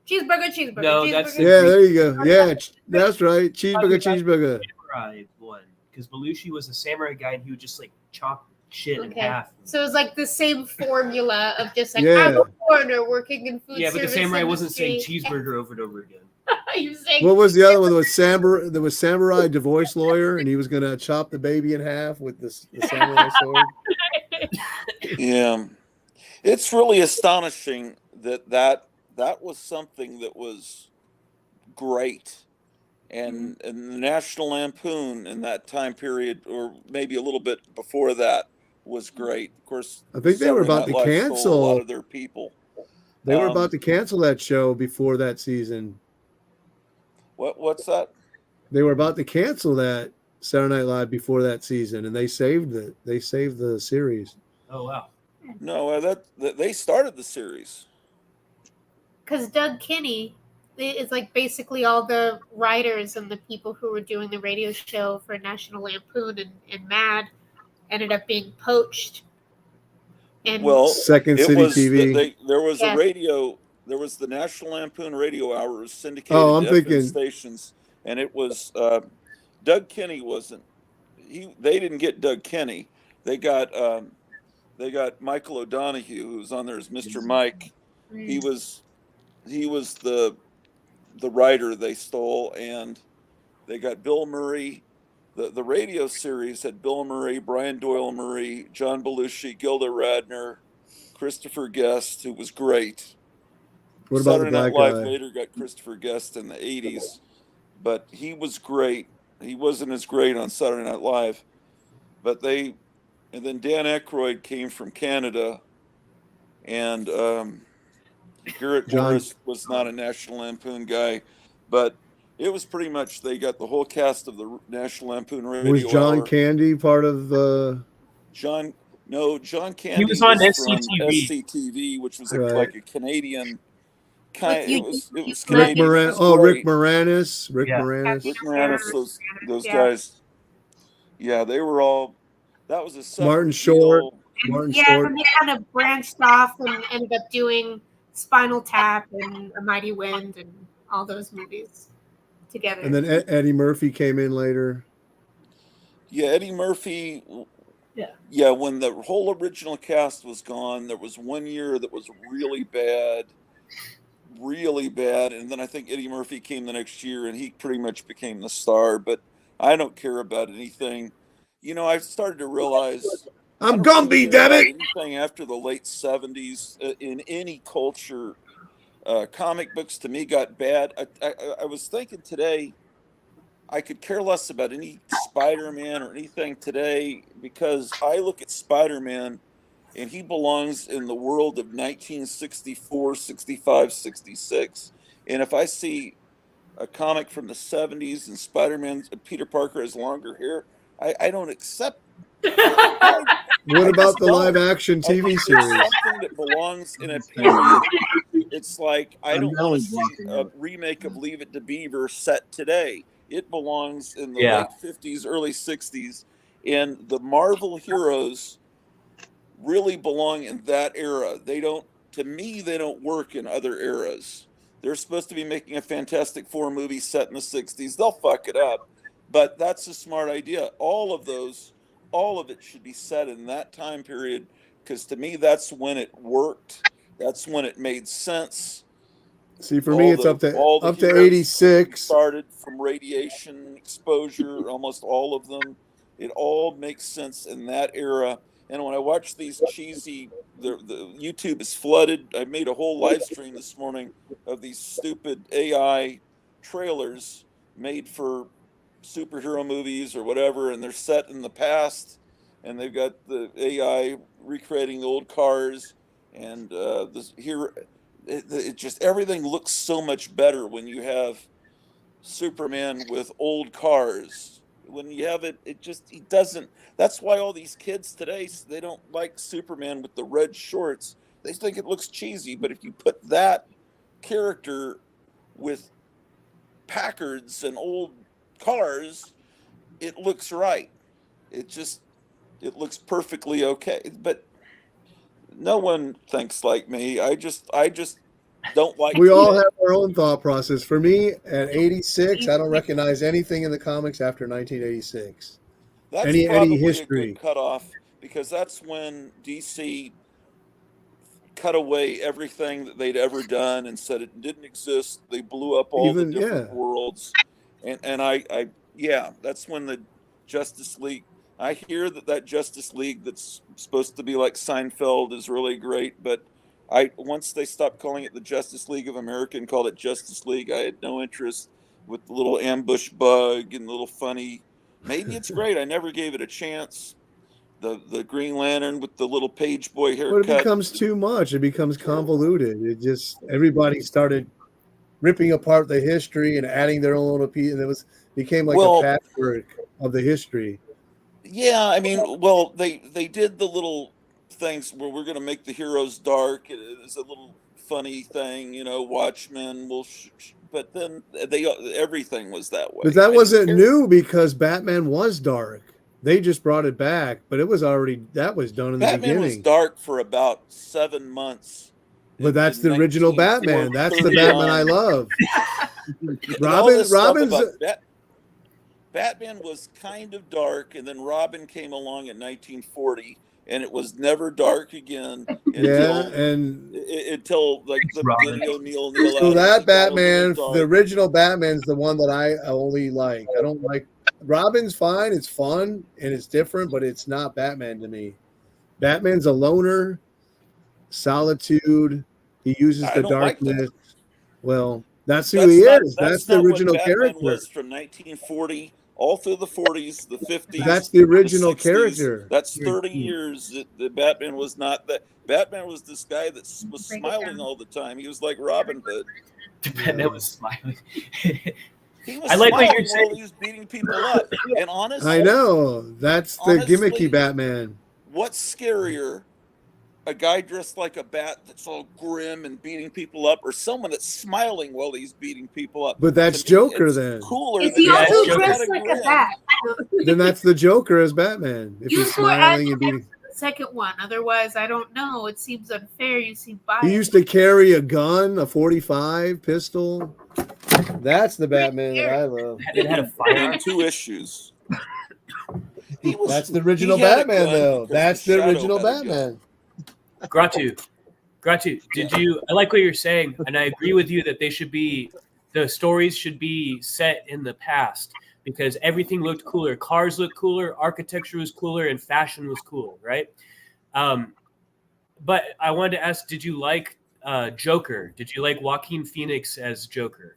cheeseburger. No, cheeseburger. that's Yeah, there you go. Yeah, that's right. Cheeseburger. Samurai one, because Belushi was a samurai guy, and he would just like chop shit in Okay. half. So it's like the same formula of just like Yeah. I'm a foreigner working in food Yeah, but the service samurai wasn't saying industry. cheeseburger over and over again. You saying What was the other one? There was Samurai divorce lawyer, and he was going to chop the baby in half with the samurai sword. Yeah, it's really astonishing that was something that was great, and the National Lampoon in that time period, or maybe a little bit before that, was great. Of course, I think they were Saturday about Night to Live stole a lot cancel. of their people. They were about to cancel that show before that season. What's that? They were about to cancel that Saturday Night Live before that season, and they saved it. They saved the series. Oh wow. No, that they started the series. because Doug Kinney is like basically all the writers and the people who were doing the radio show for National Lampoon and Mad ended up being poached. And Well, Second it City was TV. there was Yeah. a radio. There was the National Lampoon Radio Hour. It was syndicated Oh, I'm to FM thinking- stations, and it was Doug Kinney wasn't. They didn't get Doug Kinney. They got Michael O'Donoghue, who was on there as Mr. Mike. He was the writer they stole, and they got Bill Murray. The radio series had Bill Murray, Brian Doyle Murray, John Belushi, Gilda Radner, Christopher Guest, who was great. What about Saturday the Night black Live guy? later got Christopher Guest in the 80s, but he was great. He wasn't as great on Saturday Night Live, but and then Dan Aykroyd came from Canada, and Garrett John- Morris was not a National Lampoon guy, but it was pretty much they got the whole cast of the National Lampoon Radio Was John Hour. Candy part of John Candy was on from SCTV. SCTV, which was Right. like a Canadian kind. With It was Rick Canadian. Rick It Moran? was Oh, Rick great. Moranis. Rick Yeah. Moranis. Rick Moranis, those Yeah. guys. Yeah, they were all. That was a separate Martin Short. deal. And Martin yeah, Short. and they kind of branched off and ended up doing Spinal Tap and A Mighty Wind and all those movies together. And then Eddie Murphy came in later. Yeah, Eddie Murphy. Yeah. Yeah, when the whole original cast was gone, there was one year that was really bad, and then I think Eddie Murphy came the next year, and he pretty much became the star. But I don't care about anything. I've started to realize I I'm don't Gumby, really care damn about it! anything after the late 70s in any culture. Comic books to me got bad. I was thinking today, I could care less about any Spider-Man or anything today because I look at Spider-Man and he belongs in the world of 1964, 65, 66. And if I see a comic from the 70s and Spider-Man, Peter Parker has longer hair, I don't accept. What I about just the don't. live action I think TV it's series? something that belongs in a period. It's like I don't I'm want to really see a remake of Leave It to Beaver set today. It belongs in the Yeah. late 50s, early 60s, and the Marvel heroes really belong in that era. To me, they don't work in other eras. They're supposed to be making a Fantastic Four movie set in the 60s. They'll fuck it up, but that's a smart idea. All of it should be set in that time period because to me, that's when it worked. That's when it made sense. See, for me, it's up to heroes 86. started from radiation exposure, almost all of them. It all makes sense in that era. And when I watch these cheesy, the YouTube is flooded. I made a whole live stream this morning of these stupid AI trailers made for superhero movies or whatever, and they're set in the past, and they've got the AI recreating the old cars, and it just everything looks so much better when you have Superman with old cars. When you have he doesn't. That's why all these kids today, they don't like Superman with the red shorts. They think it looks cheesy. But if you put that character with Packards and old cars, it looks right. It looks perfectly okay. But no one thinks like me. I just don't like. We all have our own thought process. For me, at 86, I don't recognize anything in the comics after 1986. That's any probably history. a good cutoff. because that's when DC cut away everything that they'd ever done and said it didn't exist. They blew up all the different worlds, and I yeah, that's when the Justice League. I hear that Justice League that's supposed to be like Seinfeld is really great, but once they stopped calling it the Justice League of America and called it Justice League, I had no interest with the little ambush bug and the little funny. Maybe it's great. I never gave it a chance. The Green Lantern with the little page boy haircut. But it becomes too much. It becomes convoluted. It just everybody started ripping apart the history and adding their own little piece, and became like a patchwork of the history. Yeah, I mean, well, they did the little things where we're going to make the heroes dark. It's a little funny thing, you know. Watchmen will, but then everything was that way. But that wasn't new because Batman was dark. They just brought it back, but it was already that was done in the beginning. Batman was dark for about 7 months. But that's the original Batman. That's the Batman I love. Batman was kind of dark, and then Robin came along in 1940, and it was never dark again until like the Denny O'Neil. So that Batman, the original Batman's the one that I only like. I don't like. Robin's fine. It's fun and it's different, but it's not Batman to me. Batman's a loner, solitude. He uses the darkness. Well, that's who he is. That's the original character. Was from 1940 all through the 40s, the 50s. That's the original character. That's 30 years. The Batman was not that. Batman was this guy that was smiling all the time. He was like Robin Hood. Batman was smiling. He was smiling while he was beating people up. And honestly, I know that's the gimmicky Batman. What's scarier? A guy dressed like a bat that's all grim and beating people up, or someone that's smiling while he's beating people up? But that's Joker then. Cooler. Is he also dressed like a bat? Then that's the Joker as Batman. If he's smiling and beating. The second one. Otherwise, I don't know. It seems unfair. You seem biased. He used to carry a gun, a 45 pistol. That's the Batman that I love. It had a fire. And 2 issues. That's the original Batman, though. That's the original Batman. Gratu, did you? I like what you're saying, and I agree with you that the stories should be set in the past because everything looked cooler. Cars looked cooler, architecture was cooler, and fashion was cool, right? But I wanted to ask, did you like Joker? Did you like Joaquin Phoenix as Joker?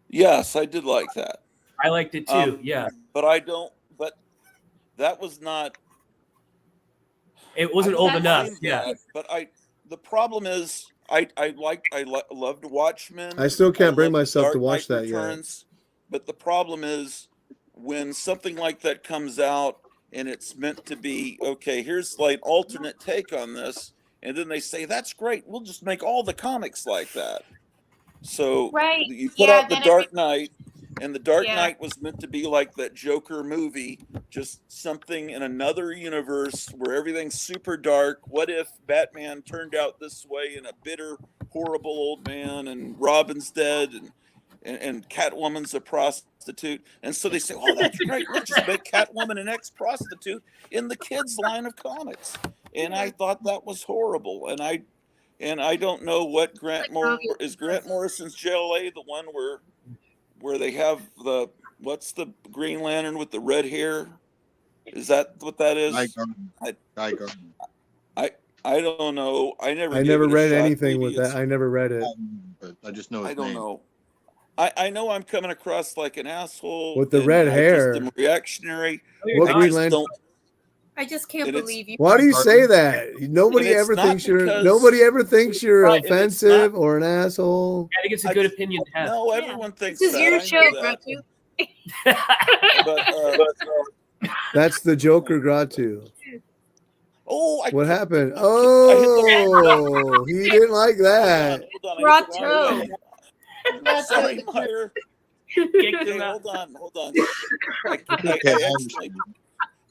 Yes, I did like that. I liked it too. Yeah, but I don't. But that was not. It wasn't old enough. Yeah, but the problem is I loved Watchmen. I still can't bring myself to watch that yet. But the problem is when something like that comes out and it's meant to be okay. Here's like alternate take on this, and then they say that's great. We'll just make all the comics like that. So you put out the Dark Knight. And the Dark Knight was meant to be like that Joker movie, just something in another universe where everything's super dark. What if Batman turned out this way and a bitter, horrible old man, and Robin's dead, and Catwoman's a prostitute? And so they say, oh, that's great. Let's just make Catwoman an ex-prostitute in the kids' line of comics. And I thought that was horrible. And I don't know what Grant Morrison's JLA, the one where they have what's the Green Lantern with the red hair? Is that what that is? I don't know. I never read anything with that. I never read it. But I just know. I don't know. I know I'm coming across like an asshole with the red hair. I'm reactionary. What Green Lantern? I just can't believe you. Why do you say that? Nobody ever thinks you're offensive or an asshole. I think it's a good opinion to have. No, everyone thinks this is your show, Gratu. That's the Joker Gratu. Oh, what happened? Oh, he didn't like that. Gratu. Sorry, Meyer. Hold on.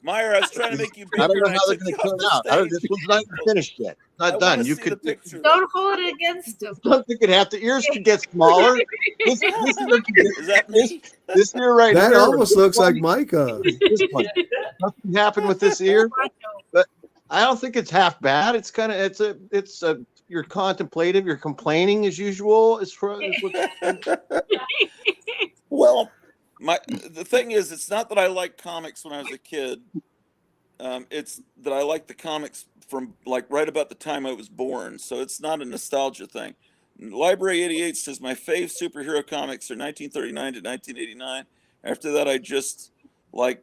Meyer, I was trying to make you bigger. I don't know how they're going to turn out. This one's not finished yet. Not done. You could. Don't hold it against him. I think it have the ears could get smaller. This ear right that here. That almost looks like Micah. This one. Nothing happened with this ear, but I don't think it's half bad. It's kind of it's a you're contemplative. You're complaining as usual. Well, the thing is, it's not that I liked comics when I was a kid. It's that I like the comics from like right about the time I was born. So it's not a nostalgia thing. Library 88 says my fave superhero comics are 1939 to 1989. After that, I just like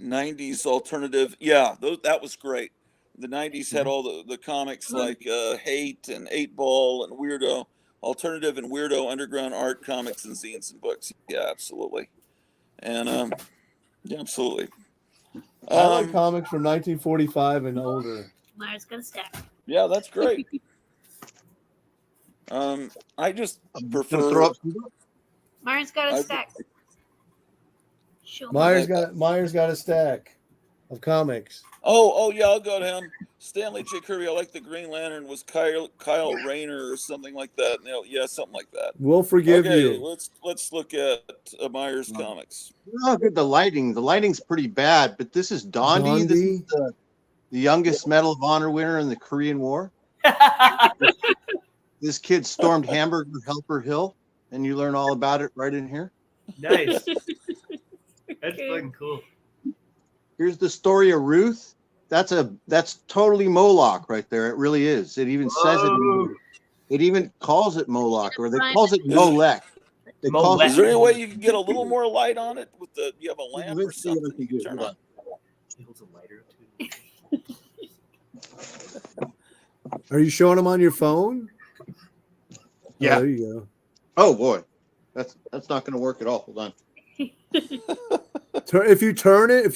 90s alternative. Yeah, that was great. The 90s had all the comics like Hate and 8 Ball and Weirdo, alternative and weirdo underground art comics and zines and books. Yeah, absolutely. And yeah, absolutely. I like comics from 1945 and older. Myers got a stack. Yeah, that's great. I just prefer. Throw up Myers got a stack. Show me. Myers got a stack of comics. Oh yeah, I'll go to him. Stanley J. Kirby. I like the Green Lantern was Kyle Rayner or something like that. Yeah, something like that. We'll forgive you. Let's look at Myers comics. Oh, good. The lighting's pretty bad, but this is Dondi. This is the youngest Medal of Honor winner in the Korean War. This kid stormed Hamburger Helper Hill, and you learn all about it right in here. Nice. That's fucking cool. Here's the story of Ruth. That's totally Moloch right there. It really is. It even says it. It even calls it Moloch, or they calls it Molech. Is there any way you can get a little more light on it? You have a lamp or something you can turn on? Are you showing them on your phone? Yeah. Oh, there you go. Oh boy, that's not going to work at all. Hold on. If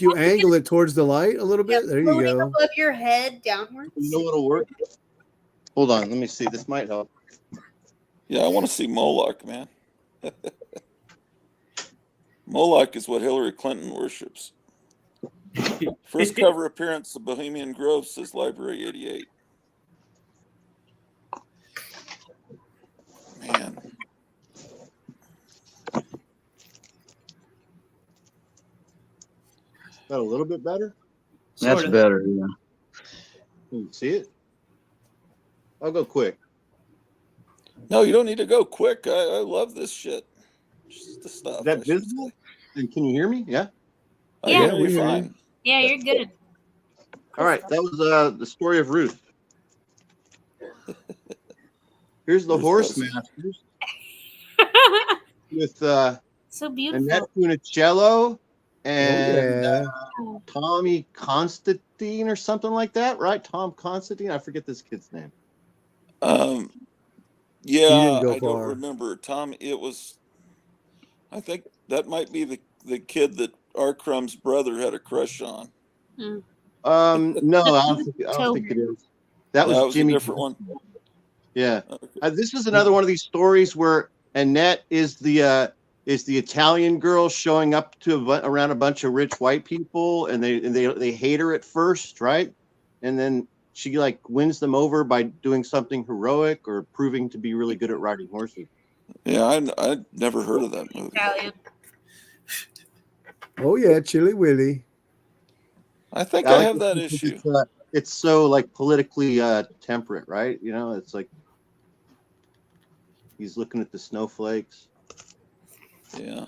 you angle it towards the light a little bit, there you Floating go. above your head downwards. You know what'll work? Hold on, let me see. This might help. Yeah, I want to see Moloch, man. Moloch is what Hillary Clinton worships. First cover appearance of Bohemian Grove, says Library 88. Man. That a little bit better? That's better, yeah. Can you see it? I'll go quick. No, you don't need to go quick. I love this shit. Just the stuff. Is that visible? And can you hear me? Yeah? Yeah, you're fine. Yeah, you're good. All right, that was the story of Ruth. Here's the Horse Masters with so beautiful. Annette Funicello and Tommy Constantine or something like that, right? Tom Constantine. I forget this kid's name. Yeah, I don't remember. Tom, it was. I think that might be the kid that R. Crumb's brother had a crush on. No, I don't think it is. That was Jimmy. A different one. Yeah, this is another one of these stories where Annette is the Italian girl showing up to around a bunch of rich white people, and they hate her at first, right? And then she like wins them over by doing something heroic or proving to be really good at riding horses. Yeah, I'd never heard of that movie. Italian. Oh yeah, Chili Willy. I think I have that issue. It's so like politically temperate, right? You know, it's like he's looking at the snowflakes. Yeah.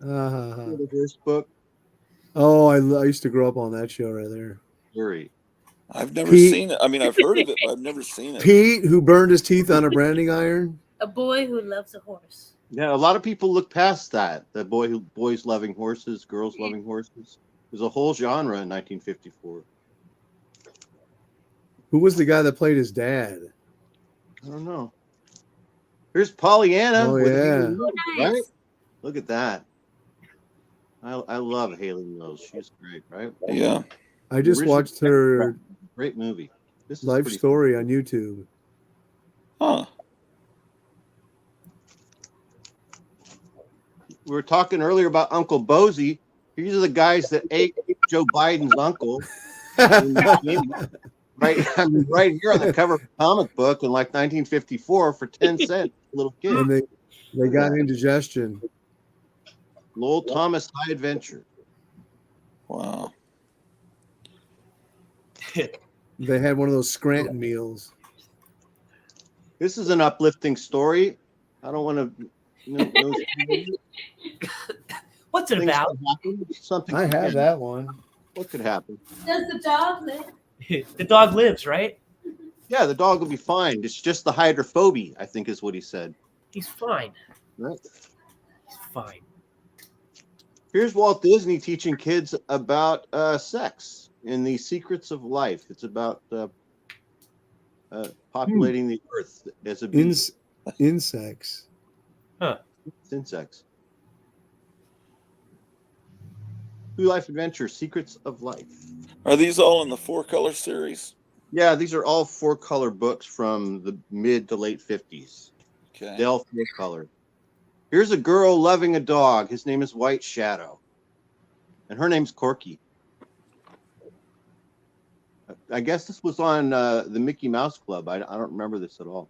The horse book. Oh, I used to grow up on that show right there. Very. I've never seen it. I mean, I've heard of it, but I've never seen it. Pete, who burned his teeth on a branding iron. A boy who loves a horse. Yeah, a lot of people look past that. The boys loving horses, girls loving horses. There's a whole genre in 1954. Who was the guy that played his dad? I don't know. Here's Pollyanna. Oh yeah. Right? Look at that. I love Haley Mills. She's great, right? Yeah. I just watched her great movie. This life story on YouTube. Huh. We were talking earlier about Uncle Bozy. These are the guys that ate Joe Biden's uncle. Right, I mean, right here on the cover of a comic book in like 1954 for 10 cents, little kid. And they got indigestion. Lowell Thomas High Adventure. Wow. They had one of those Scranton meals. This is an uplifting story. I don't want to. What's it about? Something. I have that one. What could happen? Does the dog live? The dog lives, right? Yeah, the dog will be fine. It's just the hydrophobia, I think, is what he said. He's fine. Right. He's fine. Here's Walt Disney teaching kids about sex in The Secrets of Life. It's about populating the earth as a bee. Insects. Huh. It's insects. True Life Adventure, Secrets of Life. Are these all in the 4-color series? Yeah, these are all 4-color books from the mid to late 50s. Okay. They're all 4-color. Here's a girl loving a dog. His name is White Shadow. And her name's Corky. I guess this was on the Mickey Mouse Club. I don't remember this at all.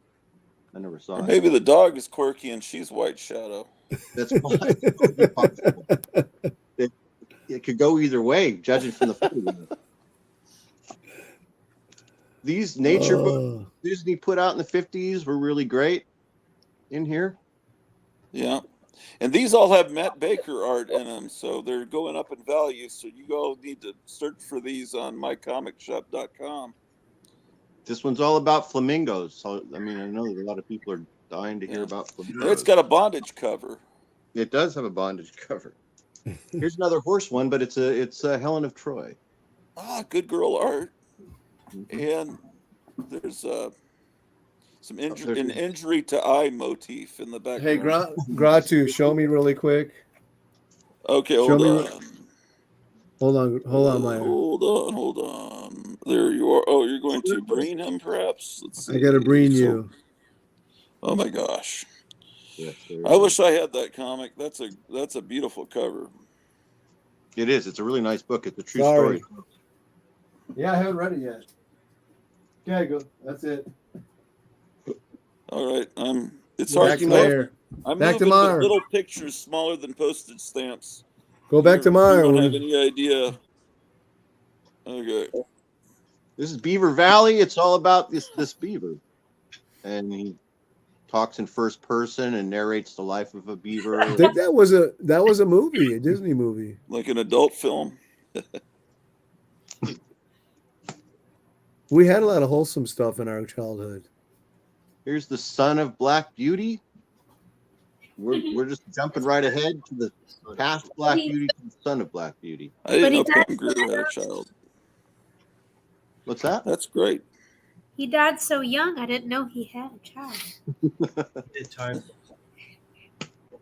I never saw Or it. maybe the dog is Quirky and she's White Shadow. That's possible. It could go either way, judging from the photo. These nature books Disney put out in the 50s were really great in here. Yeah. And these all have Matt Baker art in them, so they're going up in value. So you all need to search for these on mycomicshop.com. This one's all about flamingos. So, I mean, I know that a lot of people are dying to hear about flamingos. It's got a bondage cover. It does have a bondage cover. Here's another horse one, but it's a Helen of Troy. Ah, good girl art. And there's an injury to eye motif in the background. Hey, Gratu, show me really quick. Okay, Show hold me on. Hold on, Maya. Hold on. There you are. Oh, you're going to breen him, perhaps? Let's see. I gotta breen you. Oh my gosh. Yes, I wish I had that comic. That's a beautiful cover. It is. It's a really nice book. It's a true Sorry. story. Yeah, I haven't read it yet. Okay, go. That's it. All right. It's Back hard to to Meyer. I'm Back to moving with Meyer. little pictures smaller than postage stamps. Go back to Meyer. You don't have any idea. Okay. This is Beaver Valley. It's all about this beaver, and he talks in first person and narrates the life of a beaver. I think that was a movie, a Disney movie. Like an adult film. We had a lot of wholesome stuff in our childhood. Here's the son of Black Beauty. We're just jumping right ahead to the past Black Beauty to the son of Black Beauty. I didn't know Pam Grier had a child. What's that? That's great. He died so young, I didn't know he had a child. Good time.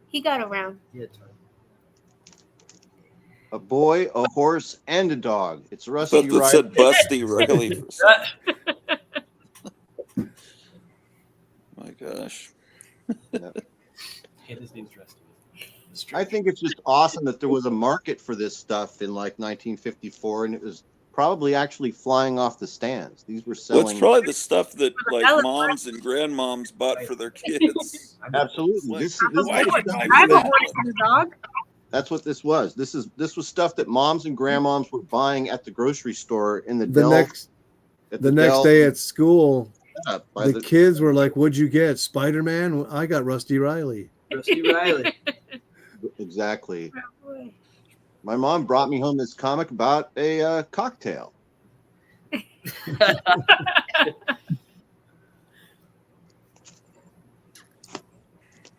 He got around. Good time. A boy, a horse, and a dog. It's I Rusty thought that Riley. said Busty Riley. For my gosh. Yeah. His name's Rusty. I think it's just awesome that there was a market for this stuff in like 1954, and it was probably actually flying off the stands. These were selling. Well, it's probably the stuff that like moms and grandmoms bought for their kids. Absolutely. This I have a horse and a dog. That's what this was. This was stuff that moms and grandmoms were buying at the grocery store in the The Dell. next day at school, by the kids were like, "What'd you get? Spider-Man? I got Rusty Riley." Rusty Riley. Exactly. Oh, boy. My mom brought me home this comic about a cocktail.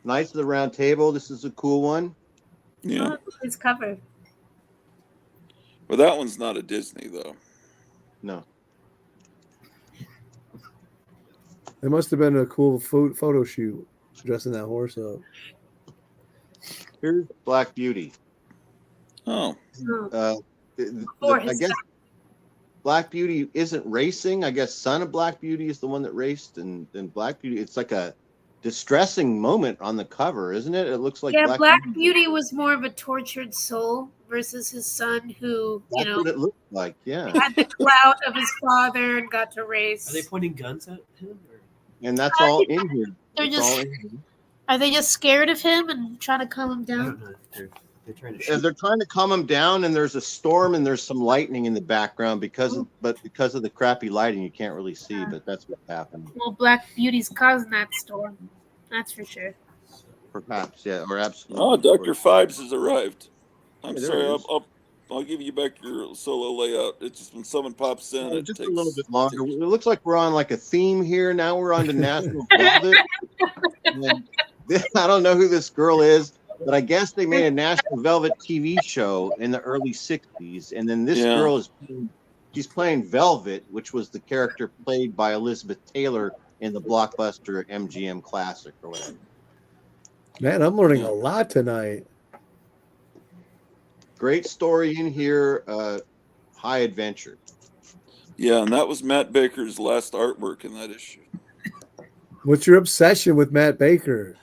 Knights of the Round Table. This is a cool one. Yeah. His cover. Well, that one's not a Disney though. No. It must have been a cool photo shoot dressing that horse up. Here's Black Beauty. Oh. I guess Black Beauty isn't racing. I guess Son of Black Beauty is the one that raced, and Black Beauty. It's like a distressing moment on the cover, isn't it? It looks like Black Beauty was more of a tortured soul versus his son, who That's what it looked like. Yeah, had the clout of his father and got to race. Are they pointing guns at him? Or? And that's all in here. They're just. Are they just scared of him and trying to calm him down? They're trying to shoot. They're trying to calm him down, and there's a storm and there's some lightning in the background because of the crappy lighting, you can't really see. But that's what's happening. Well, Black Beauty's causing that storm. That's for sure. Perhaps, yeah, or absolutely. Oh, Dr. Fibes has arrived. I'm Hey, there sorry, he is. I'll give you back your solo layout. It's just when someone pops in, it Just takes a little bit longer. It looks like we're on like a theme here. Now we're on to National Velvet. And I don't know who this girl is, but I guess they made a National Velvet TV show in the early 60s. And then this girl she's playing Velvet, which was the character played by Elizabeth Taylor in the blockbuster MGM Classic or whatever. Man, I'm learning a lot tonight. Great story in here. High adventure. Yeah, and that was Matt Baker's last artwork in that issue. What's your obsession with Matt Baker?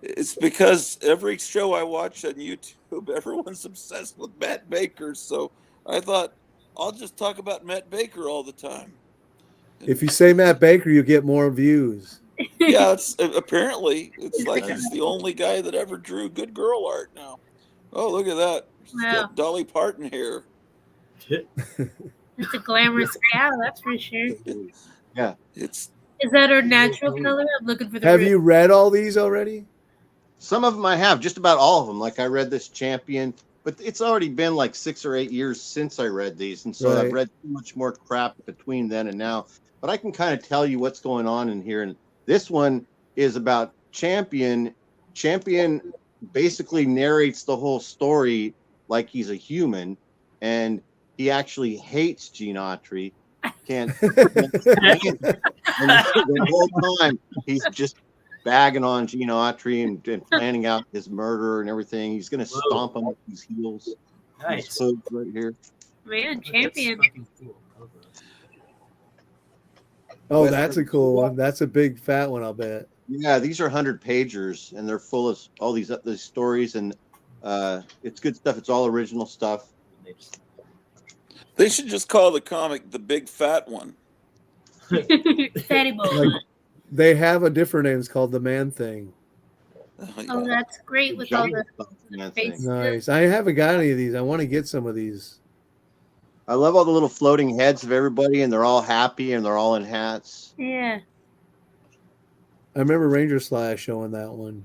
It's because every show I watch on YouTube, everyone's obsessed with Matt Baker. So I thought I'll just talk about Matt Baker all the time. If you say Matt Baker, you get more views. Yeah, it's apparently it's like he's the only guy that ever drew good girl art now. Oh, look at that. She's got Dolly Parton hair. It's a glamorous gal, that's for sure. Yeah. Is that her natural color? I'm looking for the Have you read all these already? Some of them I have, just about all of them. Like I read this Champion, but it's already been like 6 or 8 years since I read these. And so I've read too much more crap between then and now. But I can kind of tell you what's going on in here. And this one is about Champion. Champion basically narrates the whole story like he's a human. And he actually hates Gene Autry. Can't the whole time he's just bagging on Gene Autry and planning out his murder and everything. He's gonna stomp him with his heels. Nice. Right here. Man, Champion. Oh, that's a cool one. That's a big fat one, I'll bet. Yeah, these are 100-pagers, and they're full of all these stories, and it's good stuff. It's all original stuff. They should just call the comic The Big Fat One. Fatty Boy. Like, they have a different name. It's called The Man Thing. Oh, that's great with all the faces. Nice. I haven't got any of these. I want to get some of these. I love all the little floating heads of everybody, and they're all happy, and they're all in hats. Yeah. I remember Ranger Slash showing that one,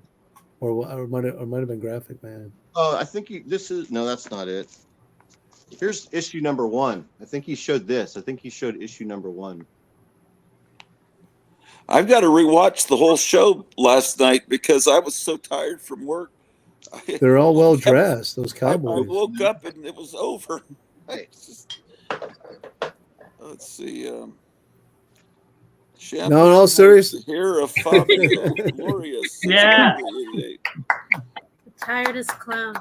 or it might have been Graphic Man. Oh, I think that's not it. Here's issue number 1. I think he showed this. I think he showed issue number 1. I've got to rewatch the whole show last night because I was so tired from work. They're all well dressed, those cowboys. I woke up and it was over. Let's see. No, serious. The hair of Fabio Glorious. Yeah. The tiredest clown.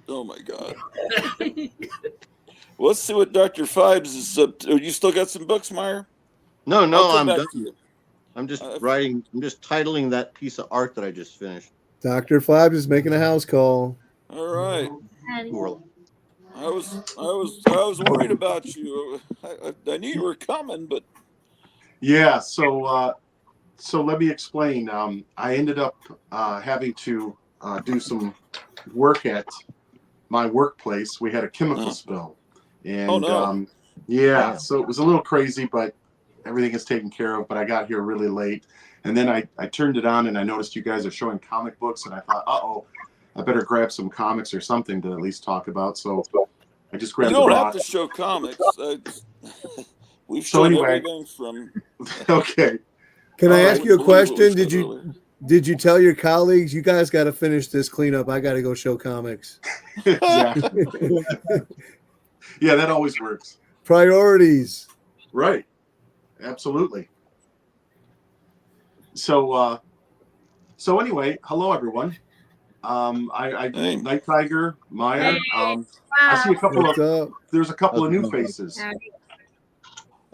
Oh my God. Well, let's see what Dr. Fibes is up to. You still got some books, Meyer? No, I'm back done. to you. I'm just writing. I'm just titling that piece of art that I just finished. Dr. Fibes is making a house call. All right. Cool. I was worried about you. I knew you were coming, but yeah. So let me explain. I ended up having to do some work at my workplace. We had a chemical spill, and so it was a little crazy, but everything is taken care of. But I got here really late, and then I turned it on, and I noticed you guys are showing comic books, and I thought, I better grab some comics or something to at least talk about. So I just grabbed. You don't have to show comics. We've shown everything from. Okay. Can I ask you a question? Did you tell your colleagues you guys got to finish this cleanup? I got to go show comics. Exactly. Yeah, that always works. Priorities. Right. Absolutely. So anyway, hello everyone. Night Tiger, Meyer. I see there's a couple of new faces.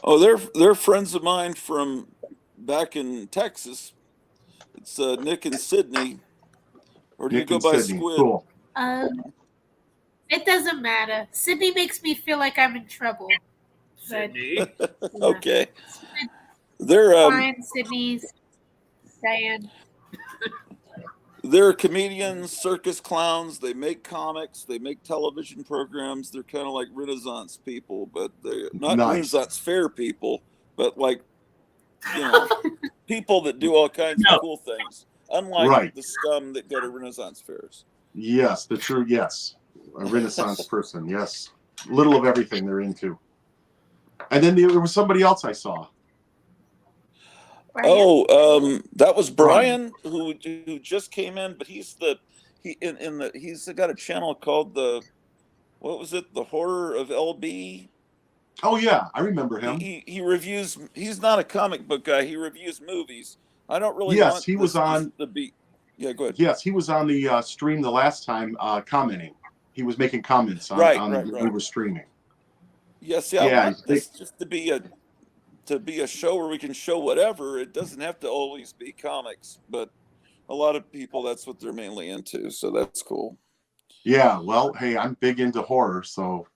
Oh, they're friends of mine from back in Texas. It's Nick and Sydney. Or do you go by Sydney. Squid? Cool. It doesn't matter. Sydney makes me feel like I'm in trouble. Sydney. Okay. They're Fine, Sydney's Diane. They're comedians, circus clowns. They make comics. They make television programs. They're kind of like Renaissance people, but they're not Nice. Renaissance fair people, but like, you know, people that do all kinds No. of cool things. Unlike Right. the scum that go to Renaissance fairs. Yes, yes. A Renaissance person, yes. Little of everything they're into. And then there was somebody else I saw. Oh, that was Brian who just came in, but he's got a channel called what was it? The Horror of LB. Oh yeah, I remember him. He reviews. He's not a comic book guy. He reviews movies. I don't really Yes, want he was on the beat. Yeah, go ahead. Yes, he was on the stream the last time commenting. He was making comments on, Right. we were streaming. Yes, yeah. I want this just to be a show where we can show whatever. It doesn't have to always be comics, but a lot of people, that's what they're mainly into. So that's cool. Yeah. Well, hey, I'm big into horror. So,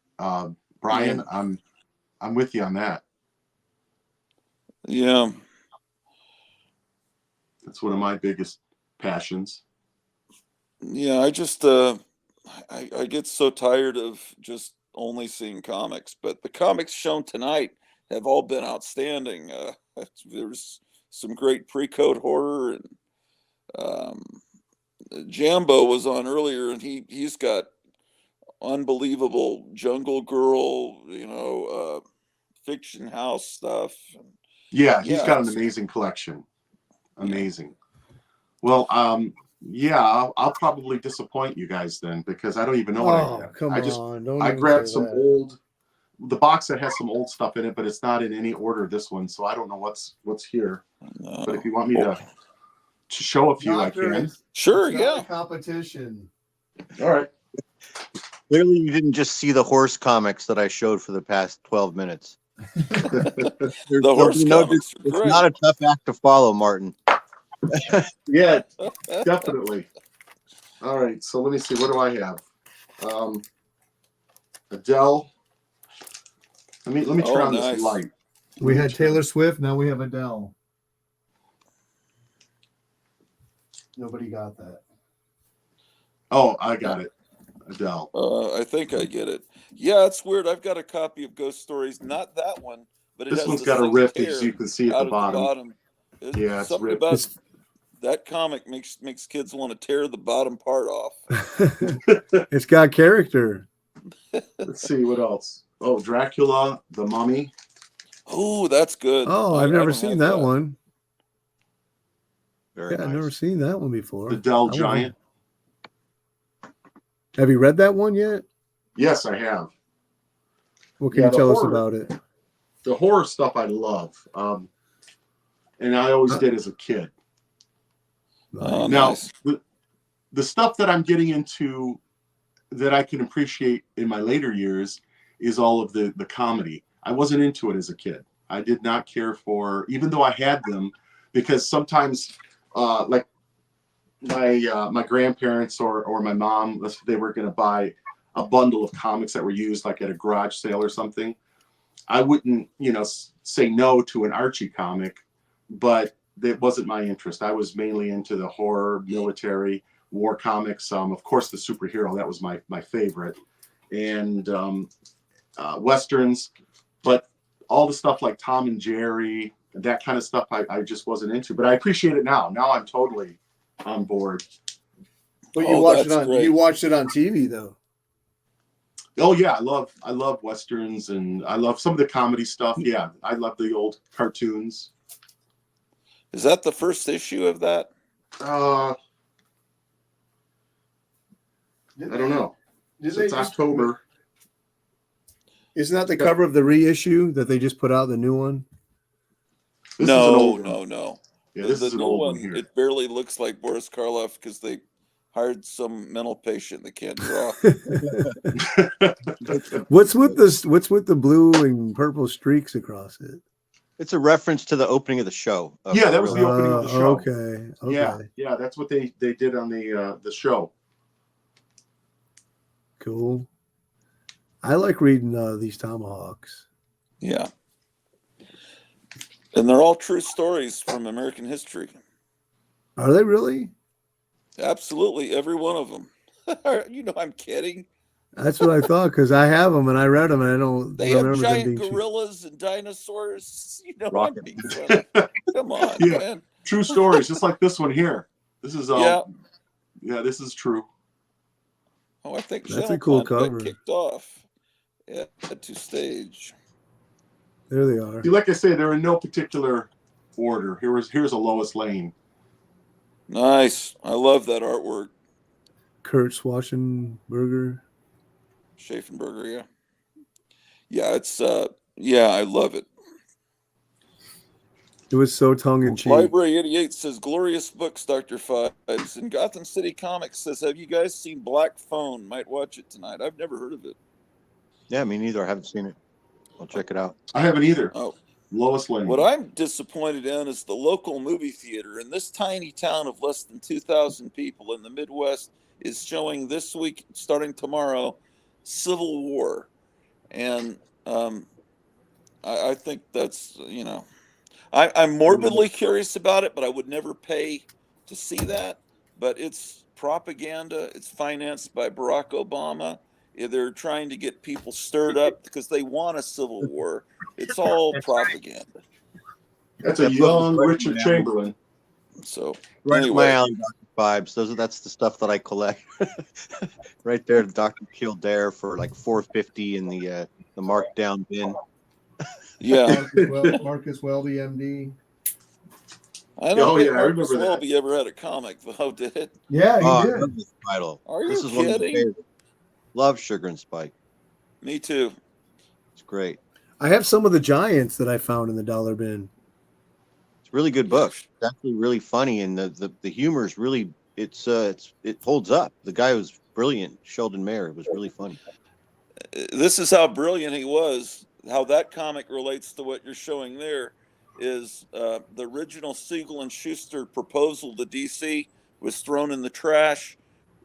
Brian, Yeah. I'm with you on that. Yeah. That's one of my biggest passions. Yeah. I just, I get so tired of just only seeing comics, but the comics shown tonight have all been outstanding. There's some great pre-code horror, and Jambo was on earlier, and he's got unbelievable Jungle Girl, Fiction House stuff. Yeah, he's got an amazing collection. Amazing. Well, I'll probably disappoint you guys then, because I don't even know what I have. Come on. Don't I even grabbed say some that. the box that has some old stuff in it, but it's not in any order, this one, so I don't know what's here. No. But if you want me to show a few, I can. Sure, It's not a competition. All right. Clearly, you didn't just see the horse comics that I showed for the past 12 minutes. The horse comics are it's great. not a tough act to follow, Martin. Yeah, definitely. All right, so let me see. What do I have? Adele. Let me turn on this light. We had Taylor Swift. Now we have Adele. Nobody got that. Oh, I got it. Adele. I think I get it. Yeah, it's weird. I've got a copy of Ghost Stories, not that one, but it This has one's the got a same rift, tear as you can see at out the at bottom. Yeah, it's something ripped. about that comic makes kids want to tear the bottom part off. It's got character. Let's see what else. Oh, Dracula, The Mummy. Oh, that's good. Oh, I've never seen that one. Very I've never seen that one before. The Dell I Giant. Have you read that one yet? Yes, I have. What can you tell us about it? The horror stuff I love, and I always did as a kid. Oh, Now, nice. the stuff that I'm getting into that I can appreciate in my later years is all of the comedy. I wasn't into it as a kid. I did not care for, even though I had them, because sometimes, like my grandparents or my mom, they were going to buy a bundle of comics that were used, like at a garage sale or something. I wouldn't, say no to an Archie comic, but it wasn't my interest. I was mainly into the horror, military, war comics. Of course, the superhero, that was my favorite, and Westerns. But all the stuff like Tom and Jerry, that kind of stuff, I just wasn't into. But I appreciate it now. Now I'm totally on board. But you watched it on TV though. Oh yeah, I love Westerns, and I love some of the comedy stuff. Yeah, I love the old cartoons. Is that the first issue of that? I don't know. It's October. Isn't that the cover of the reissue that they just put out, the new one? No. Yeah, this is an new old one. one here. It barely looks like Boris Karloff because they hired some mental patient that can't draw. What's with this? What's with the blue and purple streaks across it? It's a reference to the opening of the show. Yeah, that was the opening of the show. Okay. Yeah, that's what they did on the show. Cool. I like reading these tomahawks. Yeah. And they're all true stories from American history. Are they really? Absolutely, every one of them. You know, I'm kidding. That's what I thought because I have them and I read them and I don't They have remember them giant being cheap. gorillas and dinosaurs. You know, Rocket. I'm being funny. Come on, Yeah. man. True stories, just like this one here. This is Yeah. yeah, this is true. Oh, I think That's a Channel cool Con got cover. kicked off at to stage. There they are. See, like I say, they're in no particular order. Here's a Lois Lane. Nice. I love that artwork. Kurt Schwarzenberger. Schaeffenberger, yeah. Yeah, it's yeah, I love it. It was so tongue in cheek. Library 88 says glorious books, Dr. Fives. And Gotham City Comics says, have you guys seen Black Phone? Might watch it tonight. I've never heard of it. Yeah, me neither. I haven't seen it. I'll check it out. I haven't either. Oh. Lois Lane. What I'm disappointed in is the local movie theater in this tiny town of less than 2,000 people in the Midwest is showing this week, starting tomorrow, Civil War. And I think that's, you know, I'm morbidly curious about it, but I would never pay to see that. But it's propaganda. It's financed by Barack Obama. They're trying to get people stirred up because they want a civil war. It's all propaganda. That's a young Richard Chamberlain. So Right anyway, my alley, Dr. Vibes. That's the stuff that I collect. Right there, Dr. Kildare for like $4.50 in the marked down bin. Yeah. Marcus Welby, MD. I don't think Marcus Welby ever had a comic, though, did it? Yeah, he I did. love this title. Are you This is one of my kidding? favorites. Love Sugar and Spike. Me too. It's great. I have some of the Giants that I found in the dollar bin. It's a really good book. It's actually really funny, and the humor is really it holds up. The guy was brilliant. Sheldon Mayer was really funny. This is how brilliant he was. How that comic relates to what you're showing there is the original Siegel and Schuster proposal to DC was thrown in the trash,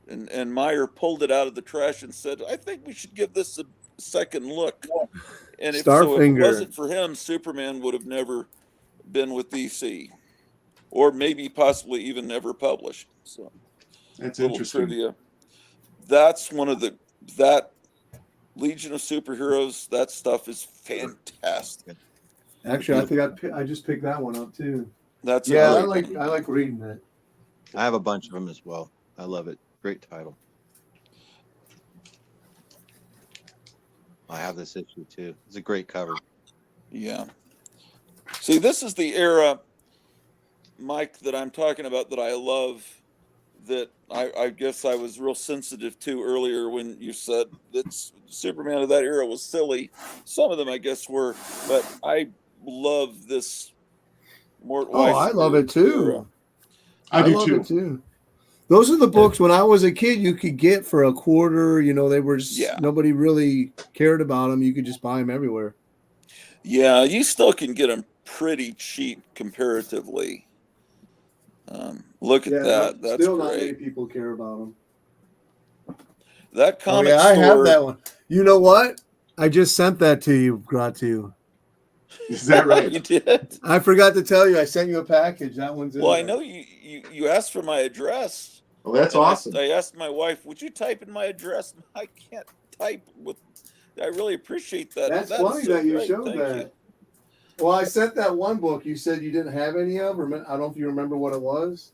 and Meyer pulled it out of the trash and said, "I think we should give this a second look." And if it wasn't for him, Superman would have never been with DC, or maybe possibly even never published. So that's little interesting. trivia. That's one of that Legion of Superheroes. That stuff is fantastic. Actually, I think I just picked that one up too. That's I like reading that. I have a bunch of them as well. I love it. Great title. I have this issue too. It's a great cover. Yeah. See, this is the era, Mike, that I'm talking about that I love, that I guess I was real sensitive to earlier when you said that Superman of that era was silly. Some of them, I guess, were, but I love this Mort Weiss. I love it too. Era. I do love too. it too. Those are the books when I was a kid you could get for $0.25. You know, they were just, nobody really cared about them. You could just buy them everywhere. Yeah, you still can get them pretty cheap comparatively. Look at that. That's still great. Not many people care about them. That comic store. I have that one. You know what? I just sent that to you, Gratu. Is that right? You did? I forgot to tell you. I sent you a package. That one's in Well, there. I know you asked for my address. Well, that's awesome. I asked my wife, would you type in my address? I can't type with. I really appreciate that. That's That funny is so that you great. showed Thank that. you. Well, I sent that one book you said you didn't have any of. I don't know if you remember what it was.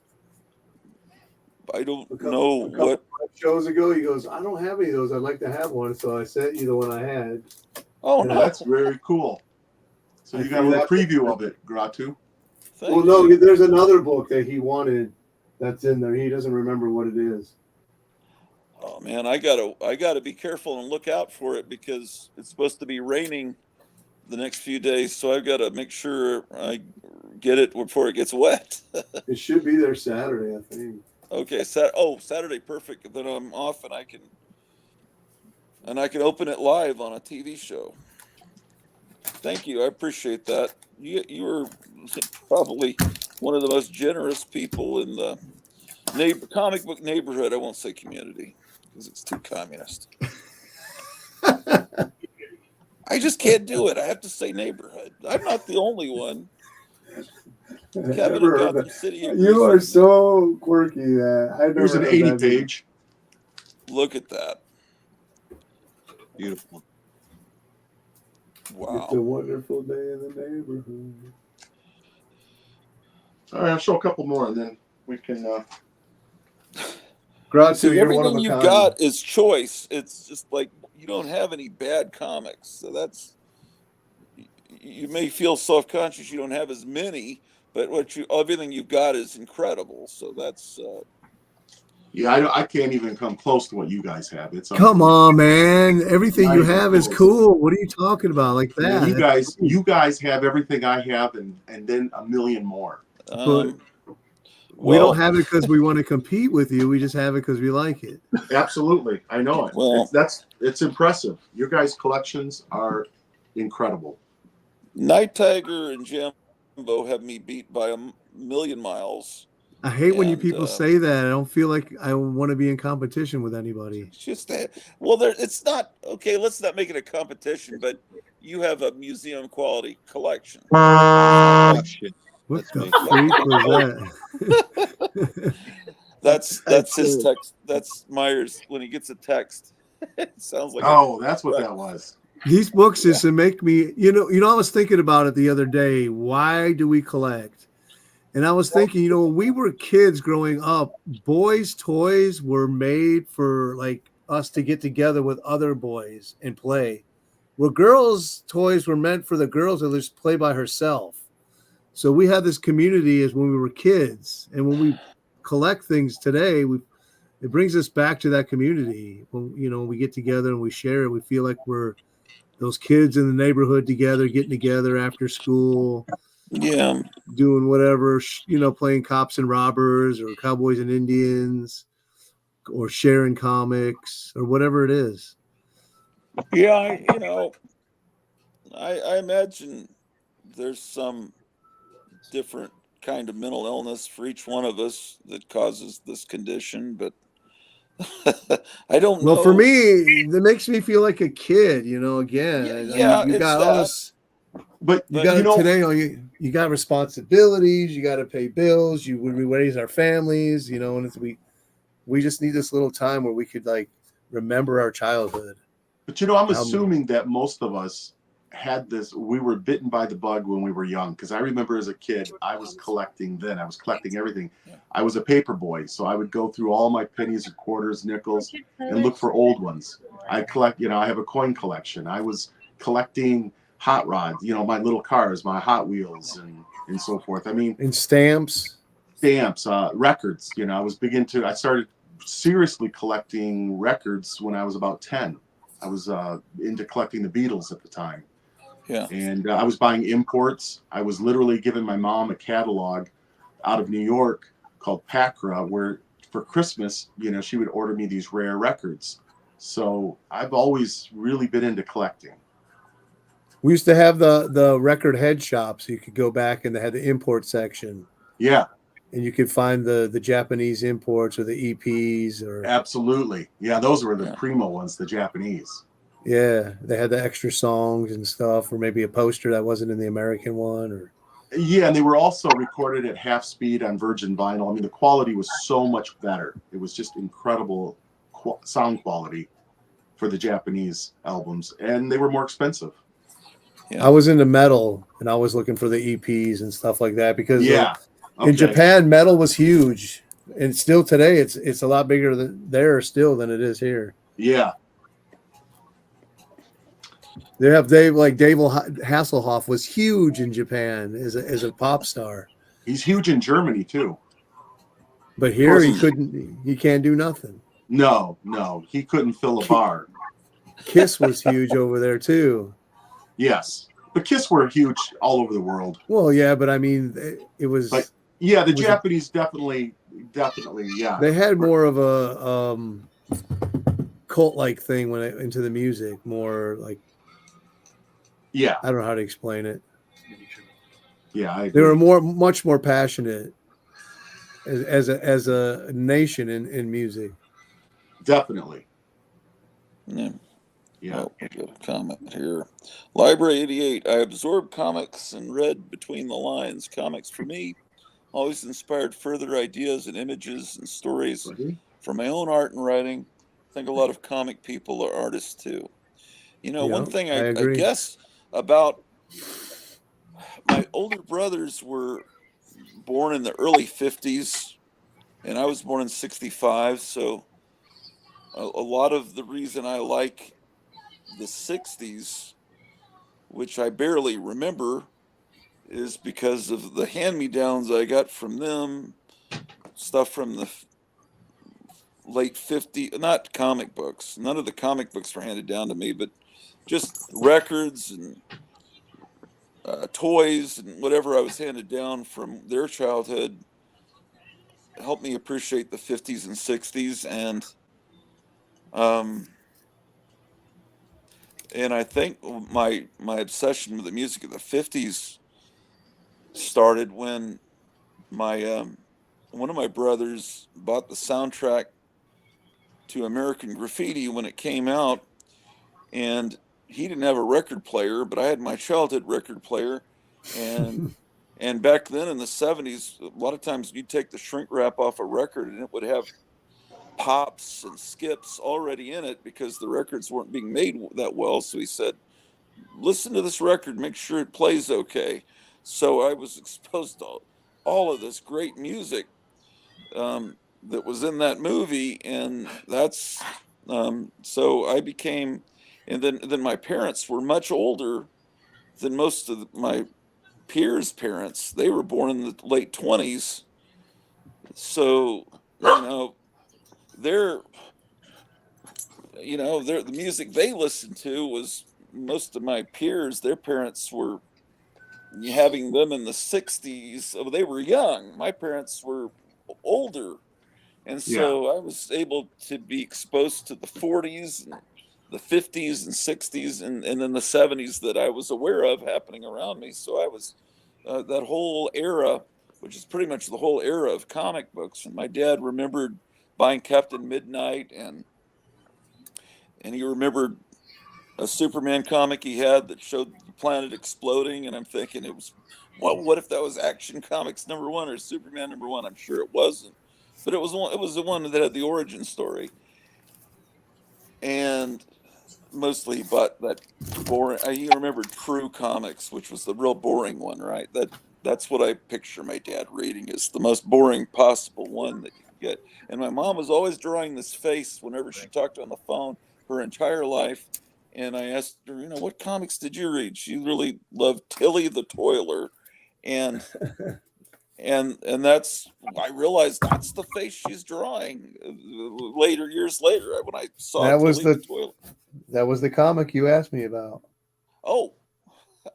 I don't know a couple what. shows ago, he goes, I don't have any of those. I'd like to have one. So I sent you the one I had. Oh, no, that's very cool. So you got a little preview of it, Gratu. Well, no, there's another book that he wanted that's in there. He doesn't remember what it is. Oh man, I gotta be careful and look out for it because it's supposed to be raining the next few days. So I've got to make sure I get it before it gets wet. It should be there Saturday, I think. Okay, Saturday, perfect. Then I'm off and I can open it live on a TV show. Thank you, I appreciate that. You were probably one of the most generous people in the comic book neighborhood. I won't say community because it's too communist. I just can't do it. I have to say neighborhood. I'm not the only one. Kevin Never in heard Gotham that. City agrees You are with me. so quirky that I never Here's an heard 80 that before. page. Look at that. Beautiful. Wow. It's a wonderful day in the neighborhood. All right, I'll show a couple more, and then we can. Groucho, See, you're one of everything a you've kind. got is choice. It's just like you don't have any bad comics, so that's. You may feel self-conscious you don't have as many, but everything you've got is incredible. So that's. Yeah, I can't even come close to what you guys have. It's Come on, man. Everything Not you even have is close. cool. What are you talking about like Yeah, that? you guys have everything I have, and then a million more. But we Well, don't have it because we want to compete with you. We just have it because we like it. Absolutely, I know it. Well- It's impressive. Your guys' collections are incredible. Night Tiger and Jambo have me beat by a million miles. I hate when you And, people say that. I don't feel like I want to be in competition with anybody. It's just that. Well, it's not okay. Let's not make it a competition, but you have a museum quality collection. Oh, shit. What That's the me. freak was that? That's his text. That's Myers when he gets a text. It sounds like. That's what that was. These books is to make me, I was thinking about it the other day. Why do we collect? And I was thinking, when we were kids growing up, boys' toys were made for like us to get together with other boys and play. Where girls' toys were meant for the girls to just play by herself. So we had this community as when we were kids. And when we collect things today, it brings us back to that community. When we get together and we share it, we feel like we're those kids in the neighborhood together, getting together after school. Yeah. Doing whatever, playing cops and robbers or cowboys and Indians or sharing comics or whatever it is. Yeah, I imagine there's some different kind of mental illness for each one of us that causes this condition, but I don't know. Well, for me, that makes me feel like a kid, again. Yeah, you it's got all that. this. But you got today. You got responsibilities. You got to pay bills. We raise our families. And we just need this little time where we could like remember our childhood. But I'm assuming that most of us had this. We were bitten by the bug when we were young, because I remember as a kid, I was collecting then. I was collecting everything. I was a paper boy, so I would go through all my pennies and quarters, nickels, and look for old ones. I collect. I have a coin collection. I was collecting hot rods, my little cars, my Hot Wheels, and so forth. I mean, and stamps, records. I started seriously collecting records when I was about 10. I was into collecting the Beatles at the time. Yeah. And I was buying imports. I was literally giving my mom a catalog out of New York called Pacra, where for Christmas, she would order me these rare records. So I've always really been into collecting. We used to have the record head shops. You could go back and they had the import section. Yeah. And you could find the Japanese imports or the EPs or absolutely. Yeah, those were the primo ones, the Japanese. Yeah, they had the extra songs and stuff, or maybe a poster that wasn't in the American one, or yeah, and they were also recorded at half speed on virgin vinyl. I mean, the quality was so much better. It was just incredible sound quality for the Japanese albums, and they were more expensive. Yeah. I was into metal, and I was looking for the EPs and stuff like that because in Japan, metal was huge, and still today, it's a lot bigger there still than it is here. Yeah. They have Dave Hasselhoff was huge in Japan as a pop star. He's huge in Germany too. But here he can't do nothing. No, he couldn't fill a bar. Kiss was huge over there too. Yes, but Kiss were huge all over the world. Well, yeah, but I mean, it was. But yeah, the Japanese definitely, yeah. They had more of a cult-like thing into the music, more like. Yeah, I don't know how to explain it. Yeah, they were much more passionate as a nation in music. Definitely. Yeah. Yeah. Oh, I got a comment here. Library 88. I absorbed comics and read between the lines. Comics for me always inspired further ideas and images and stories for my own art and writing. I think a lot of comic people are artists too. You know, one Yeah, thing I I agree. guess about my older brothers were born in the early 50s, and I was born in 65. So a lot of the reason I like the 60s, which I barely remember, is because of the hand-me-downs I got from them, stuff from the late 50s, not comic books. None of the comic books were handed down to me, but just records and toys and whatever I was handed down from their childhood helped me appreciate the 50s and 60s. Um, and I think my obsession with the music of the 50s started when my one of my brothers bought the soundtrack to American Graffiti when it came out, and he didn't have a record player, but I had my childhood record player, and and back then in the 70s, a lot of times you'd take the shrink wrap off a record and it would have pops and skips already in it because the records weren't being made that well. So he said, listen to this record, make sure it plays okay. So I was exposed to all of this great music that was in that movie, and that's so I became, and then my parents were much older than most of my peers' parents. They were born in the late 20s, so they're the music they listened to was most of my peers. Their parents were having them in the 60s, so they were young. My parents were older. And so I was able to be exposed to the 40s and the 50s and 60s and then the 70s that I was aware of happening around me. So I was that whole era, which is pretty much the whole era of comic books. And my dad remembered buying Captain Midnight, and he remembered a Superman comic he had that showed the planet exploding. And I'm thinking it was, well, what if that was Action Comics #1 or Superman #1? I'm sure it wasn't, but it was one. It was the one that had the origin story, and mostly, but that boring. He remembered True Comics, which was the real boring one, right? That's what I picture my dad reading, is the most boring possible one that you could get. And my mom was always drawing this face whenever she talked on the phone her entire life. And I asked her, what comics did you read? She really loved Tilly the Toiler, and that's, I realized that's the face she's drawing years later when I saw Tilly the Toiler. That was the comic you asked me about. Oh,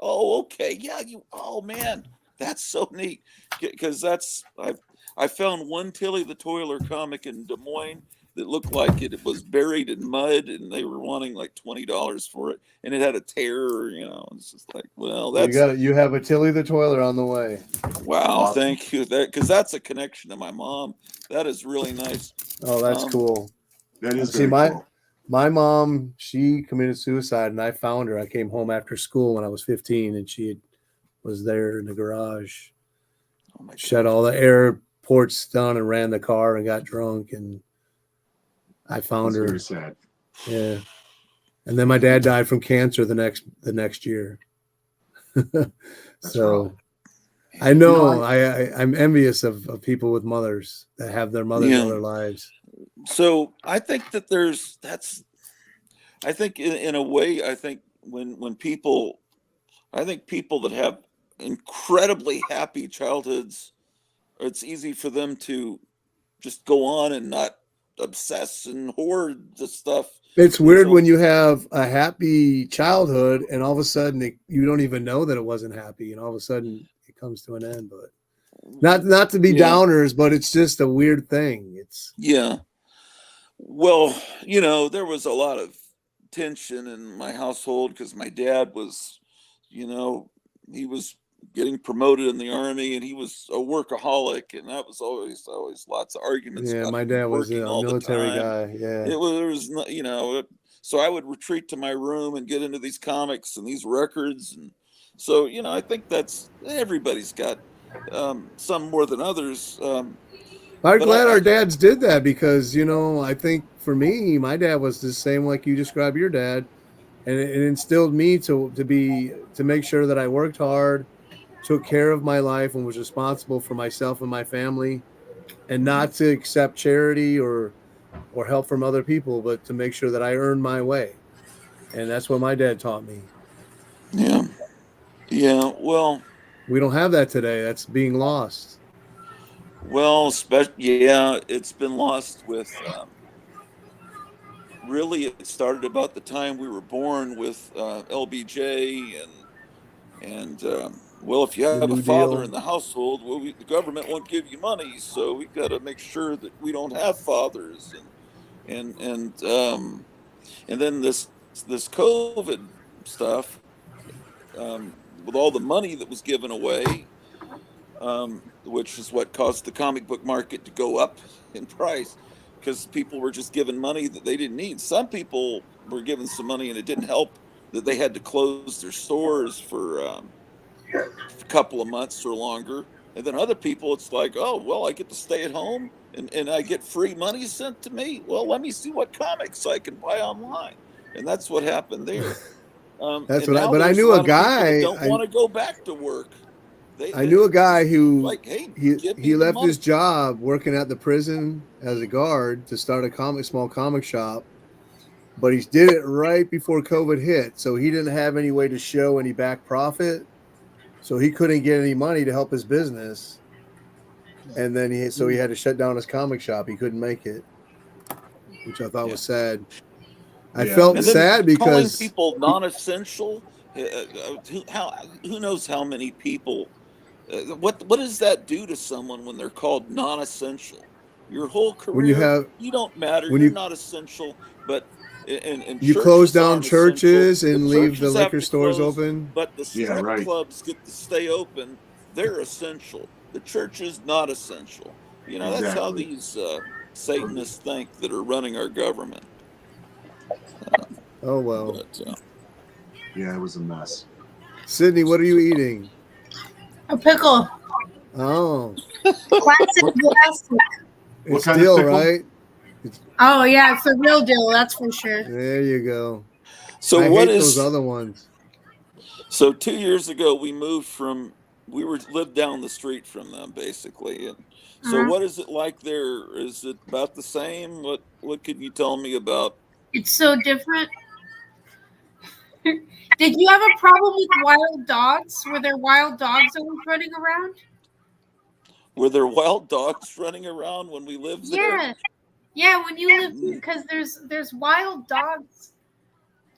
okay. Yeah. Oh man, that's so neat. Because I found one Tilly the Toiler comic in Des Moines that looked like it was buried in mud, and they were wanting like $20 for it, and it had a tear. It's just like, well, You have a Tilly the Toiler on the way. Wow, awesome. Thank you. Because that's a connection to my mom. That is really nice. Oh, that's cool. That is cool. My mom, she committed suicide, and I found her. I came home after school when I was 15, and she was there in the garage. Shut all the airports down and ran the car and got drunk, and I found her. Very sad. Yeah, and then my dad died from cancer the next year. So I know I'm envious of people with mothers that have their mothers all their lives. So I think that I think in a way, I think when people that have incredibly happy childhoods, it's easy for them to just go on and not obsess and hoard the stuff. It's weird when you have a happy childhood and all of a sudden you don't even know that it wasn't happy, and all of a sudden it comes to an end. But not to be downers, but it's just a weird thing. Well, there was a lot of tension in my household because my dad was, he was getting promoted in the Army, and he was a workaholic, and that was always lots of arguments. Yeah, my dad was a military guy. Yeah, it was, So I would retreat to my room and get into these comics and these records. And so, I think that's everybody's got some more than others. I'm But glad our dads did that because, I think for me, my dad was the same like you described your dad. And it instilled me to make sure that I worked hard, took care of my life, and was responsible for myself and my family, and not to accept charity or help from other people, but to make sure that I earned my way. And that's what my dad taught me. Yeah. Well, we don't have that today. That's being lost. Well, it's been lost with. Really, it started about the time we were born with LBJ and well, if you have a New father Deal. in the household, well, the government won't give you money, so we got to make sure that we don't have fathers, and then this COVID stuff, with all the money that was given away, which is what caused the comic book market to go up in price, because people were just given money that they didn't need. Some people were given some money and it didn't help that they had to close their stores for a couple of months or longer. And then other people, it's like, oh, well, I get to stay at home and I get free money sent to me. Well, let me see what comics I can buy online. And that's what happened there. That's and what. now I there's knew a a lot of people that guy. don't want to go back to work. I knew a guy who like, hey, he left his job working at the prison as a guard to start a small comic shop, but he did it right before COVID hit, so he didn't have any way to show any back profit, so he couldn't get any money to help his business, and then he had to shut down his comic shop. He couldn't make it, which I thought was sad. I felt sad because calling people non-essential. Who knows how many people. What does that do to someone when they're called non-essential? Your whole career, you don't matter. You're not essential. But and you close down aren't churches essential. and leave the liquor stores open. But the strip clubs get to stay open. They're essential. The church is not essential. That's how these Satanists think that are running our government. Oh well. But, yeah, it was a mess. Sydney, what are you eating? A pickle. Oh. Classic plastic. It's still right. Oh yeah, it's a real deal. That's for sure. There you go. So I what hate is those other ones? So 2 years ago, we lived down the street from them, basically. And so what is it like there? Is it about the same? What can you tell me about? It's so different. Did you have a problem with wild dogs? Were there wild dogs always running around? Were there wild dogs running around when we lived there? Yeah, when you live here, because there's wild dogs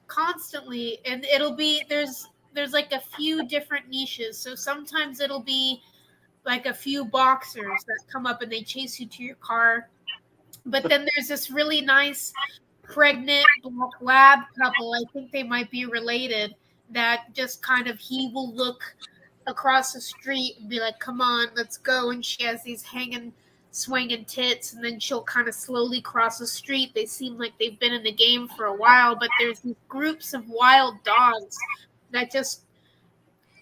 constantly, and it'll be there's like a few different niches. So sometimes it'll be like a few boxers that come up and they chase you to your car. But then there's this really nice pregnant black lab couple. I think they might be related. That just kind of he will look across the street and be like, "Come on, let's go." And she has these swinging tits, and then she'll kind of slowly cross the street. They seem like they've been in the game for a while, but there's these groups of wild dogs that just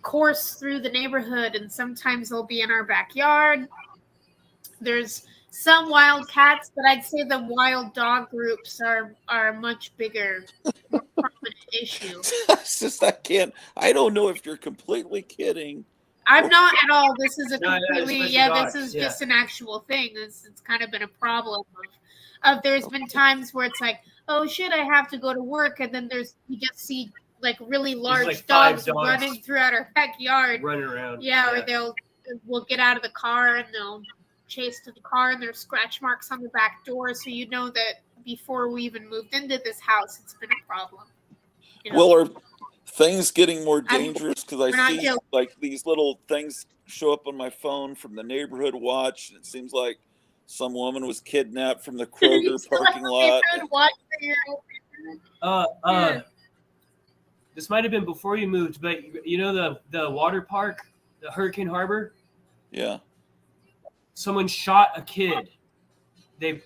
course through the neighborhood, and sometimes they'll be in our backyard. There's some wild cats, but I'd say the wild dog groups are a much bigger, more prominent issue. It's just I don't know if you're completely kidding. I'm not at all. This is a No, completely this is just an actual thing. It's kind of been a problem of there's been times where it's like, oh shit, I have to go to work, and then you just see like really large like dogs running throughout our backyard, running around. Yeah, or we'll get out of the car and they'll chase to the car, and there's scratch marks on the back door, so you know that before we even moved into this house, it's been a problem. Well, are things getting more dangerous? Because I see like these little things show up on my phone from the neighborhood watch, and it seems like some woman was kidnapped from the Kroger parking lot. This might have been before you moved, but you know the water park, the Hurricane Harbor? Yeah. Someone shot a kid. They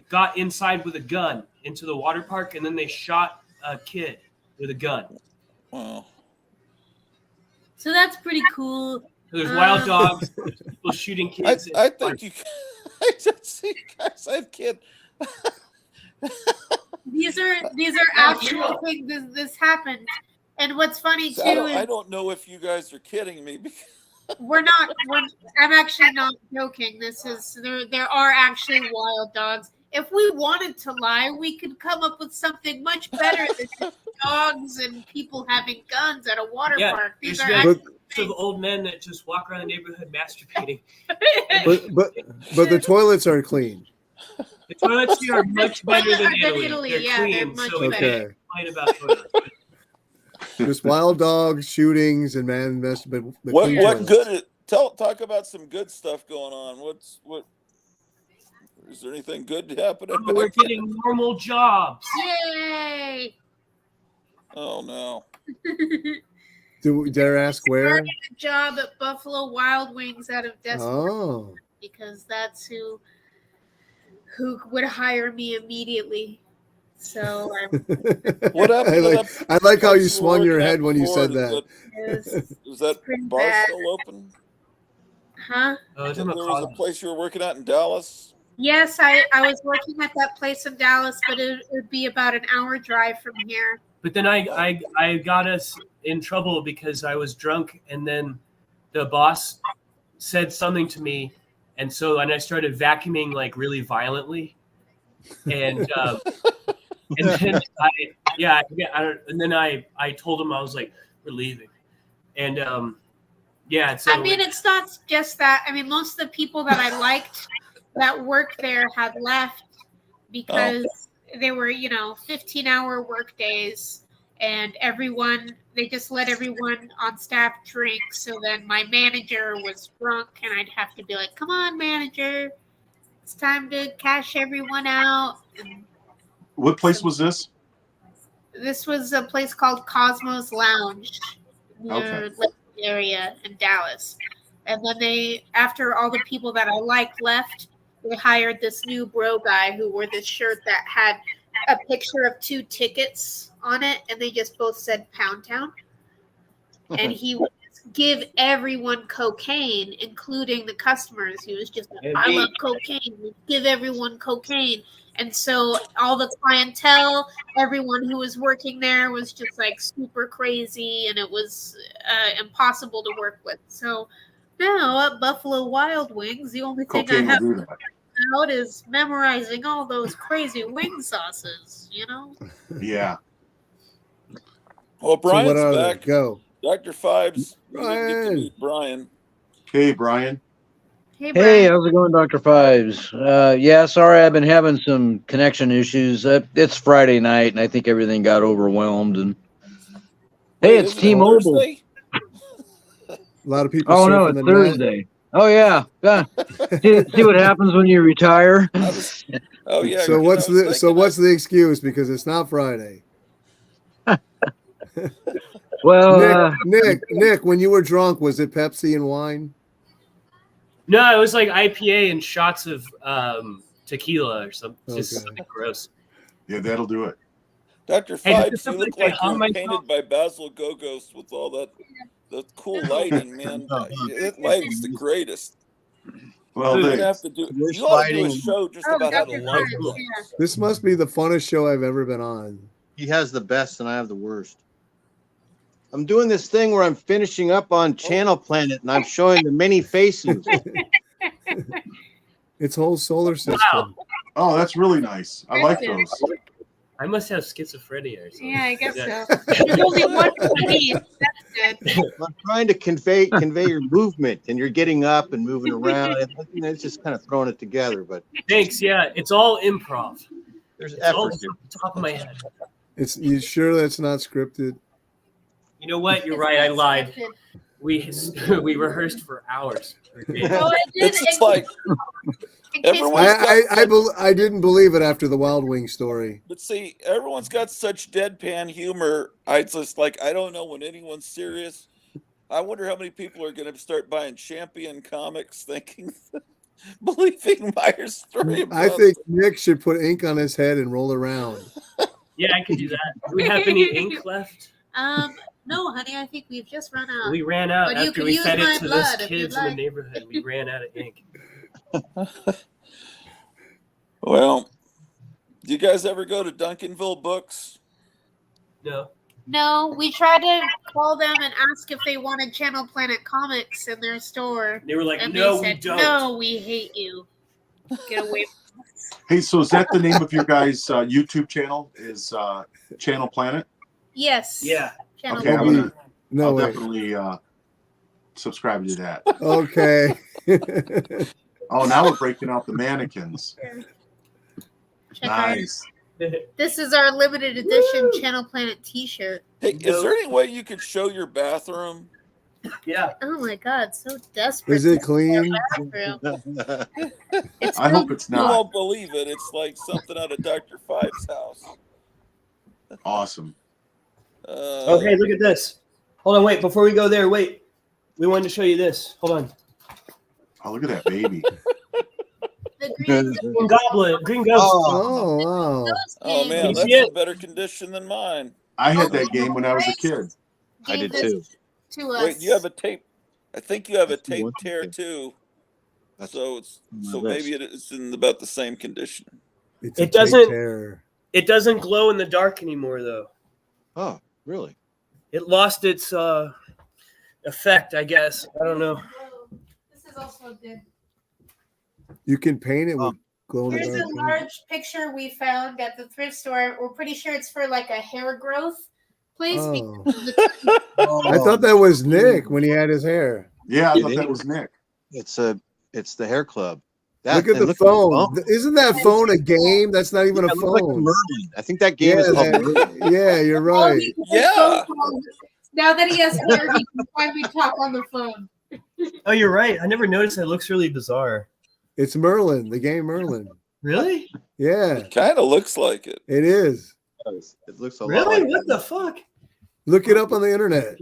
got inside with a gun into the water park, and then they shot a kid with a gun. Wow. So that's pretty cool. So there's wild dogs, people shooting kids. I think you. I just see guys. I have kid. These are actual things. This happened, and what's funny too I is don't know if you guys are kidding me. we're not. I'm actually not joking. This is there are actually wild dogs. If we wanted to lie, we could come up with something much better than dogs and people having guns at a water park. These are actually of old men that just walk around the neighborhood masturbating. But the toilets are clean. The toilets here are much better than Italy. Italy. They're Yeah, clean, they're much so we better. can't complain about toilets. Just wild dogs, shootings, and man but the What clean what toilets. good? Talk about some good stuff going on. What? Is there anything good happening? Oh, we're getting normal jobs. Yay! Oh no. Do we dare ask where? Started a job at Buffalo Wild Wings out of desperation because that's who would hire me immediately. So What happened? I like how you swung your head when you said that. Is that bar bad. still open? Huh? There was a place you were working at in Dallas. Yes, I was working at that place in Dallas, but it would be about an hour drive from here. But then I got us in trouble because I was drunk, and then the boss said something to me, and I started vacuuming like really violently, and then I told him, I was like, we're leaving, and so I mean, it's not just that. I mean, most of the people that I liked that worked there had left because they were 15-hour work days, and they just let everyone on staff drink. So then my manager was drunk, and I'd have to be like, come on, manager, it's time to cash everyone out. And what place was this? this was a place called Cosmos Lounge near Lake area in Dallas. And then after all the people that I liked left, they hired this new bro guy who wore this shirt that had a picture of 2 tickets on it, and they just both said Pound Town. And he would just give everyone cocaine, including the customers. He was just like, I love cocaine. We'd give everyone cocaine. And so all the clientele, everyone who was working there was just like super crazy, and it was impossible to work with. So now at Buffalo Wild Wings, the only thing I have out is memorizing all those crazy wing sauces, Yeah. Well, Brian's back. Go. Dr. Fibes. Brian. You didn't get to meet Brian. Hey, Brian. Hey, Hey, how's it going, Dr. Fives? Yeah, sorry, I've been having some connection issues. It's Friday night, and I think everything got overwhelmed. And hey, it's T-Mobile. A lot of people. Oh no, it's Thursday. Oh yeah. See what happens when you retire. Oh yeah. So what's the excuse? Because it's not Friday. Well, Nick, when you were drunk, was it Pepsi and wine? No, it was like IPA and shots of tequila or something. Just something gross. Yeah, that'll do it. Dr. Fibes, you look like you were painted by Basil Gogos with all that cool lighting, man. That lighting's the greatest. Well, you have to do. You ought to do a show just about how to light things. This must be the funnest show I've ever been on. He has the best, and I have the worst. I'm doing this thing where I'm finishing up on Channel Planet, and I'm showing the many faces. Its whole solar system. Wow. Oh, that's really nice. I like those. I must have schizophrenia or something. Yeah, I guess so. There's only one piece. That's good. I'm trying to convey your movement, and you're getting up and moving around. It's just kind of throwing it together. But thanks. Yeah, it's all improv. There's it's effort. all off the top of my head. You sure that's not scripted? You know what? You're right. I lied. We rehearsed for hours. It's like I didn't believe it after the Wild Wing story. But see, everyone's got such deadpan humor. I don't know when anyone's serious. I wonder how many people are going to start buying Champion comics thinking believing Myers story. I think Nick should put ink on his head and roll around. Yeah, I can do that. Do we have any ink left? No, honey, I think we've just run out. We ran out But you after can we use fed my it to blood those if you'd kids in the like. neighborhood. We ran out of ink. Well, do you guys ever go to Duncanville Books? No. No, we tried to call them and ask if they wanted Channel Planet comics in their store. They were like, and "No, they we said, don't." No, we hate you. Get away from us. Hey, so is that the name of your guys' YouTube channel? Is Channel Planet? Yes. Yeah. Channel Okay, Planet. No I'll way. definitely subscribe to that. Okay. Oh, now we're breaking out the mannequins. Check our- Nice. This is our limited edition Channel Planet T-shirt. Hey, is there any way you could show your bathroom? Yeah. Oh my God, so desperate. Is it clean? It's I hope it's You not. won't believe it. It's like something out of Dr. Five's house. Awesome. Okay, look at this. Hold on, wait. Before we go there, wait. We wanted to show you this. Hold on. Oh, look at that baby. the green Green Goblin. Green Ghost. Oh, wow. Ghost Oh game. man, Can you that's see in it? better condition than mine. I had that game when I was a kid. I Gave did this too. To us. Wait, you have a tape. I think you have a That's the tape one tear thing. too. That's So it's on my so list. maybe it's in about the same condition. It's It a tape doesn't- tear. It doesn't glow in the dark anymore, though. Oh, really? It lost its effect, I guess. I don't know. This is also good. You can paint it with glow in Here's the a dark. paint. large picture we found at the thrift store. We're pretty sure it's for like a hair growth place. Oh. because of the- I thought that was Nick when he had his hair. Yeah, I It thought that is. was Nick. It's the hair club. Look at and the phone. Isn't that phone a game? That's not even a It looks like phone. Merlin. I think that game Yeah, is called that- Merlin. yeah, you're Oh, right. he can make Yeah. phone calls. Now that he has hair, he can finally talk on the phone. Oh, you're right. I never noticed. It looks really bizarre. It's Merlin, the game Merlin. Really? Yeah, It kind of looks like it. it is. It looks a lot Really? like What the fuck? Look it up on the internet.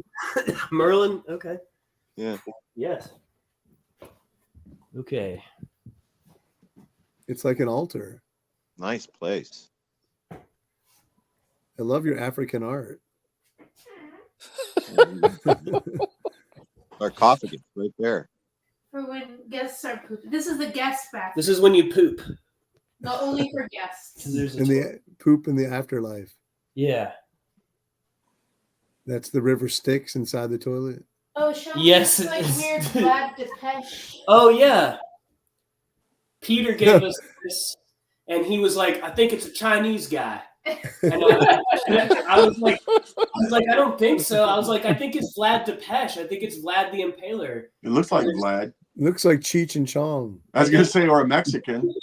Merlin? Okay. Yeah. Yes. Okay. It's like an altar. Nice place. I love your African art. Sarcophagus right there. For when guests are pooping. This is the guest bathroom, This is when you poop. but only for guests. There's a And the poop in the afterlife. yeah. That's the river Styx inside the toilet. Oh, show Yes, me this, like it is. weird Vlad Depeche. Oh yeah. Peter gave us this, and he was like, "I think it's a Chinese guy." And I was like, "I don't think so." I was like, "I think it's Vlad Depeche. I think it's Vlad the Impaler." It looks like Vlad. Looks like Cheech and Chong. I was gonna say, or a Mexican.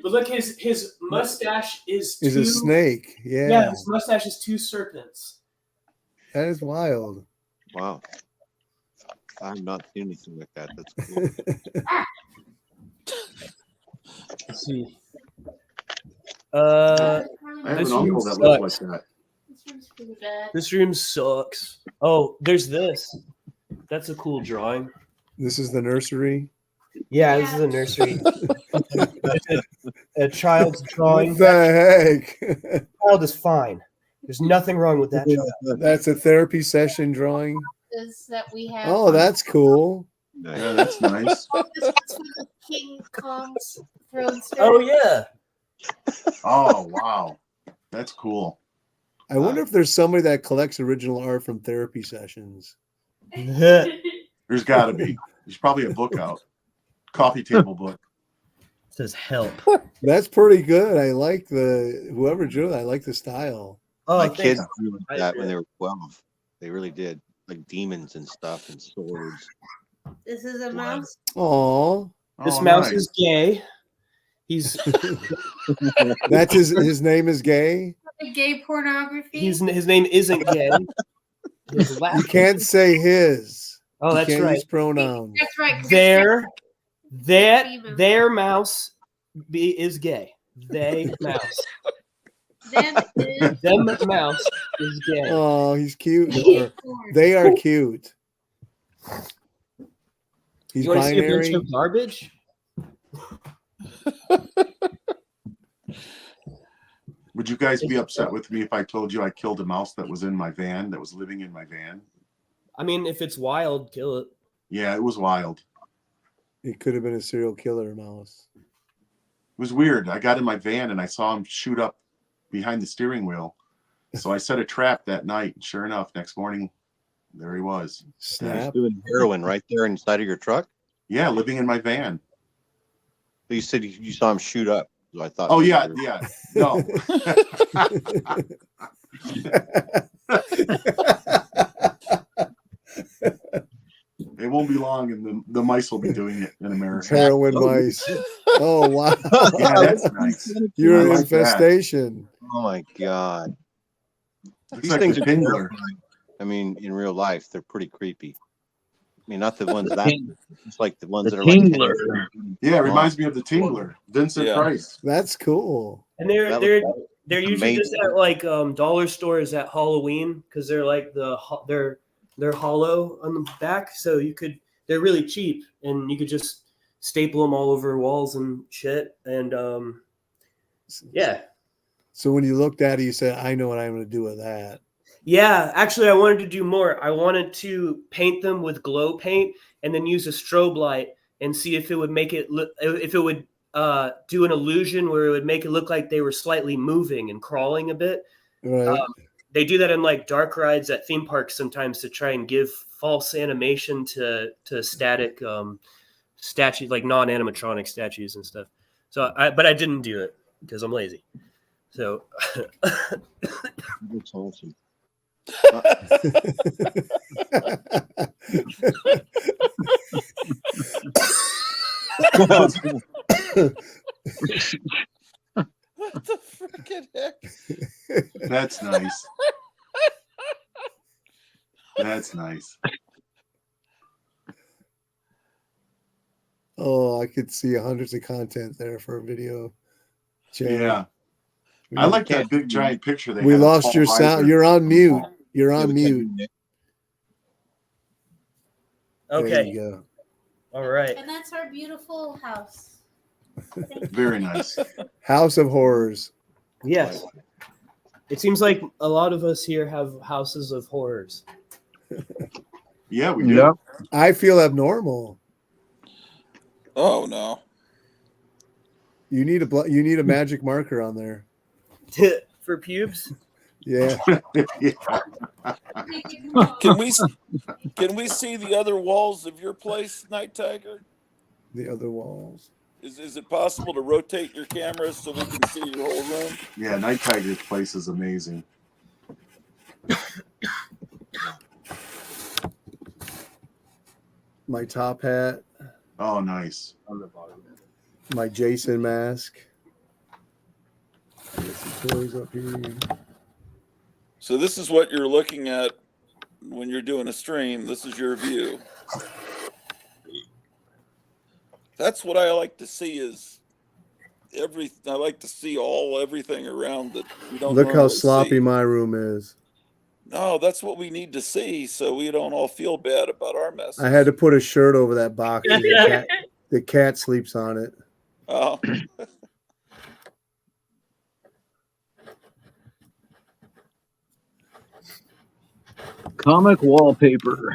But look, his mustache is Is a snake. Yeah, Yeah, his mustache is two serpents. that is wild. Wow. I've not seen anything like that. That's cool. Let's see. I have This an uncle room that looks sucks. like that. This room's pretty bad. This room sucks. Oh, there's this. That's a cool drawing. This is the nursery. Yeah, this is a nursery. a child's drawing. What the heck? Child is fine. There's nothing wrong with that child. That's a therapy session drawing. Is that we have. Oh, that's cool. Yeah, that's nice. Oh, this one's for the King Kong's throne. Oh yeah. Oh wow, that's cool. I wonder if there's somebody that collects original art from therapy sessions. There's got to be. There's probably a book out, coffee table book. Says help. That's pretty good. I like whoever drew it. I like the style. Oh, My thanks. kids drew I that agree. when they were 12. They really did. Like demons and stuff and swords. This is a mouse. Oh, This Oh, mouse nice. is gay. He's that's his name is gay. The gay pornography. his name isn't gay. He's You laughing. can't say his. Oh, You that's can't right. use pronouns. That's right. 'cause Their mouse is gay. They mouse. Them is Them mouse is gay. Oh, he's cute. gay Or porn. they are cute. He's You want to see a bunch binary. of garbage? Would you guys be upset with me if I told you I killed a mouse that was in my van, that was living in my van? I mean, if it's wild, kill it. Yeah, it was wild. It could have been a serial killer mouse. It was weird. I got in my van and I saw him shoot up behind the steering wheel. So I set a trap that night. And sure enough, next morning, there he was. Snap. Doing heroin right there inside of your truck. Yeah, living in my van. You said you saw him shoot up. So I thought. Oh yeah, yeah. No. It won't be long, and the mice will be doing it in America. Heroin mice. Oh wow. Yeah, that's nice. You're I an like infestation. Oh my god. Looks These like things the are Tingler. terrifying. I mean, in real life, they're pretty creepy. I mean, not the ones that. It's like the ones that are Tingler. like. Yeah, it reminds me of the Tingler, Vincent Yeah. Price. That's cool. And That they're usually just amazing. at like dollar stores at Halloween because they're like they're hollow on the back, so they're really cheap and you could just staple them all over walls and shit. And yeah. So when you looked at it, you said, "I know what I'm going to do with that." Yeah, actually, I wanted to do more. I wanted to paint them with glow paint and then use a strobe light and see if it would make it look, if it would do an illusion where it would make it look like they were slightly moving and crawling a bit. Right. They do that in like dark rides at theme parks sometimes to try and give false animation to static statues, like non-animatronic statues and stuff. So, but I didn't do it because I'm lazy. So. That's awesome. What the freaking heck? That's nice. That's nice. Oh, I could see hundreds of content there for a video channel. Yeah. I like that big giant picture they We had of lost Paul your sound. Reiser. You're on mute. You're on mute. There Okay. you go. All right. And that's our beautiful house. Very nice. House of Horrors. Yes. It seems like a lot of us here have houses of horrors. Yeah, we do. Yep. I feel abnormal. Oh no. You need a magic marker on there. For pubes? Yeah. Can we see the other walls of your place, Night Tiger? The other walls. Is it possible to rotate your camera so we can see your whole room? Yeah, Night Tiger's place is amazing. My top hat. Oh, nice. My Jason mask. Get some toys up here. So this is what you're looking at when you're doing a stream. This is your view. That's what I like to see is I like to see everything around that we don't Look how normally sloppy see. my room is. No, that's what we need to see so we don't all feel bad about our mess. I had to put a shirt over that box. And the cat sleeps on it. Oh. Comic wallpaper.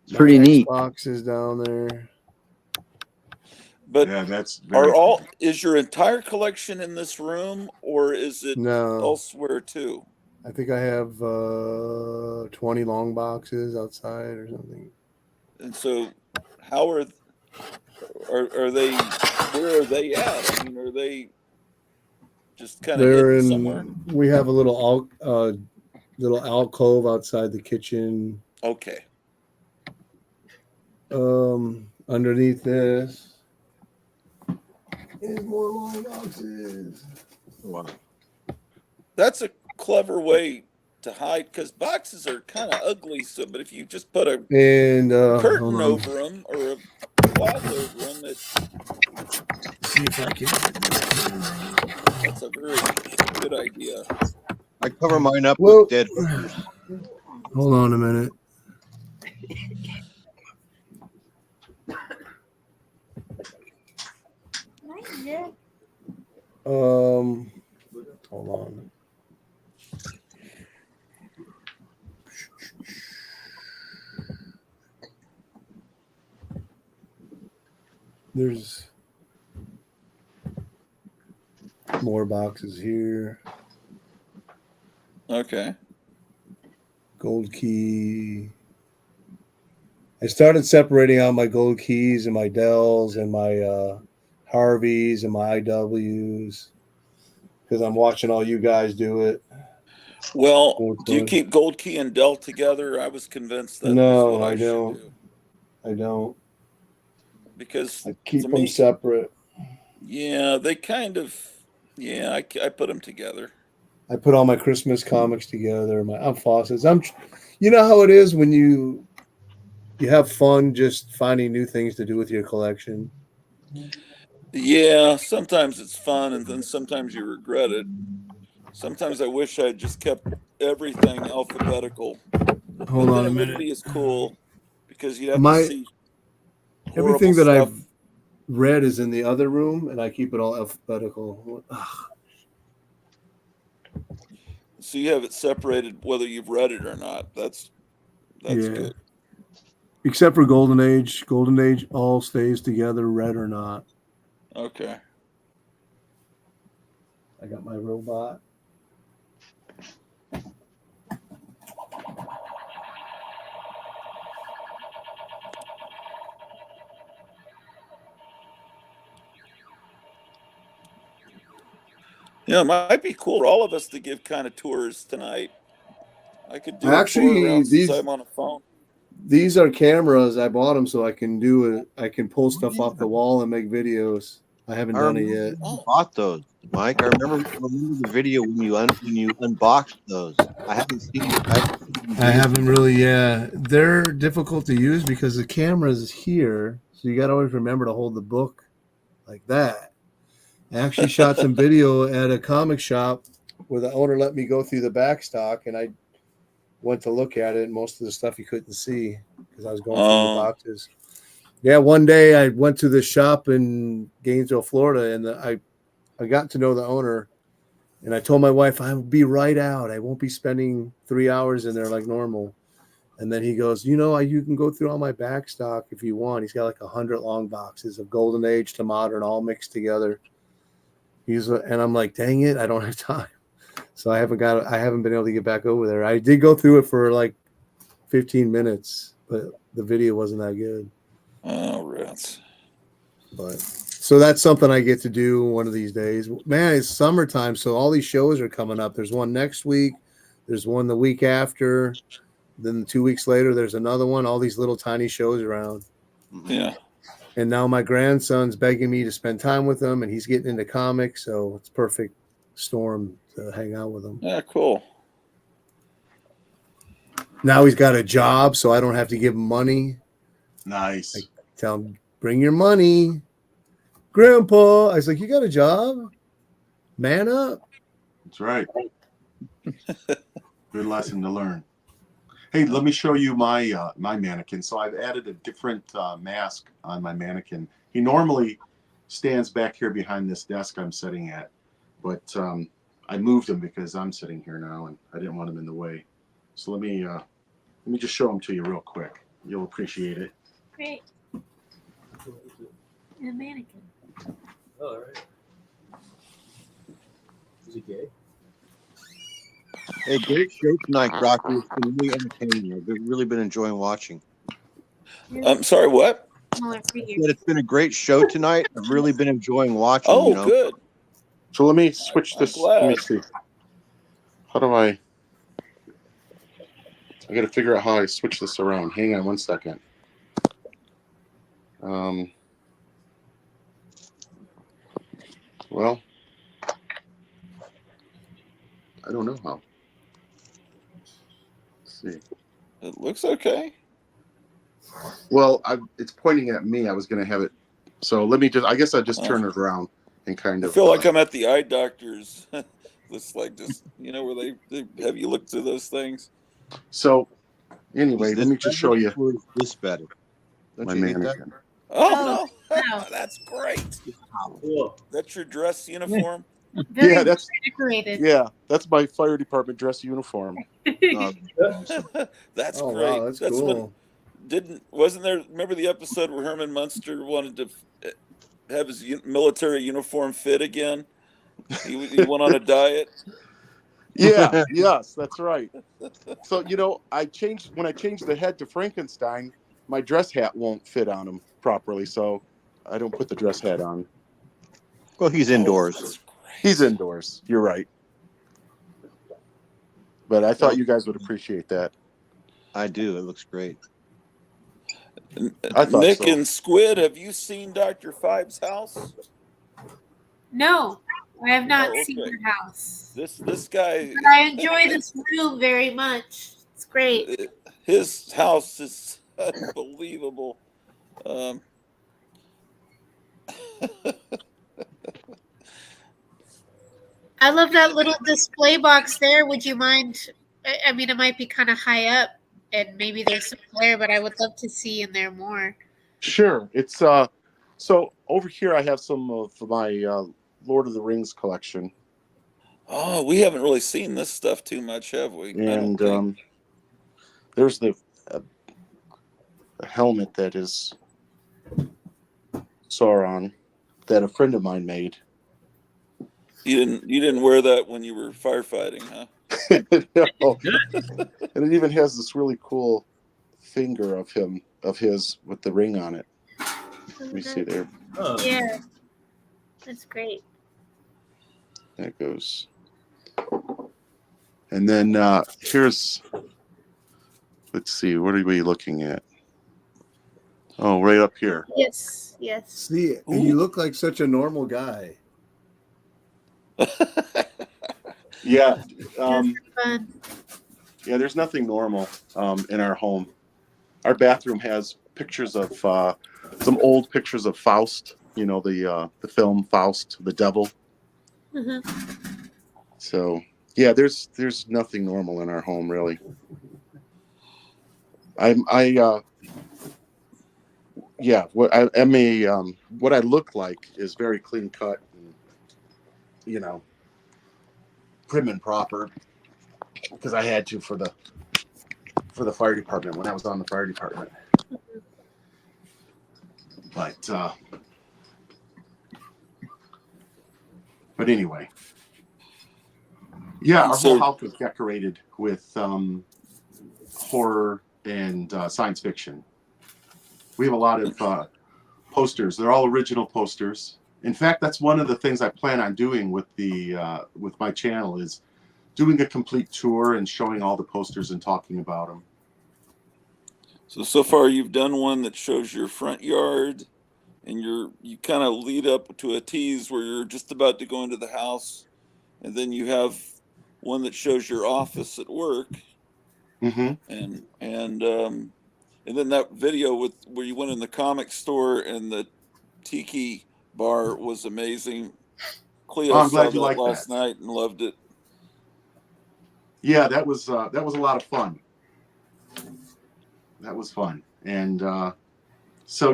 It's My pretty neat. Boxes down there. But yeah, that's very is your entire collection in this room or is it No. elsewhere too? I think I have 20 long boxes outside or something. And so how are they where are they at? I mean, are they just kind of They're hidden in. somewhere? We have a little alcove outside the kitchen. Okay. Underneath this is more long boxes. Wow. That's a clever way to hide because boxes are kind of ugly. So, but if you just put a And curtain hold on. over them or a cloth over them, See if I can. that's a very good idea. I cover mine up Well- with dead hookers. Hold on a minute. Hold on. There's more boxes here. Okay. Gold key. I started separating out my gold keys and my Dells and my Harveys and my IWs because I'm watching all you guys do it. Well, do you keep Gold Key and Dell together? I was convinced that was what I should don't. do. I don't. Because I keep to them me, separate. yeah, they kind of, yeah, I put them together. I put all my Christmas comics together. I'm faucets. You know how it is when you have fun just finding new things to do with your collection. Yeah, sometimes it's fun, and then sometimes you regret it. Sometimes I wish I had just kept everything alphabetical, Hold but on then a it wouldn't minute. be as cool because you'd have to see horrible Everything that stuff. I've read is in the other room, and I keep it all alphabetical. So you have it separated whether you've read it or not. That's good. Except for Golden Age. Golden Age all stays together, read or not. Okay. I got my robot. Yeah, it might be cool for all of us to give kind of tours tonight. I could do a tour Actually, around since I'm on a phone. these are cameras. I bought them so I can do it. I can pull stuff off the wall and make videos. I haven't done it yet. You bought those, Mike. I remember the video when you unboxed those. I haven't seen it. I haven't really. Yeah, they're difficult to use because the camera's here, so you got to always remember to hold the book like that. I actually shot some video at a comic shop where the owner let me go through the back stock, and I went to look at it, and most of the stuff you couldn't see because I was going through the boxes. Yeah, one day I went to this shop in Gainesville, Florida, and I got to know the owner, and I told my wife I will be right out. I won't be spending 3 hours in there like normal. And then he goes, you can go through all my back stock if you want. He's got like 100 long boxes of Golden Age to modern, all mixed together. And I'm like, dang it, I don't have time. So I haven't been able to get back over there. I did go through it for like 15 minutes, but the video wasn't that good. Oh, rats. But so that's something I get to do one of these days. Man, it's summertime, so all these shows are coming up. There's one next week, there's one the week after, then 2 weeks later there's another one. All these little tiny shows around. Yeah. And now my grandson's begging me to spend time with him, and he's getting into comics, so it's perfect storm to hang out with him. Yeah, cool. Now he's got a job, so I don't have to give him money. Nice. I tell him, bring your money. Grandpa, I was like, you got a job? Man up. That's right. Good lesson to learn. Hey, let me show you my my mannequin. So I've added a different mask on my mannequin. He normally stands back here behind this desk I'm sitting at, but I moved him because I'm sitting here now, and I didn't want him in the way. So let me just show him to you real quick. You'll appreciate it. Great. A mannequin. All right. Is he gay? Hey, great show tonight, Rocky. It's been really entertaining. I've really been enjoying watching. I'm sorry, what? Said it's been a great show tonight. I've really been enjoying watching. Oh, good. So let me switch this. Let me see. How do I got to figure out how I switch this around. Hang on one second. Well, I don't know how. Let's see. It looks okay. Well, it's pointing at me. I was going to have it. So let me I guess I just turn it around and kind of. I feel like I'm at the eye doctor's. It's like just, where they have you look through those things. So anyway, let me just show you. This better. My mannequin. Oh, no. That's great. Cool. That's your dress uniform? Very Yeah, that's decorated. that's my fire department dress uniform. That's Oh great. wow, that's When cool. wasn't there? Remember the episode where Herman Munster wanted to have his military uniform fit again? He went on a diet. Yeah, yes, that's right. So when I changed the head to Frankenstein, my dress hat won't fit on him properly, so I don't put the dress hat on. Well, he's indoors. That's He's indoors. You're right. But I thought Well, you guys would appreciate that. I do. It looks great. I thought Nick so. and Squid, have you seen Dr. Five's house? No, I have not Oh, seen okay. your house. This guy, But I enjoy this room very much. It's great. his house is unbelievable. I love that little display box there. Would you mind? I mean, it might be kind of high up, and maybe there's some glare, but I would love to see in there more. Sure. It's so over here I have some of my Lord of the Rings collection. Oh, we haven't really seen this stuff too much, have we? I don't And think. there's the helmet that is Sauron that a friend of mine made. You didn't wear that when you were firefighting, huh? No. And it even has this really cool finger of his with the ring on it. Let me see there. Yeah, that's great. That goes. And then here's, let's see, what are we looking at? Oh, right up here. Yes, yes. See, and you look like such a normal guy. Yeah. Fun. Yeah, there's nothing normal in our home. Our bathroom has pictures of some old pictures of Faust, the film Faust, the devil. Mm-hmm. So yeah, there's nothing normal in our home really. What I look like is very clean cut and, prim and proper because I had to for the fire department when I was on the fire department. But anyway, yeah, our whole house was decorated with horror and science fiction. We have a lot of posters. They're all original posters. In fact, that's one of the things I plan on doing with my channel is doing a complete tour and showing all the posters and talking about them. So far you've done one that shows your front yard, and you kind of lead up to a tease where you're just about to go into the house, and then you have one that shows your office at work, mm-hmm. and then that video where you went in the comic store and the tiki bar was amazing. Cleo saw that last night and loved it. Yeah, that was a lot of fun. That was fun, and so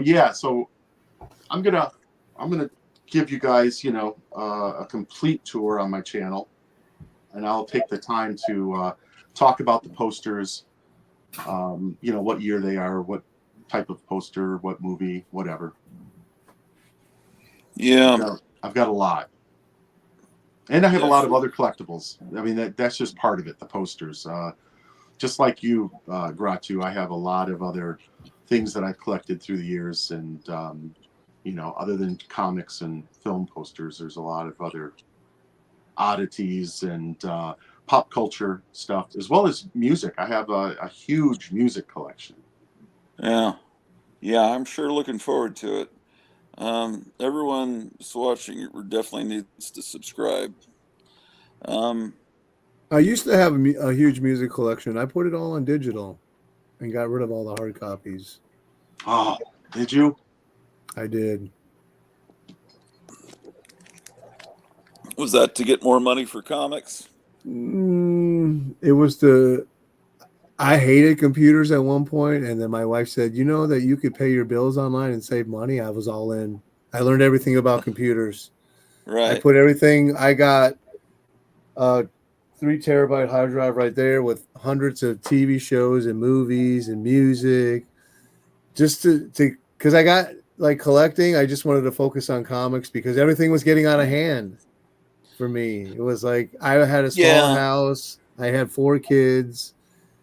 I'm gonna give you guys a complete tour on my channel, and I'll take the time to talk about the posters. What year they are, what type of poster, what movie, whatever. Yeah, I've got a lot. And I have a lot of other collectibles. I mean, that's just part of it, the posters. Just like you, Gratu, I have a lot of other things that I've collected through the years. And, other than comics and film posters, there's a lot of other oddities and pop culture stuff, as well as music. I have a huge music collection. Yeah, I'm sure looking forward to it. Everyone who's watching it definitely needs to subscribe. I used to have a huge music collection. I put it all on digital and got rid of all the hard copies. Oh, did you? I did. Was that to get more money for comics? It was I hated computers at one point, and then my wife said, "You know that you could pay your bills online and save money." I was all in. I learned everything about computers. Right. I put everything. I got a 3 terabyte hard drive right there with hundreds of TV shows and movies and music. Just to because I got like collecting. I just wanted to focus on comics because everything was getting out of hand for me. It was like I had a small house. I had 4 kids.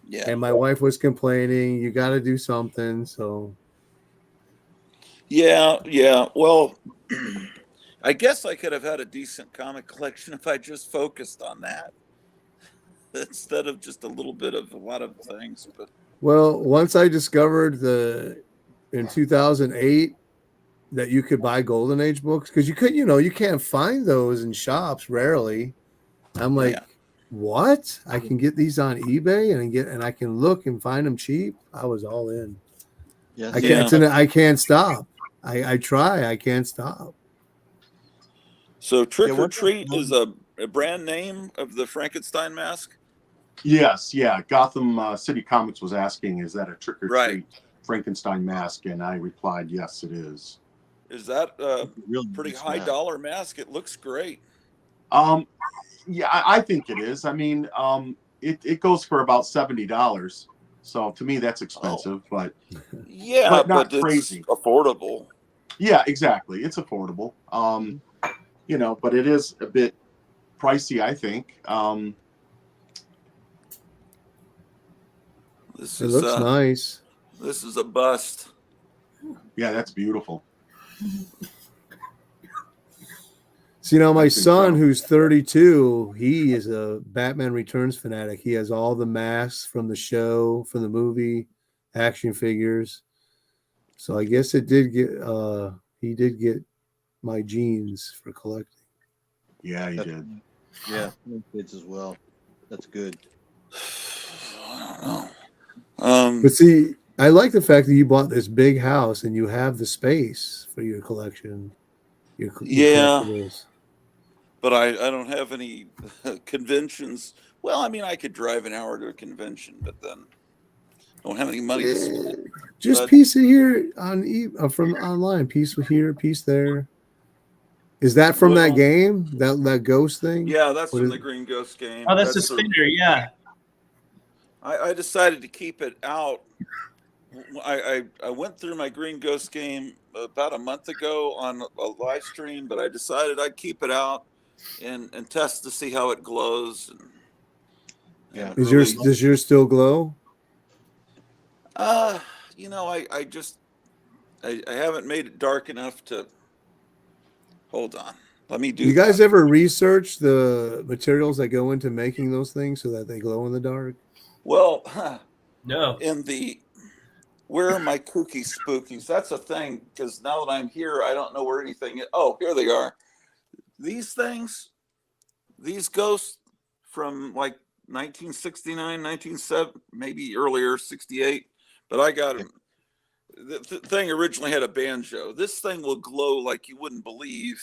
Yeah. And my wife was complaining, you got to do something. So, Yeah. Yeah. Well, I guess I could have had a decent comic collection if I just focused on that instead of just a little bit of a lot of things. But well, once I discovered in 2008 that you could buy Golden Age books because you can't find those in shops rarely. I'm like, what? I can get these on eBay and I can look and find them cheap. I was all in. Yes. I can't stop. I try. I can't stop. So Trick or Treat is a brand name of the Frankenstein mask? Yes, yeah. Gotham City Comics was asking, is that a Trick or Treat Frankenstein mask? And I replied, yes, it is. Is that a really pretty nice high mask. dollar mask? It looks great. Yeah, I think it is. I mean, it goes for about $70. So to me, that's expensive, but Yeah, not but crazy. It's affordable. Yeah, exactly. It's affordable. But it is a bit pricey, I think. This It looks nice. This is a bust. Yeah, that's beautiful. So, my son, who's 32, he is a Batman Returns fanatic. He has all the masks from the show, from the movie, action figures. So I guess he did get my genes for collecting. Yeah, he did. Yeah, kids as well. That's good. I don't know. But see, I like the fact that you bought this big house and you have the space for your collection. Your collectibles. But I don't have any conventions. Well, I mean, I could drive an hour to a convention, but then I don't have any money to spend. Just piece it here from online. Piece here, piece there. Is that from that game? That ghost thing? Yeah, that's from the Green Ghost game. Oh, that's the spinner. Yeah. I decided to keep it out. I went through my Green Ghost game about a month ago on a live stream, but I decided I'd keep it out and test to see how it glows. Does yours still glow? I haven't made it dark enough to. Hold on. Let me do. You guys ever research the materials that go into making those things so that they glow in the dark? Well, no. Where are my kooky spookies? That's a thing, because now that I'm here, I don't know where anything is. Oh, here they are. These things, these ghosts from like 1969, 1970, maybe earlier, 68. But I got them. The thing originally had a banjo. This thing will glow like you wouldn't believe.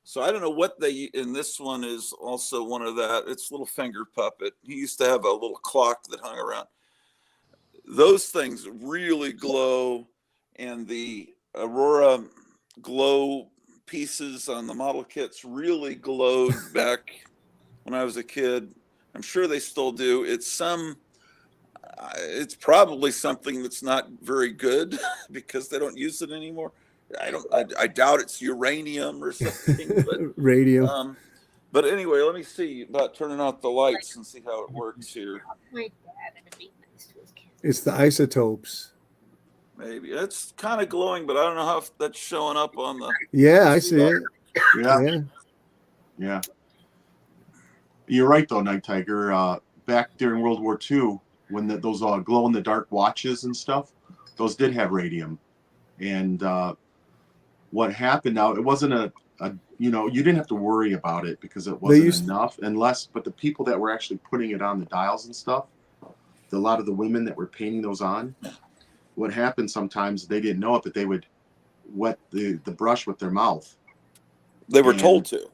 So I don't know what and this one is also one of that. It's a little finger puppet. He used to have a little clock that hung around. Those things really glow, and the Aurora glow pieces on the model kits really glowed back when I was a kid. I'm sure they still do. It's probably something that's not very good because they don't use it anymore. I doubt it's uranium or something. But, radium. But anyway, let me see about turning off the lights and see how it works here. It's the isotopes. Maybe it's kind of glowing, but I don't know how that's showing up on the. Yeah, I see it. Yeah. You're right, though, Night Tiger. Back during World War II, when those glow-in-the-dark watches and stuff, those did have radium. And what happened now, it wasn't you didn't have to worry about it because it wasn't enough, but the people that were actually putting it on the dials and stuff, a lot of the women that were painting those on, what happened sometimes, they didn't know it, but they would wet the brush with their mouth. They were told to.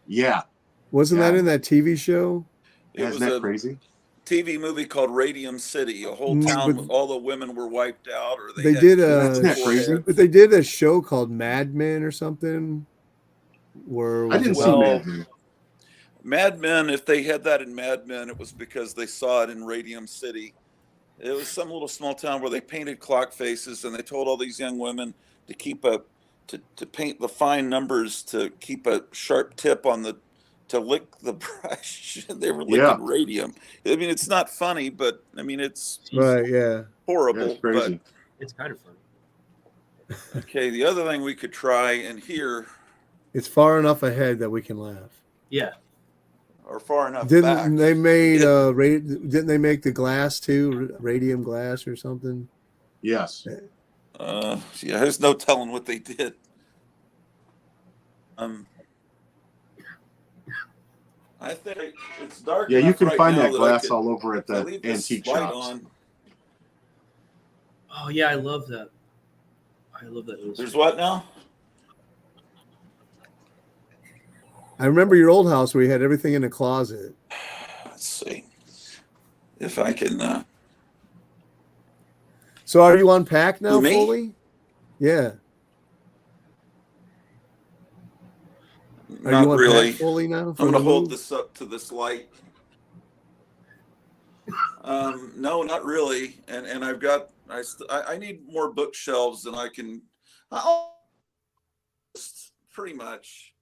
Yeah. Wasn't that in that TV show? Isn't that crazy? TV movie called Radium City. A whole town with all the women were wiped out, or they did a show called Mad Men or something were? I didn't see Well- Mad Men. Mad Men, if they had that in Mad Men, it was because they saw it in Radium City. It was some little small town where they painted clock faces, and they told all these young women to keep to paint the fine numbers, to keep a sharp tip on to lick the brush. They were licking Yeah. radium. I mean, it's not funny, but I mean, it's Right. Yeah. horrible. That's crazy. It's kind of fun. But okay, the other thing we could try and hear, It's far enough ahead that we can laugh. Yeah. or far enough Didn't back. they made didn't they make the glass too, radium glass or something? Yes. Yeah, there's no telling what they did. I think it's dark. Yeah, you enough can right find now that I glass could- all over at if I the leave this antique light shops. on. Oh yeah, I love that. I love that. There's what now? I remember your old house where you had everything in a closet. Let's see if I can. So are you unpacked now Who, me? fully? Yeah. Are Not you unpacked really. fully now? I'm for going the to hold move? this up to this light. No, not really. And I've got I need more bookshelves than I can. I'll pretty much.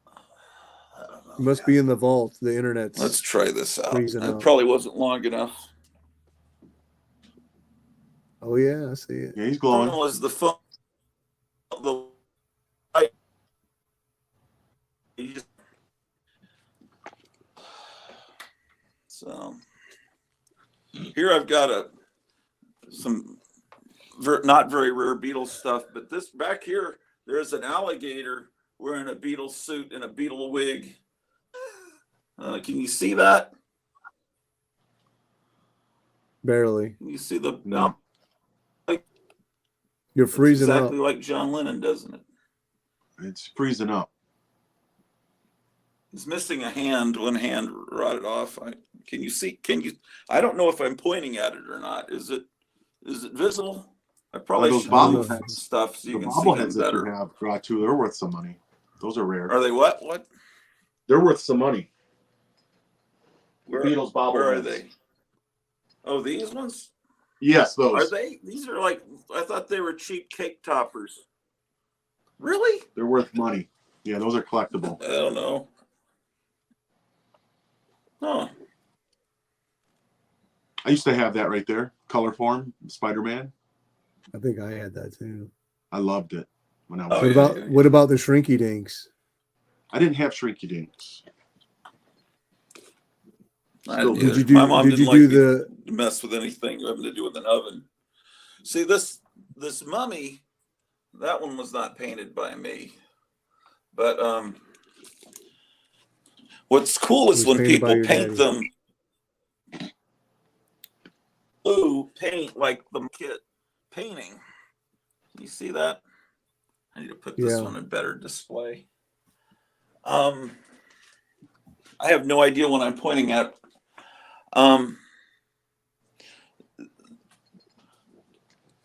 I don't know. You must be in the vault. The internet's Let's try this out. freezing It up. probably wasn't long enough. Oh yeah, I see it. Yeah, he's The problem glowing. was the phone. The light. So here I've got some not very rare Beatles stuff, but this back here, there's an alligator wearing a Beatles suit and a Beatle wig. Can you see that? Barely. Can you see the? No. You're It's freezing exactly up. like John Lennon, doesn't it? It's freezing up. He's missing a hand. One hand rotted off. Can you see? Can you? I don't know if I'm pointing at it or not. Is it visible? I probably those should bobbleheads- move stuff so you The can see them bobbleheads that you better. have, Gratu, they're worth some money. Those are rare. Are they what? What? They're worth some money. Where, Beatles bobbleheads. where are they? Oh, these ones? Yes, Are those. they? These are like, I thought they were cheap cake toppers. Really? They're worth money. Yeah, those are collectible. I don't know. Huh. I used to have that right there, color form, Spider-Man. I think I had that too. I loved it when I was. Oh, yeah. What about the Shrinky Dinks? I didn't have Shrinky Dinks. Did Did you do? My mom Did you didn't do like the? to mess with anything having to do with an oven. See, this mummy, that one was not painted by me. But what's cool It is was when painted by people your paint daddy. them blue paint like the kit painting. You see that? I need to put this Yeah. one in better display. I have no idea what I'm pointing at.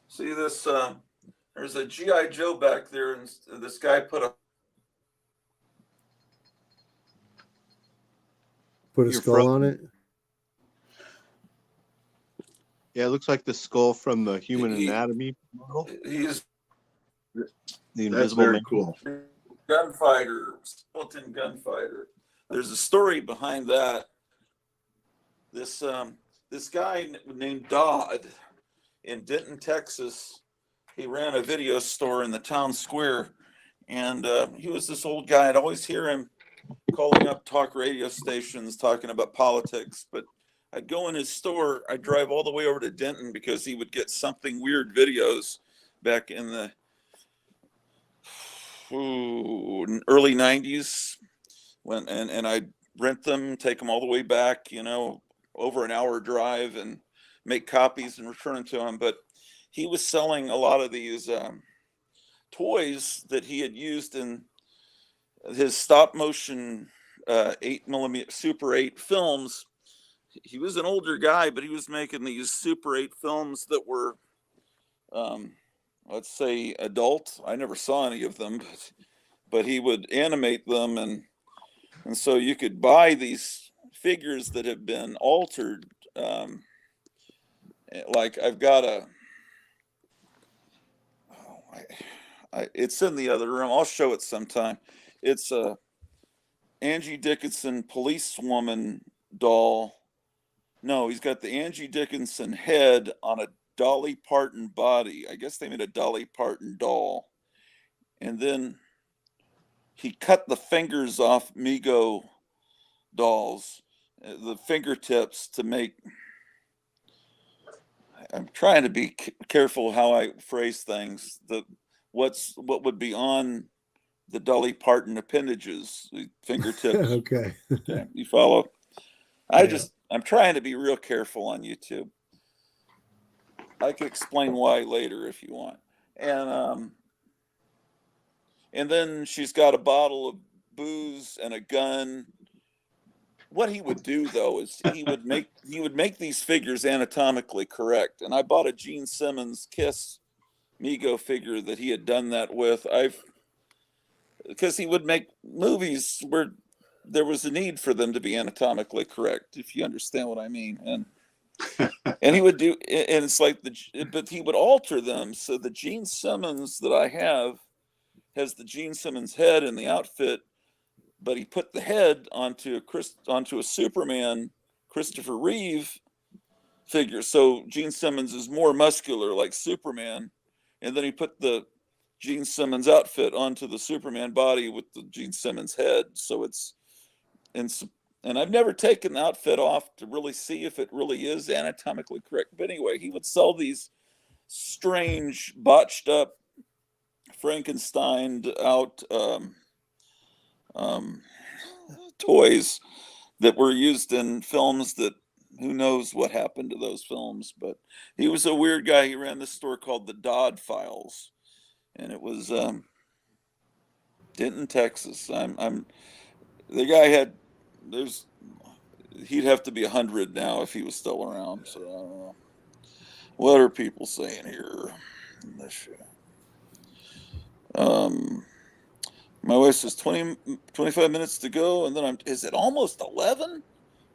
See this? There's a GI Joe back there, and this guy put a Put a You're skull fro- on it. Yeah, it looks like the skull from the Human He- Anatomy model. he's The That's Invisible very Man. cool. gunfighter, skeleton gunfighter. There's a story behind that. This guy named Dodd in Denton, Texas, he ran a video store in the town square, and he was this old guy. I'd always hear him calling up talk radio stations talking about politics, but I'd go in his store. I'd drive all the way over to Denton because he would get something weird videos back in the early 90s and I'd rent them, take them all the way back, over an hour drive, and make copies and return them to him. But he was selling a lot of these toys that he had used in his stop motion 8mm Super 8 films. He was an older guy, but he was making these Super 8 films that were, let's say, adult. I never saw any of them, but but he would animate them, and so you could buy these figures that have been altered. Like I've got it's in the other room. I'll show it sometime. It's a Angie Dickinson policewoman doll. No, he's got the Angie Dickinson head on a Dolly Parton body. I guess they made a Dolly Parton doll. And then he cut the fingers off Mego dolls, the fingertips, to make. I'm trying to be careful how I phrase things. What would be on the Dolly Parton appendages, the fingertips. Okay. Okay, you follow? I'm trying to be real careful on YouTube. I can explain why later if you want. And then she's got a bottle of booze and a gun. What he would do though is he would make these figures anatomically correct. And I bought a Gene Simmons Kiss Mego figure that he had done that with. Because he would make movies where there was a need for them to be anatomically correct, if you understand what I mean. And he would do, and it's like but he would alter them. So the Gene Simmons that I have has the Gene Simmons head in the outfit, but he put the head onto a Superman Christopher Reeve figure. So Gene Simmons is more muscular like Superman, and then he put the Gene Simmons outfit onto the Superman body with the Gene Simmons head. So and I've never taken the outfit off to really see if it really is anatomically correct. But anyway, he would sell these strange, botched up, Frankensteined out toys that were used in films that who knows what happened to those films. But he was a weird guy. He ran this store called the Dodd Files, and it was Denton, Texas. The guy he'd have to be 100 now if he was still around. So I don't know. What are people saying here? My wife says 25 minutes to go, and then is it almost 11?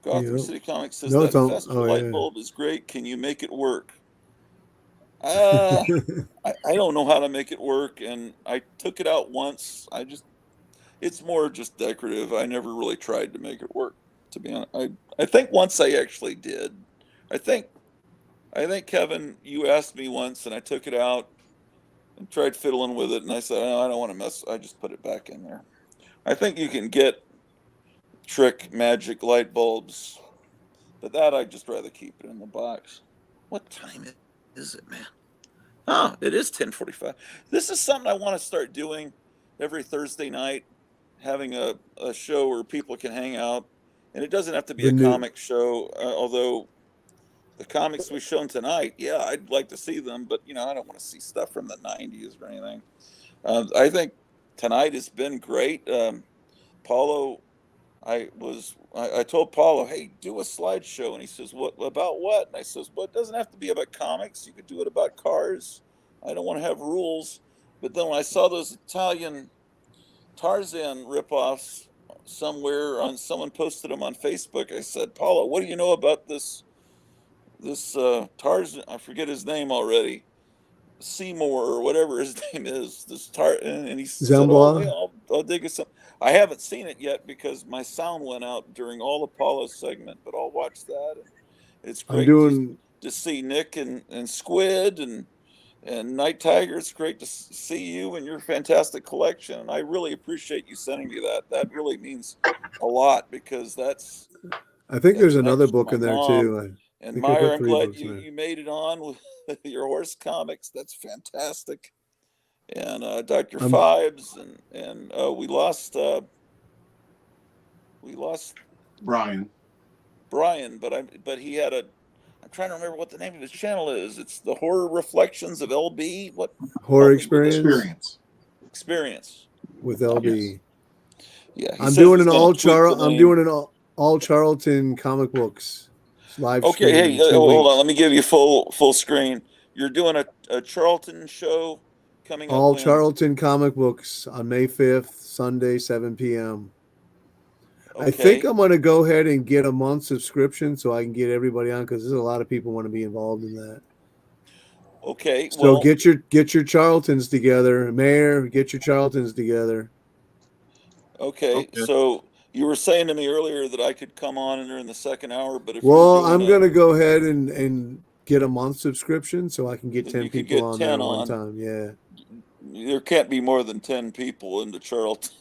Gotham City Comics says that Vesper light bulb is great. Can you make it work? I don't know how to make it work, and I took it out once. It's more just decorative. I never really tried to make it work, to be honest. I think once I actually did. I think Kevin, you asked me once, and I took it out and tried fiddling with it, and I said, oh, I don't want to mess. I just put it back in there. I think you can get trick magic light bulbs, but that I'd just rather keep it in the box. What time is it, man? Oh, it is 10:45. This is something I want to start doing every Thursday night, having a show where people can hang out, and it doesn't have to be a comic show, although the comics we've shown tonight, yeah, I'd like to see them, but I don't want to see stuff from the 90s or anything. I think tonight has been great. Paulo, I told Paulo, hey, do a slideshow, and he says, what about what? And I says, well, it doesn't have to be about comics. You could do it about cars. I don't want to have rules. But then when I saw those Italian Tarzan ripoffs somewhere, someone posted them on Facebook, I said, Paulo, what do you know about this Tarzan? I forget his name already. Seymour or whatever his name is. And he said, oh, yeah, I'll dig it some. I haven't seen it yet because my sound went out during all of Paulo's segment, but I'll watch that. It's great to see Nick and Squid and Night Tiger. It's great to see you and your fantastic collection. And I really appreciate you sending me that. That really means a lot because I think there's another book in there too. And Meyer, I'm glad you made it on with your horse comics. That's fantastic. And Dr. Fibes and we lost Brian, but he had I'm trying to remember what the name of his channel is. It's the Horror Reflections of LB. What Horror Experience with LB. Yeah, I'm doing an all Charlton comic books live. Okay, hey, hold on. Let me give you full screen. You're doing a Charlton show coming up All when? Charlton comic books on May 5th, Sunday, 7 p.m. I think Okay. I'm going to go ahead and get a month subscription so I can get everybody on, because there's a lot of people want to be involved in that. Okay. So Well, get your Charltons together, Mayor. Get your Charltons together. okay. So you were saying to me earlier that I could come on during the second hour, but if you're Well, doing I'm going to go ahead and get a month subscription so I can get then 10 you could people get on there 10 at one on. time. Yeah. There can't be more than 10 people into Charlton.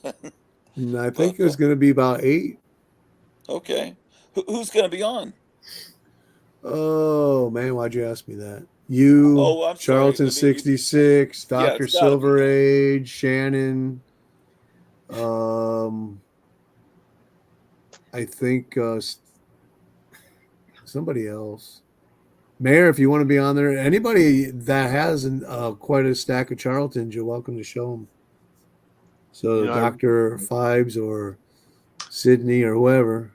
And I But think there's going to be about 8. okay. Who's going to be on? Oh man, why'd you ask me that? You, Oh, I'm sorry. I Charlton mean, 66, yeah, Dr. it's got to be Silver 10. Age, Shannon. I think somebody else. Mayor, if you want to be on there, anybody that has quite a stack of Charltons, you're welcome to show them. So You know, Dr. Fibes or Sydney or whoever.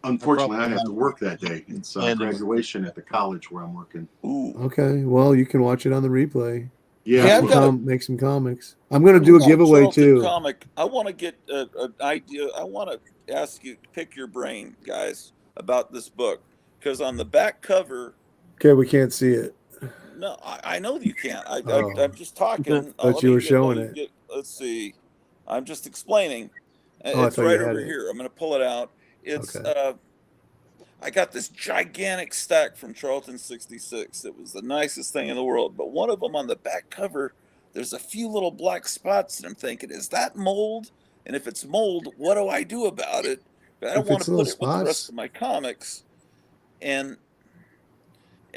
unfortunately, I have to work that day. It's graduation at the college where I'm working. Ooh. Okay, well, you can watch it on the replay. Yeah, Hey, I've got a Make some comics. I'm going to do a giveaway Charlton too. comic. I want to get an idea. I want to ask you, pick your brain, guys, about this book. Because on the back cover, Okay, we can't see it. no, I know that you can't. Oh. I'm just talking. Thought you were showing it. Let's see. I'm just explaining. Oh, I It's thought you right had over it. here. I'm going to pull it out. It's Okay. I got this gigantic stack from Charlton 66. It was the nicest thing in the world. But one of them on the back cover, there's a few little black spots, and I'm thinking, is that mold? And if it's mold, what do I do about it? But I don't If want it's to put little it with the rest spots, of my comics. And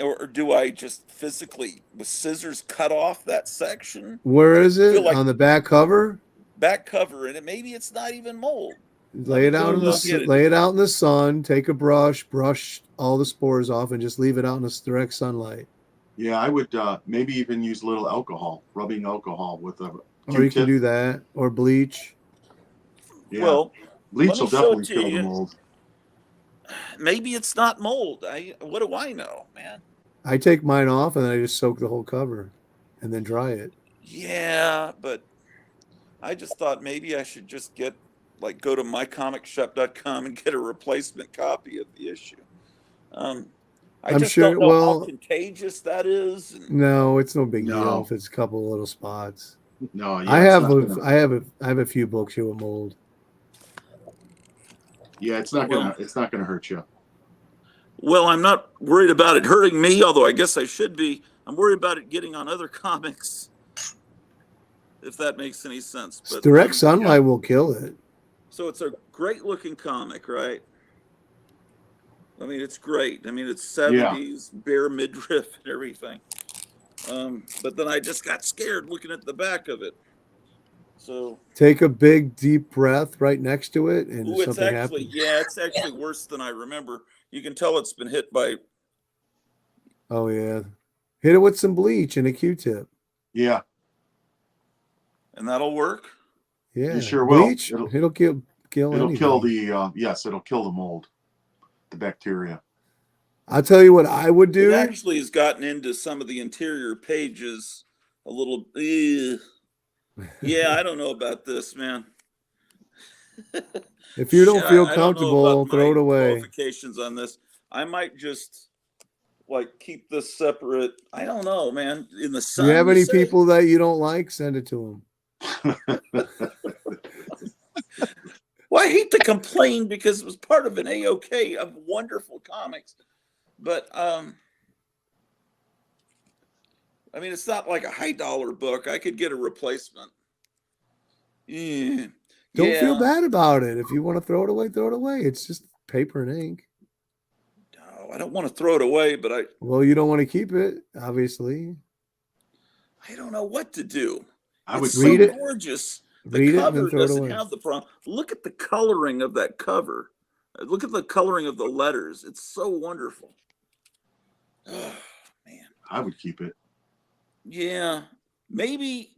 or do I just physically with scissors cut off that section? where is I feel it? like On the back cover? back cover, and maybe it's not even mold. Lay it out in Go get it. lay it out in the sun. Take a brush all the spores off, and just leave it out in the direct sunlight. Yeah, I would maybe even use a little alcohol, rubbing alcohol with a Or you can Q-tip. do that, or bleach. Yeah. Well, Bleach let me will show definitely it to kill the you. mold. Maybe it's not mold. What do I know, man? I take mine off and I just soak the whole cover, and then dry it. Yeah, but I just thought maybe I should just go to mycomicshop.com and get a replacement copy of the issue. I I'm just sure. don't know how Well, contagious that is. And no, it's no big deal No. if it's a couple of little spots. No, yeah, I it's have not gonna- I have a few books here with mold. Yeah, it's not gonna hurt you. well, I'm not worried about it hurting me, although I guess I should be. I'm worried about it getting on other comics, if that makes any sense. But Direct sunlight will kill it. so it's a great looking comic, right? I mean, it's great. I mean, it's 70s, bare midriff and everything. But then I just got scared looking at the back of it. So Take a big deep breath right next to it, and if it's something actually happens. it's actually worse than I remember. You can tell it's been hit by. Oh yeah, hit it with some bleach and a Q-tip. Yeah, And that'll work. Yeah, you sure will. bleach. It'll kill It'll anything. kill the yes, it'll kill the mold, the bacteria. I'll tell you what I would do. It actually has gotten into some of the interior pages a little. Yeah, I don't know about this, man. If you don't feel I don't know comfortable, about throw my it away. qualifications on this. I might just keep this separate. I don't know, man. In the Do sun. you have any say? people that you don't like? Send it to them. Well, I hate to complain because it was part of an AOK of wonderful comics, but I mean, it's not like a high dollar book. I could get a replacement. Yeah. Don't feel bad about it. If you want to throw it away, throw it away. It's just paper and ink. No, I don't want to throw it away, but Well, you don't want to keep it, obviously. I don't know what to do. I would It's read so it. gorgeous. The Read it and then cover throw it doesn't away. have the problem. Look at the coloring of that cover. Look at the coloring of the letters. It's so wonderful. Oh, man. I would keep it. Yeah. Maybe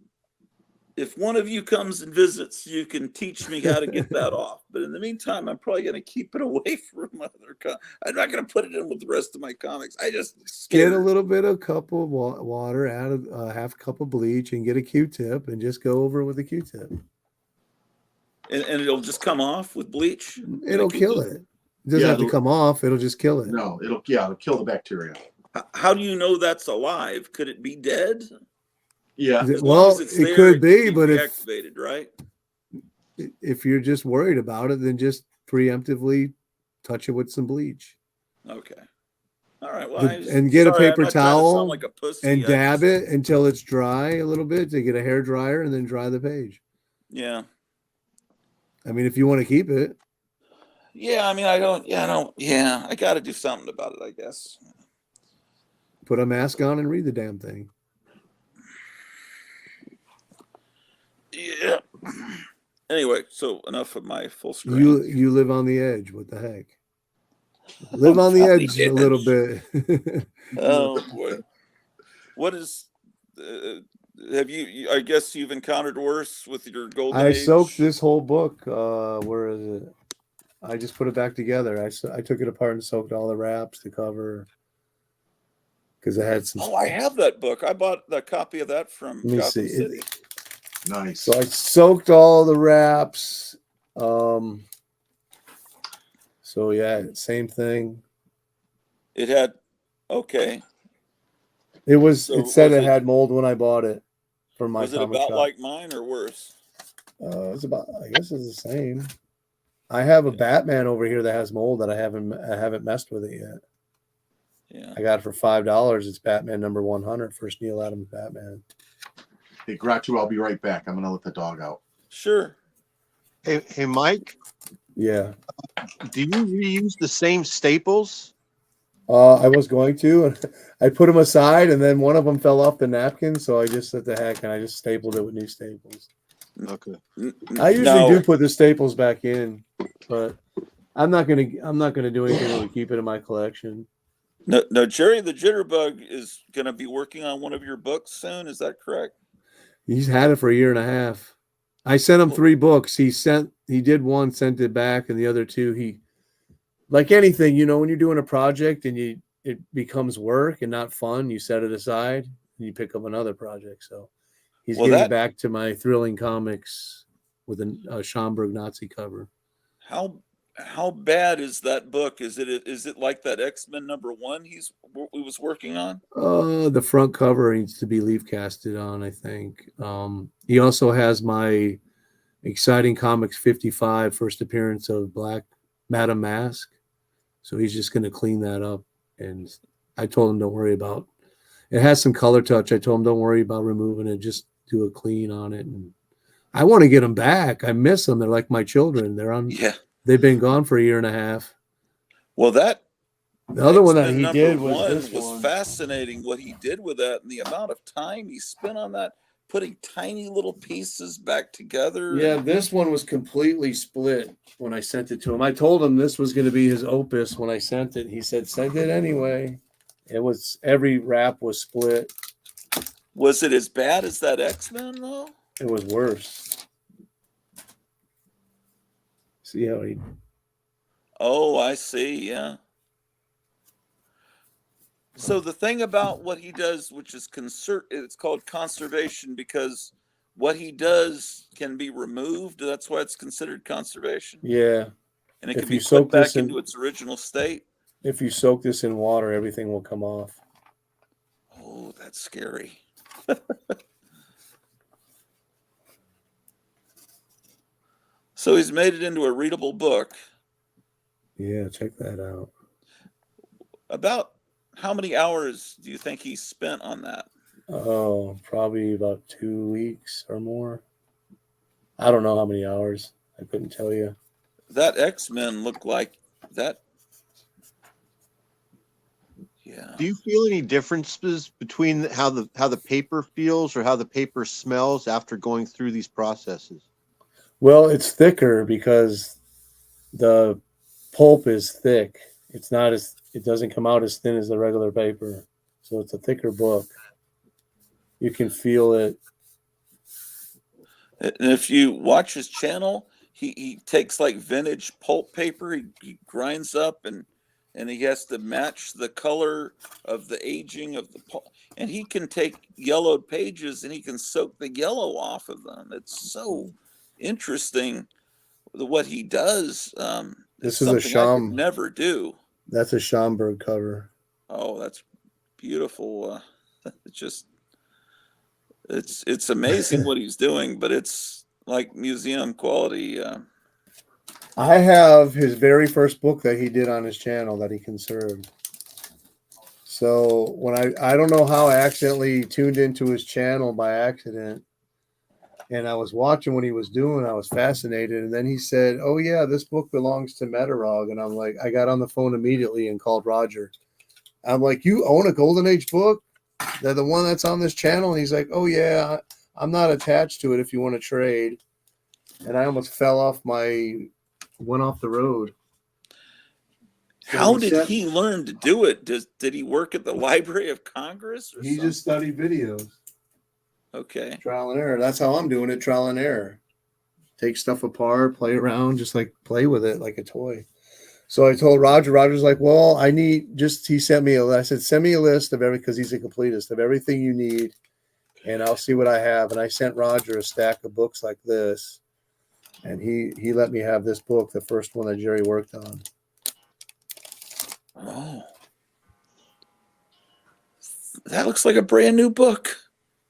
if one of you comes and visits, you can teach me how to get that off. But in the meantime, I'm probably going to keep it away from other. I'm not going to put it in with the rest of my comics. I just Get scared. a little bit of cup of water, add a half cup of bleach, and get a Q-tip, and just go over it with a Q-tip. And it'll just come off with bleach. It'll kill it. It doesn't have to come off. It'll just kill it. No, it'll kill the bacteria. How do you know that's alive? Could it be dead? Yeah. As long Well, as it's it there, could be, can but reactivated, right? if you're just worried about it, then just preemptively touch it with some bleach. Okay. All right. Well, And get a paper I'm not trying to towel sound like a pussy. and I dab just- it until it's dry a little bit, to get a hair dryer, and then dry the page. Yeah. I mean, if you want to keep it. Yeah. I mean, I got to do something about it, I guess. Put a mask on and read the damn thing. Yeah. Anyway, so enough of my full screen. You live on the edge. What the heck? Live on the edge a little bit. Oh boy. What is? Have you? I guess you've encountered worse with your golden I age. soaked this whole book. Where is it? I just put it back together. I took it apart and soaked all the wraps, the cover, because I had some. Oh, I have that book. I bought a copy of that from Let me Gotham see. City. Nice. So I soaked all the wraps. So yeah, same thing. It had. Okay. It was. So It said was it had mold when I bought it from my Was it comic about shop. like mine or worse? It's about. I guess it's the same. I have a Batman over here that has mold that I haven't messed with it yet. Yeah. I got it for $5. It's Batman number 100, first Neil Adams Batman. Hey, Gratu, I'll be right back. I'm gonna let the dog out. Sure. Hey, Mike. Yeah. Do you reuse the same staples? I was going to, and I put them aside, and then one of them fell off the napkin, so I just said the heck, and I just stapled it with new staples. Okay. I usually do put the staples back in, but I'm not gonna do anything to keep it in my collection. No, Jerry the Jitterbug is gonna be working on one of your books soon. Is that correct? He's had it for a year and a half. I sent him 3 books. He did one, sent it back, and the other 2 like anything, when you're doing a project and it becomes work and not fun, you set it aside and you pick up another project. So he's getting back to my Thrilling Comics with a Schomburg Nazi cover. How bad is that book? Is it like that X-Men #1 he was working on? The front cover needs to be leaf casted on, I think. He also has my Exciting Comics 55 first appearance of Black Madam Mask. So he's just going to clean that up. And I told him, don't worry about it. Has some color touch. I told him, don't worry about removing it. Just do a clean on it. And I want to get them back. I miss them. They're like my children. They've been gone for a year and a half. Well, the other one that he did was fascinating. What he did with that and the amount of time he spent on that, putting tiny little pieces back together. Yeah, this one was completely split when I sent it to him. I told him this was going to be his opus when I sent it. He said, send it anyway. Every wrap was split. Was it as bad as that X-Men though? It was worse. See how he... Oh, I see. Yeah. So the thing about what he does, which is it's called conservation, because what he does can be removed. That's why it's considered conservation. Yeah. And it can be put back into its original state. If you soak this in water, everything will come off. Oh, that's scary. So he's made it into a readable book. Yeah, check that out. About how many hours do you think he spent on that? Oh, probably about 2 weeks or more. I don't know how many hours. I couldn't tell you. That X-Men looked like that. Yeah. Do you feel any differences between how the paper feels or how the paper smells after going through these processes? Well, it's thicker because the pulp is thick. It doesn't come out as thin as the regular paper. So it's a thicker book. You can feel it. And if you watch his channel, he takes like vintage pulp paper, he grinds up and he has to match the color of the aging of the pulp. And he can take yellowed pages and he can soak the yellow off of them. It's so interesting what he does. This it's is a something I could Sham. never do. That's a Schomburg cover. Oh, that's beautiful. It's amazing what he's doing, but it's like museum quality. I have his very first book that he did on his channel that he conserved. So when I don't know how I accidentally tuned into his channel by accident, and I was watching what he was doing. I was fascinated, and then he said, "Oh yeah, this book belongs to Metarog," and I'm like, I got on the phone immediately and called Roger. I'm like, "You own a Golden Age book? They're the one that's on this channel?" And he's like, "Oh yeah, I'm not attached to it if you want to trade." And I almost went off the road. So How did he learn to do it? Did he work at the Library of Congress? Or he something? just studied videos. Okay. Trial and error. That's how I'm doing it. Trial and error. Take stuff apart, play around, just like play with it like a toy. So I told Roger. Roger's like, "Well, he sent me I said, send me a list of because he's a completist, of everything you need, and I'll see what I have." And I sent Roger a stack of books like this, and he let me have this book, the first one that Jerry worked on. Oh. That looks like a brand new book.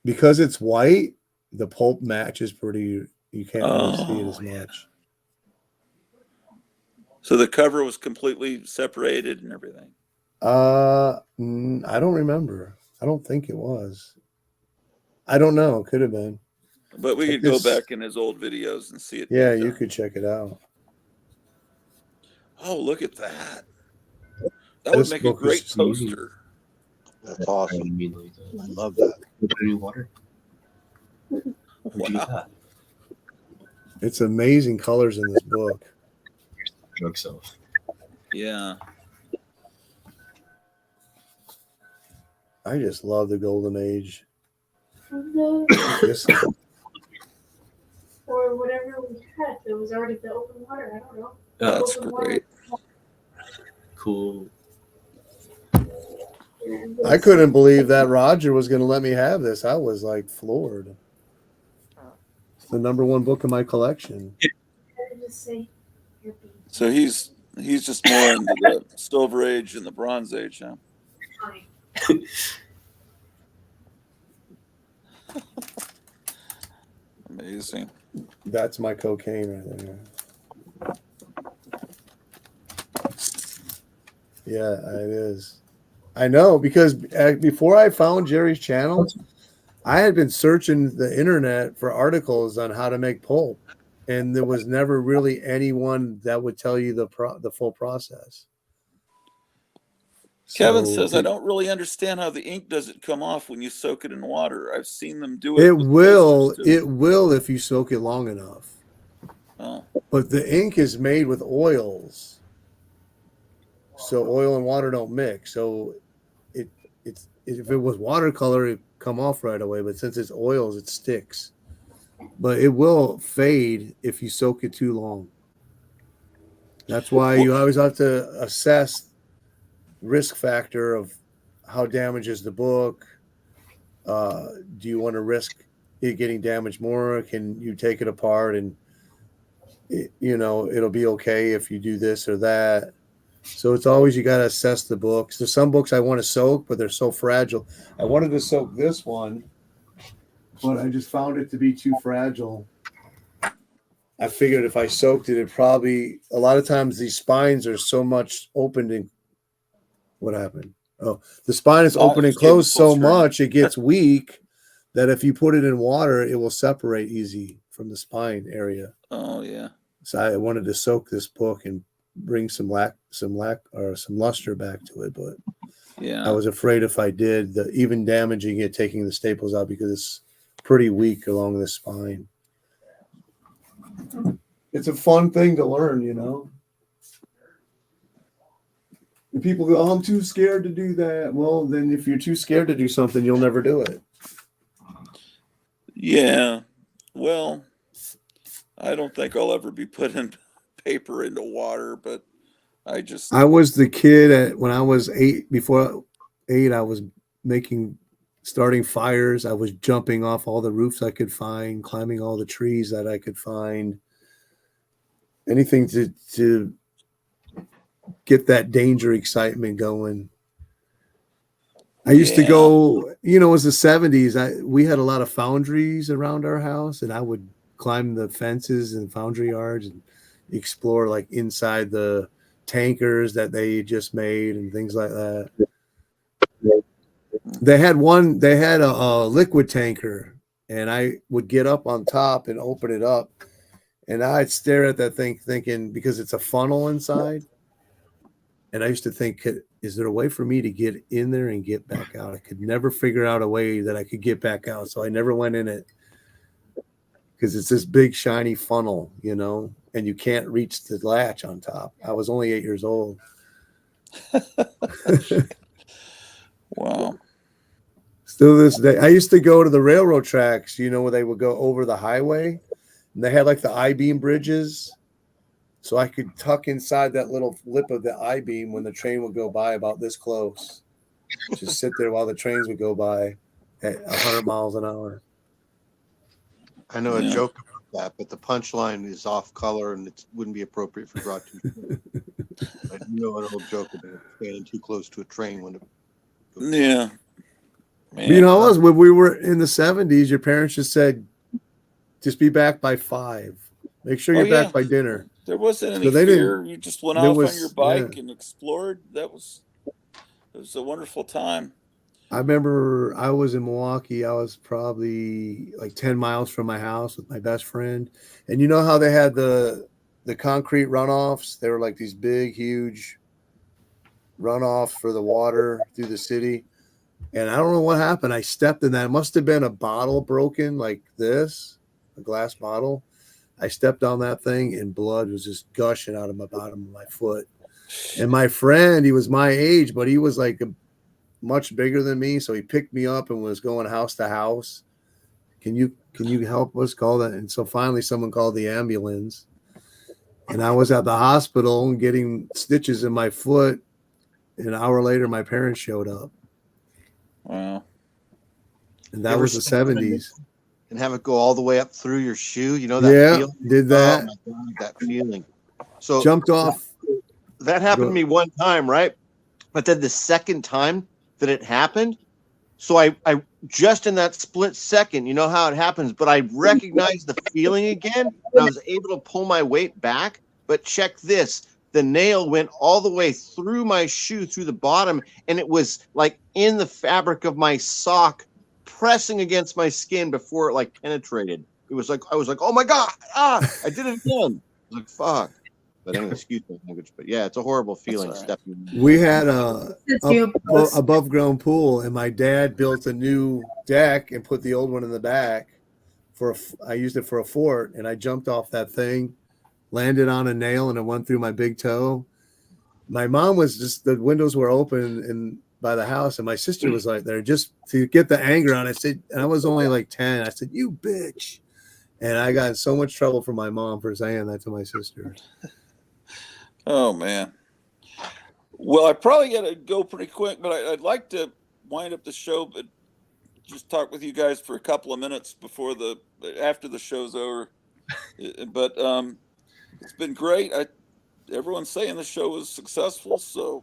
Because it's white, the pulp matches pretty. You can't really see it as much. So the cover was completely separated and everything. I don't remember. I don't think it was. I don't know. It could have been. But we could go back in his old videos and see it. Yeah, you could check it out. Oh, look at that. That would make a great poster. That's awesome. I love that. Water. Wow. It's amazing colors in this book. Drug self. Yeah. I just love the Golden Age. Or whatever we had. It was already the open water. I don't know. That's great. Cool. I couldn't believe that Roger was going to let me have this. I was like floored. It's the #1 book in my collection. So he's just more into the Silver Age and the Bronze Age, huh? Amazing. That's my cocaine right there. Yeah, it is. I know, because before I found Jerry's channel, I had been searching the internet for articles on how to make pulp, and there was never really anyone that would tell you the full process. Kevin So says, I don't really understand how the ink doesn't come off when you soak it in water. I've seen them do it. It will if you soak it long enough. Oh. But the ink is made with oils. So oil and water don't mix. So if it was watercolor, it'd come off right away. But since it's oils, it sticks. But it will fade if you soak it too long. That's why you always have to assess risk factor of how damages the book. Do you want to risk it getting damaged more? Can you take it apart and it'll be okay if you do this or that? So it's always, you got to assess the books. There's some books I want to soak, but they're so fragile. I wanted to soak this one, but I just found it to be too fragile. I figured if I soaked it, a lot of times these spines are so much opened and what happened? Oh, the spine is open and closed so much, it gets weak that if you put it in water, it will separate easy from the spine area. Oh, yeah. So I wanted to soak this book and bring some luster back to it, but yeah, I was afraid if I did, even damaging it, taking the staples out, because it's pretty weak along the spine. It's a fun thing to learn, And people go, "Oh, I'm too scared to do that." Well, then if you're too scared to do something, you'll never do it. Yeah. Well, I don't think I'll ever be putting paper into water, but I was the kid when I was 8. Before 8, I was starting fires. I was jumping off all the roofs I could find, climbing all the trees that I could find. Anything to get that danger excitement going. I used to go, it was the 70s. We had a lot of foundries around our house, and I would climb the fences and foundry yards and explore like inside the tankers that they just made and things like that. They had a liquid tanker, and I would get up on top and open it up, and I'd stare at that thing thinking, because it's a funnel inside. And I used to think, is there a way for me to get in there and get back out? I could never figure out a way that I could get back out. So I never went in it, because it's this big shiny funnel, and you can't reach the latch on top. I was only 8 years old. Wow. Still this day, I used to go to the railroad tracks, where they would go over the highway, and they had like the I-beam bridges. So I could tuck inside that little lip of the I-beam when the train would go by about this close. Just sit there while the trains would go by at 100 miles an hour. I know a joke about that, but the punchline is off color and it wouldn't be appropriate for broadcast. I know an old joke about standing too close to a train when it goes. Yeah. Man. When we were in the 70s, your parents just said, just be back by 5. Make sure you're back by dinner. There wasn't any fear. You just went off on your bike and explored. It was a wonderful time. I remember I was in Milwaukee. I was probably like 10 miles from my house with my best friend. And you know how they had the concrete runoffs? They were like these big, huge runoffs for the water through the city. And I don't know what happened. I stepped in that. It must have been a bottle broken like this, a glass bottle. I stepped on that thing and blood was just gushing out of my bottom of my foot. And my friend, he was my age, but he was like much bigger than me. So he picked me up and was going house to house. Can you help us call that? And so finally someone called the ambulance. And I was at the hospital getting stitches in my foot. An hour later, my parents showed up. Wow. And that was the 70s. And have it go all the way up through your shoe. You know that feeling? Did that. Oh my God, that feeling. So jumped off. That happened to me one time, right? But then the second time that it happened, so I just in that split second, you know how it happens, but I recognized the feeling again. And I was able to pull my weight back. But check this. The nail went all the way through my shoe, through the bottom, and it was like in the fabric of my sock, pressing against my skin before it like penetrated. It was like, I was like, oh my God, I did it again. I was like, fuck. But anyway, excuse my language, but yeah, it's a horrible feeling. Right. We had a above ground pool, and my dad built a new deck and put the old one in the back. I used it for a fort, and I jumped off that thing, landed on a nail, and it went through my big toe. My mom was the windows were open and by the house, and my sister was like there just to get the anger on. I said, and I was only like 10. I said, "You bitch," and I got in so much trouble from my mom for saying that to my sister. Oh man. Well, I probably got to go pretty quick, but I'd like to wind up the show, but just talk with you guys for a couple of minutes after the show's over. But it's been great. Everyone's saying the show was successful, so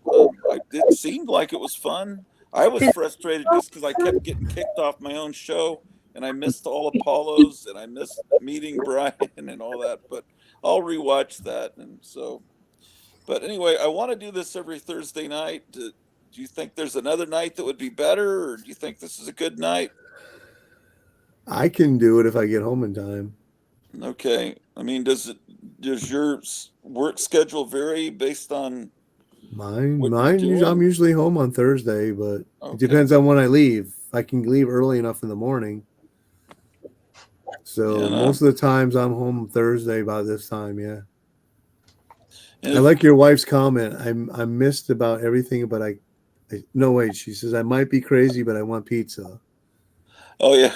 it seemed like it was fun. I was frustrated just because I kept getting kicked off my own show, and I missed all Apollos, and I missed meeting Brian and all that. But I'll rewatch that, and so. But anyway, I want to do this every Thursday night. Do you think there's another night that would be better, or do you think this is a good night? I can do it if I get home in time. Okay. I mean, does your work schedule vary based on mine? I'm usually home on Thursday, but it depends on when I leave. I can leave early enough in the morning. So most of the times I'm home Thursday by this time. Yeah. I like your wife's comment. I missed about everything, but no wait. She says I might be crazy, but I want pizza. Oh yeah.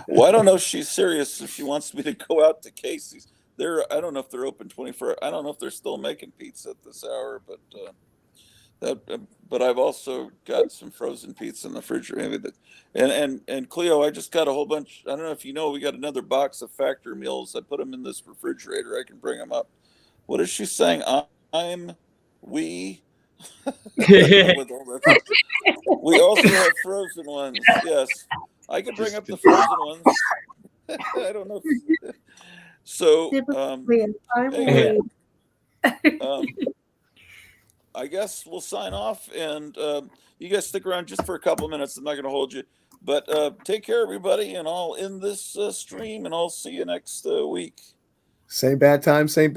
Well, I don't know if she's serious. If she wants me to go out to Casey's, I don't know if they're open 24. I don't know if they're still making pizza at this hour, but I've also got some frozen pizza in the refrigerator. Maybe and Cleo, I just got a whole bunch. I don't know if you know, we got another box of factory meals. I put them in this refrigerator. I can bring them up. What is she saying? We. With all that. We also have frozen ones. Yes, I can bring up the frozen ones. I don't know. So, anyway, I guess we'll sign off, and you guys stick around just for a couple of minutes. I'm not going to hold you, but take care, everybody, and I'll end this stream, and I'll see you next week. Same bad time, same bad.